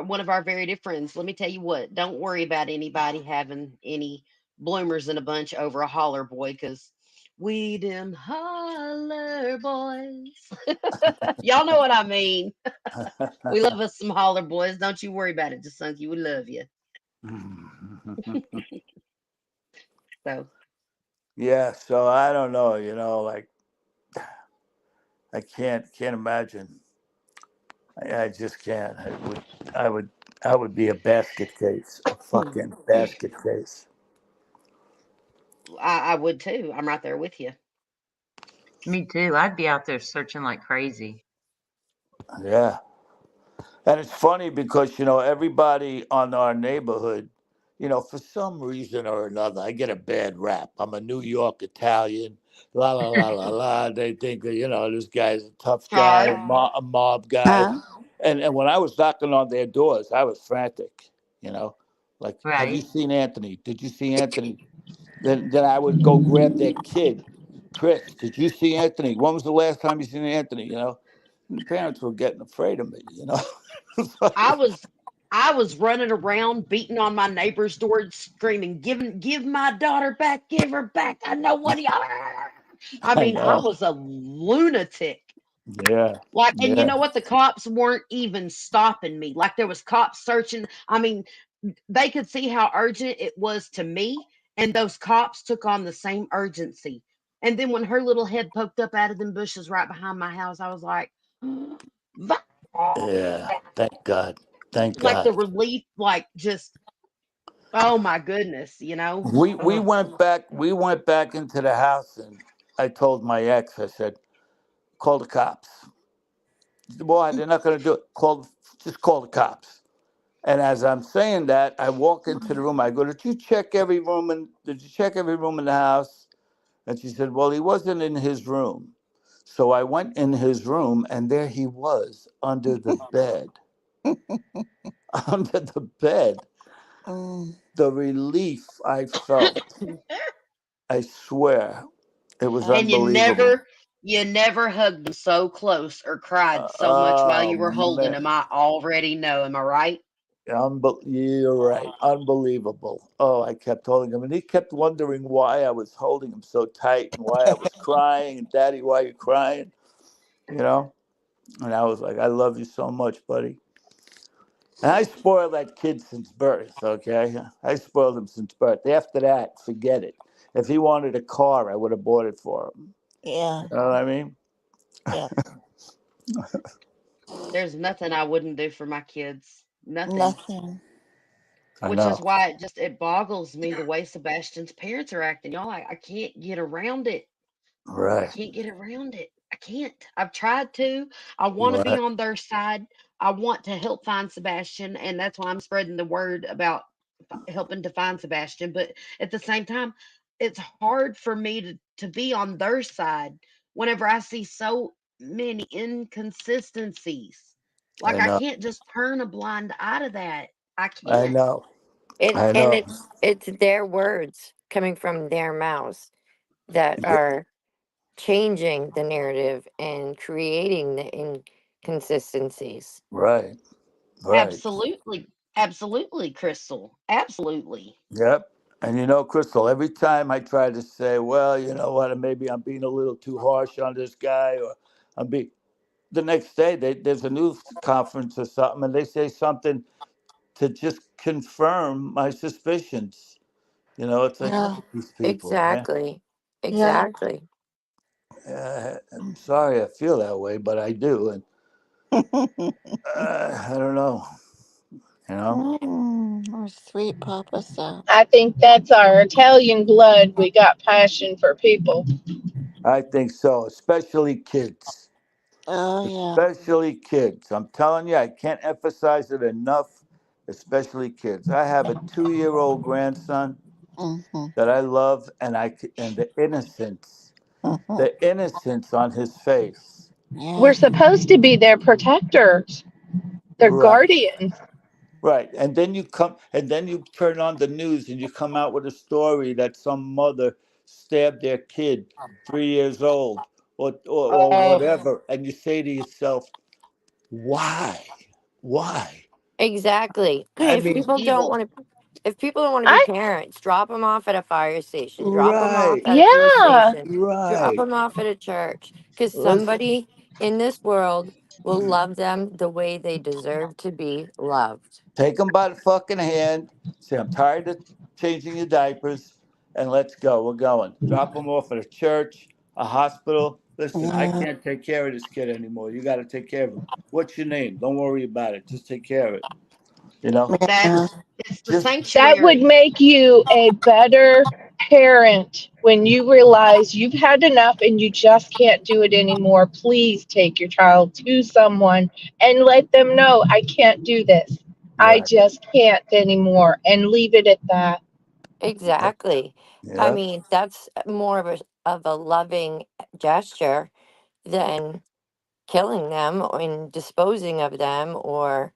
one of our very dear friends. Let me tell you what, don't worry about anybody having any bloomers in a bunch over a holler boy because we them holler boys. Y'all know what I mean. We love us some holler boys. Don't you worry about it, Jasunky. We love you. So, Yeah. So I don't know. Like I can't imagine. I just can't. I would, I would be a basket case, a fucking basket case. I would too. I'm right there with you. Me too. I'd be out there searching like crazy. Yeah. And it's funny because, everybody on our neighborhood, for some reason or another, I get a bad rap. I'm a New York Italian, la, la, la, la, la. They think that, this guy's a tough guy, Char. a mob guy. Huh? And when I was knocking on their doors, I was frantic, you know, like, have you Right? seen Anthony? Did you see Anthony? then I would go grab their kid. Chris, did you see Anthony? When was the last time you seen Anthony? And the parents were getting afraid of me. I was I was running around beating on my neighbor's door screaming, give my daughter back, give her back. I know what y'all I I mean, I know. was a lunatic. Yeah. Like, and you Yeah. know what? The cops weren't even stopping me. Like there was cops searching. I mean, they could see how urgent it was to me, and those cops took on the same urgency. And then when her little head poked up out of them bushes right behind my house, I was like, Yeah. Thank God. Thank like the God. relief, like just, oh my goodness, you know? We Ugh. went back. We went back into the house, and I told my ex. I said, "Call the cops." Why? They're not going to do it. Just call the cops. And as I'm saying that, I walk into the room. I go, "Did you check every room? Did you check every room in the house?" And she said, "Well, he wasn't in his room." So I went in his room, and there he was under the bed. Under the bed. Mm. The relief I felt, I swear, it was Yeah. And unbelievable. you never hugged them so close or cried so much while Oh you were holding man, them. I already know. Am I right? You're right. Unbelievable. Oh, I kept holding him, and he kept wondering why I was holding him so tight and why I was crying. And Daddy, why you crying? You know. And I was like, I love you so much, buddy. And I spoiled that kid since birth. Okay, I spoiled him since birth. After that, forget it. If he wanted a car, I would have bought it for him. Yeah. You know what I mean? Yeah. There's nothing I wouldn't do for my kids. Nothing. Nothing. I Which know. is why it boggles me the way Sebastian's parents are acting. Y'all, like, I can't get around it. I Right. can't get around it. I can't. I've tried to. I want to be Right. on their side. I want to help find Sebastian, and that's why I'm spreading the word about helping to find Sebastian. But at the same time, it's hard for me to be on their side whenever I see so many inconsistencies. Like I I know. can't just turn a blind eye to that. I I can't. know. I And know. it's their words coming from their mouths that Yeah. are changing the narrative and creating the inconsistencies. Right. Right. Absolutely. Absolutely, Crystal. Absolutely. Yep. And Crystal, every time I try to say, well, you know what, maybe I'm being a little too harsh on this guy, or I'm being, the next day there's a news conference or something, and they say something to just confirm my suspicions. It's like, look Yeah. at these people, man. Exactly. Yeah. Exactly. I'm sorry I feel that way, but I do. And I don't know, you know? Oh, sweet Papa Sal. I think that's our Italian blood. We got passion for people. I think so, especially kids. Oh yeah. Especially kids. I'm telling you, I can't emphasize it enough. Especially kids. I have a 2-year-old grandson Mm-hmm. that I love, and Mm-hmm. the innocence on his face. We're Yeah. supposed to be their protectors, their Right, guardians. right. And then you turn on the news and you come out with a story that some mother stabbed their kid, 3 years old, or Oh, whatever, and you say to yourself, why? Why? Exactly. I If mean, people don't Evil. want to if people don't want to be I parents, drop them off at a fire station, drop them off right, at a police yeah. station, drop right. them off at a church, because Listen, somebody in this world will love them the way they deserve to be loved. take them by the fucking hand. Say, I'm tired of changing your diapers, and let's go. We're going. Drop them off at a church, a hospital. Listen, I Yeah. can't take care of this kid anymore. You got to take care of him. What's your name? Don't worry about it. Just take care of it. You know, Yeah. It's the just That would sanctuary. make you a better parent when you realize you've had enough and you just can't do it anymore. Please take your child to someone and let them know, I can't do this. I right. just can't anymore, and leave it at that. Yep. Exactly. I Yep. mean, that's more of a loving gesture than killing them and disposing of them, or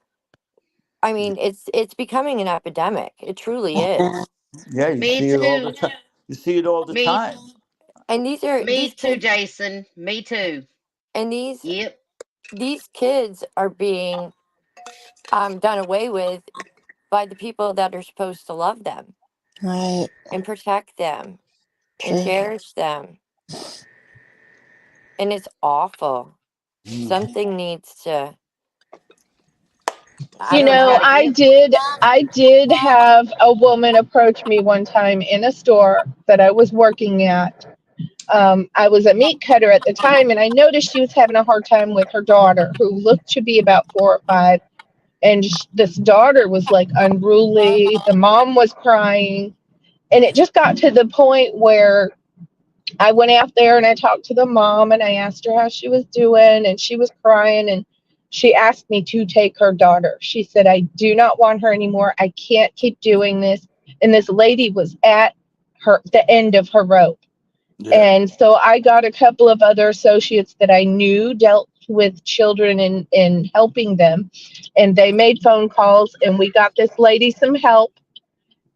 I mean, it's becoming an epidemic. It truly Yeah. is. Yeah, you Me see it all the too. time. You see it all the Me, time. And me these too, kids, Jason. Me too. and Yep. these kids are being done away with by the people that are supposed to love them Right. and protect them and True. cherish them. And it's awful. Mm. Something needs to, I You don't Something's got know, to know. give. I did have a woman approach me one time in a store that I was working at. I was a meat cutter at the time, and I noticed she was having a hard time with her daughter, who looked to be about 4 or 5. And this daughter was like unruly. The mom was crying, and it just got to the point where I went out there and I talked to the mom and I asked her how she was doing, and she was crying, and she asked me to take her daughter. She said, I do not want her anymore. I can't keep doing this. And this lady was at the end of her rope. Yeah. And so I got a couple of other associates that I knew dealt with children and helping them. And they made phone calls, and we got this lady some help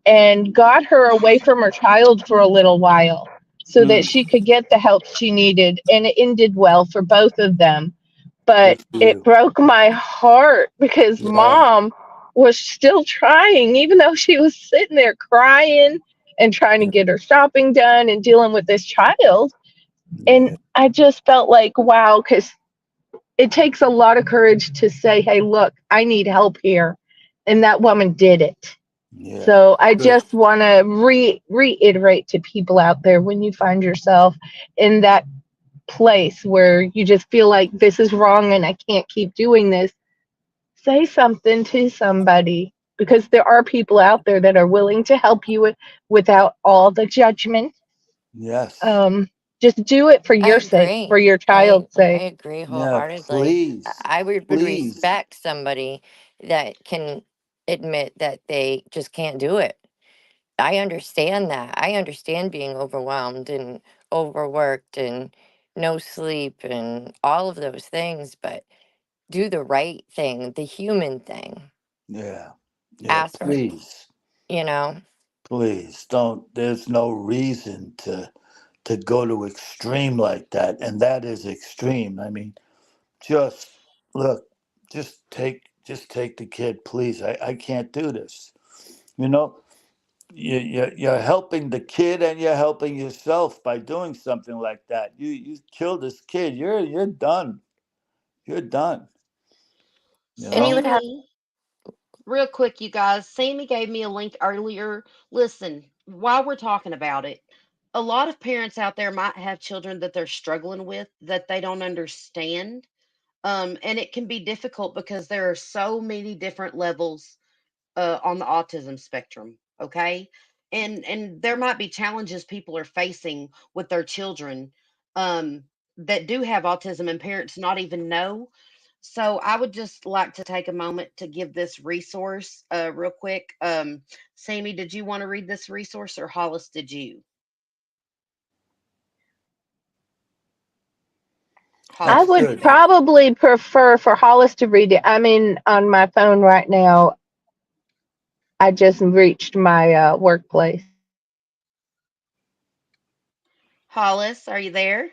and got her away from her child for a little while so that Mm. she could get the help she needed. And it ended well for both of them. But Good for it you. broke my heart because Yeah. mom was still trying, even though she was sitting there crying and trying to Yeah. get her shopping done and dealing with this child. And Yeah. I just felt like, wow, because it takes a lot of courage to say, hey, look, I need help here. And that woman did it. Yeah. So I Good. just want to reiterate to people out there, when you find yourself in that place where you just feel like this is wrong and I can't keep doing this, say something to somebody, because there are people out there that are willing to help you without all the judgment. Yes. Um, just do it for I your sake, for agree. your child's I sake. agree Yeah. wholeheartedly. Please. Would Please. respect somebody that can admit that they just can't do it. I understand that. I understand being overwhelmed and overworked and no sleep and all of those things, but do the right thing, the human thing. Yeah. Yeah. Ask, Please. you know. Please don't. There's no reason to go to extreme like that, and that is extreme. I mean, just look, just take the kid, please. I can't do this. You know, you're helping the kid and you're helping yourself by doing something like that. You kill this kid, you're done. You're done. You And you know. would have, Sammy, real quick, you guys. Sammy gave me a link earlier. Listen, while we're talking about it, a lot of parents out there might have children that they're struggling with that they don't understand. And it can be difficult because there are so many different levels on the autism spectrum. Okay, and there might be challenges people are facing with their children um, that do have autism, and parents not even know. So I would just like to take a moment to give this resource real quick. Sammy, did you want to read this resource, or Hollis, did you? I Hollis, are would you Good. there? probably prefer for Hollis to read it. I'm in on my phone right now. I just reached my workplace. Hollis, are you there?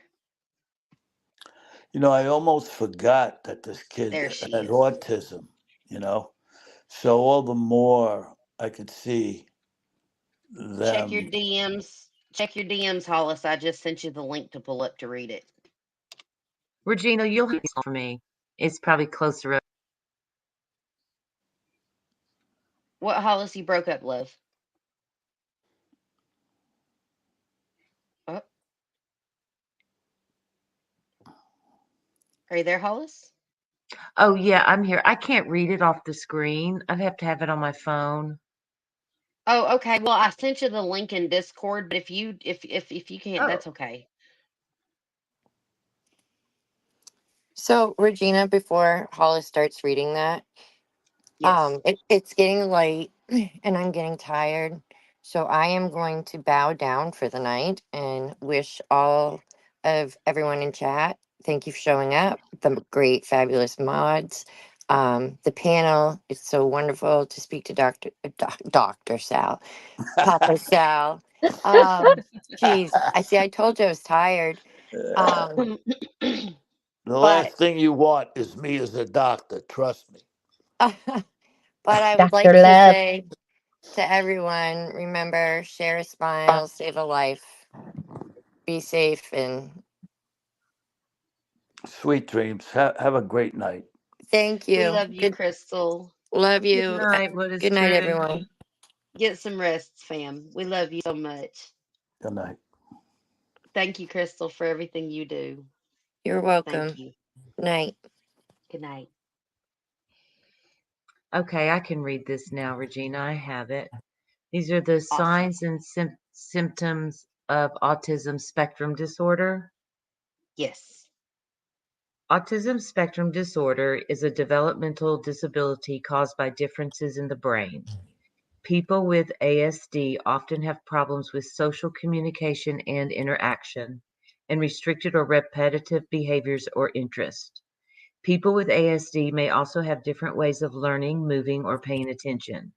You know, I almost forgot that this kid There she had is. autism. You know, so all the more I could see Check your them. DMs. Check your DMs, Hollis. I just sent you the link to pull up to read it. Regina, you'll have to for me. It's probably closer. What, Hollis? You broke up, love. Oh, are you there, Hollis? Oh, yeah, I'm here. I can't read it off the screen. I'd have to have it on my phone. Oh, okay. Well, I sent you the link in Discord, but if you can't, Oh, that's okay. so Regina, before Hollis starts reading that, Yes. it's getting late and I'm getting tired. So I am going to bow down for the night and wish all of everyone in chat, thank you for showing up. The great, fabulous mods. The panel, it's so wonderful to speak to Dr. Sal, Papa Sal, Geez, I told you I was tired. The But last thing you want is me as a doctor. Trust me. but I would Dr. like to Love. say to everyone, remember, share a smile, save a life, be safe, and Sweet dreams. Have a great night. thank We you. love you, Crystal. Love Good you. night. What is Good night, true? everyone. Get some rest, fam. We love you so much. Good night. Thank you, Crystal, for everything you do. You're Thank welcome. you. Night. Good night. Okay, I can read this now, Regina. I have it. These are the Awesome. signs and symptoms of autism spectrum disorder. Yes. Autism spectrum disorder is a developmental disability caused by differences in the brain. People with ASD often have problems with social communication and interaction, and restricted or repetitive behaviors or interests. People with ASD may also have different ways of learning, moving, or paying attention.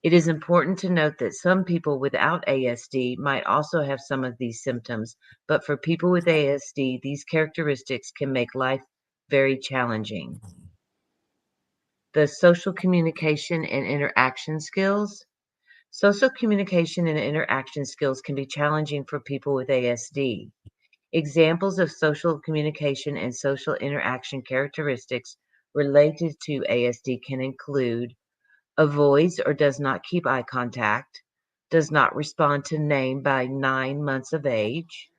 It is important to note that some people without ASD might also have some of these symptoms, but for people with ASD, these characteristics can make life very challenging. The social communication and interaction skills. Social communication and interaction skills can be challenging for people with ASD. Examples of social communication and social interaction characteristics related to ASD can include avoids or does not keep eye contact, does not respond to name by 9 months of age,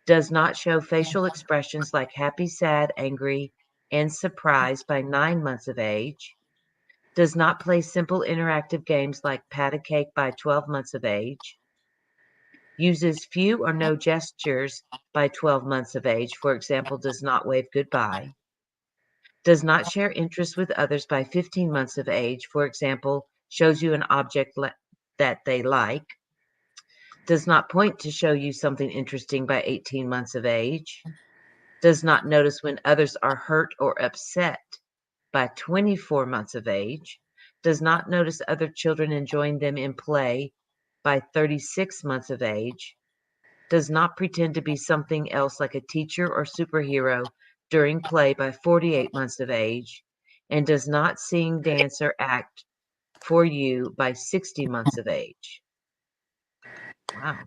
does not show facial expressions like happy, sad, angry, and surprised by 9 months of age, does not play simple interactive games like pat a cake by 12 months of age, uses few or no gestures by 12 months of age, for example, does not wave goodbye, does not share interests with others by 15 months of age, for example, shows you an object that they like, does not point to show you something interesting by 18 months of age, does not notice when others are hurt or upset by 24 months of age, does not notice other children and join them in play by 36 months of age, does not pretend to be something else like a teacher or superhero during play by 48 months of age, and does not sing, dance, or act for you by 60 months of age. Wow.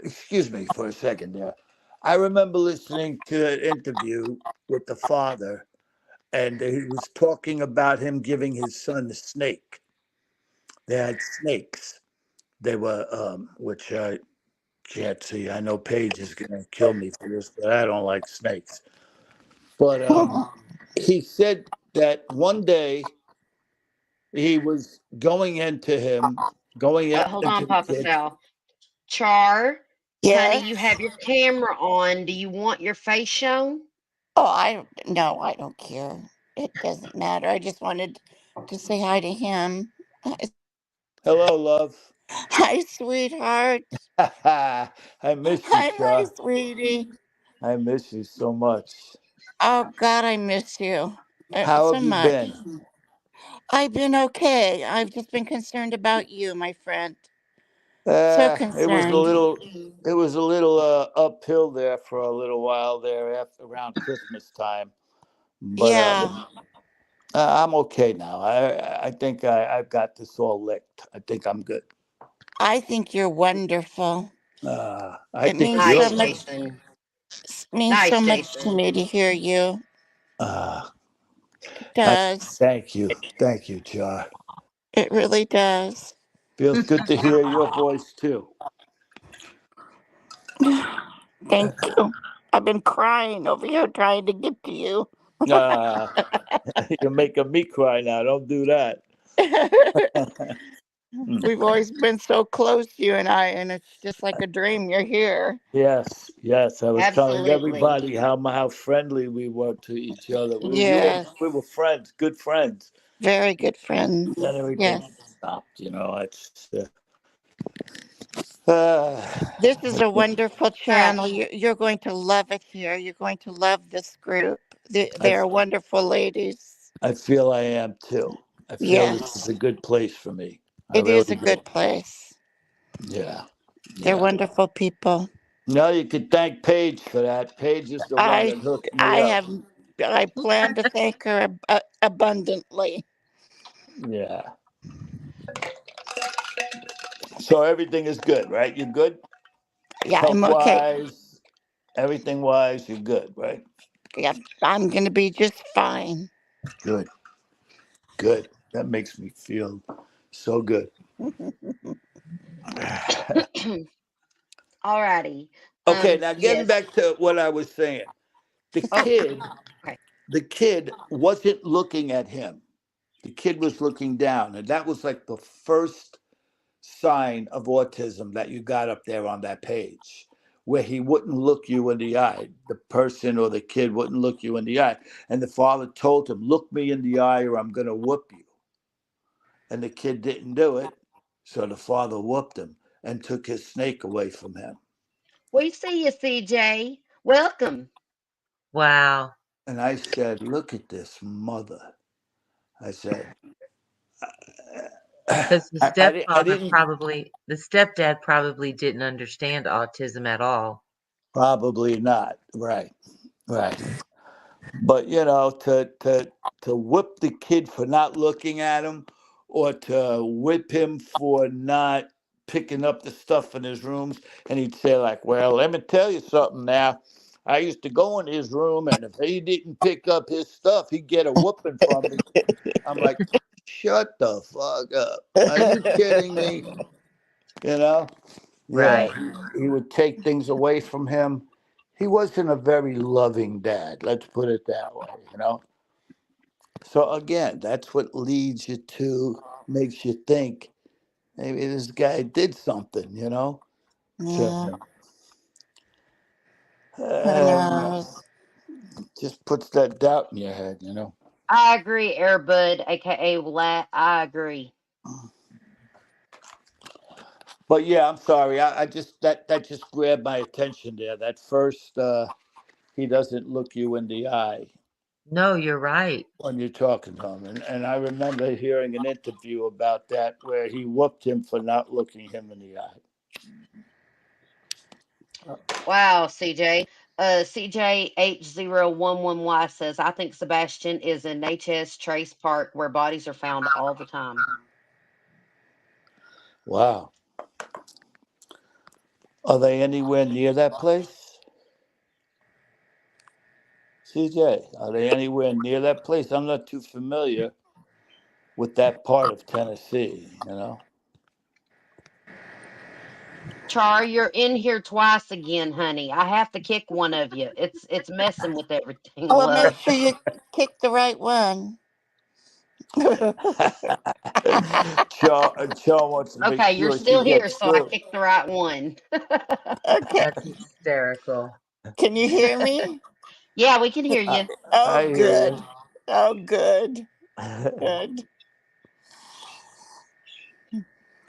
Excuse me for a second there. I remember listening to an interview with the father, and he was talking about him giving his son a snake. They had snakes. They were, which I can't see. I know Paige is going to kill me for this, but I don't like snakes. But he said that one day he was going into him, Hold into on, the Papa kid. Sal. Char, honey, you have Yes. your camera on. Do you want your face shown? Oh, no, I don't care. It doesn't matter. I just wanted to say hi to him. Hello, love. Hi, sweetheart. I miss you, Hi, my Char. sweetie. I miss you so much. Oh God, I miss you How so have you much. been? I've been okay. I've just been concerned about you, my friend. So It was a concerned. little, uphill there for a little while there after around Christmas time, but Yeah, I'm okay now. I think I've got this all licked. I think I'm good. I think you're wonderful. I It think means you're. so Nice, much. Jason. Means so Nice, much to Jason. me to hear you. Uh, It I does. thank you, Char. It really does. Feels good to hear your voice too. Thank you. I've been crying over here trying to get to you. Uh, you're making me cry now. Don't do that. We've always been so close, you and I, and it's just like a dream. You're here. Yes, yes. I was telling Absolutely. everybody how friendly we were to each other. Yes. We were friends, good friends. Very good friends. Then everything Yes. stopped. It's uh, This is a wonderful Ah, channel. You're going to love it here. You're going to love this group. I They're wonderful ladies. I feel I am too. I feel this is Yes. a good place for me. It really is a do. good place. Yeah. They're Yeah. wonderful people. No, you could thank Paige for that. Paige is the one I that hooked me I up. have I plan to thank her abundantly. Yeah. So everything is good, right? You're good? Yeah, Health I'm okay. wise, everything wise, you're good, right? Yep, I'm gonna be just fine. Good. Good. That makes me feel so good. All righty. Okay, now getting Yes. back to what I was saying. The Oh, kid, okay. the kid wasn't looking at him. The kid was looking down, and that was like the first sign of autism that you got up there on that page, where he wouldn't look you in the eye. The person or the kid wouldn't look you in the eye. And the father told him, "Look me in the eye or I'm going to whoop you." And the kid didn't do it. So the father whooped him and took his snake away from him. We see you, CJ. Welcome. Wow. And I said, "Look at this mother." I said, Because the I stepfather didn't probably, the stepdad probably didn't understand autism at all. probably not. Right. Right. But to whip the kid for not looking at him, or to whip him for not picking up the stuff in his rooms, and he'd say like, "Well, let me tell you something now. I used to go in his room, and if he didn't pick up his stuff, he'd get a whooping from me." I'm like, "Shut the fuck up! Are you kidding me?" You know? Yeah, Right. he would take things away from him. He wasn't a very loving dad. Let's put it that way. So again, that's what leads you to, makes you think maybe this guy did something. Yeah, To, who uh, knows? just puts that doubt in your head. I agree, Airbud, aka Lat. I agree. But yeah, I'm sorry. I just that just grabbed my attention there. That first, he doesn't look you in the eye No, you're right. when you're talking to him, and I remember hearing an interview about that where he whooped him for not looking him in the eye. Wow, CJ. CJ H011Y says, I think Sebastian is in HS Trace Park where bodies are found all the time. Wow. Are they anywhere near that place? CJ, are they anywhere near that place? I'm not too familiar with that part of Tennessee. Char, you're in here twice again, honey. I have to kick one of you. It's messing with everything, Well, make love. sure you pick the right one. Shaw wants to make Okay, you're sure she still here, gets so I through. kicked the right one. Okay, That's hysterical. can you hear me? Yeah, we can hear I, you. Oh, I hear good. Oh, good. you. Good.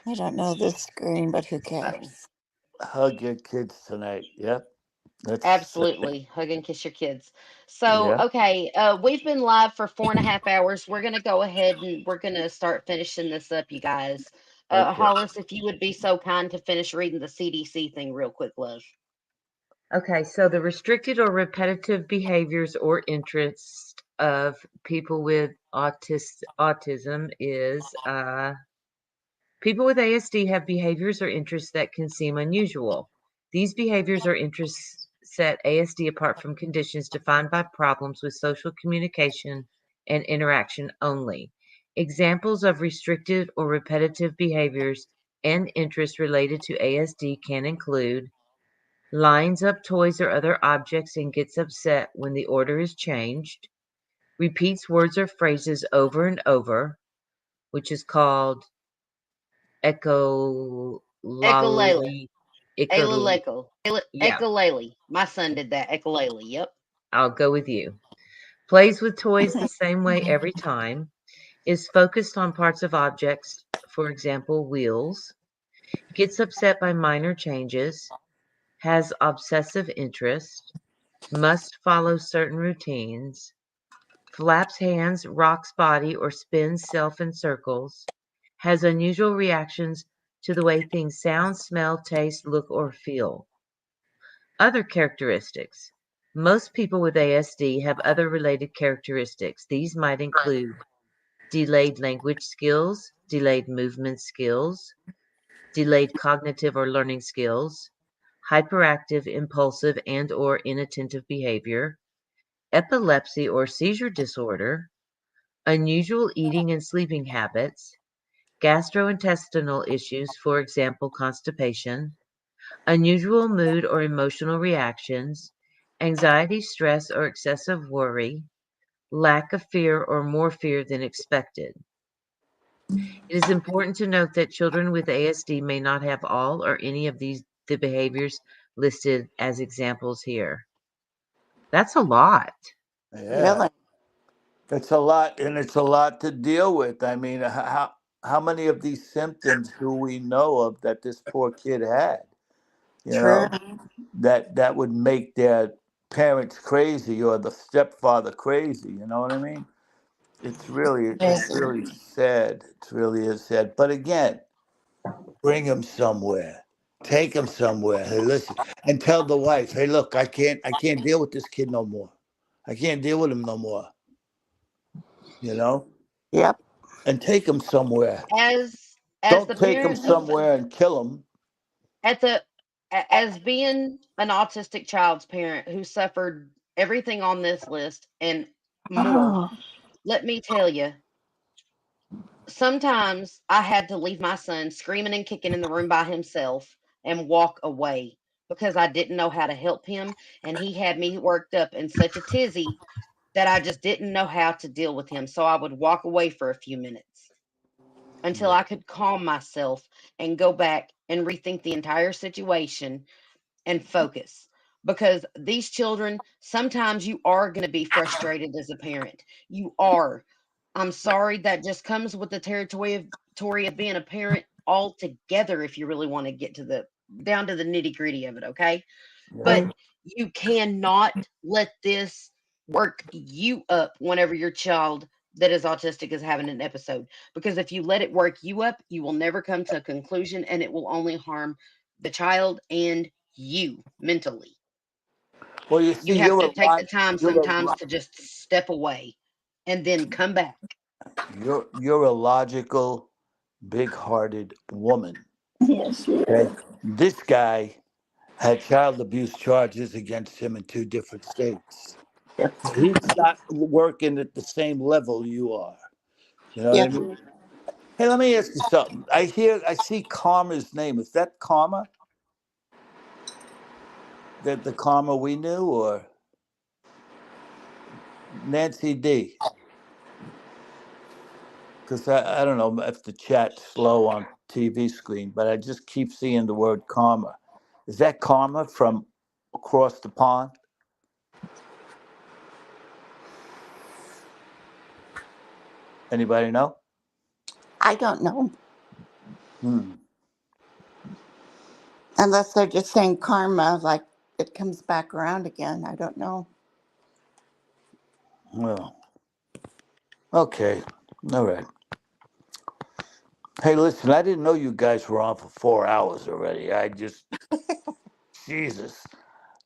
I don't know this screen, but who So, cares? Hug your kids tonight. Yep. That's absolutely. Hug and kiss your kids. So, yeah. okay, we've been live for 4.5 hours. We're gonna go ahead and we're gonna start finishing this up, you guys. Okay. Hollis, if you would be so kind to finish reading the CDC thing real quick, love. Okay, so the restricted or repetitive behaviors or interests of people with autism is people with ASD have behaviors or interests that can seem unusual. These behaviors or interests set ASD apart from conditions defined by problems with social communication and interaction only. Examples of restricted or repetitive behaviors and interests related to ASD can include lines up toys or other objects and gets upset when the order is changed, repeats words or phrases over and over, which is called Echolele. echolali. Yeah, Echolele. My son did that. Echolele. Yep. I'll go with you. Plays with toys the same way every time, is focused on parts of objects, for example, wheels, gets upset by minor changes, has obsessive interest, must follow certain routines, flaps hands, rocks body, or spins self in circles, has unusual reactions to the way things sound, smell, taste, look, or feel. Other characteristics. Most people with ASD have other related characteristics. These might include delayed language skills, delayed movement skills, delayed cognitive or learning skills, hyperactive, impulsive, and/or inattentive behavior, epilepsy or seizure disorder, unusual eating and sleeping habits, gastrointestinal issues, for example, constipation, unusual mood or emotional reactions, anxiety, stress, or excessive worry, lack of fear or more fear than expected. It is important to note that children with ASD may not have all or any of the behaviors listed as examples here. That's a lot. Yeah. Really? It's a lot, and it's a lot to deal with. I mean, how many of these symptoms do we know of that this poor kid had? You True. know, that would make their parents crazy or the stepfather crazy. You know what I mean? It's really sad. It really is sad. But again, bring him somewhere. Take him somewhere. Hey, listen, and tell the wife, hey, look, I can't deal with this kid no more. I can't deal with him no more. You know, Yep. and take him somewhere. As Don't the take him parent of somewhere and kill him. as a as being an autistic child's parent who suffered everything on this list and more, Oh. let me tell you, sometimes I had to leave my son screaming and kicking in the room by himself and walk away because I didn't know how to help him. And he had me worked up in such a tizzy that I just didn't know how to deal with him. So I would walk away for a few minutes until I could calm myself and go back and rethink the entire situation and focus. Because these children, sometimes you are going to be frustrated as a parent. You are. I'm sorry, that just comes with the territory of being a parent altogether if you really want to get to the down to the nitty-gritty of it, okay? But you cannot let this work you up whenever your child that is autistic is having an episode. Because if you let it work you up, you will never come to a conclusion and it will only harm the child and you mentally. Well, you You see, have to take the time sometimes to just step away and then come back. you're a logical, big-hearted woman. Yes, you Okay, this guy had child abuse charges against him in two different states. So he's not working at the same level you are. You know what I Yep. mean? Hey, let me ask you something. I see Karma's name. Is that Karma? That the Karma we knew, or Nancy D? Because I don't know if the chat's slow on TV screen, but I just keep seeing the word Karma. Is that Karma from across the pond? Anybody know? I don't know. Hmm. Unless they're just saying karma, like it comes back around again. I don't know. Well, okay. All right. Hey, listen, I didn't know you guys were on for 4 hours already. Jesus.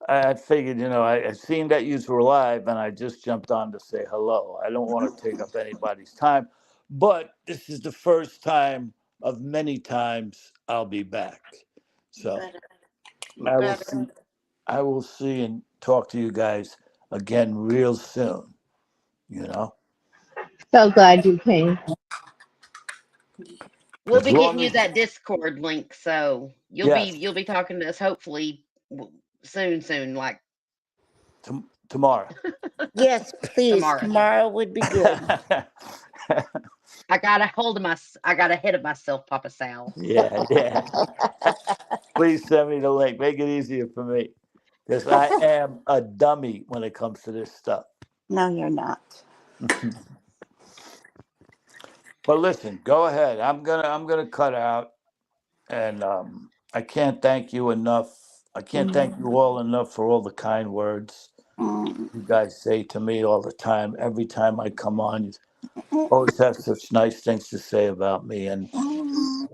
I figured, I seen that you were live and I just jumped on to say hello. I don't want to take up anybody's time, but this is the first time of many times I'll be back. So You I will better. see, I will see and talk to you guys again real soon, you know? So glad you came. We'll As be getting long you as, that Discord link, so yes, you'll be talking to us hopefully soon, like tomorrow. Yes, please. tomorrow. Tomorrow would be good. I got ahead of myself, Papa Sal. Yeah, yeah. Please send me the link. Make it easier for me. Because I am a dummy when it comes to this stuff. No, you're not. But listen, go ahead. I'm gonna cut out, and I can't thank you enough. I can't thank you all enough for all the kind words Mm. you guys say to me all the time. Every time I come on, Always have such nice things to say about me, and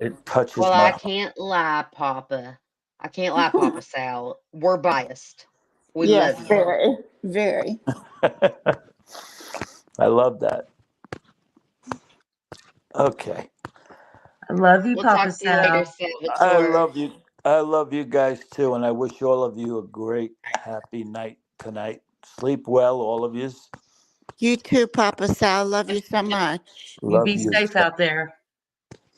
it touches Well, my I heart. can't lie, Papa. I can't lie, Papa Sal. We're biased. We love Yes, you. very, very. I love that. Okay. I love you, We'll Papa talk to you later, Sal. I Salvatore. love you. I love you guys too, and I wish all of you a great, happy night tonight. Sleep well, all of you. You too, Papa Sal. Love you so much. You Love be you. safe out there.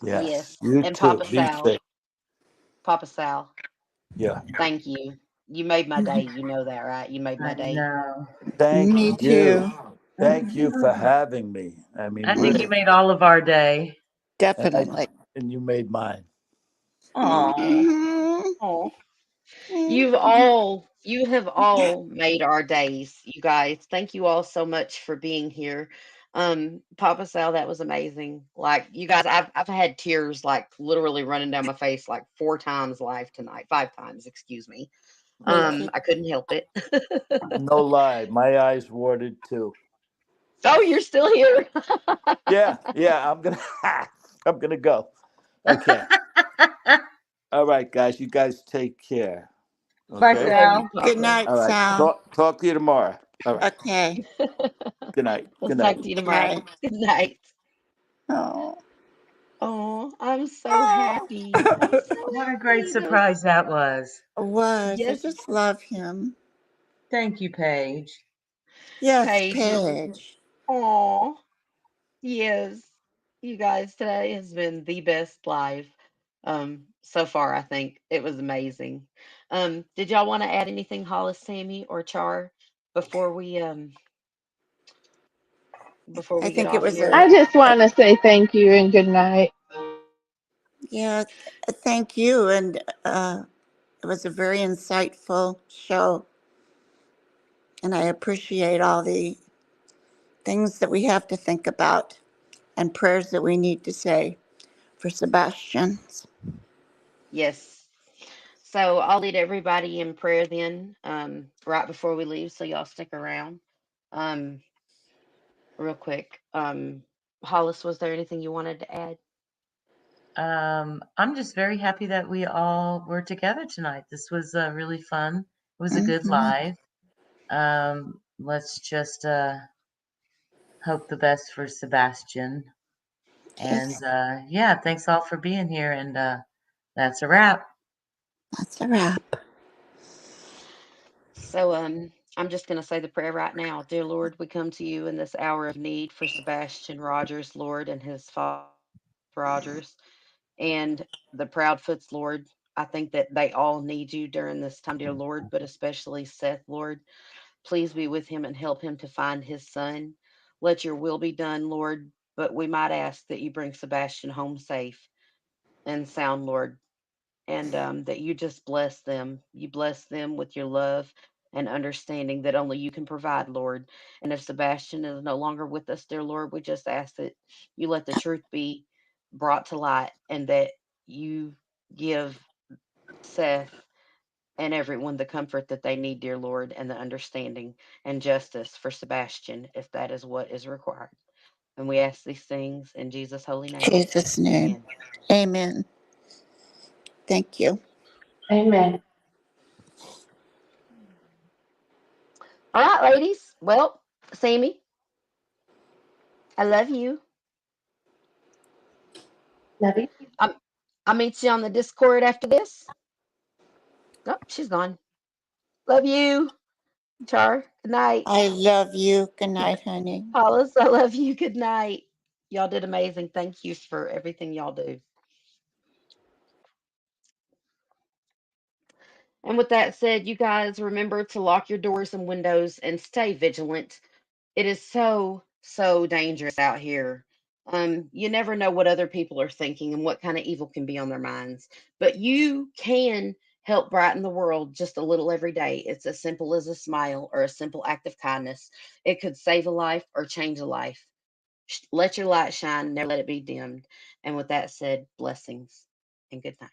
Yes, Yes. you And too. Papa Be Sal. safe. Papa Sal. Yeah. Thank you. You made my day. You know that, right? You made my I day. know. Thank Me you. too. Thank you for having me. I mean, I think you really. made all of our day. And Definitely. and you made mine. Oh, Oh. Mhm. You have all made our days, you guys. Thank you all so much for being here. Papa Sal, that was amazing. Like you guys, I've had tears like literally running down my face like 4 times live tonight, 5 times, excuse me. Me too. I couldn't help it. No lie, my eyes watered too. Oh, you're still here. Yeah, yeah. I'm gonna go. Okay. All right, guys. You guys take care. bye, Okay. Love you, Sal. Good Papa. night, All right. Sal. Talk to you tomorrow. All right. Okay. Good night. We'll Good night. talk to you Good tomorrow. night. Good night. Oh. Oh, I'm so happy. I'm so What a great happy. That was surprise that was. Was. I yes, just love him. Thank you, Paige. Yes, Paige. Paige. Oh, yes. You guys, today has been the best live so far, I think. It was amazing. Did y'all want to add anything, Hollis, Sammy, or Char before I we get think it off was here? I just a want to say thank you and good night. yeah, thank you. And it was a very insightful show. And I appreciate all the things that we have to think about and prayers that we need to say for Sebastian. Yes. So I'll lead everybody in prayer then, right before we leave, so y'all stick around. Um, real quick. Hollis, was there anything you wanted to add? I'm just very happy that we all were together tonight. This was really fun. It was a good Mm-hmm. live. Let's just hope the best for Sebastian. And Yes, yeah, thanks all for being here. And that's a wrap. that's a wrap. So I'm just going to say the prayer right now. Dear Lord, we come to you in this hour of need for Sebastian Rogers, Lord, and his father Rogers, and the Proudfoots, Lord. I think that they all need you during this time, dear Lord, but especially Seth, Lord. Please be with him and help him to find his son. Let your will be done, Lord, but we might ask that you bring Sebastian home safe and sound, Lord, and that you just bless them. You bless them with your love and understanding that only you can provide, Lord. And if Sebastian is no longer with us, dear Lord, we just ask that you let the truth be brought to light and that you give Seth and everyone the comfort that they need, dear Lord, and the understanding and justice for Sebastian if that is what is required. And we ask these things in Jesus' holy name. Jesus' name. Amen. Amen. Thank you. Amen. All right, ladies. Well, Sammy, I love you. Love you. I'm, I'll meet you on the Discord after this. Oh, she's gone. Love you, Char. Good night. I love you. Good night, honey. Hollis, I love you. Good night. Y'all did amazing. Thank you for everything y'all do. And with that said, you guys remember to lock your doors and windows and stay vigilant. It is so, so dangerous out here. You never know what other people are thinking and what kind of evil can be on their minds. But you can help brighten the world just a little every day. It's as simple as a smile or a simple act of kindness. It could save a life or change a life. Let your light shine, never let it be dimmed. And with that said, blessings and good night.